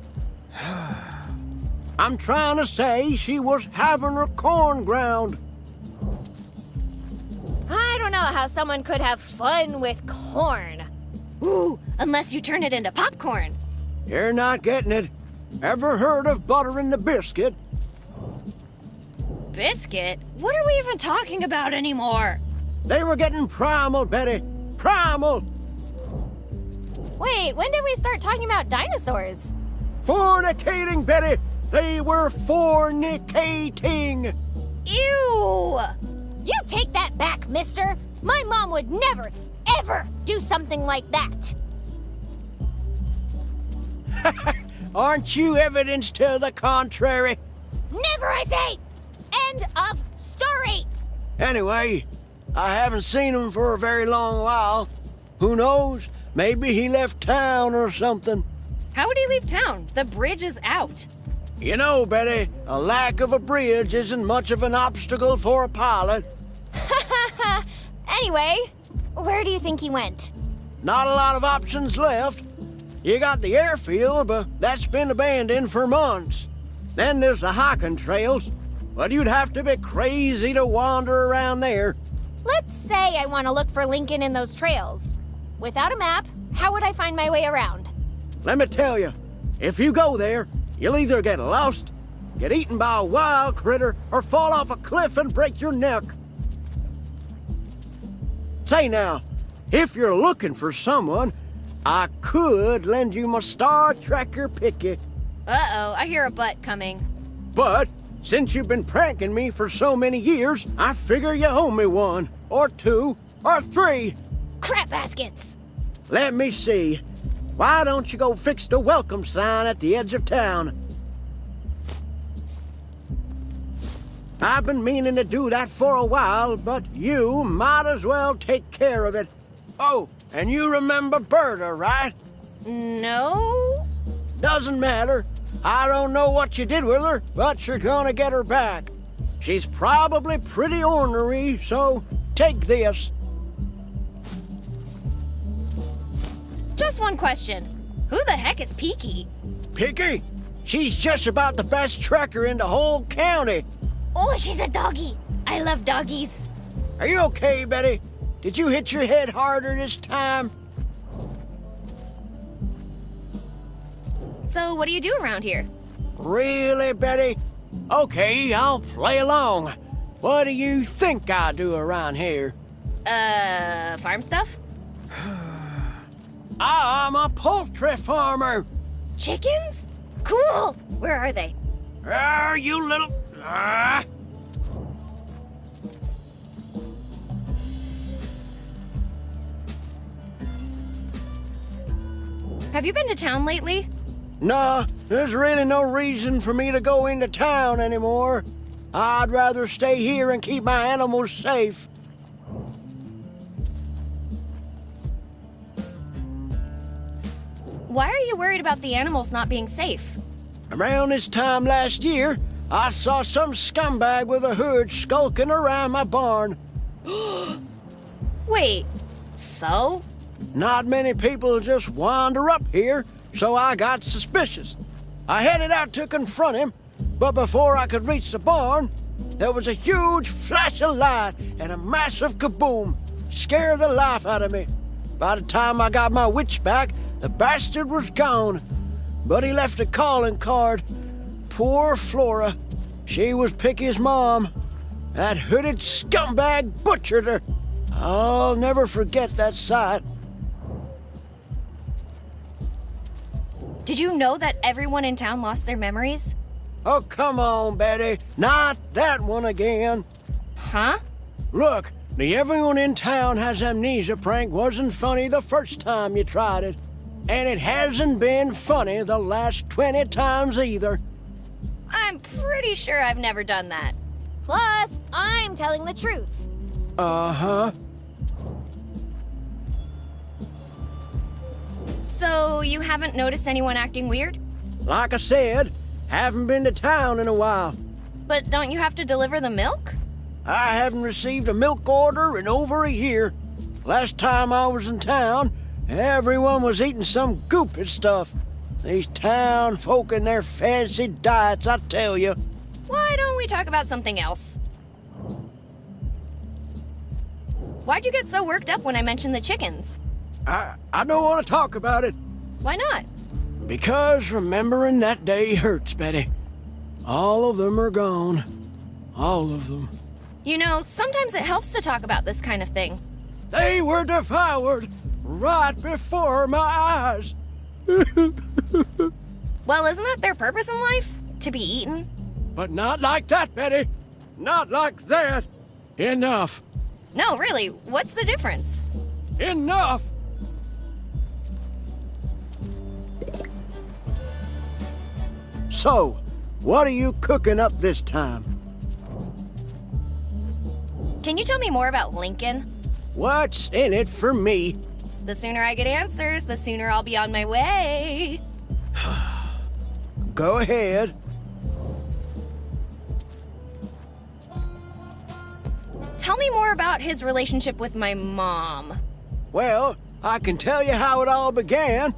Speaker 15: I'm trying to say she was having her corn ground.
Speaker 1: I don't know how someone could have fun with corn.
Speaker 8: Ooh, unless you turn it into popcorn.
Speaker 15: You're not getting it. Ever heard of buttering the biscuit?
Speaker 8: Biscuit? What are we even talking about anymore?
Speaker 15: They were getting primal, Betty. Primal!
Speaker 1: Wait, when did we start talking about dinosaurs?
Speaker 15: Fornicating, Betty! They were fornicating!
Speaker 1: Ew! You take that back, mister! My mom would never, ever do something like that!
Speaker 15: Aren't you evidence to the contrary?
Speaker 1: Never, I say! End of story!
Speaker 15: Anyway, I haven't seen him for a very long while. Who knows? Maybe he left town or something.
Speaker 8: How would he leave town? The bridge is out.
Speaker 15: You know, Betty, a lack of a bridge isn't much of an obstacle for a pilot.
Speaker 1: Anyway, where do you think he went?
Speaker 15: Not a lot of options left. You got the airfield, but that's been abandoned for months. Then there's the hiking trails, but you'd have to be crazy to wander around there.
Speaker 1: Let's say I want to look for Lincoln in those trails. Without a map, how would I find my way around?
Speaker 15: Let me tell you, if you go there, you'll either get lost, get eaten by a wild critter, or fall off a cliff and break your neck. Say now, if you're looking for someone, I could lend you my Star Trekker picky.
Speaker 8: Uh-oh, I hear a butt coming.
Speaker 15: But since you've been pranking me for so many years, I figure you owe me one, or two, or three.
Speaker 1: Crap baskets!
Speaker 15: Let me see. Why don't you go fix the welcome sign at the edge of town? I've been meaning to do that for a while, but you might as well take care of it. Oh, and you remember Berta, right?
Speaker 8: No?
Speaker 15: Doesn't matter. I don't know what you did with her, but you're gonna get her back. She's probably pretty ornery, so take this.
Speaker 8: Just one question. Who the heck is Peaky?
Speaker 15: Peaky? She's just about the best trekker in the whole county.
Speaker 1: Oh, she's a doggy. I love doggies.
Speaker 15: Are you okay, Betty? Did you hit your head harder this time?
Speaker 8: So what do you do around here?
Speaker 15: Really, Betty? Okay, I'll play along. What do you think I do around here?
Speaker 8: Farm stuff?
Speaker 15: I'm a poultry farmer.
Speaker 8: Chickens? Cool! Where are they?
Speaker 15: You little...
Speaker 8: Have you been to town lately?
Speaker 15: Nah, there's really no reason for me to go into town anymore. I'd rather stay here and keep my animals safe.
Speaker 8: Why are you worried about the animals not being safe?
Speaker 15: Around this time last year, I saw some scumbag with a hood skulking around my barn.
Speaker 8: Wait, so?
Speaker 15: Not many people just wander up here, so I got suspicious. I headed out to confront him, but before I could reach the barn, there was a huge flash of light and a massive kaboom. Scared the life out of me. By the time I got my wits back, the bastard was gone. But he left a calling card. Poor Flora. She was Picky's mom. That hooded scumbag butchered her. I'll never forget that sight.
Speaker 8: Did you know that everyone in town lost their memories?
Speaker 15: Oh, come on, Betty. Not that one again.
Speaker 8: Huh?
Speaker 15: Look, the everyone in town has amnesia prank wasn't funny the first time you tried it. And it hasn't been funny the last 20 times either.
Speaker 8: I'm pretty sure I've never done that.
Speaker 1: Plus, I'm telling the truth.
Speaker 15: Uh-huh.
Speaker 8: So, you haven't noticed anyone acting weird?
Speaker 15: Like I said, haven't been to town in a while.
Speaker 8: But don't you have to deliver the milk?
Speaker 15: I haven't received a milk order in over a year. Last time I was in town, everyone was eating some goopy stuff. These town folk and their fancy diets, I tell you.
Speaker 8: Why don't we talk about something else? Why'd you get so worked up when I mentioned the chickens?
Speaker 15: I don't want to talk about it.
Speaker 8: Why not?
Speaker 15: Because remembering that day hurts, Betty. All of them are gone. All of them.
Speaker 8: You know, sometimes it helps to talk about this kind of thing.
Speaker 15: They were devoured right before my eyes.
Speaker 8: Well, isn't that their purpose in life? To be eaten?
Speaker 15: But not like that, Betty. Not like that. Enough.
Speaker 8: No, really, what's the difference?
Speaker 15: Enough! So, what are you cooking up this time?
Speaker 8: Can you tell me more about Lincoln?
Speaker 15: What's in it for me?
Speaker 8: The sooner I get answers, the sooner I'll be on my way.
Speaker 15: Go ahead.
Speaker 8: Tell me more about his relationship with my mom.
Speaker 15: Well, I can tell you how it all began.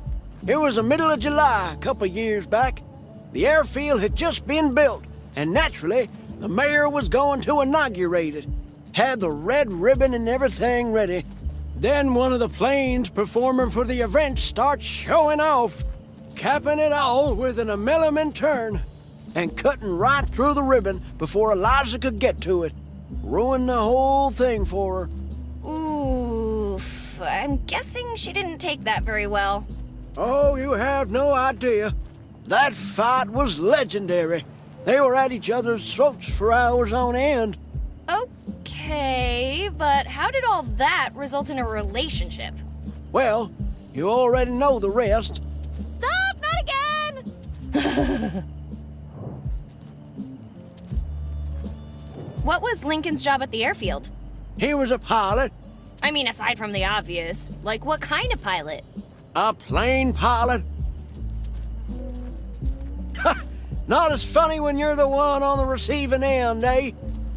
Speaker 15: It was the middle of July, a couple years back. The airfield had just been built, and naturally, the mayor was going to inaugurate it. Had the red ribbon and everything ready. Then one of the planes performing for the event starts showing off, capping it all with an element turn and cutting right through the ribbon before Eliza could get to it. Ruined the whole thing for her.
Speaker 8: Oof. I'm guessing she didn't take that very well.
Speaker 15: Oh, you have no idea. That fight was legendary. They were at each other's throats for hours on end.
Speaker 8: Okay, but how did all that result in a relationship?
Speaker 15: Well, you already know the rest.
Speaker 8: Stop! Not again! What was Lincoln's job at the airfield?
Speaker 15: He was a pilot.
Speaker 8: I mean, aside from the obvious, like what kind of pilot?
Speaker 15: A plane pilot. Not as funny when you're the one on the receiving end, eh?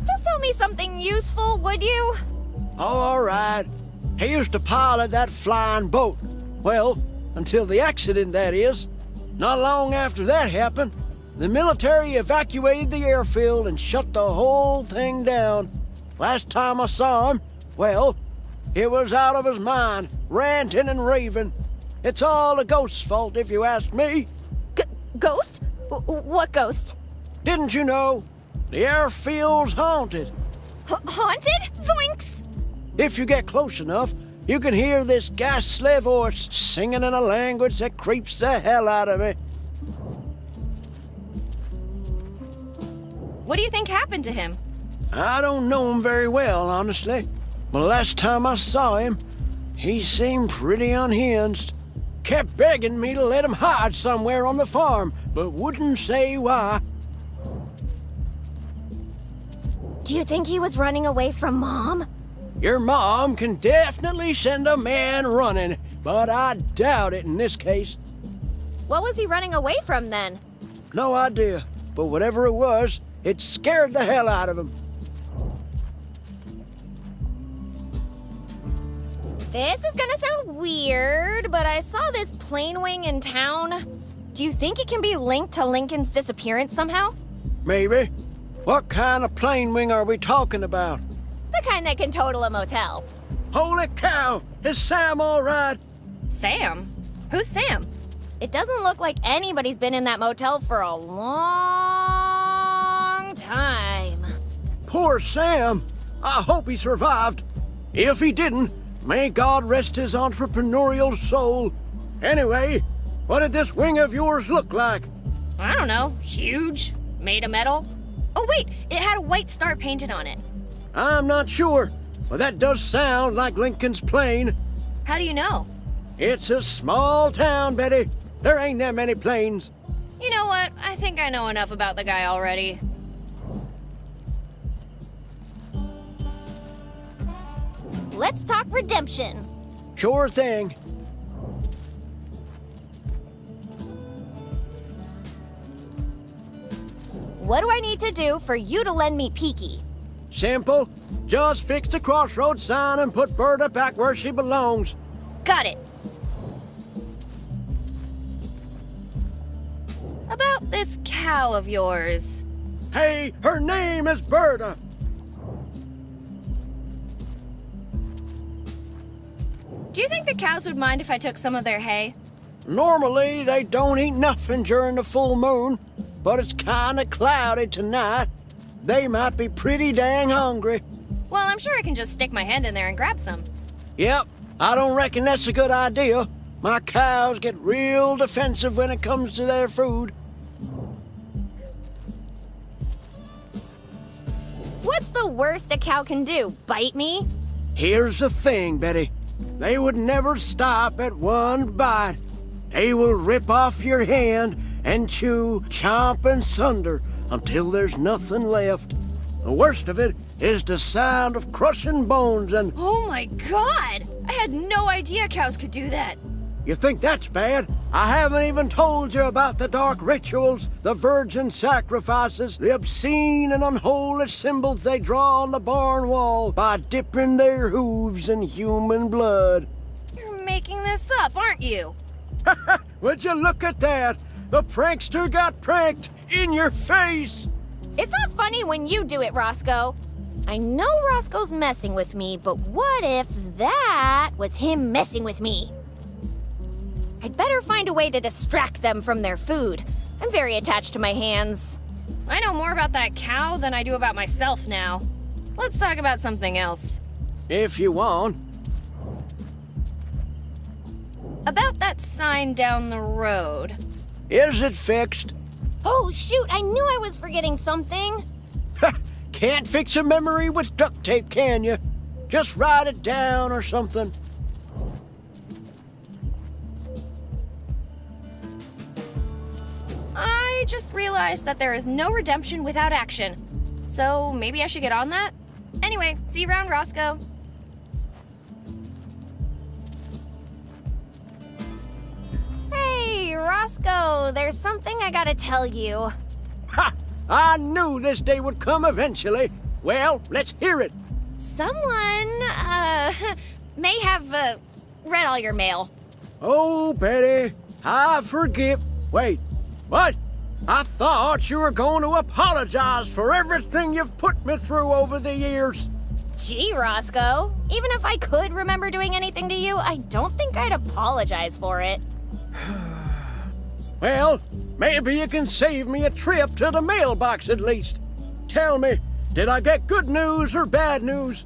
Speaker 8: Just tell me something useful, would you?
Speaker 15: Oh, all right. He used to pilot that flying boat. Well, until the accident, that is. Not long after that happened, the military evacuated the airfield and shut the whole thing down. Last time I saw him, well, he was out of his mind, ranting and raving. It's all the ghost's fault, if you ask me.
Speaker 8: Ghost? What ghost?
Speaker 15: Didn't you know? The airfield's haunted.
Speaker 8: Haunted? Zoinks!
Speaker 15: If you get close enough, you can hear this ghastly voice singing in a language that creeps the hell out of me.
Speaker 8: What do you think happened to him?
Speaker 15: I don't know him very well, honestly. But last time I saw him, he seemed pretty unhinged. Kept begging me to let him hide somewhere on the farm, but wouldn't say why.
Speaker 1: Do you think he was running away from Mom?
Speaker 15: Your mom can definitely send a man running, but I doubt it in this case.
Speaker 1: What was he running away from then?
Speaker 15: No idea, but whatever it was, it scared the hell out of him.
Speaker 1: This is gonna sound weird, but I saw this plane wing in town. Do you think it can be linked to Lincoln's disappearance somehow?
Speaker 15: Maybe. What kind of plane wing are we talking about?
Speaker 1: The kind that can total a motel.
Speaker 15: Holy cow! Is Sam all right?
Speaker 8: Sam? Who's Sam?
Speaker 1: It doesn't look like anybody's been in that motel for a long time.
Speaker 15: Poor Sam. I hope he survived. If he didn't, may God rest his entrepreneurial soul. Anyway, what did this wing of yours look like?
Speaker 8: I don't know. Huge? Made of metal? Oh wait, it had a white star painted on it.
Speaker 15: I'm not sure, but that does sound like Lincoln's plane.
Speaker 8: How do you know?
Speaker 15: It's a small town, Betty. There ain't that many planes.
Speaker 8: You know what? I think I know enough about the guy already.
Speaker 1: Let's talk redemption.
Speaker 15: Sure thing.
Speaker 1: What do I need to do for you to lend me Peaky?
Speaker 15: Simple. Just fix the crossroads sign and put Berta back where she belongs.
Speaker 8: Got it. About this cow of yours.
Speaker 15: Hey, her name is Berta.
Speaker 8: Do you think the cows would mind if I took some of their hay?
Speaker 15: Normally, they don't eat nothing during the full moon, but it's kinda cloudy tonight. They might be pretty dang hungry.
Speaker 8: Well, I'm sure I can just stick my hand in there and grab some.
Speaker 15: Yep, I don't reckon that's a good idea. My cows get real defensive when it comes to their food.
Speaker 1: What's the worst a cow can do? Bite me?
Speaker 15: Here's the thing, Betty. They would never stop at one bite. They will rip off your hand and chew, chomp, and sunder until there's nothing left. The worst of it is the sound of crushing bones and...
Speaker 8: Oh my God! I had no idea cows could do that.
Speaker 15: You think that's bad? I haven't even told you about the dark rituals, the virgin sacrifices, the obscene and unholy symbols they draw on the barn wall by dipping their hooves in human blood.
Speaker 8: You're making this up, aren't you?
Speaker 15: Would you look at that? The prankster got pranked in your face!
Speaker 1: It's not funny when you do it, Roscoe. I know Roscoe's messing with me, but what if that was him messing with me. I'd better find a way to distract them from their food. I'm very attached to my hands.
Speaker 8: I know more about that cow than I do about myself now. Let's talk about something else.
Speaker 15: If you want.
Speaker 8: About that sign down the road.
Speaker 15: Is it fixed?
Speaker 1: Oh, shoot, I knew I was forgetting something.
Speaker 15: Can't fix a memory with duct tape, can you? Just write it down or something.
Speaker 8: I just realized that there is no redemption without action. So maybe I should get on that? Anyway, see you around, Roscoe.
Speaker 1: Hey, Roscoe, there's something I gotta tell you.
Speaker 15: Ha! I knew this day would come eventually. Well, let's hear it.
Speaker 1: Someone, may have, read all your mail.
Speaker 15: Oh, Betty, I forgive. Wait, what? I thought you were going to apologize for everything you've put me through over the years.
Speaker 1: Gee, Roscoe, even if I could remember doing anything to you, I don't think I'd apologize for it.
Speaker 15: Well, maybe you can save me a trip to the mailbox at least. Tell me, did I get good news or bad news?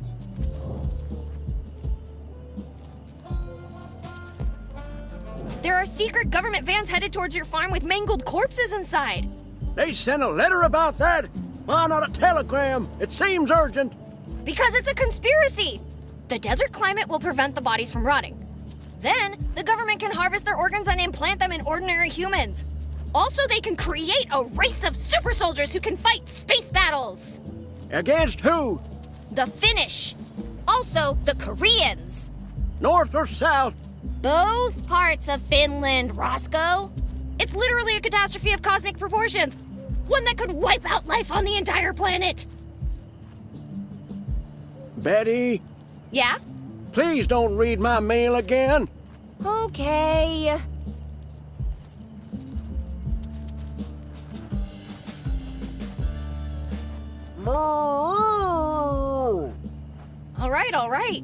Speaker 8: There are secret government vans headed towards your farm with mangled corpses inside.
Speaker 15: They sent a letter about that? Why not a telegram? It seems urgent.
Speaker 8: Because it's a conspiracy. The desert climate will prevent the bodies from rotting. Then, the government can harvest their organs and implant them in ordinary humans. Also, they can create a race of super soldiers who can fight space battles.
Speaker 15: Against who?
Speaker 8: The Finnish. Also, the Koreans.
Speaker 15: North or south?
Speaker 1: Both parts of Finland, Roscoe.
Speaker 8: It's literally a catastrophe of cosmic proportions. One that could wipe out life on the entire planet.
Speaker 15: Betty?
Speaker 8: Yeah?
Speaker 15: Please don't read my mail again.
Speaker 1: Okay.
Speaker 8: All right, all right.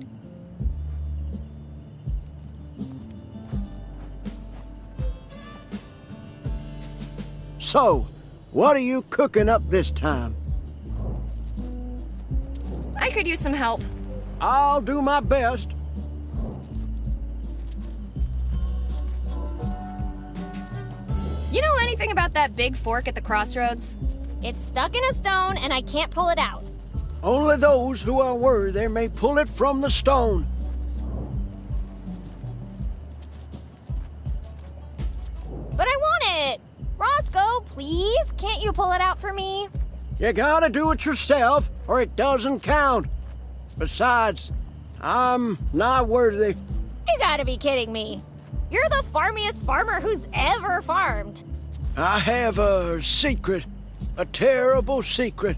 Speaker 15: So, what are you cooking up this time?
Speaker 8: I could use some help.
Speaker 15: I'll do my best.
Speaker 8: You know anything about that big fork at the crossroads?
Speaker 1: It's stuck in a stone and I can't pull it out.
Speaker 15: Only those who are worthy may pull it from the stone.
Speaker 1: But I want it! Roscoe, please, can't you pull it out for me?
Speaker 15: You gotta do it yourself, or it doesn't count. Besides, I'm not worthy.
Speaker 1: You gotta be kidding me. You're the farmiest farmer who's ever farmed.
Speaker 15: I have a secret. A terrible secret.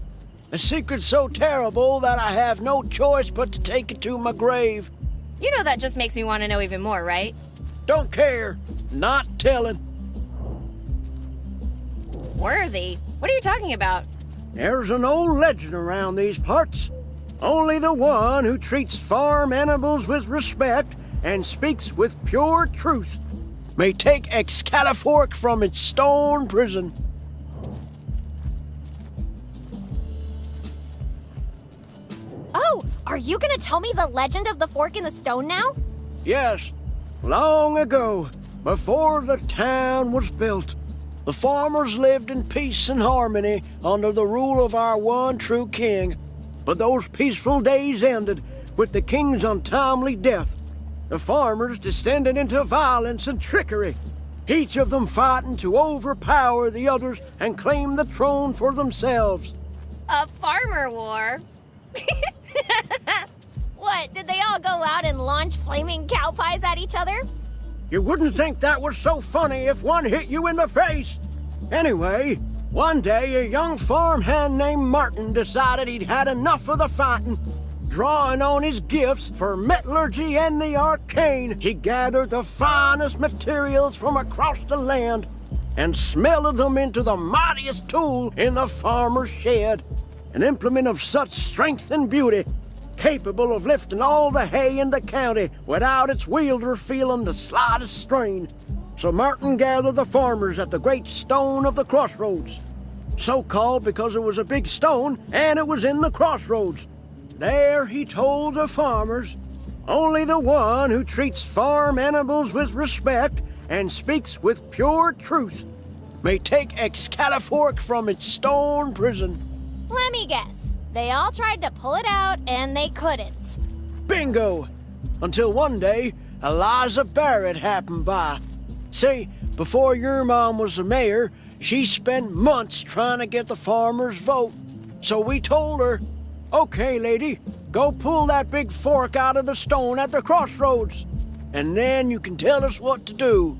Speaker 15: A secret so terrible that I have no choice but to take it to my grave.
Speaker 8: You know that just makes me want to know even more, right?
Speaker 15: Don't care. Not telling.
Speaker 8: Worthy? What are you talking about?
Speaker 15: There's an old legend around these parts. Only the one who treats farm animals with respect and speaks with pure truth may take Excalibur from its stone prison.
Speaker 1: Oh, are you gonna tell me the legend of the fork in the stone now?
Speaker 15: Yes, long ago, before the town was built, the farmers lived in peace and harmony under the rule of our one true king. But those peaceful days ended with the king's untimely death. The farmers descended into violence and trickery, each of them fighting to overpower the others and claim the throne for themselves.
Speaker 8: A farmer war?
Speaker 1: What, did they all go out and launch flaming cow pies at each other?
Speaker 15: You wouldn't think that was so funny if one hit you in the face. Anyway, one day a young farmhand named Martin decided he'd had enough of the fighting. Drawing on his gifts for metallurgy and the arcane, he gathered the finest materials from across the land and smelted them into the mightiest tool in the farmer's shed, an implement of such strength and beauty capable of lifting all the hay in the county without its wielder feeling the slightest strain. So Martin gathered the farmers at the great stone of the crossroads. So called because it was a big stone and it was in the crossroads. There he told the farmers, only the one who treats farm animals with respect and speaks with pure truth may take Excalifork from its stone prison.
Speaker 1: Let me guess. They all tried to pull it out and they couldn't.
Speaker 15: Bingo! Until one day, Eliza Barrett happened by. See, before your mom was the mayor, she spent months trying to get the farmers' vote. So we told her, okay, lady, go pull that big fork out of the stone at the crossroads, and then you can tell us what to do.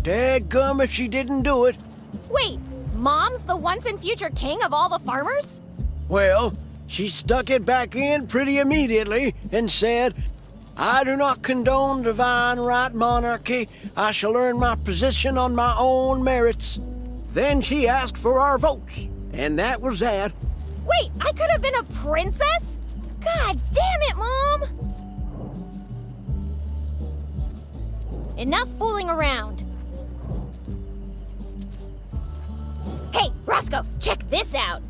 Speaker 15: Dadgum if she didn't do it.
Speaker 1: Wait, Mom's the once and future king of all the farmers?
Speaker 15: Well, she stuck it back in pretty immediately and said, I do not condone divine right monarchy. I shall earn my position on my own merits. Then she asked for our votes, and that was that.
Speaker 1: Wait, I could have been a princess? God damn it, Mom! Enough fooling around. Hey, Roscoe, check this out.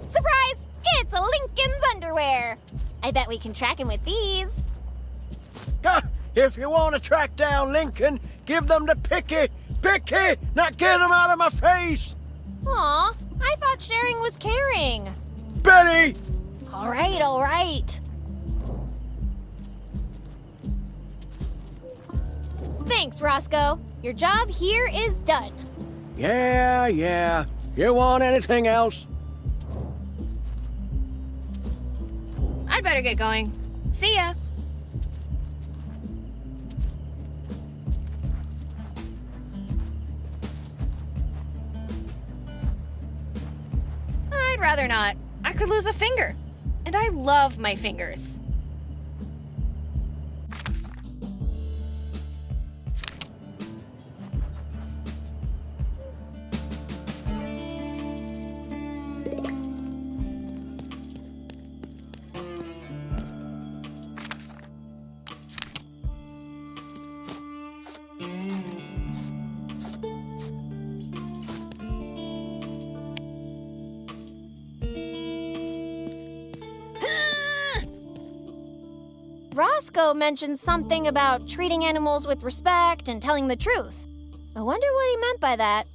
Speaker 1: Surprise! It's Lincoln's underwear. I bet we can track him with these.
Speaker 15: If you want to track down Lincoln, give them to Picky. Picky! Now get him out of my face!
Speaker 1: Aw, I thought sharing was caring.
Speaker 15: Betty!
Speaker 1: All right. Thanks, Roscoe. Your job here is done.
Speaker 15: Yeah. You want anything else?
Speaker 8: I'd better get going. See ya. I'd rather not. I could lose a finger. And I love my fingers.
Speaker 1: Roscoe mentioned something about treating animals with respect and telling the truth. I wonder what he meant by that.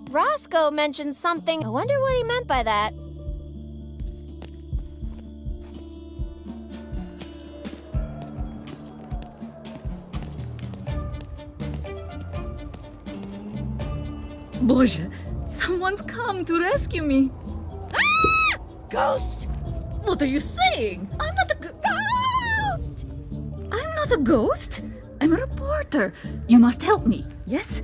Speaker 1: Roscoe mentioned something. I wonder what he meant by that.
Speaker 20: Боже, someone's come to rescue me.
Speaker 1: Ah! Ghost!
Speaker 20: What are you saying? I'm not a
Speaker 1: ghost!
Speaker 20: I'm not a ghost. I'm a reporter. You must help me, yes?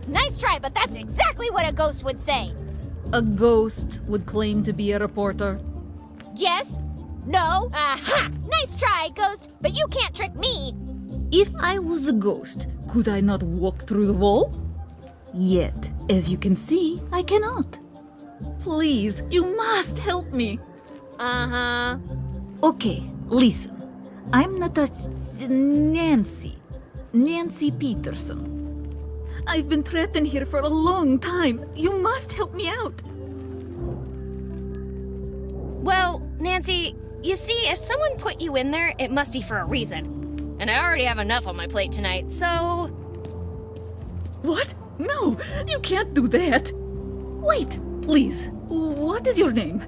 Speaker 1: Nice try, but that's exactly what a ghost would say.
Speaker 20: A ghost would claim to be a reporter.
Speaker 1: Yes? No? Aha! Nice try, ghost, but you can't trick me.
Speaker 20: If I was a ghost, could I not walk through the wall? Yet, as you can see, I cannot. Please, you must help me.
Speaker 1: Uh-huh.
Speaker 20: Okay, listen. I'm Natasha Nancy Peterson. I've been trapped in here for a long time. You must help me out.
Speaker 8: Well, Nancy, you see, if someone put you in there, it must be for a reason. And I already have enough on my plate tonight, so...
Speaker 20: What? No, you can't do that. Wait, please. What is your name?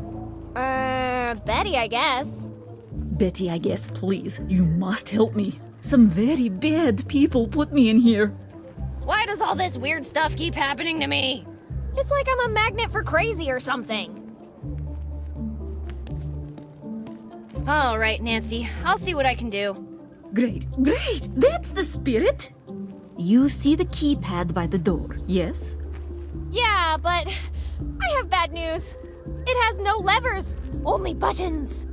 Speaker 1: Betty, I guess.
Speaker 20: Betty, I guess, please. You must help me. Some very bad people put me in here.
Speaker 8: Why does all this weird stuff keep happening to me?
Speaker 1: It's like I'm a magnet for crazy or something.
Speaker 8: All right, Nancy. I'll see what I can do.
Speaker 20: Great. That's the spirit. You see the keypad by the door, yes?
Speaker 1: Yeah, but I have bad news. It has no levers, only buttons.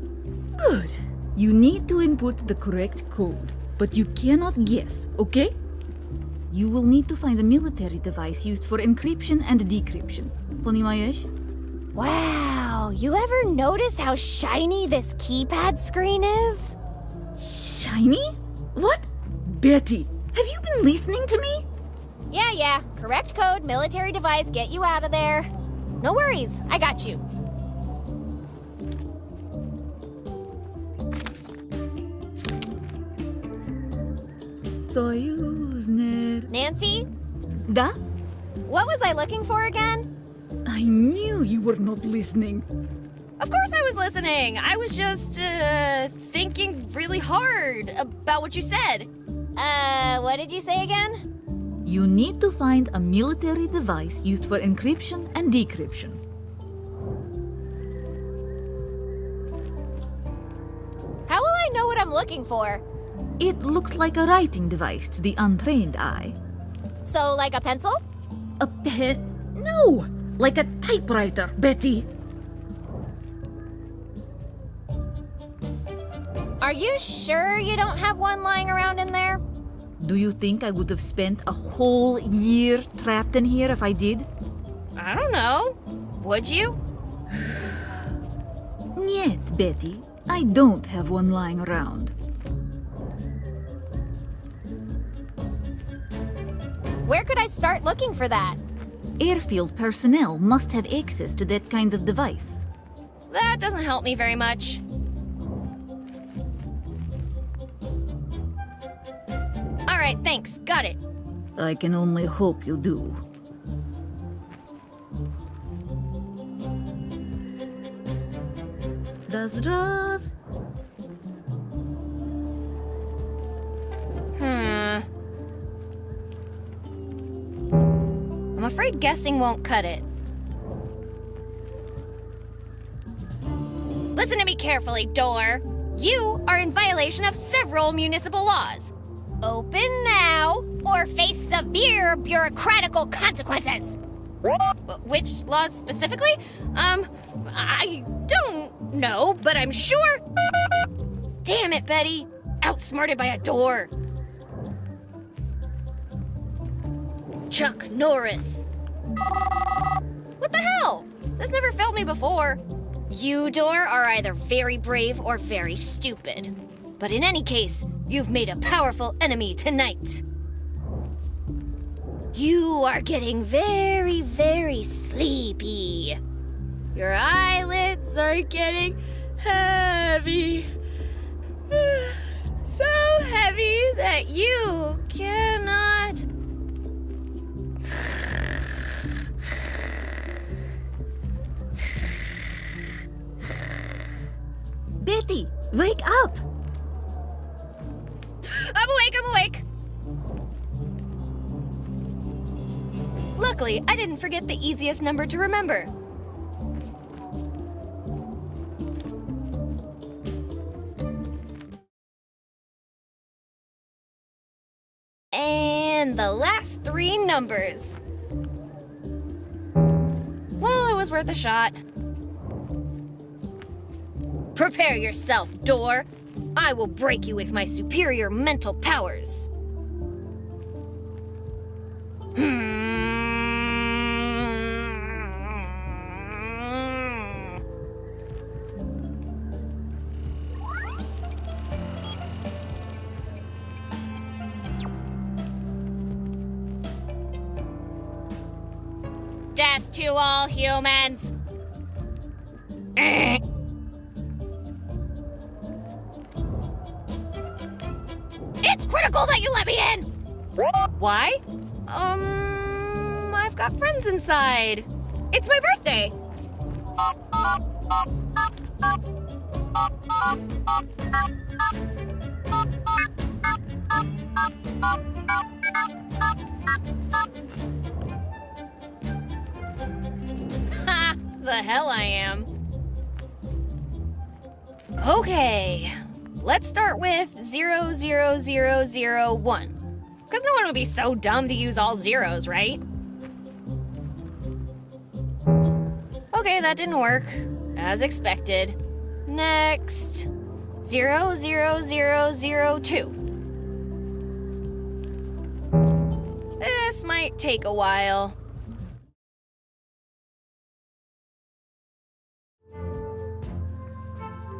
Speaker 20: Good. You need to input the correct code, but you cannot guess, okay? You will need to find a military device used for encryption and decryption. Понимаешь?
Speaker 1: Wow, you ever notice how shiny this keypad screen is?
Speaker 20: Shiny? What? Betty, have you been listening to me?
Speaker 1: Yeah. Correct code, military device, get you out of there. No worries, I got you.
Speaker 20: Союзник.
Speaker 1: Nancy?
Speaker 20: Да?
Speaker 1: What was I looking for again?
Speaker 20: I knew you were not listening.
Speaker 8: Of course I was listening. I was just, thinking really hard about what you said.
Speaker 1: What did you say again?
Speaker 20: You need to find a military device used for encryption and decryption.
Speaker 1: How will I know what I'm looking for?
Speaker 20: It looks like a writing device to the untrained eye.
Speaker 1: So, like a pencil?
Speaker 20: A pen? No! Like a typewriter, Betty.
Speaker 1: Are you sure you don't have one lying around in there?
Speaker 20: Do you think I would have spent a whole year trapped in here if I did?
Speaker 8: I don't know. Would you?
Speaker 20: Niet, Betty. I don't have one lying around.
Speaker 1: Where could I start looking for that?
Speaker 20: Airfield personnel must have access to that kind of device.
Speaker 8: That doesn't help me very much. Alright, thanks. Got it.
Speaker 20: I can only hope you do. Das Ravs.
Speaker 8: I'm afraid guessing won't cut it. Listen to me carefully, door. You are in violation of several municipal laws. Open now, or face severe bureaucratical consequences. Which laws specifically? I don't know, but I'm sure. Damn it, Betty. Outsmarted by a door. Chuck Norris. What the hell? This never failed me before. You, door, are either very brave or very stupid. But in any case, you've made a powerful enemy tonight. You are getting very, very sleepy. Your eyelids are getting heavy. So heavy that you cannot...
Speaker 20: Betty, wake up!
Speaker 8: I'm awake! Luckily, I didn't forget the easiest number to remember. And the last three numbers. Well, it was worth a shot. Prepare yourself, door. I will break you with my superior mental powers. Death to all humans. It's critical that you let me in! Why? I've got friends inside. It's my birthday. Ha! The hell I am. Okay. Let's start with 00001. Because no one would be so dumb to use all zeros, right? Okay, that didn't work. As expected. Next. 00002. This might take a while.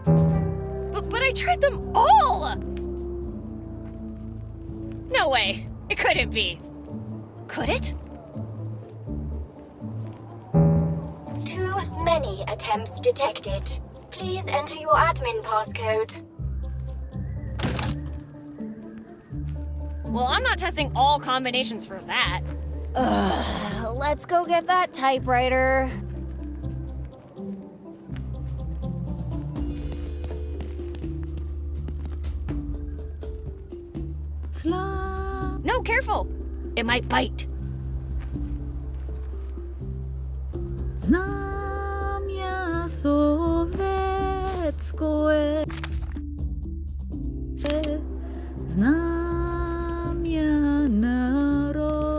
Speaker 8: But I tried them all! No way. It couldn't be. Could it?
Speaker 3: Too many attempts detected. Please enter your admin passcode.
Speaker 8: Well, I'm not testing all combinations for that.
Speaker 1: Let's go get that typewriter.
Speaker 8: No, careful! It might bite.
Speaker 20: Znamia sowieckie. Znamia narodno.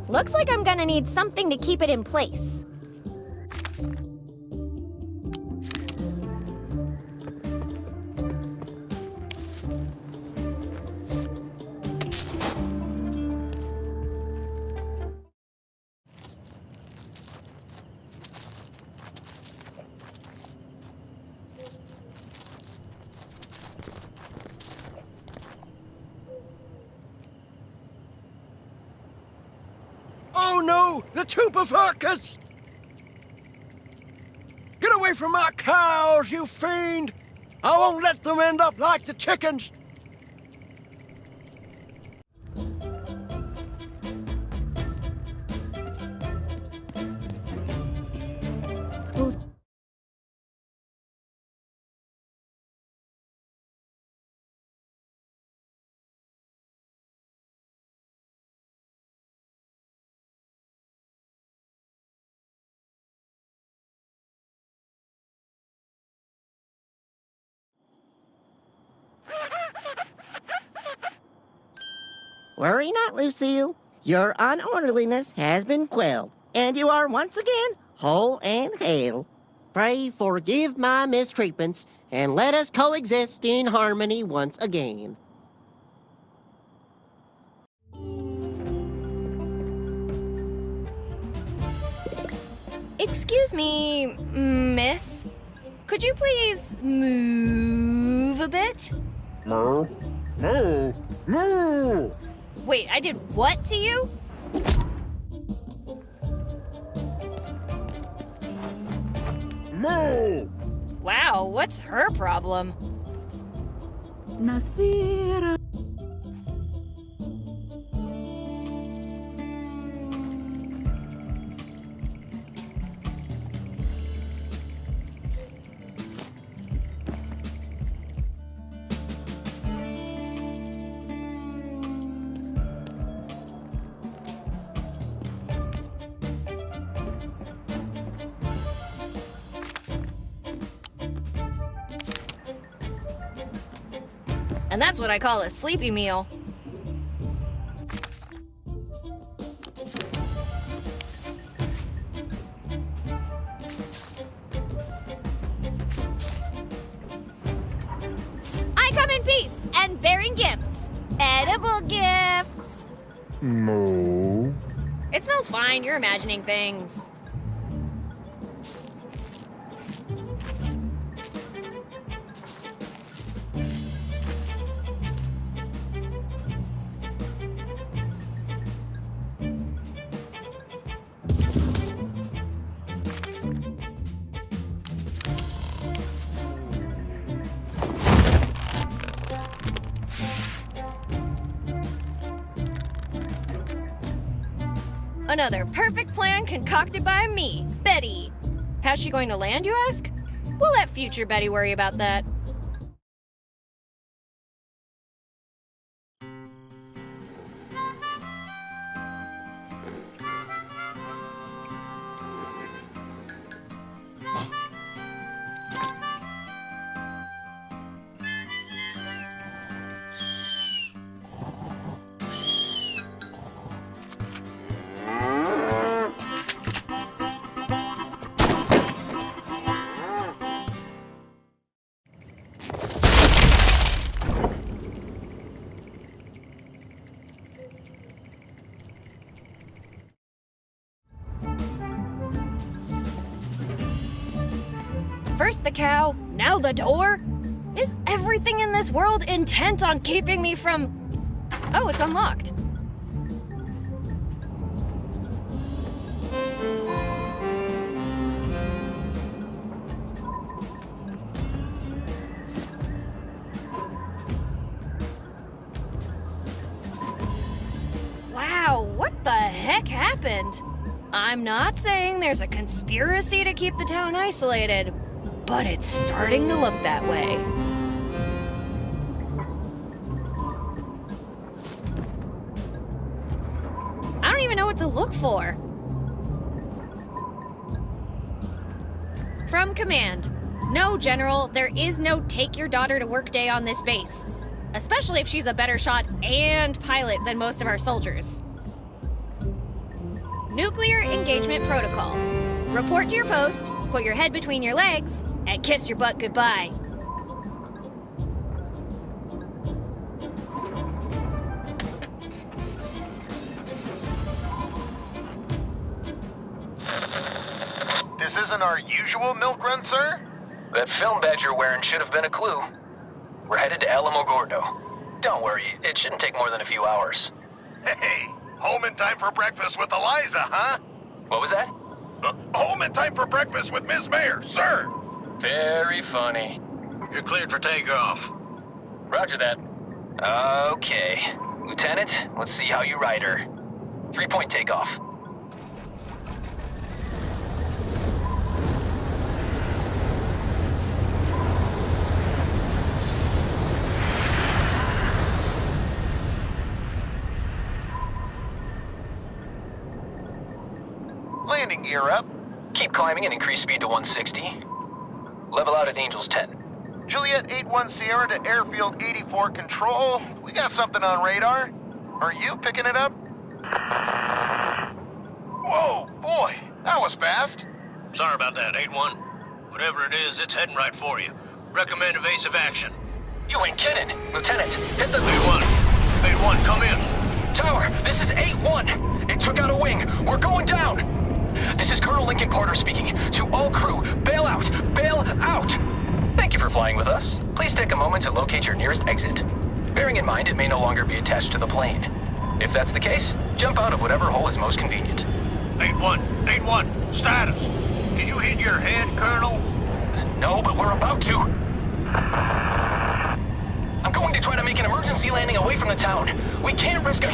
Speaker 1: Looks like I'm gonna need something to keep it in place.
Speaker 15: Oh no! The Tuberfurcus! Get away from my cows, you fiend! I won't let them end up like the chickens!
Speaker 12: Worry not, Lucille. Your unorderliness has been quelled, and you are once again whole and hale. Pray forgive my mistreatments, and let us coexist in harmony once again.
Speaker 8: Excuse me, miss. Could you please move a bit?
Speaker 15: Moo, moo, moo!
Speaker 8: Wait, I did what to you?
Speaker 15: Moo!
Speaker 8: Wow, what's her problem?
Speaker 20: Nasvira.
Speaker 8: And that's what I call a sleepy meal. I come in peace and bearing gifts. Edible gifts.
Speaker 14: Moo.
Speaker 8: It smells fine, you're imagining things. Another perfect plan concocted by me, Betty. How's she going to land, you ask? We'll let future Betty worry about that. First the cow, now the door? Is everything in this world intent on keeping me from... Oh, it's unlocked. Wow, what the heck happened? I'm not saying there's a conspiracy to keep the town isolated, but it's starting to look that way. I don't even know what to look for. From command. No, General, there is no take your daughter to work day on this base. Especially if she's a better shot and pilot than most of our soldiers. Nuclear engagement protocol. Report to your post, put your head between your legs, and kiss your butt goodbye.
Speaker 11: This isn't our usual milk run, sir?
Speaker 19: That film badge you're wearing should have been a clue. We're headed to Alamogordo. Don't worry, it shouldn't take more than a few hours.
Speaker 11: Hey, home in time for breakfast with Eliza, huh?
Speaker 19: What was that?
Speaker 11: Home in time for breakfast with Miss Mayor, sir!
Speaker 19: Very funny.
Speaker 11: You're cleared for takeoff.
Speaker 19: Roger that. Okay. Lieutenant, let's see how you ride her. 3-point takeoff.
Speaker 11: Landing gear up.
Speaker 19: Keep climbing and increase speed to 160. Level out at Angels 10.
Speaker 11: Juliet 8-1 Sierra to airfield 84 control. We got something on radar. Are you picking it up? Whoa, boy, that was fast.
Speaker 21: Sorry about that, 8-1. Whatever it is, it's heading right for you. Recommend evasive action.
Speaker 19: You ain't kidding. Lieutenant, hit the...
Speaker 21: 8-1. 8-1, come in.
Speaker 19: Tower, this is 8-1. It took out a wing. We're going down. This is Colonel Lincoln Porter speaking. To all crew, bail out! Bail out! Thank you for flying with us. Please take a moment to locate your nearest exit. Bearing in mind it may no longer be attached to the plane. If that's the case, jump out of whatever hole is most convenient.
Speaker 21: 8-1, 8-1, status. Did you hit your head, Colonel?
Speaker 19: No, but we're about to. I'm going to try to make an emergency landing away from the town. We can't risk a...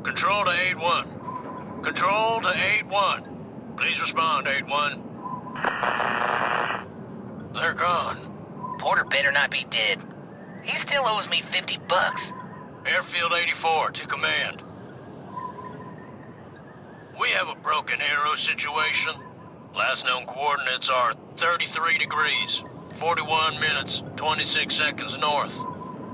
Speaker 21: Control to 8-1. Control to 8-1. Please respond, 8-1. They're gone.
Speaker 22: Porter better not be dead. He still owes me $50.
Speaker 21: Airfield 84 to command. We have a broken arrow situation. Last known coordinates are 33 degrees, 41 minutes, 26 seconds north.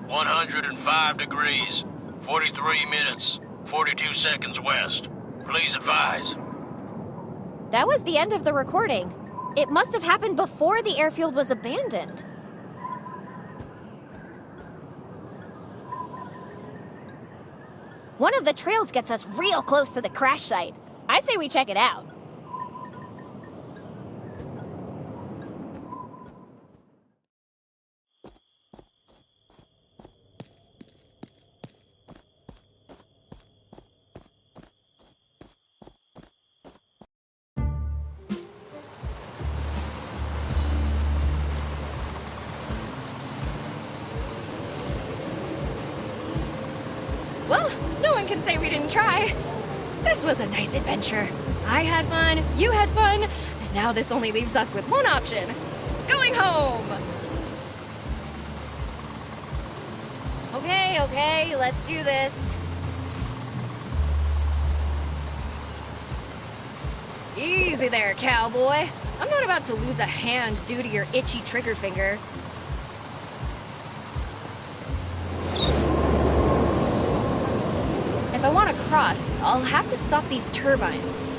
Speaker 21: 105 degrees, 43 minutes, 42 seconds west. Please advise.
Speaker 1: That was the end of the recording. It must have happened before the airfield was abandoned. One of the trails gets us real close to the crash site. I say we check it out.
Speaker 8: Well, no one can say we didn't try. This was a nice adventure. I had fun, you had fun, and now this only leaves us with one option. Going home! Okay, let's do this. Easy there, cowboy. I'm not about to lose a hand due to your itchy trigger finger. If I want to cross, I'll have to stop these turbines.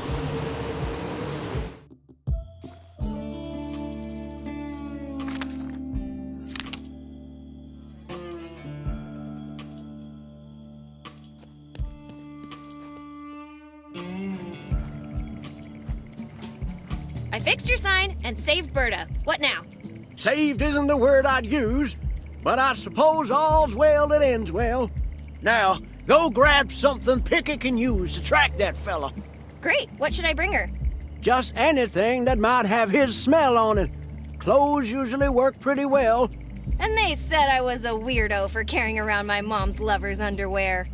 Speaker 8: fixed your sign and saved Berta. What now?
Speaker 15: Saved isn't the word I'd use, but I suppose all's well that ends well. Now, go grab something Picky can use to track that fella.
Speaker 8: Great. What should I bring her?
Speaker 15: Just anything that might have his smell on it. Clothes usually work pretty well.
Speaker 8: And they said I was a weirdo for carrying around my mom's lover's underwear.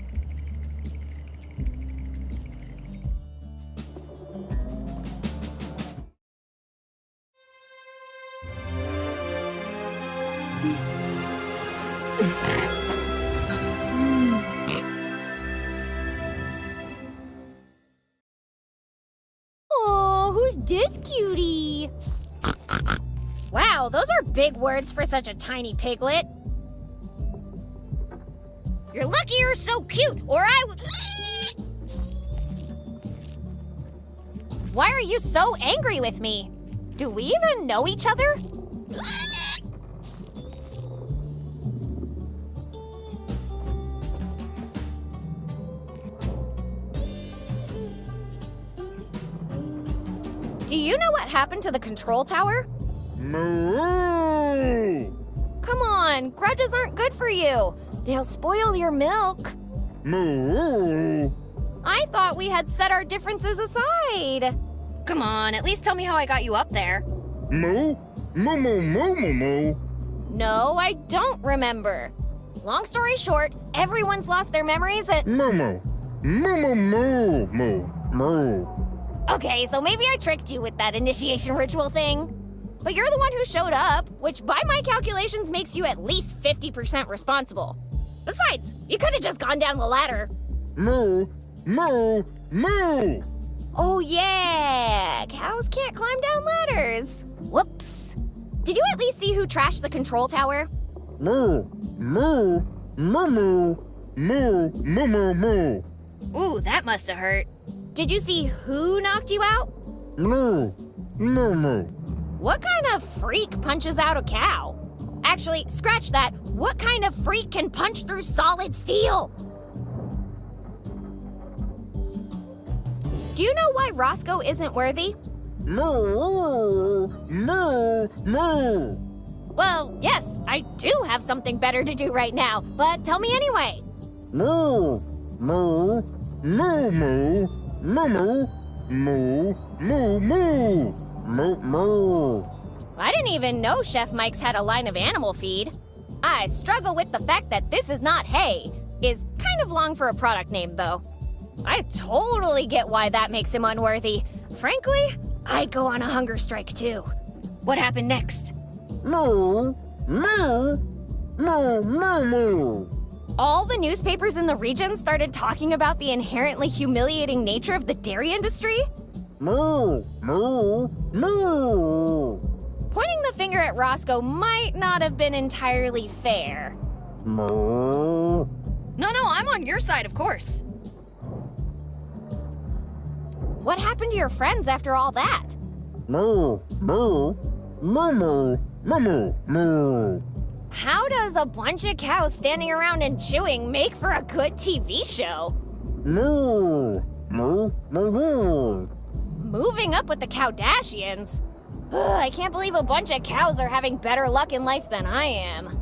Speaker 1: Oh, who's this cutie? Wow, those are big words for such a tiny piglet.
Speaker 8: You're lucky you're so cute, or I would...
Speaker 1: Why are you so angry with me? Do we even know each other? Do you know what happened to the control tower?
Speaker 14: Moo!
Speaker 1: Come on, grudges aren't good for you. They'll spoil your milk.
Speaker 14: Moo!
Speaker 1: I thought we had set our differences aside.
Speaker 8: Come on, at least tell me how I got you up there.
Speaker 14: Moo? Moo moo moo moo moo.
Speaker 1: No, I don't remember. Long story short, everyone's lost their memories and...
Speaker 14: Moo moo. Moo moo moo moo moo.
Speaker 1: Okay, so maybe I tricked you with that initiation ritual thing. But you're the one who showed up, which by my calculations makes you at least 50% responsible. Besides, you could have just gone down the ladder.
Speaker 14: Moo, moo, moo!
Speaker 1: Oh yeah, cows can't climb down ladders. Whoops. Did you at least see who trashed the control tower?
Speaker 14: Moo, moo, moo, moo, moo, moo, moo, moo.
Speaker 8: Ooh, that must have hurt.
Speaker 1: Did you see who knocked you out?
Speaker 14: Moo, moo, moo.
Speaker 1: What kind of freak punches out a cow? Actually, scratch that. What kind of freak can punch through solid steel? Do you know why Roscoe isn't worthy?
Speaker 14: Moo, moo, moo.
Speaker 1: Well, yes, I do have something better to do right now, but tell me anyway.
Speaker 14: Moo, moo, moo, moo, moo, moo, moo, moo. Moo, moo.
Speaker 1: I didn't even know Chef Mike's had a line of animal feed. I struggle with the fact that this is not hay. Is kind of long for a product name, though. I totally get why that makes him unworthy. Frankly, I'd go on a hunger strike, too. What happened next?
Speaker 14: Moo, moo, moo, moo, moo.
Speaker 1: All the newspapers in the region started talking about the inherently humiliating nature of the dairy industry?
Speaker 14: Moo, moo, moo.
Speaker 1: Pointing the finger at Roscoe might not have been entirely fair.
Speaker 14: Moo.
Speaker 8: No, I'm on your side, of course.
Speaker 1: What happened to your friends after all that?
Speaker 14: Moo, moo, moo, moo, moo, moo, moo.
Speaker 1: How does a bunch of cows standing around and chewing make for a good TV show?
Speaker 14: Moo, moo, moo, moo.
Speaker 1: Moving up with the Kardashians? Ugh, I can't believe a bunch of cows are having better luck in life than I am.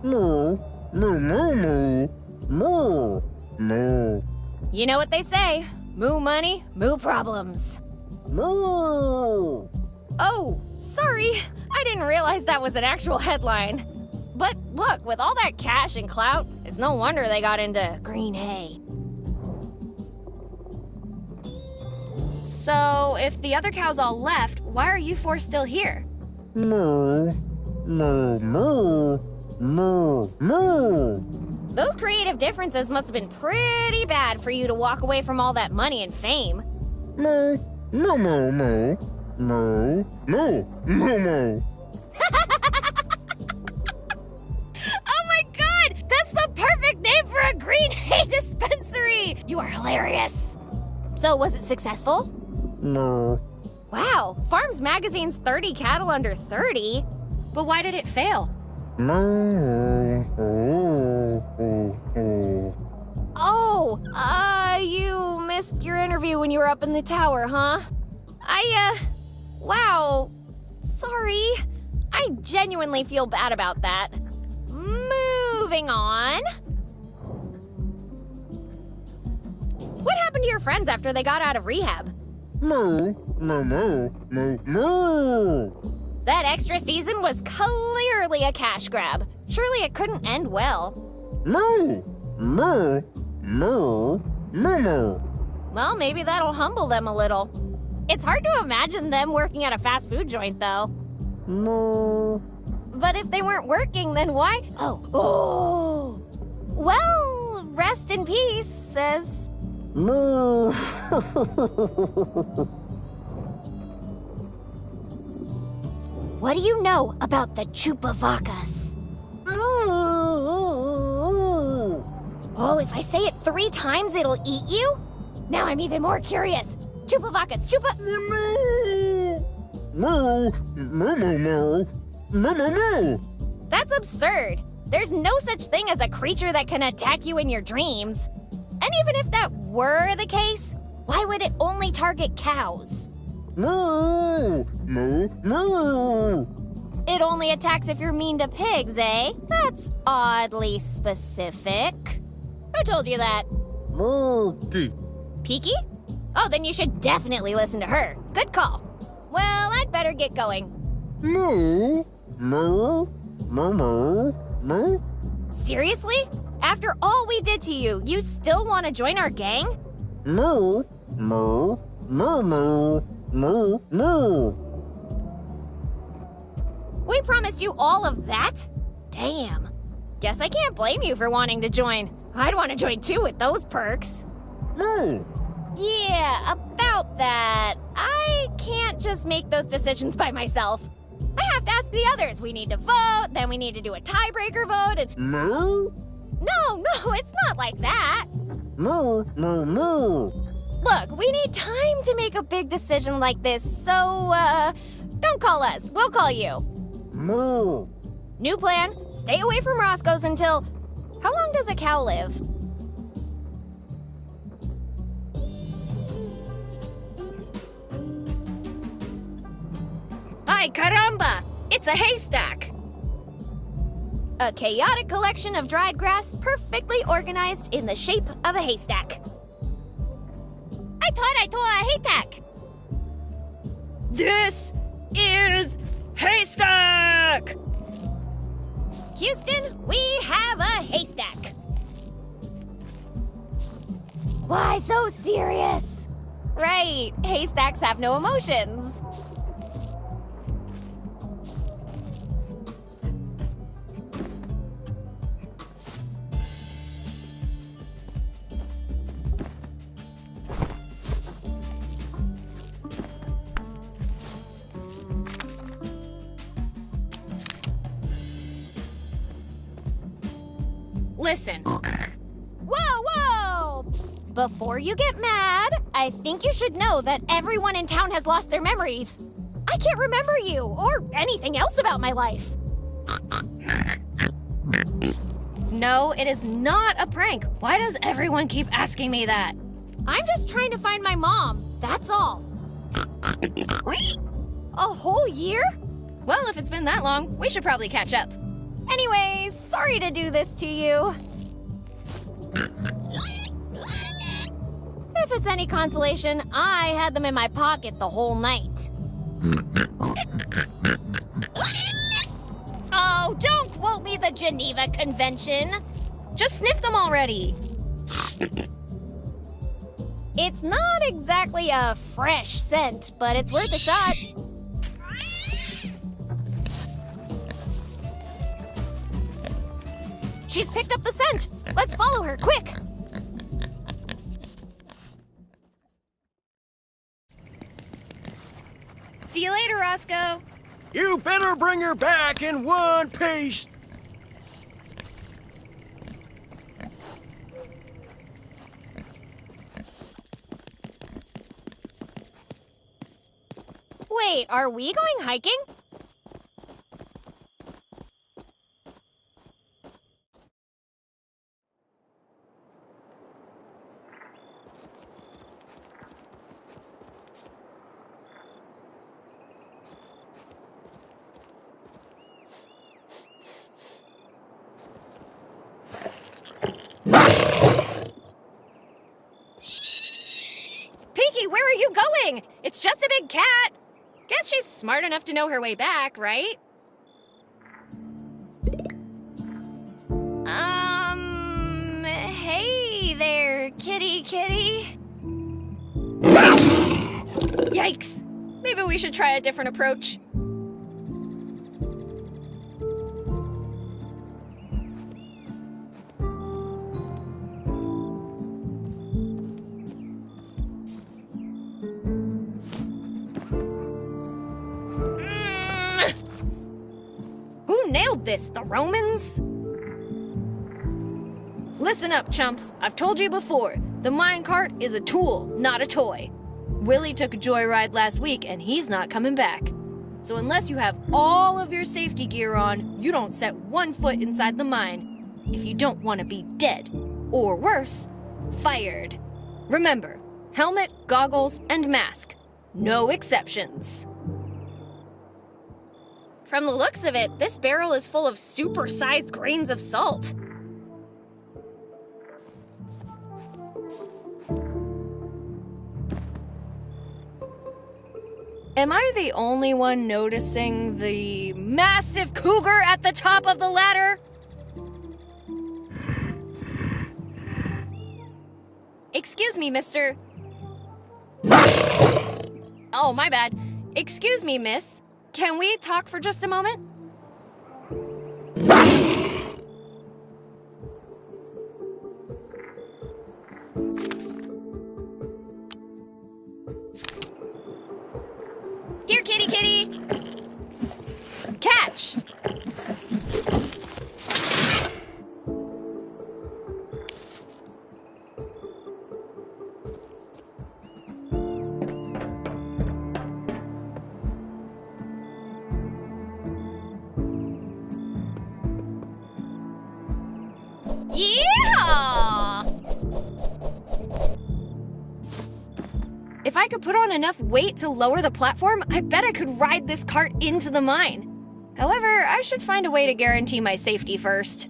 Speaker 14: Moo, moo, moo, moo, moo, moo.
Speaker 1: You know what they say, moo money, moo problems.
Speaker 14: Moo!
Speaker 1: Oh, sorry, I didn't realize that was an actual headline. But look, with all that cash and clout, it's no wonder they got into green hay.
Speaker 8: So, if the other cows all left, why are you four still here?
Speaker 14: Moo, moo, moo, moo, moo.
Speaker 1: Those creative differences must have been pretty bad for you to walk away from all that money and fame.
Speaker 14: Moo, moo, moo, moo, moo, moo, moo, moo.
Speaker 1: Oh my god! That's the perfect name for a green hay dispensary! You are hilarious. So, was it successful?
Speaker 14: No.
Speaker 1: Wow, Farms Magazine's 30 cattle under 30.
Speaker 8: But why did it fail?
Speaker 1: You missed your interview when you were up in the tower, huh? Wow. Sorry. I genuinely feel bad about that. Moving on. What happened to your friends after they got out of rehab?
Speaker 2: Moo, moo, moo, moo, moo.
Speaker 1: That extra season was clearly a cash grab. Surely it couldn't end well.
Speaker 2: Moo, moo, moo, moo, moo.
Speaker 1: Well, maybe that'll humble them a little. It's hard to imagine them working at a fast food joint, though.
Speaker 2: Moo.
Speaker 1: But if they weren't working, then why? Oh. Well, rest in peace, says...
Speaker 2: Moo.
Speaker 1: What do you know about the Chupavacas? Oh, if I say it 3 times, it'll eat you? Now I'm even more curious. Chupavacas,
Speaker 2: Moo, moo, moo, moo, moo, moo.
Speaker 1: That's absurd. There's no such thing as a creature that can attack you in your dreams. And even if that were the case, why would it only target cows?
Speaker 2: Moo, moo, moo.
Speaker 1: It only attacks if you're mean to pigs, eh? That's oddly specific. Who told you that?
Speaker 2: Mookie.
Speaker 1: Peaky? Oh, then you should definitely listen to her. Good call. Well, I'd better get going.
Speaker 2: Moo, moo, moo, moo, moo.
Speaker 1: Seriously? After all we did to you, you still want to join our gang?
Speaker 2: Moo, moo, moo, moo, moo, moo.
Speaker 1: We promised you all of that? Damn. Guess I can't blame you for wanting to join. I'd want to join too with those perks.
Speaker 2: Moo.
Speaker 1: Yeah, about that. I can't just make those decisions by myself. I have to ask the others. We need to vote, then we need to do a tiebreaker vote, and...
Speaker 2: Moo?
Speaker 1: No, it's not like that.
Speaker 2: Moo, moo, moo.
Speaker 1: Look, we need time to make a big decision like this, so, don't call us. We'll call you.
Speaker 2: Moo.
Speaker 1: New plan, stay away from Roscoe's until... How long does a cow live? Ay, caramba! It's a haystack! A chaotic collection of dried grass perfectly organized in the shape of a haystack. I thought a haystack! This is haystack! Houston, we have a haystack. Why so serious? Right, haystacks have no emotions. Listen. Whoa! Before you get mad, I think you should know that everyone in town has lost their memories. I can't remember you or anything else about my life. No, it is not a prank. Why does everyone keep asking me that? I'm just trying to find my mom, that's all. A whole year? Well, if it's been that long, we should probably catch up. Anyways, sorry to do this to you. If it's any consolation, I had them in my pocket the whole night. Oh, don't quote me the Geneva Convention. Just sniff them already. It's not exactly a fresh scent, but it's worth a shot. She's picked up the scent. Let's follow her, quick. See you later, Roscoe.
Speaker 15: You better bring her back in one piece.
Speaker 1: Wait, are we going hiking?
Speaker 8: nothing. It's just a big cat. Guess she's smart enough to know her way back, right? Hey there, kitty. Yikes. Maybe we should try a different approach. Who nailed this? The Romans? Listen up, chumps. I've told you before, the minecart is a tool, not a toy. Willie took a joyride last week and he's not coming back. So unless you have all of your safety gear on, you don't set 1 foot inside the mine if you don't want to be dead. Or worse, fired. Remember, helmet, goggles, and mask. No exceptions. From the looks of it, this barrel is full of super-sized grains of salt. Am I the only one noticing the massive cougar at the top of the ladder? Excuse me, mister. Oh, my bad. Excuse me, miss. Can we talk for just a moment? Here, kitty. Catch. Yeah! If I could put on enough weight to lower the platform, I bet I could ride this cart into the mine. However, I should find a way to guarantee my safety first.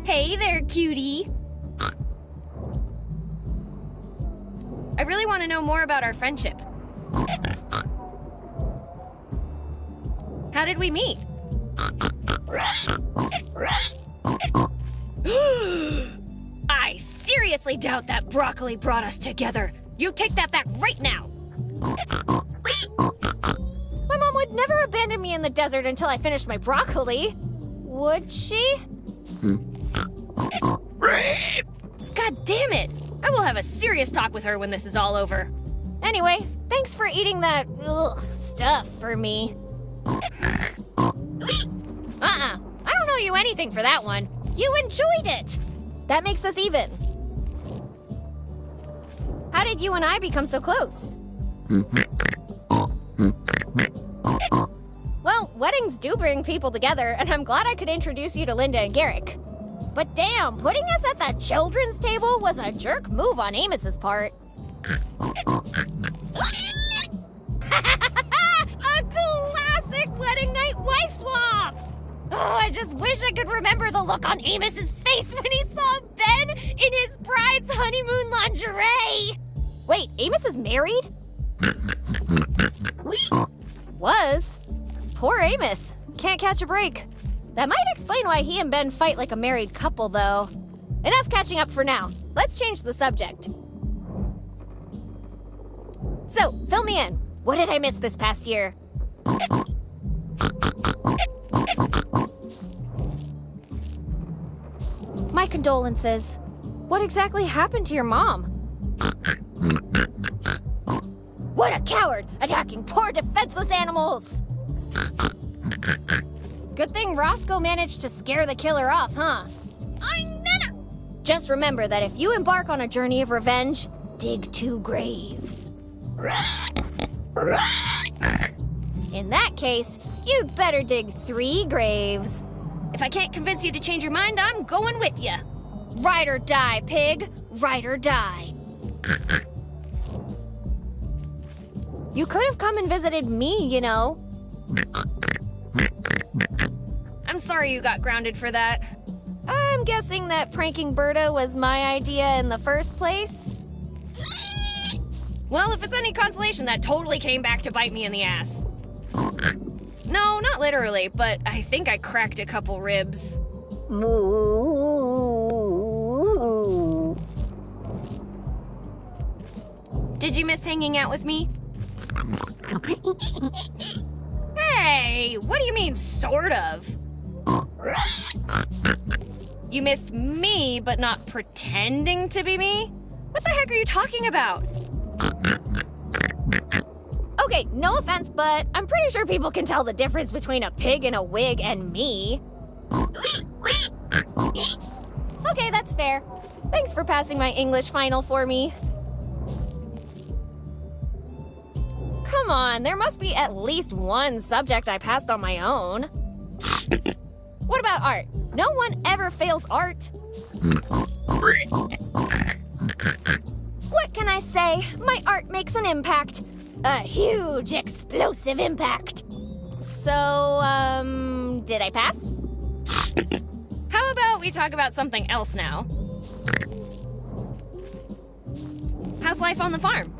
Speaker 8: Hey there, cutie. I really want to know more about our friendship. How did we meet? I seriously doubt that broccoli brought us together. You take that back right now. My mom would never abandon me in the desert until I finished my broccoli. Would she? God damn it! I will have a serious talk with her when this is all over. Anyway, thanks for eating that stuff for me. I don't owe you anything for that one. You enjoyed it! That makes us even. How did you and I become so close? Well, weddings do bring people together, and I'm glad I could introduce you to Linda and Garrick. But damn, putting us at the children's table was a jerk move on Amos's part. A classic wedding night wife swap! Oh, I just wish I could remember the look on Amos's face when he saw Ben in his bride's honeymoon lingerie! Wait, Amos is married? Was? Poor Amos. Can't catch a break. That might explain why he and Ben fight like a married couple, though. Enough catching up for now. Let's change the subject. So, fill me in. What did I miss this past year? My condolences. What exactly happened to your mom? What a coward! Attacking poor defenseless animals! Good thing Roscoe managed to scare the killer off, huh?
Speaker 1: Just remember that if you embark on a journey of revenge, dig 2 graves. In that case, you'd better dig 3 graves.
Speaker 8: If I can't convince you to change your mind, I'm going with you.
Speaker 1: Ride or die, pig. Ride or die. You could have come and visited me, you know.
Speaker 8: I'm sorry you got grounded for that.
Speaker 1: I'm guessing that pranking Berta was my idea in the first place.
Speaker 8: Well, if it's any consolation, that totally came back to bite me in the ass. No, not literally, but I think I cracked a couple ribs.
Speaker 2: Moo.
Speaker 8: Did you miss hanging out with me? Hey, what do you mean, sort of? You missed me, but not pretending to be me? What the heck are you talking about?
Speaker 1: Okay, no offense, but I'm pretty sure people can tell the difference between a pig in a wig and me. Okay, that's fair. Thanks for passing my English final for me. Come on, there must be at least one subject I passed on my own. What about art? No one ever fails art. What can I say? My art makes an impact. A huge, explosive impact. So, did I pass?
Speaker 8: How about we talk about something else now? How's life on the farm?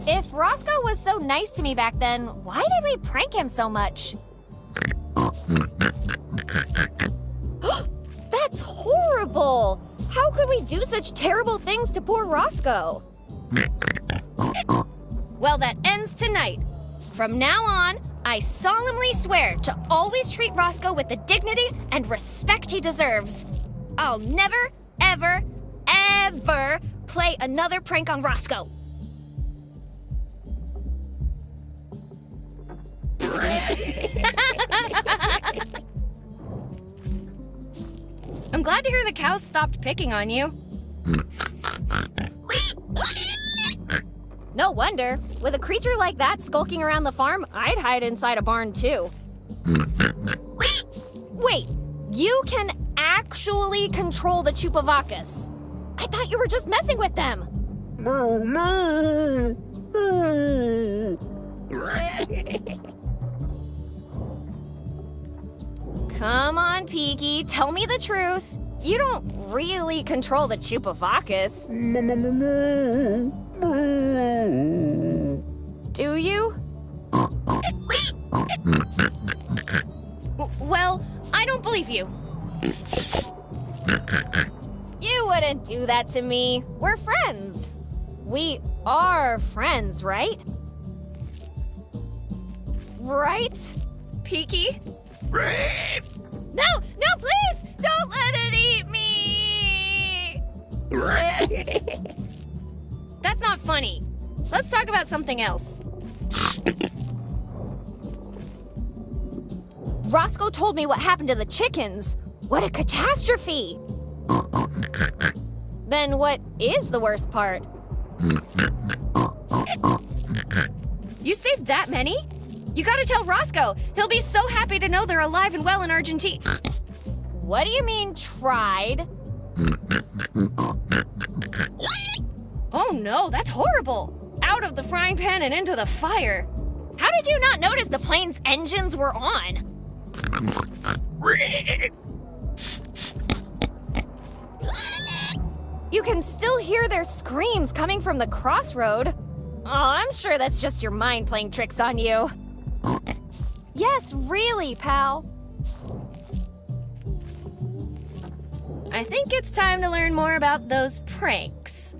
Speaker 1: If Roscoe was so nice to me back then, why did we prank him so much? That's horrible! How could we do such terrible things to poor Roscoe?
Speaker 8: Well, that ends tonight. From now on, I solemnly swear to always treat Roscoe with the dignity and respect he deserves. I'll never, ever, ever play another prank on Roscoe. I'm glad to hear the cows stopped picking on you.
Speaker 1: No wonder. With a creature like that skulking around the farm, I'd hide inside a barn too. Wait, you can actually control the Chupavacas. I thought you were just messing with them.
Speaker 2: Moo, moo. Moo.
Speaker 1: Come on, Peaky, tell me the truth. You don't really control the Chupavacas. Do you?
Speaker 8: Well, I don't believe you.
Speaker 1: You wouldn't do that to me. We're friends. We are friends, right? Right?
Speaker 8: Peaky?
Speaker 1: No, please! Don't let it eat me!
Speaker 8: That's not funny. Let's talk about something else.
Speaker 1: Roscoe told me what happened to the chickens. What a catastrophe! Then what is the worst part?
Speaker 8: You saved that many? You gotta tell Roscoe. He'll be so happy to know they're alive and well in Argentina.
Speaker 1: What do you mean, tried?
Speaker 8: Oh no, that's horrible. Out of the frying pan and into the fire.
Speaker 1: How did you not notice the plane's engines were on? You can still hear their screams coming from the crossroad. Oh, I'm sure that's just your mind playing tricks on you. Yes, really, pal.
Speaker 8: I think it's time to learn more about those pranks.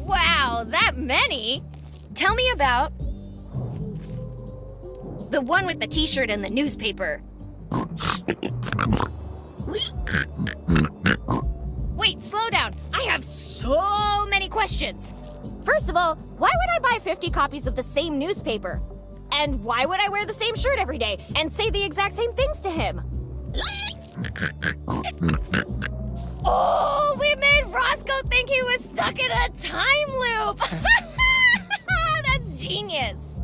Speaker 8: Wow, that many? Tell me about the one with the t-shirt and the newspaper.
Speaker 1: Wait, slow down. I have so many questions. First of all, why would I buy 50 copies of the same newspaper? And why would I wear the same shirt every day and say the exact same things to him? Oh, we made Roscoe think he was stuck in a time loop. That's genius.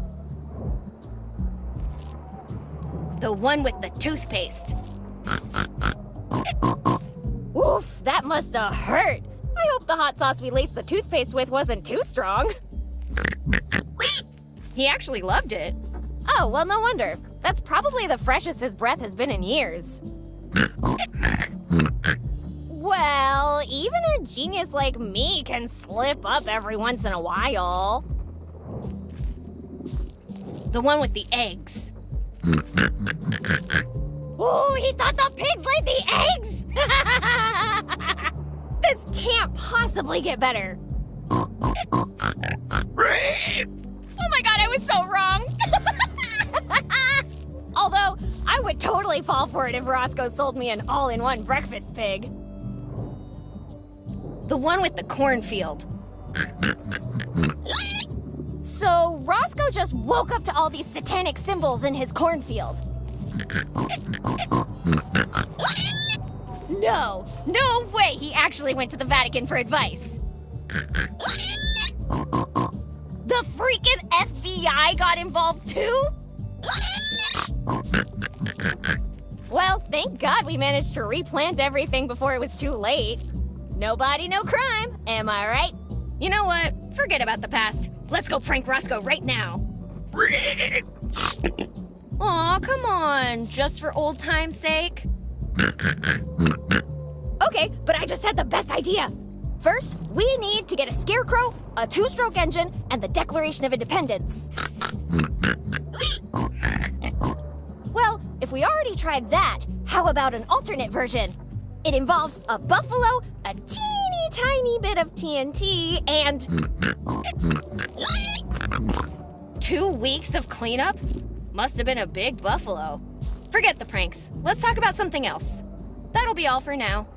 Speaker 1: The one with the toothpaste. Oof, that must have hurt. I hope the hot sauce we laced the toothpaste with wasn't too strong.
Speaker 8: He actually loved it.
Speaker 1: Oh, well, no wonder. That's probably the freshest his breath has been in years. Well, even a genius like me can slip up every once in a while.
Speaker 8: The one with the eggs.
Speaker 1: Ooh, he thought the pigs laid the eggs? This can't possibly get better. Oh my god, I was so wrong. Although, I would totally fall for it if Roscoe sold me an all-in-one breakfast pig.
Speaker 8: The one with the cornfield.
Speaker 1: So, Roscoe just woke up to all these satanic symbols in his cornfield. No way he actually went to the Vatican for advice. The freaking FBI got involved too? Well, thank God we managed to replant everything before it was too late. Nobody, no crime, am I right?
Speaker 8: You know what? Forget about the past. Let's go prank Roscoe right now. Aw, come on. Just for old time's sake.
Speaker 1: Okay, but I just had the best idea. First, we need to get a scarecrow, a two-stroke engine, and the Declaration of Independence. Well, if we already tried that, how about an alternate version? It involves a buffalo, a teeny tiny bit of TNT, and
Speaker 8: 2 weeks of cleanup? Must have been a big buffalo. Forget the pranks. Let's talk about something else. That'll be all for now.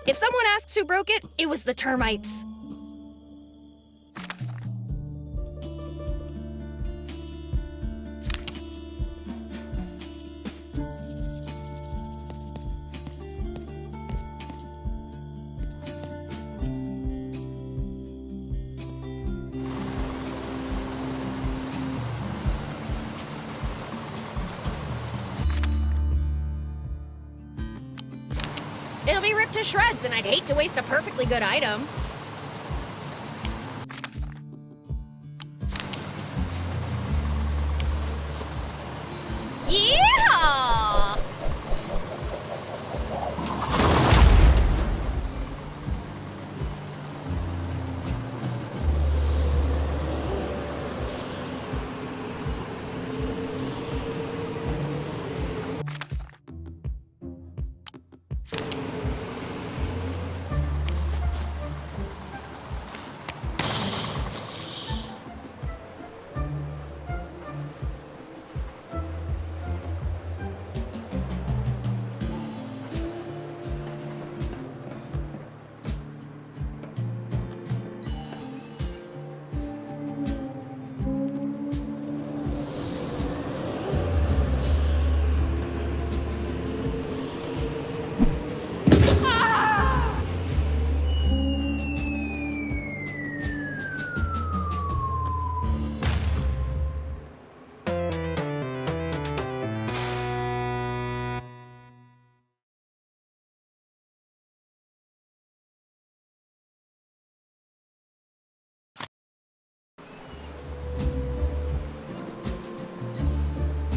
Speaker 8: If someone asks who broke it, it was the termites. It'll be ripped to shreds, and I'd hate to waste a perfectly good item. Yeah!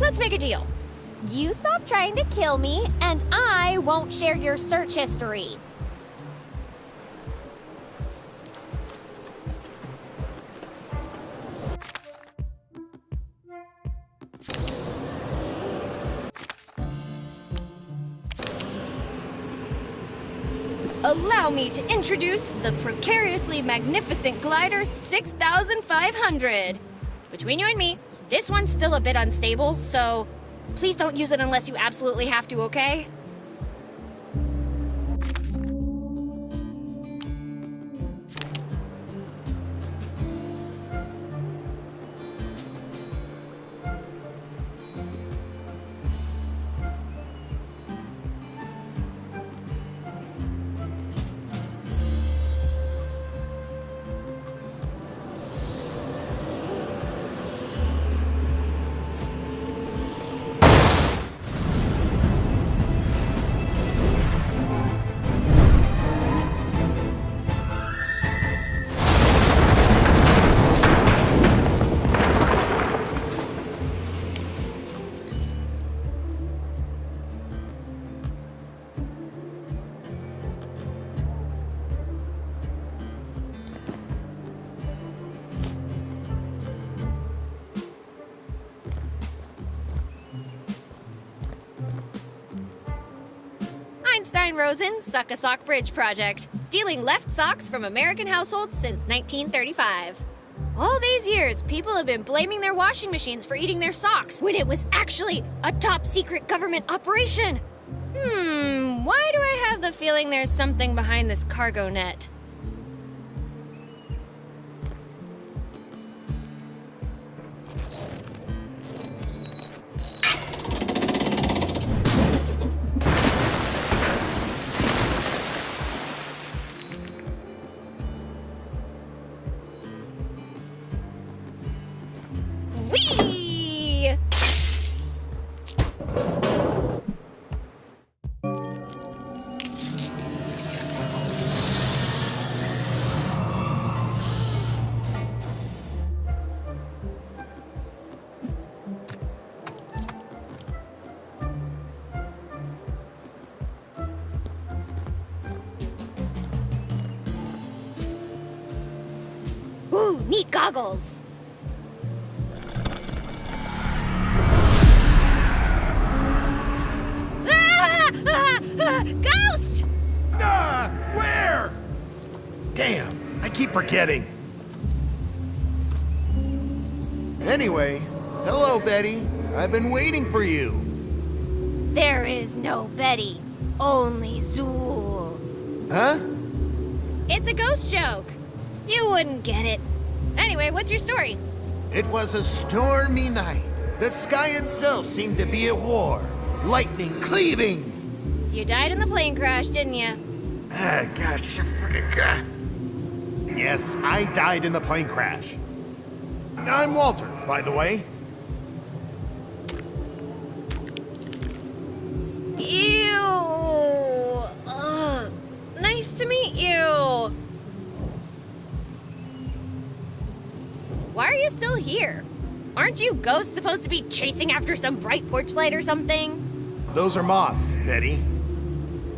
Speaker 1: Let's make a deal. You stop trying to kill me, and I won't share your search history.
Speaker 8: Allow me to introduce the precariously magnificent glider 6500. Between you and me, this one's still a bit unstable, so please don't use it unless you absolutely have to, okay? Rosen Suck-a-Sock Bridge Project, stealing left socks from American households since 1935. All these years, people have been blaming their washing machines for eating their socks when it was actually a top-secret government operation. Why do I have the feeling there's something behind this cargo net? Ooh, neat goggles. Ghost!
Speaker 11: Where? Damn, I keep forgetting. Anyway, hello, Betty. I've been waiting for you.
Speaker 1: There is no Betty, only Zool.
Speaker 11: Huh?
Speaker 8: It's a ghost joke. You wouldn't get it. Anyway, what's your story?
Speaker 11: It was a stormy night. The sky itself seemed to be at war. Lightning cleaving.
Speaker 8: You died in the plane crash, didn't you?
Speaker 11: Ah, gosh, I forgot. Yes, I died in the plane crash. I'm Walter, by the way.
Speaker 8: Ew. Nice to meet you. Why are you still here? Aren't you ghosts supposed to be chasing after some bright porch light or something?
Speaker 11: Those are moths, Betty.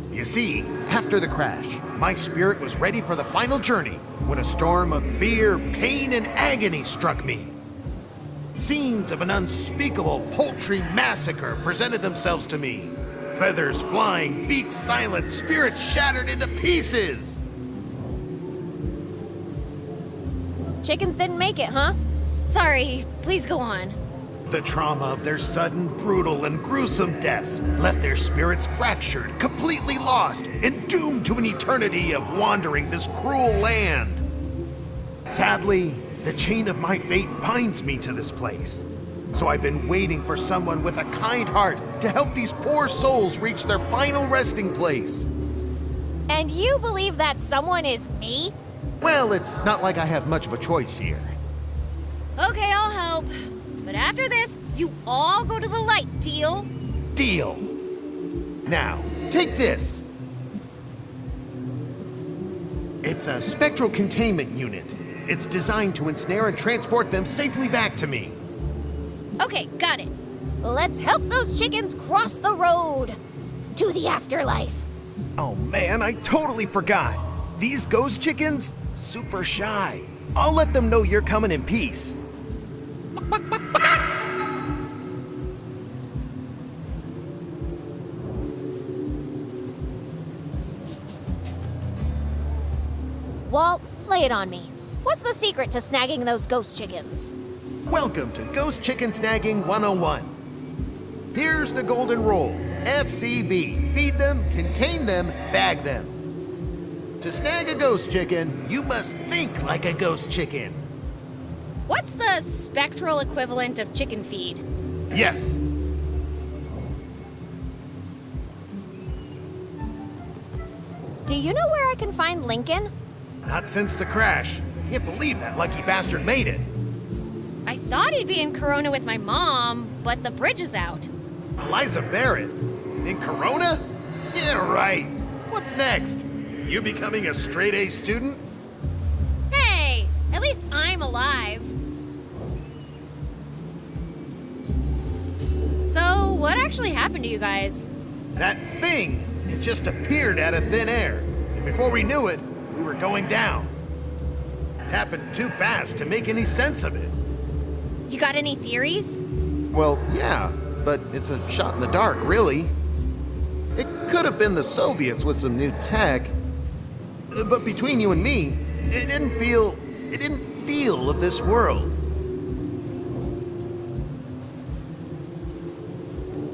Speaker 11: You see, after the crash, my spirit was ready for the final journey when a storm of fear, pain, and agony struck me. Scenes of an unspeakable poultry massacre presented themselves to me. Feathers flying, beaks silent, spirits shattered into pieces.
Speaker 8: Chickens didn't make it, huh? Sorry, please go on.
Speaker 11: The trauma of their sudden, brutal, and gruesome deaths left their spirits fractured, completely lost, and doomed to an eternity of wandering this cruel land. Sadly, the chain of my fate binds me to this place. So I've been waiting for someone with a kind heart to help these poor souls reach their final resting place.
Speaker 1: And you believe that someone is me?
Speaker 11: Well, it's not like I have much of a choice here.
Speaker 8: Okay, I'll help. But after this, you all go to the light, deal?
Speaker 11: Deal. Now, take this. It's a spectral containment unit. It's designed to ensnare and transport them safely back to me.
Speaker 8: Okay, got it.
Speaker 1: Let's help those chickens cross the road to the afterlife.
Speaker 11: Oh man, I totally forgot. These ghost chickens, super shy. I'll let them know you're coming in peace.
Speaker 1: Walt, lay it on me. What's the secret to snagging those ghost chickens?
Speaker 11: Welcome to Ghost Chicken Snagging 101. Here's the golden rule. FCB. Feed them, contain them, bag them. To snag a ghost chicken, you must think like a ghost chicken.
Speaker 8: What's the spectral equivalent of chicken feed?
Speaker 11: Yes.
Speaker 1: Do you know where I can find Lincoln?
Speaker 11: Not since the crash. I can't believe that lucky bastard made it.
Speaker 8: I thought he'd be in Corona with my mom, but the bridge is out.
Speaker 11: Eliza Barrett? In Corona? Yeah, right. What's next? You becoming a straight-A student?
Speaker 8: Hey, at least I'm alive. So, what actually happened to you guys?
Speaker 11: That thing! It just appeared out of thin air. And before we knew it, we were going down. It happened too fast to make any sense of it.
Speaker 8: You got any theories?
Speaker 11: Well, yeah, but it's a shot in the dark, really. It could have been the Soviets with some new tech. But between you and me, it didn't feel of this world.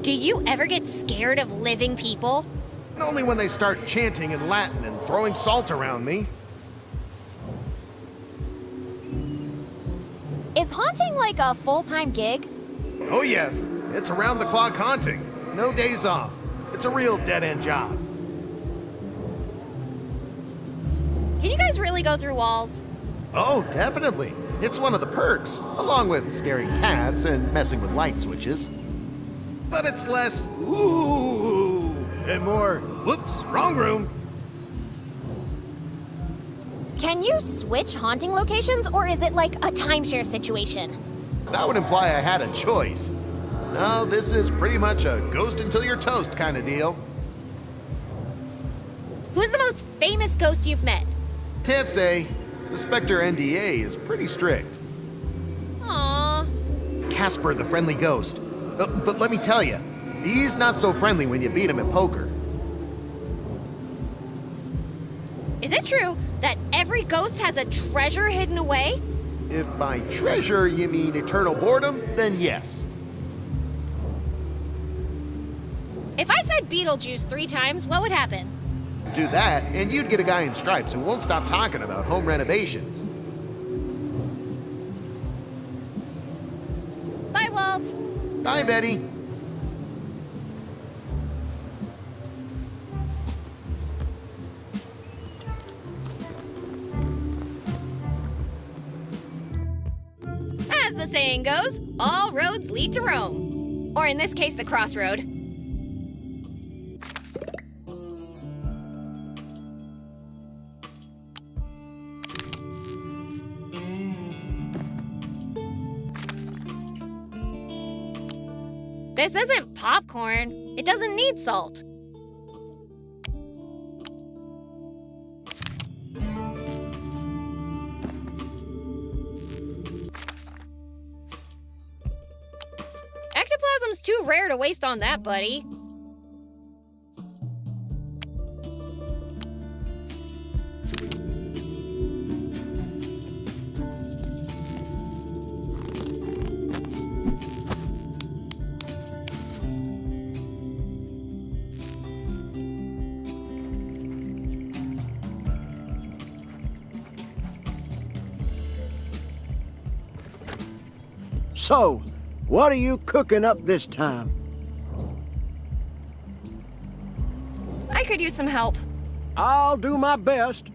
Speaker 8: Do you ever get scared of living people?
Speaker 11: Only when they start chanting in Latin and throwing salt around me.
Speaker 1: Is haunting like a full-time gig?
Speaker 11: Oh yes, it's around-the-clock haunting. No days off. It's a real dead-end job.
Speaker 8: Can you guys really go through walls?
Speaker 11: Oh, definitely. It's one of the perks, along with scaring cats and messing with light switches. But it's less, ooh, and more, whoops, wrong room.
Speaker 1: Can you switch haunting locations, or is it like a timeshare situation?
Speaker 11: That would imply I had a choice. No, this is pretty much a ghost until you're toast kind of deal.
Speaker 8: Who's the most famous ghost you've met?
Speaker 11: Can't say. The Spectre NDA is pretty strict.
Speaker 8: Aww.
Speaker 11: Casper the friendly ghost. But let me tell you, he's not so friendly when you beat him at poker.
Speaker 8: Is it true that every ghost has a treasure hidden away?
Speaker 11: If by treasure you mean eternal boredom, then yes.
Speaker 8: If I said Beetlejuice 3 times, what would happen?
Speaker 11: Do that, and you'd get a guy in stripes who won't stop talking about home renovations.
Speaker 8: Bye, Walt.
Speaker 11: Bye, Betty.
Speaker 8: As the saying goes, all roads lead to Rome. Or in this case, the crossroad. This isn't popcorn. It doesn't need salt. Ectoplasm's too rare to waste on that, buddy.
Speaker 15: So, what are you cooking up this time?
Speaker 8: I could use some help.
Speaker 15: I'll do my best.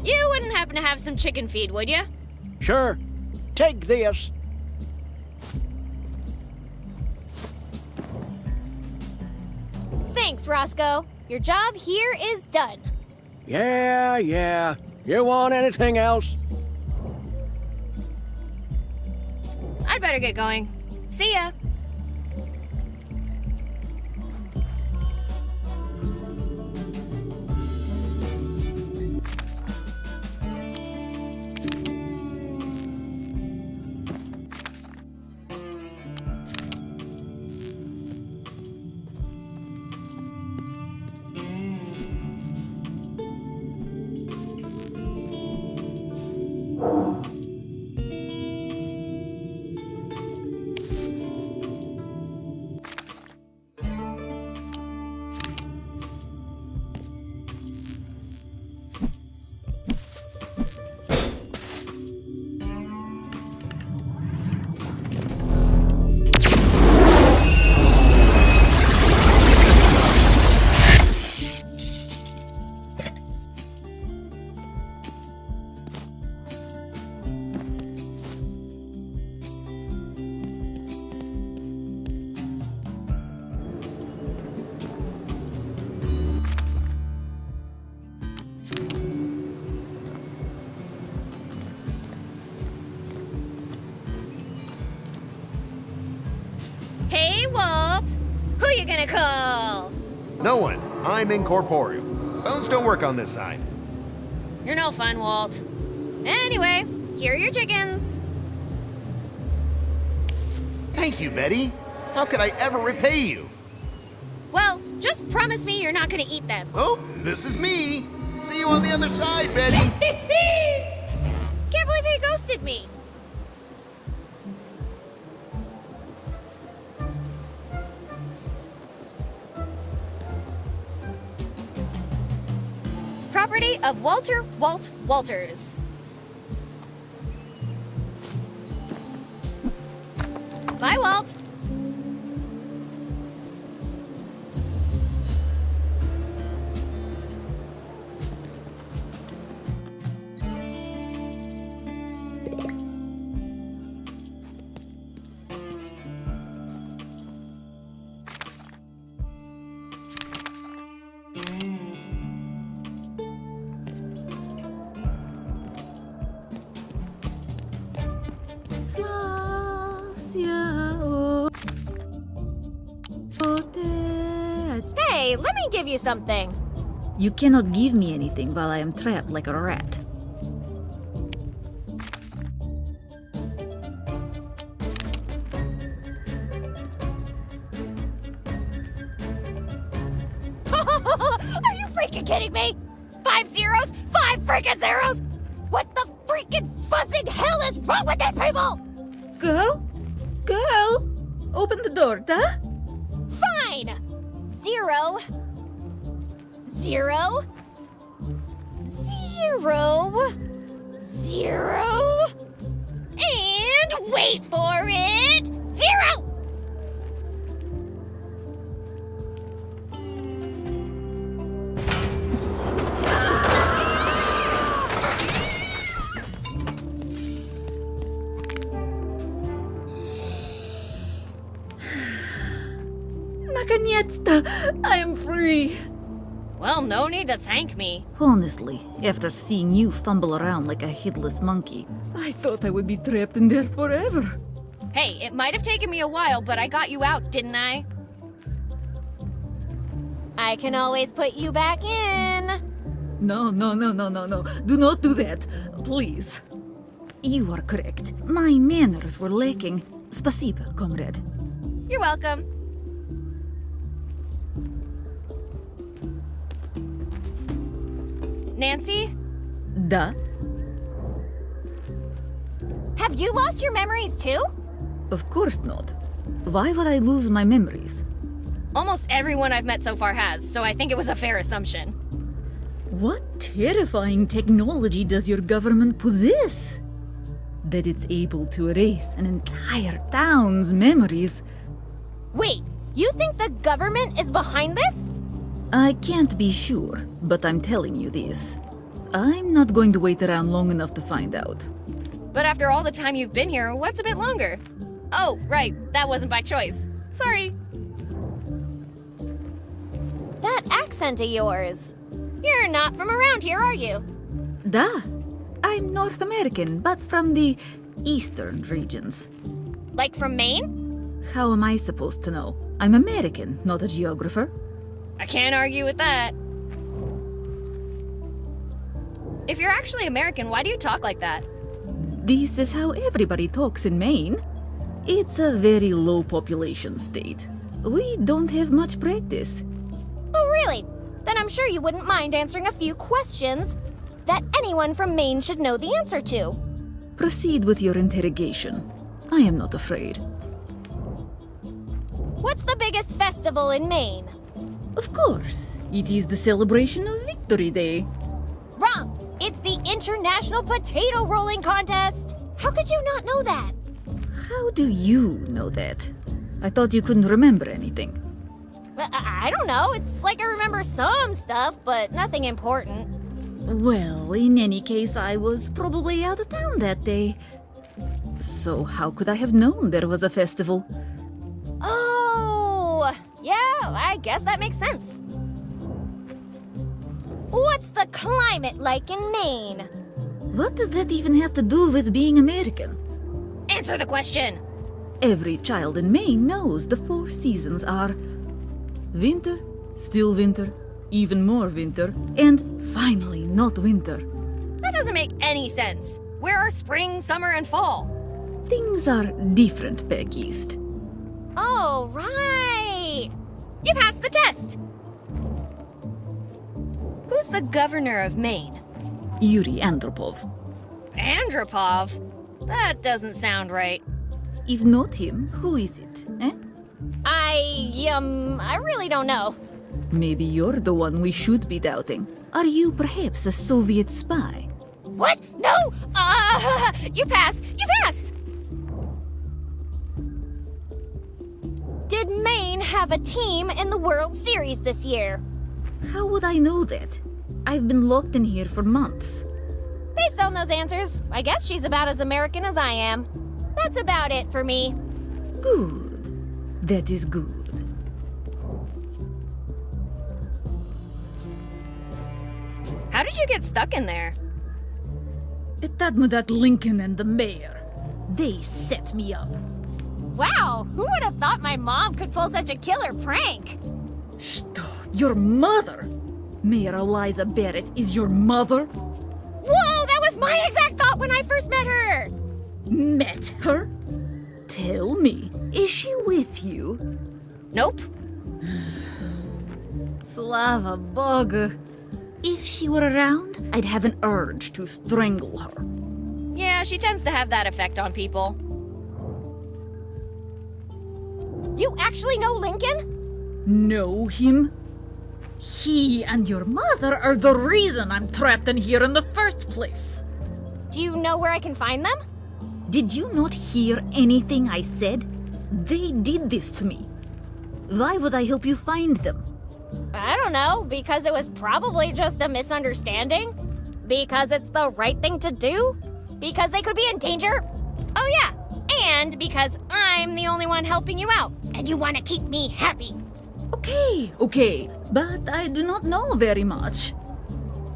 Speaker 8: You wouldn't happen to have some chicken feed, would you?
Speaker 15: Sure. Take this.
Speaker 1: Thanks, Roscoe. Your job here is done.
Speaker 15: Yeah. You want anything else?
Speaker 8: I'd better get going. See ya. Hey, Walt! Who you gonna call?
Speaker 11: No one. I'm incorporeal. Bones don't work on this side.
Speaker 8: You're no fun, Walt. Anyway, here are your chickens.
Speaker 11: Thank you, Betty. How could I ever repay you?
Speaker 1: Well, just promise me you're not gonna eat them.
Speaker 11: Oh, this is me. See you on the other side, Betty.
Speaker 1: Can't believe he ghosted me. Property of Walter Walt Walters. Bye, Walt. Hey, let me give you something.
Speaker 20: You cannot give me anything while I am trapped like a rat.
Speaker 1: Are you freaking kidding me? 5 zeros? 5 freaking zeros? What the freaking fuzzing hell is wrong with these people?
Speaker 20: Girl? Girl? Open the door, duh?
Speaker 1: Fine! 0 0 0 0 and wait for it! 0!
Speaker 20: Наконец-то! I am free!
Speaker 8: Well, no need to thank me.
Speaker 20: Honestly, after seeing you fumble around like a headless monkey, I thought I would be trapped in there forever.
Speaker 8: Hey, it might have taken me a while, but I got you out, didn't I?
Speaker 1: I can always put you back in.
Speaker 20: No. Do not do that. Please. You are correct. My manners were lacking. Spasiba, comrade.
Speaker 8: You're welcome. Nancy?
Speaker 20: Da?
Speaker 1: Have you lost your memories too?
Speaker 20: Of course not. Why would I lose my memories?
Speaker 8: Almost everyone I've met so far has, so I think it was a fair assumption.
Speaker 20: What terrifying technology does your government possess? That it's able to erase an entire town's memories.
Speaker 1: Wait, you think the government is behind this?
Speaker 20: I can't be sure, but I'm telling you this. I'm not going to wait around long enough to find out.
Speaker 8: But after all the time you've been here, what's a bit longer? Oh, right, that wasn't by choice. Sorry.
Speaker 1: That accent of yours. You're not from around here, are you?
Speaker 20: Duh. I'm North American, but from the eastern regions.
Speaker 8: Like from Maine?
Speaker 20: How am I supposed to know? I'm American, not a geographer.
Speaker 8: I can't argue with that. If you're actually American, why do you talk like that?
Speaker 20: This is how everybody talks in Maine. It's a very low population state. We don't have much practice.
Speaker 1: Oh, really? Then I'm sure you wouldn't mind answering a few questions that anyone from Maine should know the answer to.
Speaker 20: Proceed with your interrogation. I am not afraid.
Speaker 1: What's the biggest festival in Maine?
Speaker 20: Of course. It is the celebration of Victory Day.
Speaker 1: Wrong! It's the International Potato Rolling Contest! How could you not know that?
Speaker 20: How do you know that? I thought you couldn't remember anything.
Speaker 1: I don't know. It's like I remember some stuff, but nothing important.
Speaker 20: Well, in any case, I was probably out of town that day. So how could I have known there was a festival?
Speaker 1: Oh, yeah, I guess that makes sense. What's the climate like in Maine?
Speaker 20: What does that even have to do with being American?
Speaker 8: Answer the question!
Speaker 20: Every child in Maine knows the 4 seasons are winter, still winter, even more winter, and finally not winter.
Speaker 8: That doesn't make any sense. Where are spring, summer, and fall?
Speaker 20: Things are different back east.
Speaker 1: Oh, right! You passed the test!
Speaker 8: Who's the governor of Maine?
Speaker 20: Yuri Andropov.
Speaker 8: Andropov? That doesn't sound right.
Speaker 20: If not him, who is it, eh?
Speaker 1: I really don't know.
Speaker 20: Maybe you're the one we should be doubting. Are you perhaps a Soviet spy?
Speaker 1: What? No! You pass! You pass! Did Maine have a team in the World Series this year?
Speaker 20: How would I know that? I've been locked in here for months.
Speaker 1: Based on those answers, I guess she's about as American as I am. That's about it for me.
Speaker 20: Good. That is good.
Speaker 8: How did you get stuck in there?
Speaker 20: That Lincoln and the mayor. They set me up.
Speaker 1: Wow, who would have thought my mom could pull such a killer prank?
Speaker 20: Your mother? Mayor Eliza Barrett is your mother?
Speaker 1: Whoa, that was my exact thought when I first met her!
Speaker 20: Met her? Tell me, is she with you?
Speaker 8: Nope.
Speaker 20: Slava Boga. If she were around, I'd have an urge to strangle her.
Speaker 8: Yeah, she tends to have that effect on people.
Speaker 1: You actually know Lincoln?
Speaker 20: Know him? He and your mother are the reason I'm trapped in here in the first place.
Speaker 1: Do you know where I can find them?
Speaker 20: Did you not hear anything I said? They did this to me. Why would I help you find them?
Speaker 1: I don't know, because it was probably just a misunderstanding? Because it's the right thing to do? Because they could be in danger? Oh yeah, and because I'm the only one helping you out, and you want to keep me happy.
Speaker 20: Okay, but I do not know very much.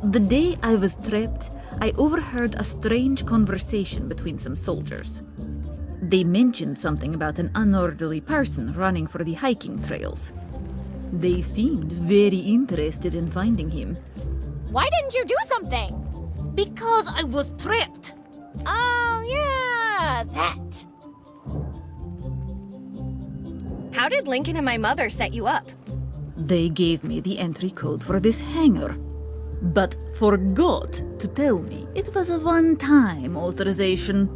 Speaker 20: The day I was trapped, I overheard a strange conversation between some soldiers. They mentioned something about an unorderly person running for the hiking trails. They seemed very interested in finding him.
Speaker 1: Why didn't you do something?
Speaker 20: Because I was trapped.
Speaker 1: Oh, yeah, that.
Speaker 8: How did Lincoln and my mother set you up?
Speaker 20: They gave me the entry code for this hangar, but forgot to tell me it was a one-time authorization.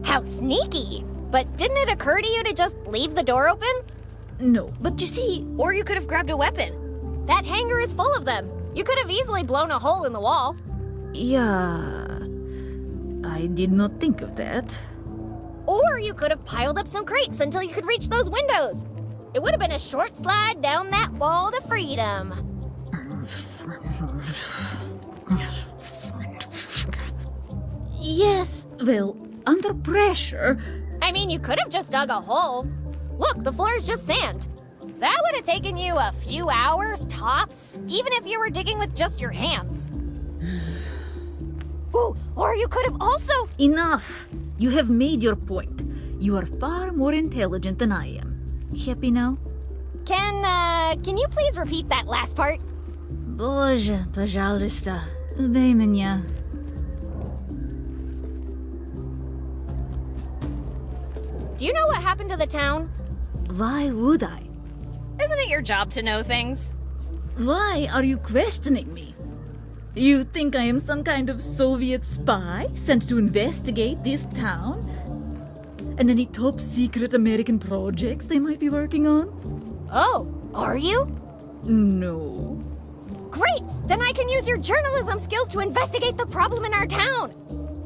Speaker 1: How sneaky! But didn't it occur to you to just leave the door open?
Speaker 20: No, but you see...
Speaker 8: Or you could have grabbed a weapon.
Speaker 1: That hangar is full of them. You could have easily blown a hole in the wall.
Speaker 20: Yeah... I did not think of that.
Speaker 1: Or you could have piled up some crates until you could reach those windows. It would have been a short slide down that wall to freedom.
Speaker 20: Yes, well, under pressure...
Speaker 1: I mean, you could have just dug a hole. Look, the floor is just sand. That would have taken you a few hours, tops, even if you were digging with just your hands. Ooh, or you could have also...
Speaker 20: Enough! You have made your point. You are far more intelligent than I am. Happy now?
Speaker 1: Can you please repeat that last part?
Speaker 20: Боже, пожалуйста, убей меня.
Speaker 1: Do you know what happened to the town?
Speaker 20: Why would I?
Speaker 8: Isn't it your job to know things?
Speaker 20: Why are you questioning me? You think I am some kind of Soviet spy sent to investigate this town? And any top secret American projects they might be working on?
Speaker 1: Oh, are you?
Speaker 20: No.
Speaker 1: Great! Then I can use your journalism skills to investigate the problem in our town!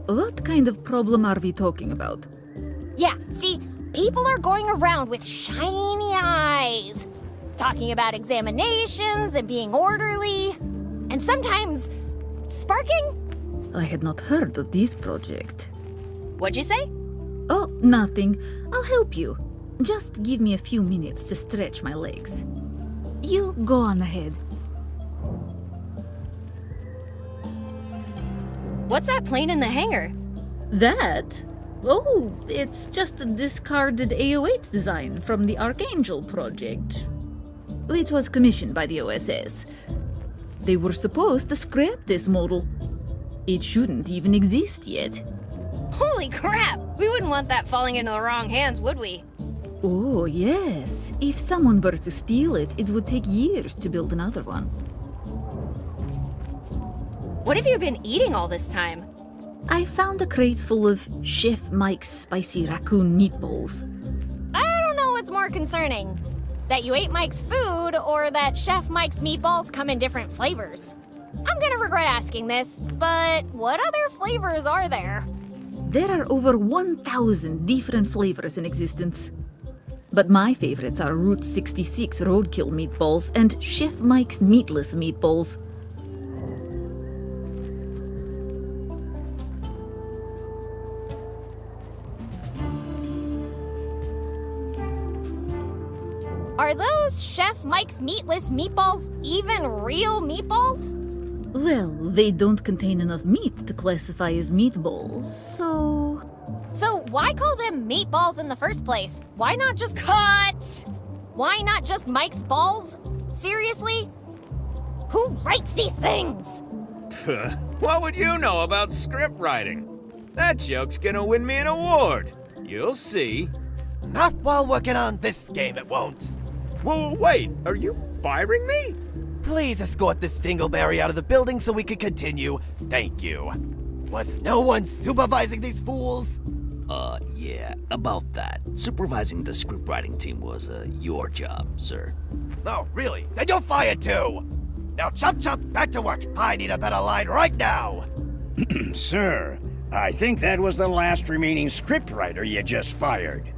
Speaker 20: What kind of problem are we talking about?
Speaker 1: Yeah, see, people are going around with shiny eyes, talking about examinations and being orderly, and sometimes sparking?
Speaker 20: I had not heard of this project.
Speaker 8: What'd you say?
Speaker 20: Oh, nothing. I'll help you. Just give me a few minutes to stretch my legs. You go on ahead.
Speaker 8: What's that plane in the hangar?
Speaker 20: That? Oh, it's just a discarded AO8 design from the Archangel project, which was commissioned by the OSS. They were supposed to scrap this model. It shouldn't even exist yet.
Speaker 8: Holy crap! We wouldn't want that falling into the wrong hands, would we?
Speaker 20: Oh, yes. If someone were to steal it, it would take years to build another one.
Speaker 8: What have you been eating all this time?
Speaker 20: I found a crate full of Chef Mike's spicy raccoon meatballs.
Speaker 1: I don't know what's more concerning. That you ate Mike's food, or that Chef Mike's meatballs come in different flavors. I'm gonna regret asking this, but what other flavors are there?
Speaker 20: There are over 1,000 different flavors in existence. But my favorites are Route 66 roadkill meatballs and Chef Mike's meatless meatballs.
Speaker 1: Are those Chef Mike's meatless meatballs even real meatballs?
Speaker 20: Well, they don't contain enough meat to classify as meatballs, so...
Speaker 1: So why call them meatballs in the first place? Why not just cut? Why not just Mike's balls? Seriously? Who writes these things?
Speaker 9: What would you know about script writing? That joke's gonna win me an award. You'll see.
Speaker 16: Not while working on this game, it won't.
Speaker 9: Whoa, wait, are you firing me?
Speaker 16: Please escort this dingleberry out of the building so we can continue. Thank you. Was no one supervising these fools?
Speaker 17: Yeah, about that. Supervising the scriptwriting team was, your job, sir.
Speaker 16: No, really? Then you're fired too! Now chop, back to work. I need a better line right now.
Speaker 13: Sir, I think that was the last remaining scriptwriter you just fired.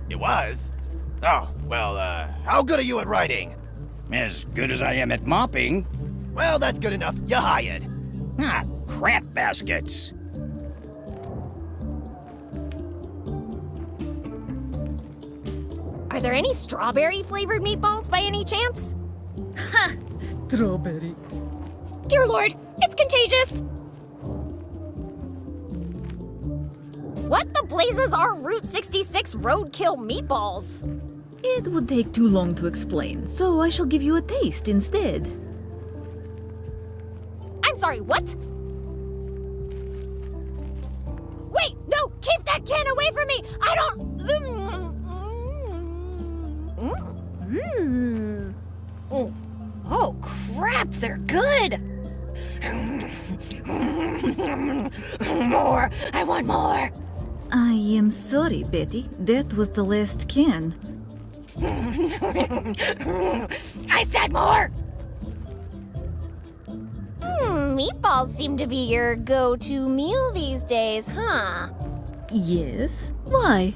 Speaker 16: It was? Oh, well, how good are you at writing?
Speaker 13: As good as I am at mopping.
Speaker 16: Well, that's good enough. You're hired.
Speaker 13: Ah, crap baskets.
Speaker 1: Are there any strawberry-flavored meatballs by any chance?
Speaker 20: Ha! Strawberry.
Speaker 1: Dear Lord, it's contagious! What the blazes are Route 66 roadkill meatballs?
Speaker 20: It would take too long to explain, so I shall give you a taste instead.
Speaker 1: I'm sorry, what? Wait, no! Keep that can away from me! I don't...
Speaker 8: Oh, crap, they're good! More! I want more!
Speaker 20: I am sorry, Betty. That was the last can.
Speaker 8: I said more!
Speaker 1: Meatballs seem to be your go-to meal these days, huh?
Speaker 20: Yes? Why?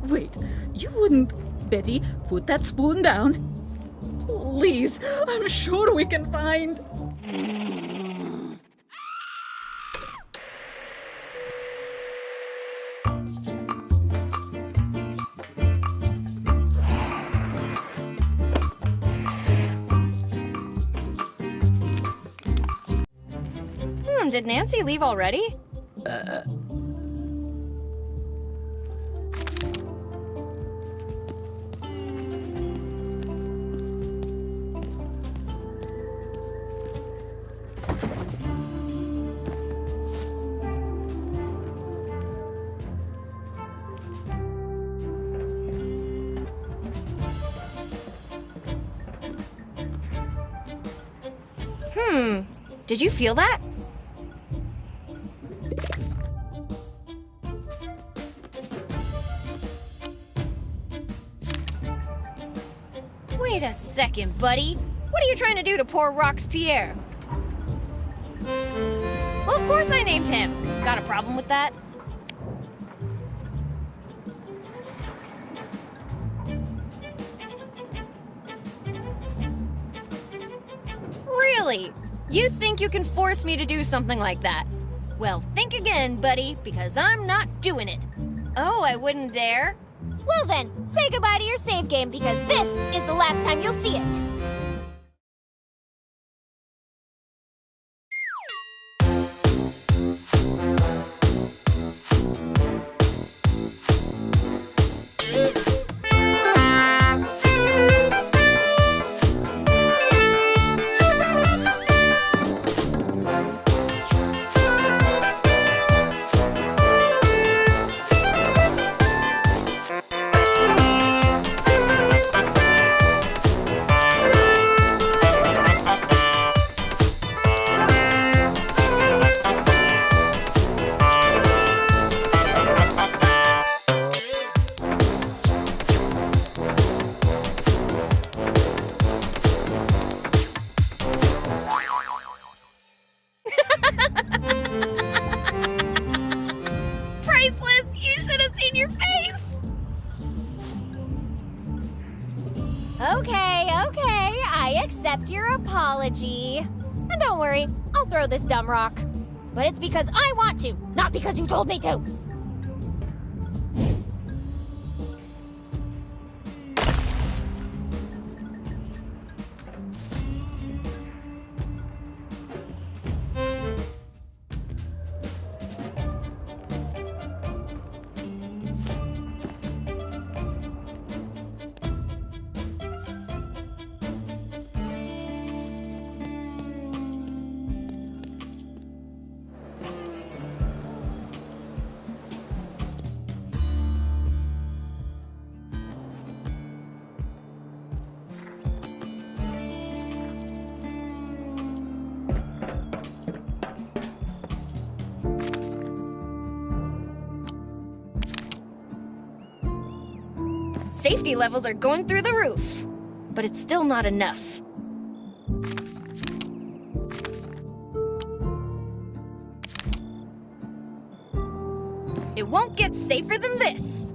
Speaker 20: Wait, you wouldn't... Betty, put that spoon down. Please, I'm sure we can find...
Speaker 8: Damn, did Nancy leave already? Did you feel that? Wait a second, buddy. What are you trying to do to poor Robespierre? Well, of course I named him. Got a problem with that? Really? You think you can force me to do something like that? Well, think again, buddy, because I'm not doing it. Oh, I wouldn't dare.
Speaker 1: Well then, say goodbye to your save game because this is the last time you'll see it. Okay, I accept your apology. And don't worry, I'll throw this dumb rock. But it's because I want to, not because you told me to.
Speaker 8: Safety levels are going through the roof, but it's still not enough. It won't get safer than this.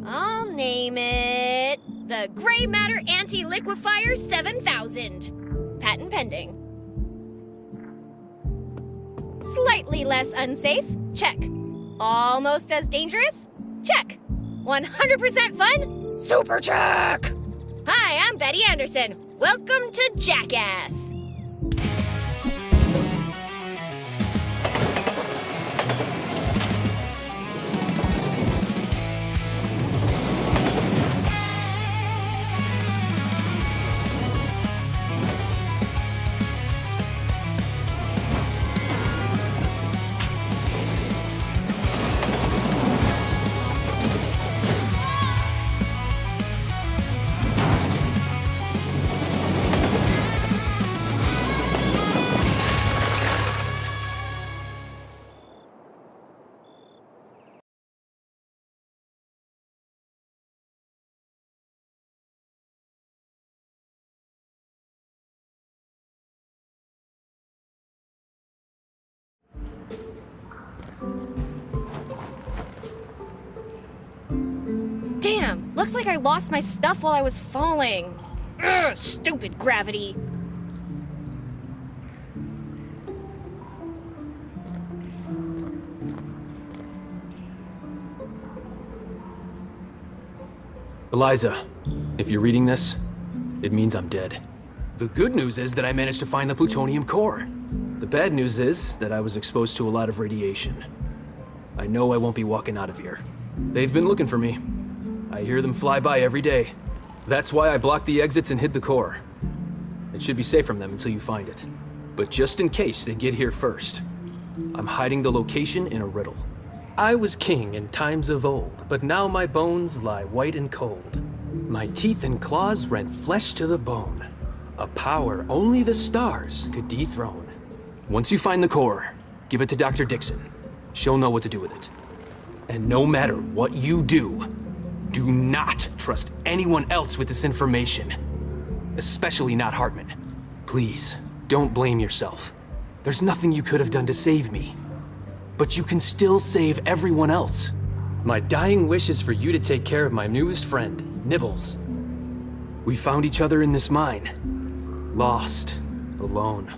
Speaker 8: I'll name it the Gray Matter Anti-Liquefier 7000. Patent pending. Slightly less unsafe? Check. Almost as dangerous? Check. 100% fun? Super check! Hi, I'm Betty Anderson. Welcome to Jackass. Damn, looks like I lost my stuff while I was falling. Ugh, stupid gravity.
Speaker 19: Eliza, if you're reading this, it means I'm dead. The good news is that I managed to find the plutonium core. The bad news is that I was exposed to a lot of radiation. I know I won't be walking out of here. They've been looking for me. I hear them fly by every day. That's why I blocked the exits and hid the core. It should be safe from them until you find it. But just in case they get here first, I'm hiding the location in a riddle. I was king in times of old, but now my bones lie white and cold. My teeth and claws rend flesh to the bone. A power only the stars could dethrone. Once you find the core, give it to Dr. Dixon. She'll know what to do with it. And no matter what you do not trust anyone else with this information. Especially not Hartman. Please, don't blame yourself. There's nothing you could have done to save me. But you can still save everyone else. My dying wish is for you to take care of my newest friend, Nibbles. We found each other in this mine. Lost, alone,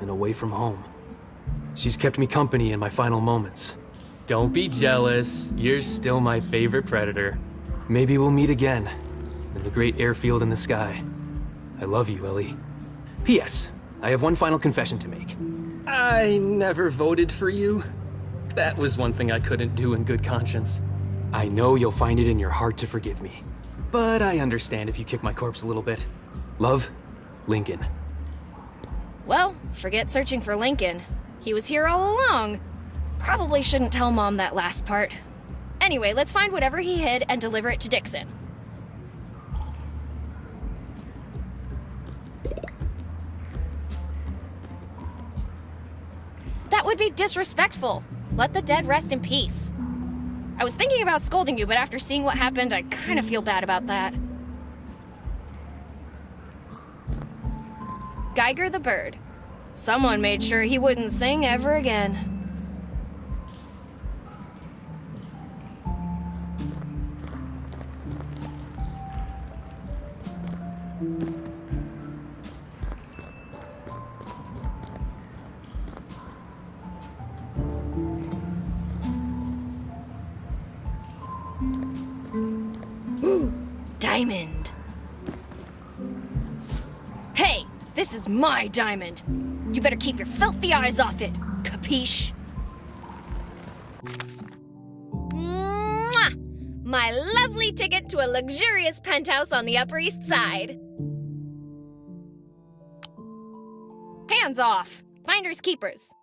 Speaker 19: and away from home. She's kept me company in my final moments. Don't be jealous. You're still my favorite predator. Maybe we'll meet again in the great airfield in the sky. I love you, Ellie. P.S. I have one final confession to make. I never voted for you. That was one thing I couldn't do in good conscience. I know you'll find it in your heart to forgive me. But I understand if you kick my corpse a little bit. Love, Lincoln.
Speaker 8: Well, forget searching for Lincoln. He was here all along. Probably shouldn't tell Mom that last part. Anyway, let's find whatever he hid and deliver it to Dixon. That would be disrespectful. Let the dead rest in peace. I was thinking about scolding you, but after seeing what happened, I kind of feel bad about that. Geiger the bird. Someone made sure he wouldn't sing ever again. Ooh, diamond. Hey, this is my diamond. You better keep your filthy eyes off it, capiche? Mwah! My lovely ticket to a luxurious penthouse on the Upper East Side. Hands off. Finders keepers.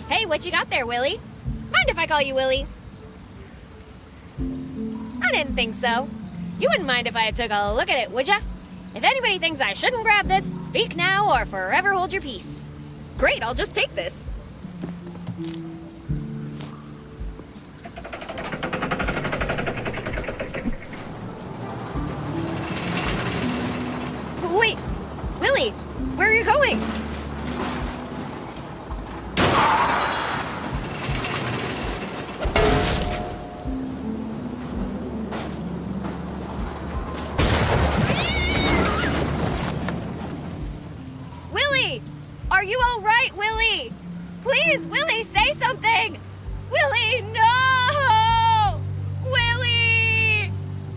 Speaker 8: Hey, what you got there, Willie? Mind if I call you Willie? I didn't think so. You wouldn't mind if I took a look at it, would ya? If anybody thinks I shouldn't grab this, speak now or forever hold your peace. Great, I'll just take this. Wait, Willie, where are you going? Are you all right, Willie? Please, Willie, say something! Willie, no! Willie!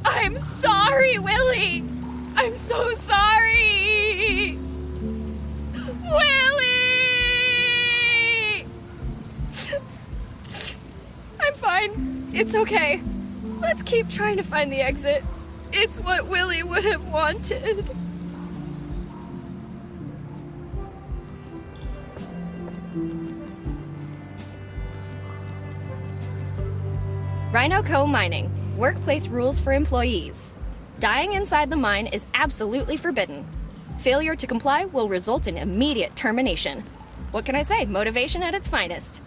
Speaker 8: I'm sorry, Willie! I'm so sorry! Willie! I'm fine. It's okay. Let's keep trying to find the exit. It's what Willie would have wanted. Rhino Co. Mining. Workplace rules for employees. Dying inside the mine is absolutely forbidden. Failure to comply will result in immediate termination. What can I say? Motivation at its finest.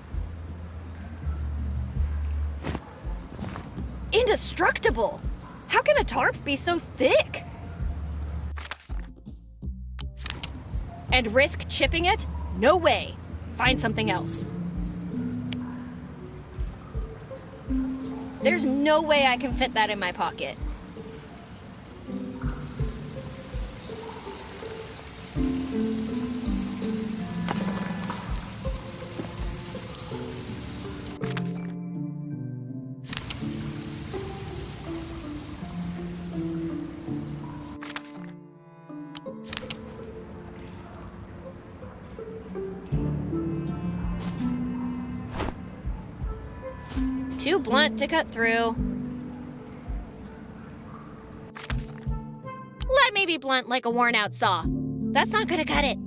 Speaker 8: Indestructible! How can a tarp be so thick? And risk chipping it? No way. Find something else. There's no way I can fit that in my pocket. too blunt to cut through. Let me be blunt like a worn-out saw. That's not gonna cut it.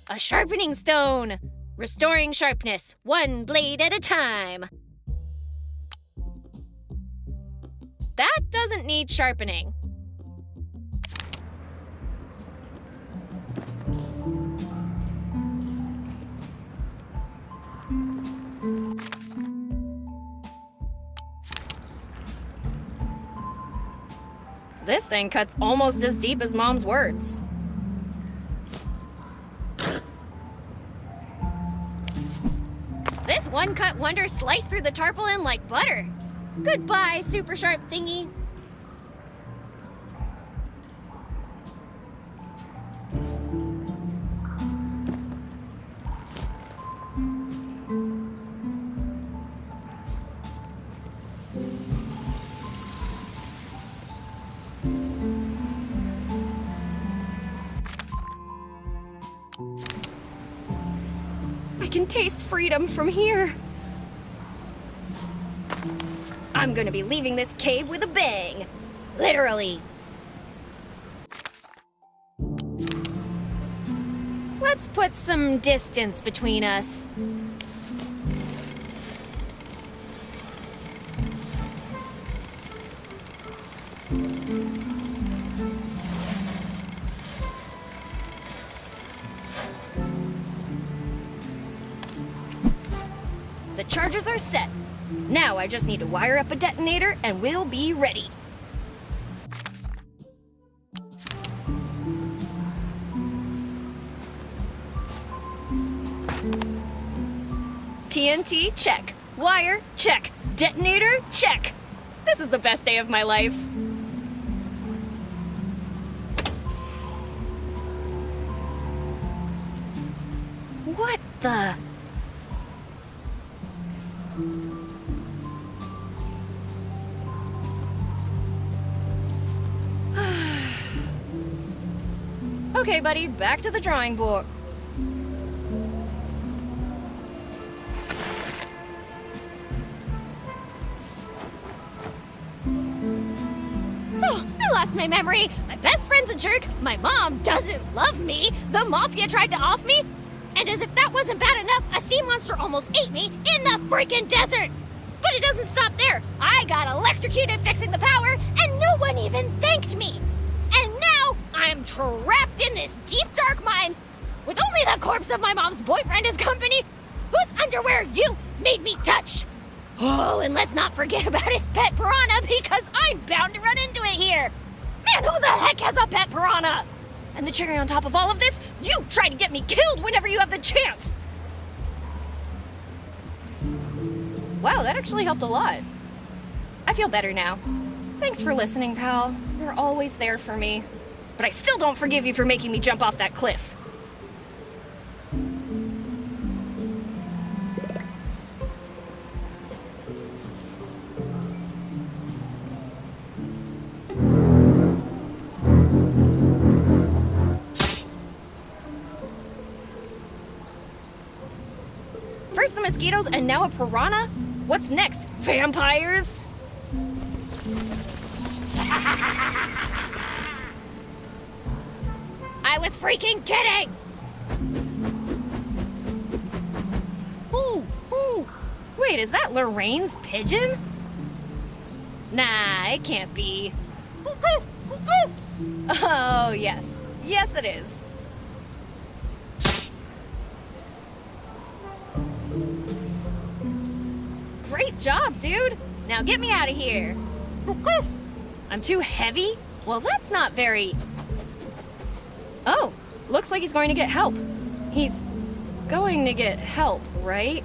Speaker 8: A sharpening stone! Restoring sharpness, one blade at a time. That doesn't need sharpening. This thing cuts almost as deep as Mom's words. This one-cut wonder sliced through the tarpaulin like butter. Goodbye, super sharp thingy. I can taste freedom from here. I'm gonna be leaving this cave with a bang. Literally. Let's put some distance between us. The charges are set. Now I just need to wire up a detonator and we'll be ready. TNT, check. Wire, check. Detonator, check. This is the best day of my life. What the? Okay, buddy, back to the drawing board. So, I lost my memory. My best friend's a jerk. My mom doesn't love me. The mafia tried to off me. And as if that wasn't bad enough, a sea monster almost ate me in the freaking desert. But it doesn't stop there. I got electrocuted fixing the power, and no one even thanked me. And now I'm trapped in this deep dark mine with only the corpse of my mom's boyfriend as company, whose underwear you made me touch. Oh, and let's not forget about his pet piranha, because I'm bound to run into it here. Man, who the heck has a pet piranha? And the cherry on top of all of this, you try to get me killed whenever you have the chance. Wow, that actually helped a lot. I feel better now. Thanks for listening, pal. You're always there for me. But I still don't forgive you for making me jump off that cliff. mosquitoes and now a piranha? What's next? Vampires? I was freaking kidding! Ooh. Wait, is that Lorraine's pigeon? Nah, it can't be. Oh, yes. Yes, it is. Great job, dude. Now get me out of here. I'm too heavy? Well, that's not very... Oh, looks like he's going to get help. He's going to get help, right?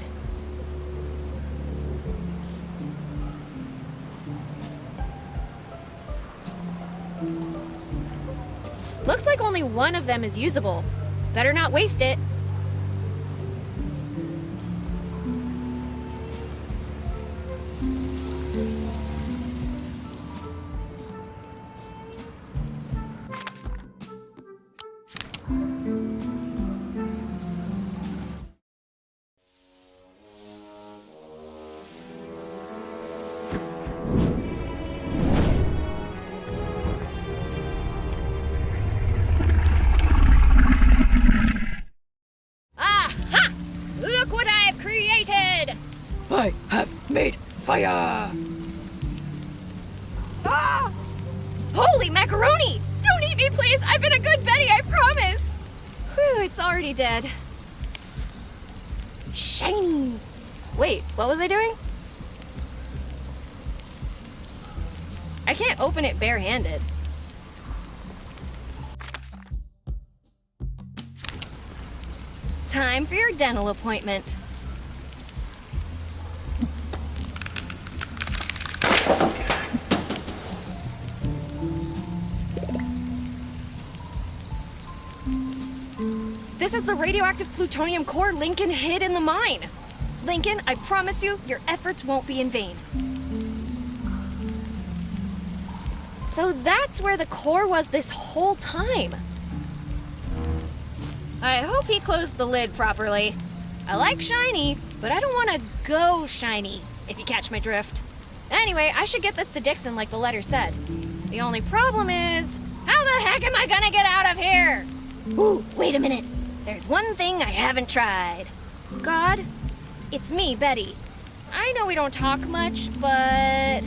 Speaker 8: Looks like only one of them is usable. Better not waste it.
Speaker 6: I have made fire!
Speaker 8: Ah! Holy macaroni! Don't eat me, please! I've been a good Betty, I promise! Whew, it's already dead. Shiny! Wait, what was I doing? I can't open it barehanded. Time for your dental appointment. This is the radioactive plutonium core Lincoln hid in the mine. Lincoln, I promise you, your efforts won't be in vain. So that's where the core was this whole time. I hope he closed the lid properly. I like shiny, but I don't want to go shiny, if you catch my drift. Anyway, I should get this to Dixon like the letter said. The only problem is, how the heck am I gonna get out of here? Ooh, wait a minute. There's one thing I haven't tried. God, it's me, Betty. I know we don't talk much, but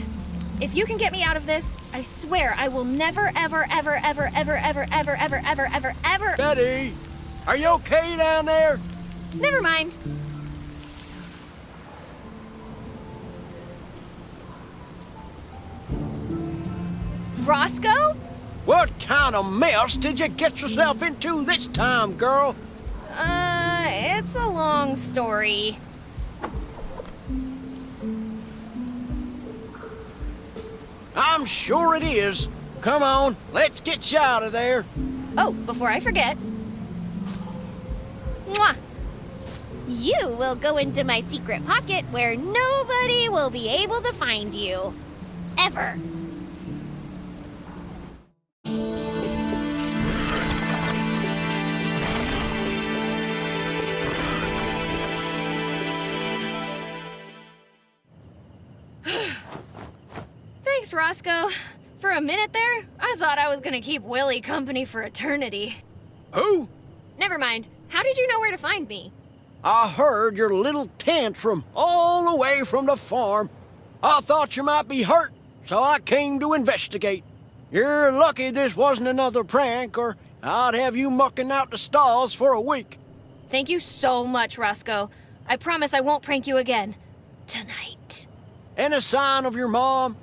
Speaker 8: if you can get me out of this, I swear I will never, ever, ever, ever, ever, ever, ever, ever, ever, ever, ever...
Speaker 15: Betty, are you okay down there?
Speaker 8: Never mind. Roscoe?
Speaker 15: What kind of mess did you get yourself into this time, girl?
Speaker 8: It's a long story.
Speaker 15: I'm sure it is. Come on, let's get you out of there.
Speaker 8: Oh, before I forget. Mwah! You will go into my secret pocket where nobody will be able to find you. Ever. Thanks, Roscoe. For a minute there, I thought I was gonna keep Willie company for eternity.
Speaker 15: Who?
Speaker 8: Never mind. How did you know where to find me?
Speaker 15: I heard your little tantrum all the way from the farm. I thought you might be hurt, so I came to investigate. You're lucky this wasn't another prank, or I'd have you mucking out the stalls for a week.
Speaker 8: Thank you so much, Roscoe. I promise I won't prank you again. Tonight.
Speaker 15: Any sign of your mom?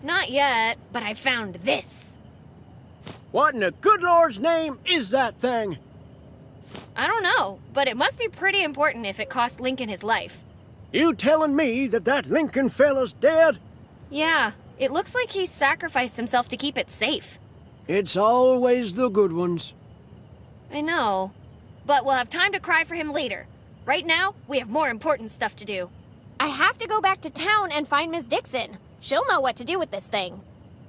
Speaker 8: Not yet, but I found this.
Speaker 15: What in the good Lord's name is that thing?
Speaker 8: I don't know, but it must be pretty important if it cost Lincoln his life.
Speaker 15: You telling me that Lincoln fella's dead?
Speaker 8: Yeah, it looks like he sacrificed himself to keep it safe.
Speaker 15: It's always the good ones.
Speaker 8: I know, but we'll have time to cry for him later. Right now, we have more important stuff to do. I have to go back to town and find Miss Dixon. She'll know what to do with this thing.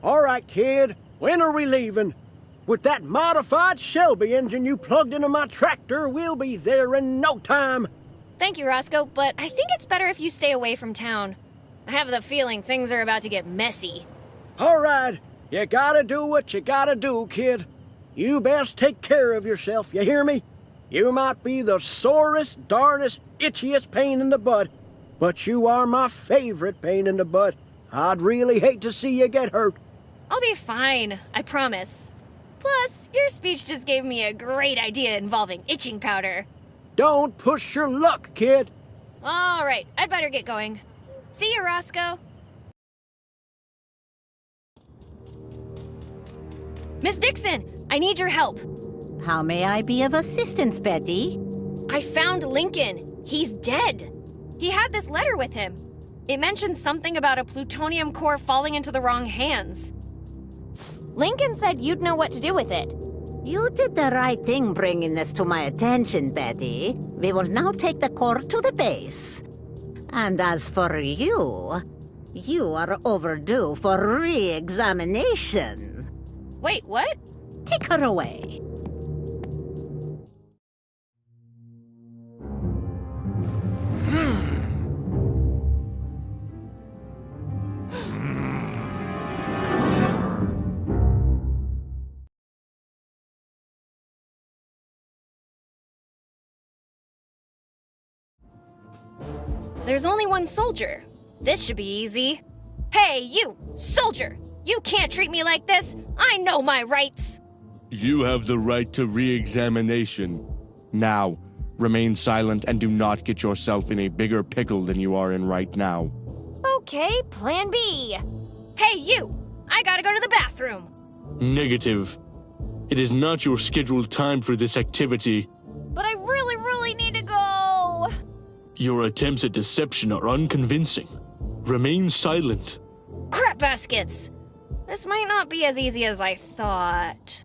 Speaker 15: All right, kid. When are we leaving? With that modified Shelby engine you plugged into my tractor, we'll be there in no time.
Speaker 8: Thank you, Roscoe, but I think it's better if you stay away from town. I have the feeling things are about to get messy.
Speaker 15: All right, you gotta do what you gotta do, kid. You best take care of yourself, you hear me? You might be the sorest, darnest, itchiest pain in the butt, but you are my favorite pain in the butt. I'd really hate to see you get hurt.
Speaker 8: I'll be fine, I promise. Plus, your speech just gave me a great idea involving itching powder.
Speaker 15: Don't push your luck, kid.
Speaker 8: All right, I'd better get going. See you, Roscoe. Miss Dixon, I need your help.
Speaker 2: How may I be of assistance, Betty?
Speaker 8: I found Lincoln. He's dead. He had this letter with him. It mentioned something about a plutonium core falling into the wrong hands.
Speaker 1: Lincoln said you'd know what to do with it.
Speaker 2: You did the right thing bringing this to my attention, Betty. We will now take the core to the base. And as for you, you are overdue for re-examination.
Speaker 8: Wait, what?
Speaker 2: Take her away.
Speaker 8: There's only one soldier. This should be easy. Hey, you, soldier! You can't treat me like this! I know my rights!
Speaker 10: You have the right to re-examination. Now, remain silent and do not get yourself in a bigger pickle than you are in right now.
Speaker 1: Okay, plan B.
Speaker 8: Hey, you! I gotta go to the bathroom!
Speaker 10: Negative. It is not your scheduled time for this activity.
Speaker 1: But I really need to go!
Speaker 10: Your attempts at deception are unconvincing. Remain silent.
Speaker 8: Crap baskets! This might not be as easy as I thought.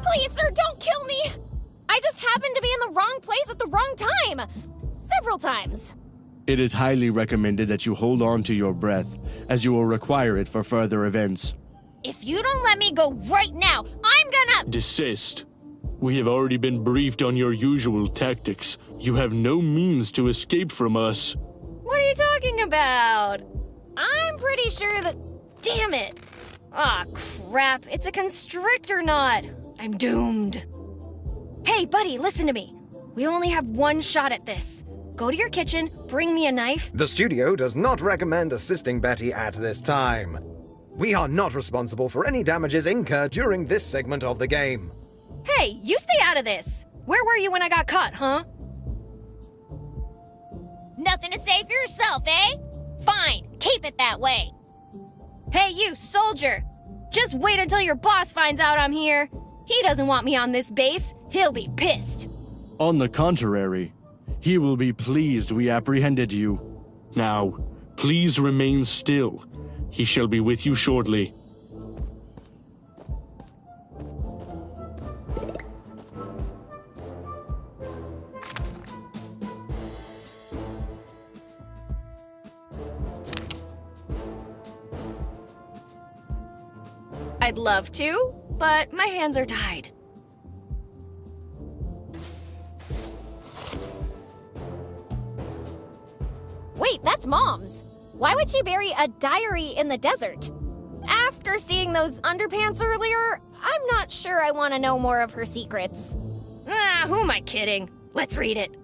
Speaker 1: Please, sir, don't kill me! I just happened to be in the wrong place at the wrong time! Several times.
Speaker 10: It is highly recommended that you hold on to your breath, as you will require it for further events.
Speaker 1: If you don't let me go right now, I'm gonna—
Speaker 10: Desist. We have already been briefed on your usual tactics. You have no means to escape from us.
Speaker 8: What are you talking about? I'm pretty sure that— Damn it! Aw, crap, it's a constrictor knot. I'm doomed. Hey, buddy, listen to me. We only have one shot at this. Go to your kitchen, bring me a knife.
Speaker 18: The studio does not recommend assisting Betty at this time. We are not responsible for any damages incurred during this segment of the game.
Speaker 8: Hey, you stay out of this! Where were you when I got caught, huh?
Speaker 1: Nothing to say for yourself, eh? Fine, keep it that way.
Speaker 8: Hey, you, soldier! Just wait until your boss finds out I'm here. He doesn't want me on this base. He'll be pissed.
Speaker 10: On the contrary, he will be pleased we apprehended you. Now, please remain still. He shall be with you shortly.
Speaker 8: I'd love to, but my hands are tied.
Speaker 1: Wait, that's Mom's. Why would she bury a diary in the desert? After seeing those underpants earlier, I'm not sure I want to know more of her secrets.
Speaker 8: Ah, who am I kidding? Let's read it.